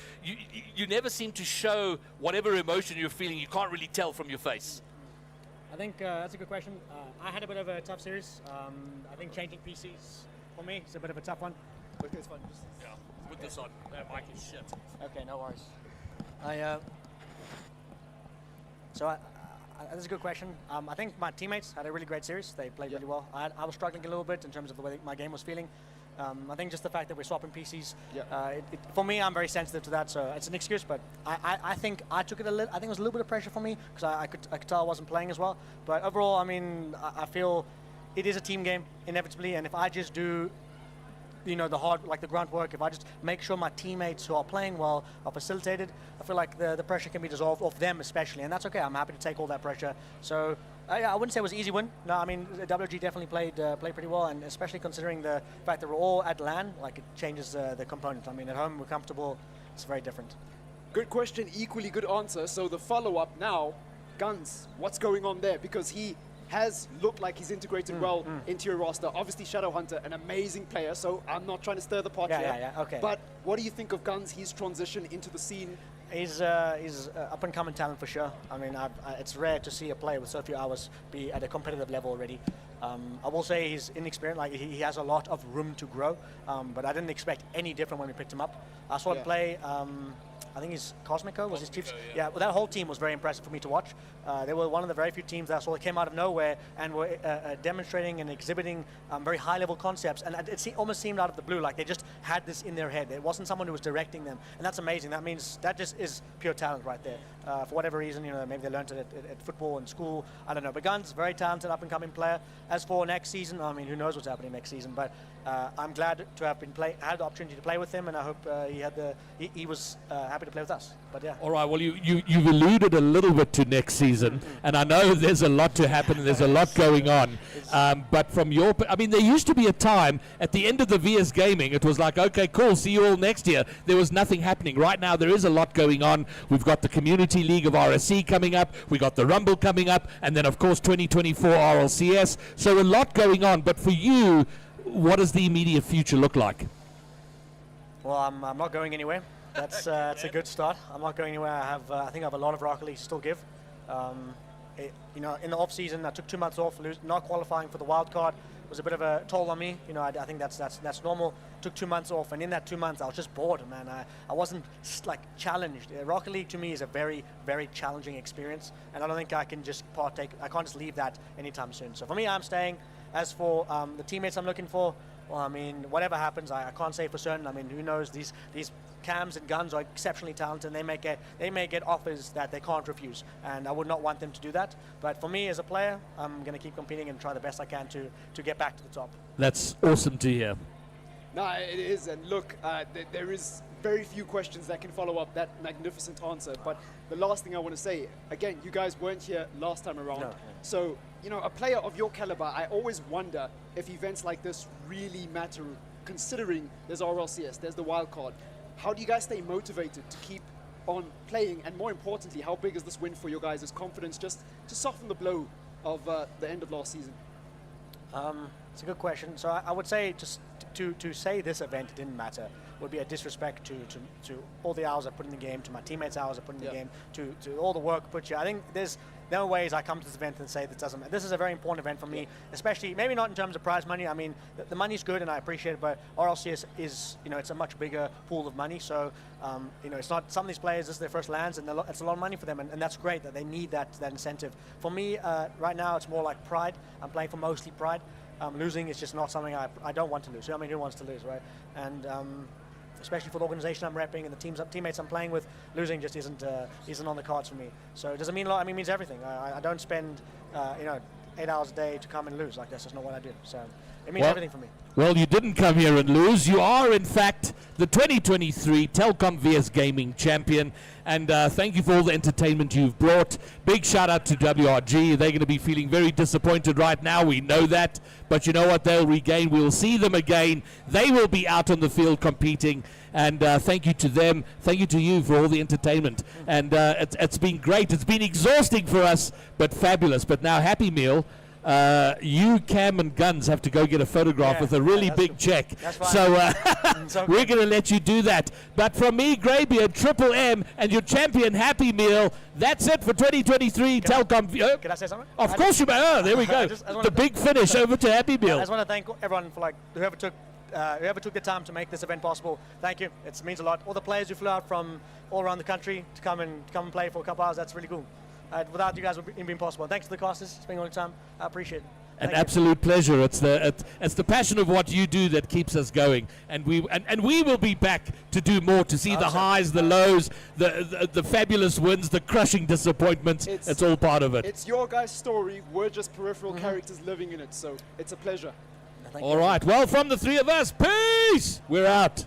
never seem to show whatever emotion you're feeling. You can't really tell from your face. I think that's a good question. I had a bit of a tough series. I think changing PCs for me is a bit of a tough one. Okay, it's fine. Yeah, put this on. That mic is shit. Okay, no worries. That's a good question. I think my teammates had a really great series. They played really well. I was struggling a little bit in terms of the way my game was feeling. I think just the fact that we're swapping PCs, for me, I'm very sensitive to that, so it's an excuse, but I think I took it I think it was a little bit of pressure for me, because I could tell I wasn't playing as well. But overall, I mean, I feel it is a team game, inevitably, and if I just do the hard, like the grunt work, if I just make sure my teammates who are playing well are facilitated, I feel like the pressure can be dissolved off them especially, and that's okay. I'm happy to take all that pressure. So I wouldn't say it was an easy win. No, I mean, WG definitely played pretty well, and especially considering the fact that we're all at LAN, like it changes the component. I mean, at home we're comfortable. It's very different. Good question, equally good answer. So the follow-up now, Guns, what's going on there? Because he has looked like he's integrated well into your roster. Obviously, Shadowhunter, an amazing player, so I'm not trying to stir the pot here. Yeah, okay. But what do you think of Guns, his transition into the scene? He's up-and-coming talent for sure. I mean, it's rare to see a player with so few hours be at a competitive level already. I will say he's inexperienced, like he has a lot of room to grow, but I didn't expect any different when we picked him up. I saw him play, I think his Cosmico was his Chiefs. Yeah, well, that whole team was very impressive for me to watch. They were one of the very few teams that I saw that came out of nowhere and were demonstrating and exhibiting very high-level concepts, and it almost seemed out of the blue, like they just had this in their head. It wasn't someone who was directing them, and that's amazing. That means that just is pure talent right there. For whatever reason, maybe they learned it at football and school, I don't know. But Guns, very talented up-and-coming player. As for next season, I mean, who knows what's happening next season, but I'm glad to have had the opportunity to play with him, and I hope he was happy to play with us. But yeah. All right, well, you've alluded a little bit to next season, and I know there's a lot to happen and there's a lot going on. But from I mean, there used to be a time at the end of the VS Gaming, it was like, okay, cool, see you all next year. There was nothing happening. Right now, there is a lot going on. We've got the Community League of RSC coming up. We got the Rumble coming up, and then, of course, 2024 RLCS. So a lot going on. But for you, what does the immediate future look like? Well, I'm not going anywhere. That's a good start. I'm not going anywhere. I think I have a lot of Rocket League to still give. In the off season, I took 2 months off. Not qualifying for the wild card was a bit of a toll on me. I think that's normal. Took 2 months off, and in that 2 months, I was just bored, man. I wasn't like challenged. Rocket League to me is a very, very challenging experience, and I don't think I can just partake. I can't just leave that anytime soon. So for me, I'm staying. As for the teammates I'm looking for, well, I mean, whatever happens, I can't say for certain. I mean, who knows? These Cams and Guns are exceptionally talented, and they may get offers that they can't refuse, and I would not want them to do that. But for me as a player, I'm going to keep competing and try the best I can to get back to the top. That's awesome to hear. No, it is, and look, there is very few questions that can follow up that magnificent answer. But the last thing I want to say, again, you guys weren't here last time around, so a player of your caliber, I always wonder if events like this really matter, considering there's RLCS, there's the wild card. How do you guys stay motivated to keep on playing, and more importantly, how big is this win for your guys' confidence just to soften the blow of the end of last season? It's a good question. So I would say just to say this event didn't matter would be a disrespect to all the hours I put in the game, to my teammates' hours I put in the game, to all the work put here. I think there's no ways I come to this event and say this doesn't matter. This is a very important event for me, especially maybe not in terms of prize money. I mean, the money's good and I appreciate it, but RLCS is, it's a much bigger pool of money. So, it's not, some of these players, this is their first lands, and it's a lot of money for them, and that's great that they need that incentive. For me, right now, it's more like pride. I'm playing for mostly pride. Losing is just not something I don't want to lose. I mean, who wants to lose, right? And especially for the organization I'm repping and the teammates I'm playing with, losing just isn't on the cards for me. So it doesn't mean a lot. I mean, it means everything. I don't spend 8 hours a day to come and lose. Like, that's just not what I do. So it means everything for me. Well, you didn't come here and lose. You are, in fact, the 2023 Telkom VS Gaming champion. And thank you for all the entertainment you've brought. Big shout out to WRG. They're going to be feeling very disappointed right now. We know that. But you know what? They'll regain. We'll see them again. They will be out on the field competing. And thank you to them. Thank you to you for all the entertainment. And it's been great. It's been exhausting for us, but fabulous. But now, Happy Meal. You, Cam, and Guns have to go get a photograph with a really big check. So we're going to let you do that. But from me, Greybeard, Triple M, and your champion, Happy Meal, that's it for 2023 Telkom. Can I say something? Of course you may. Oh, there we go. The big finish over to Happy Meal. I just want to thank everyone for whoever took the time to make this event possible. Thank you. It means a lot. All the players who flew out from all around the country to come and play for a couple hours, that's really cool. Without you guys, it wouldn't be impossible. Thanks to the casters, spending all the time. I appreciate it. An absolute pleasure. It's the passion of what you do that keeps us going, and we will be back to do more, to see the highs, the lows, the fabulous wins, the crushing disappointments. It's all part of it. It's your guys' story. We're just peripheral characters living in it. So it's a pleasure. Thank All you. right. Well, from the three of us, peace. We're out.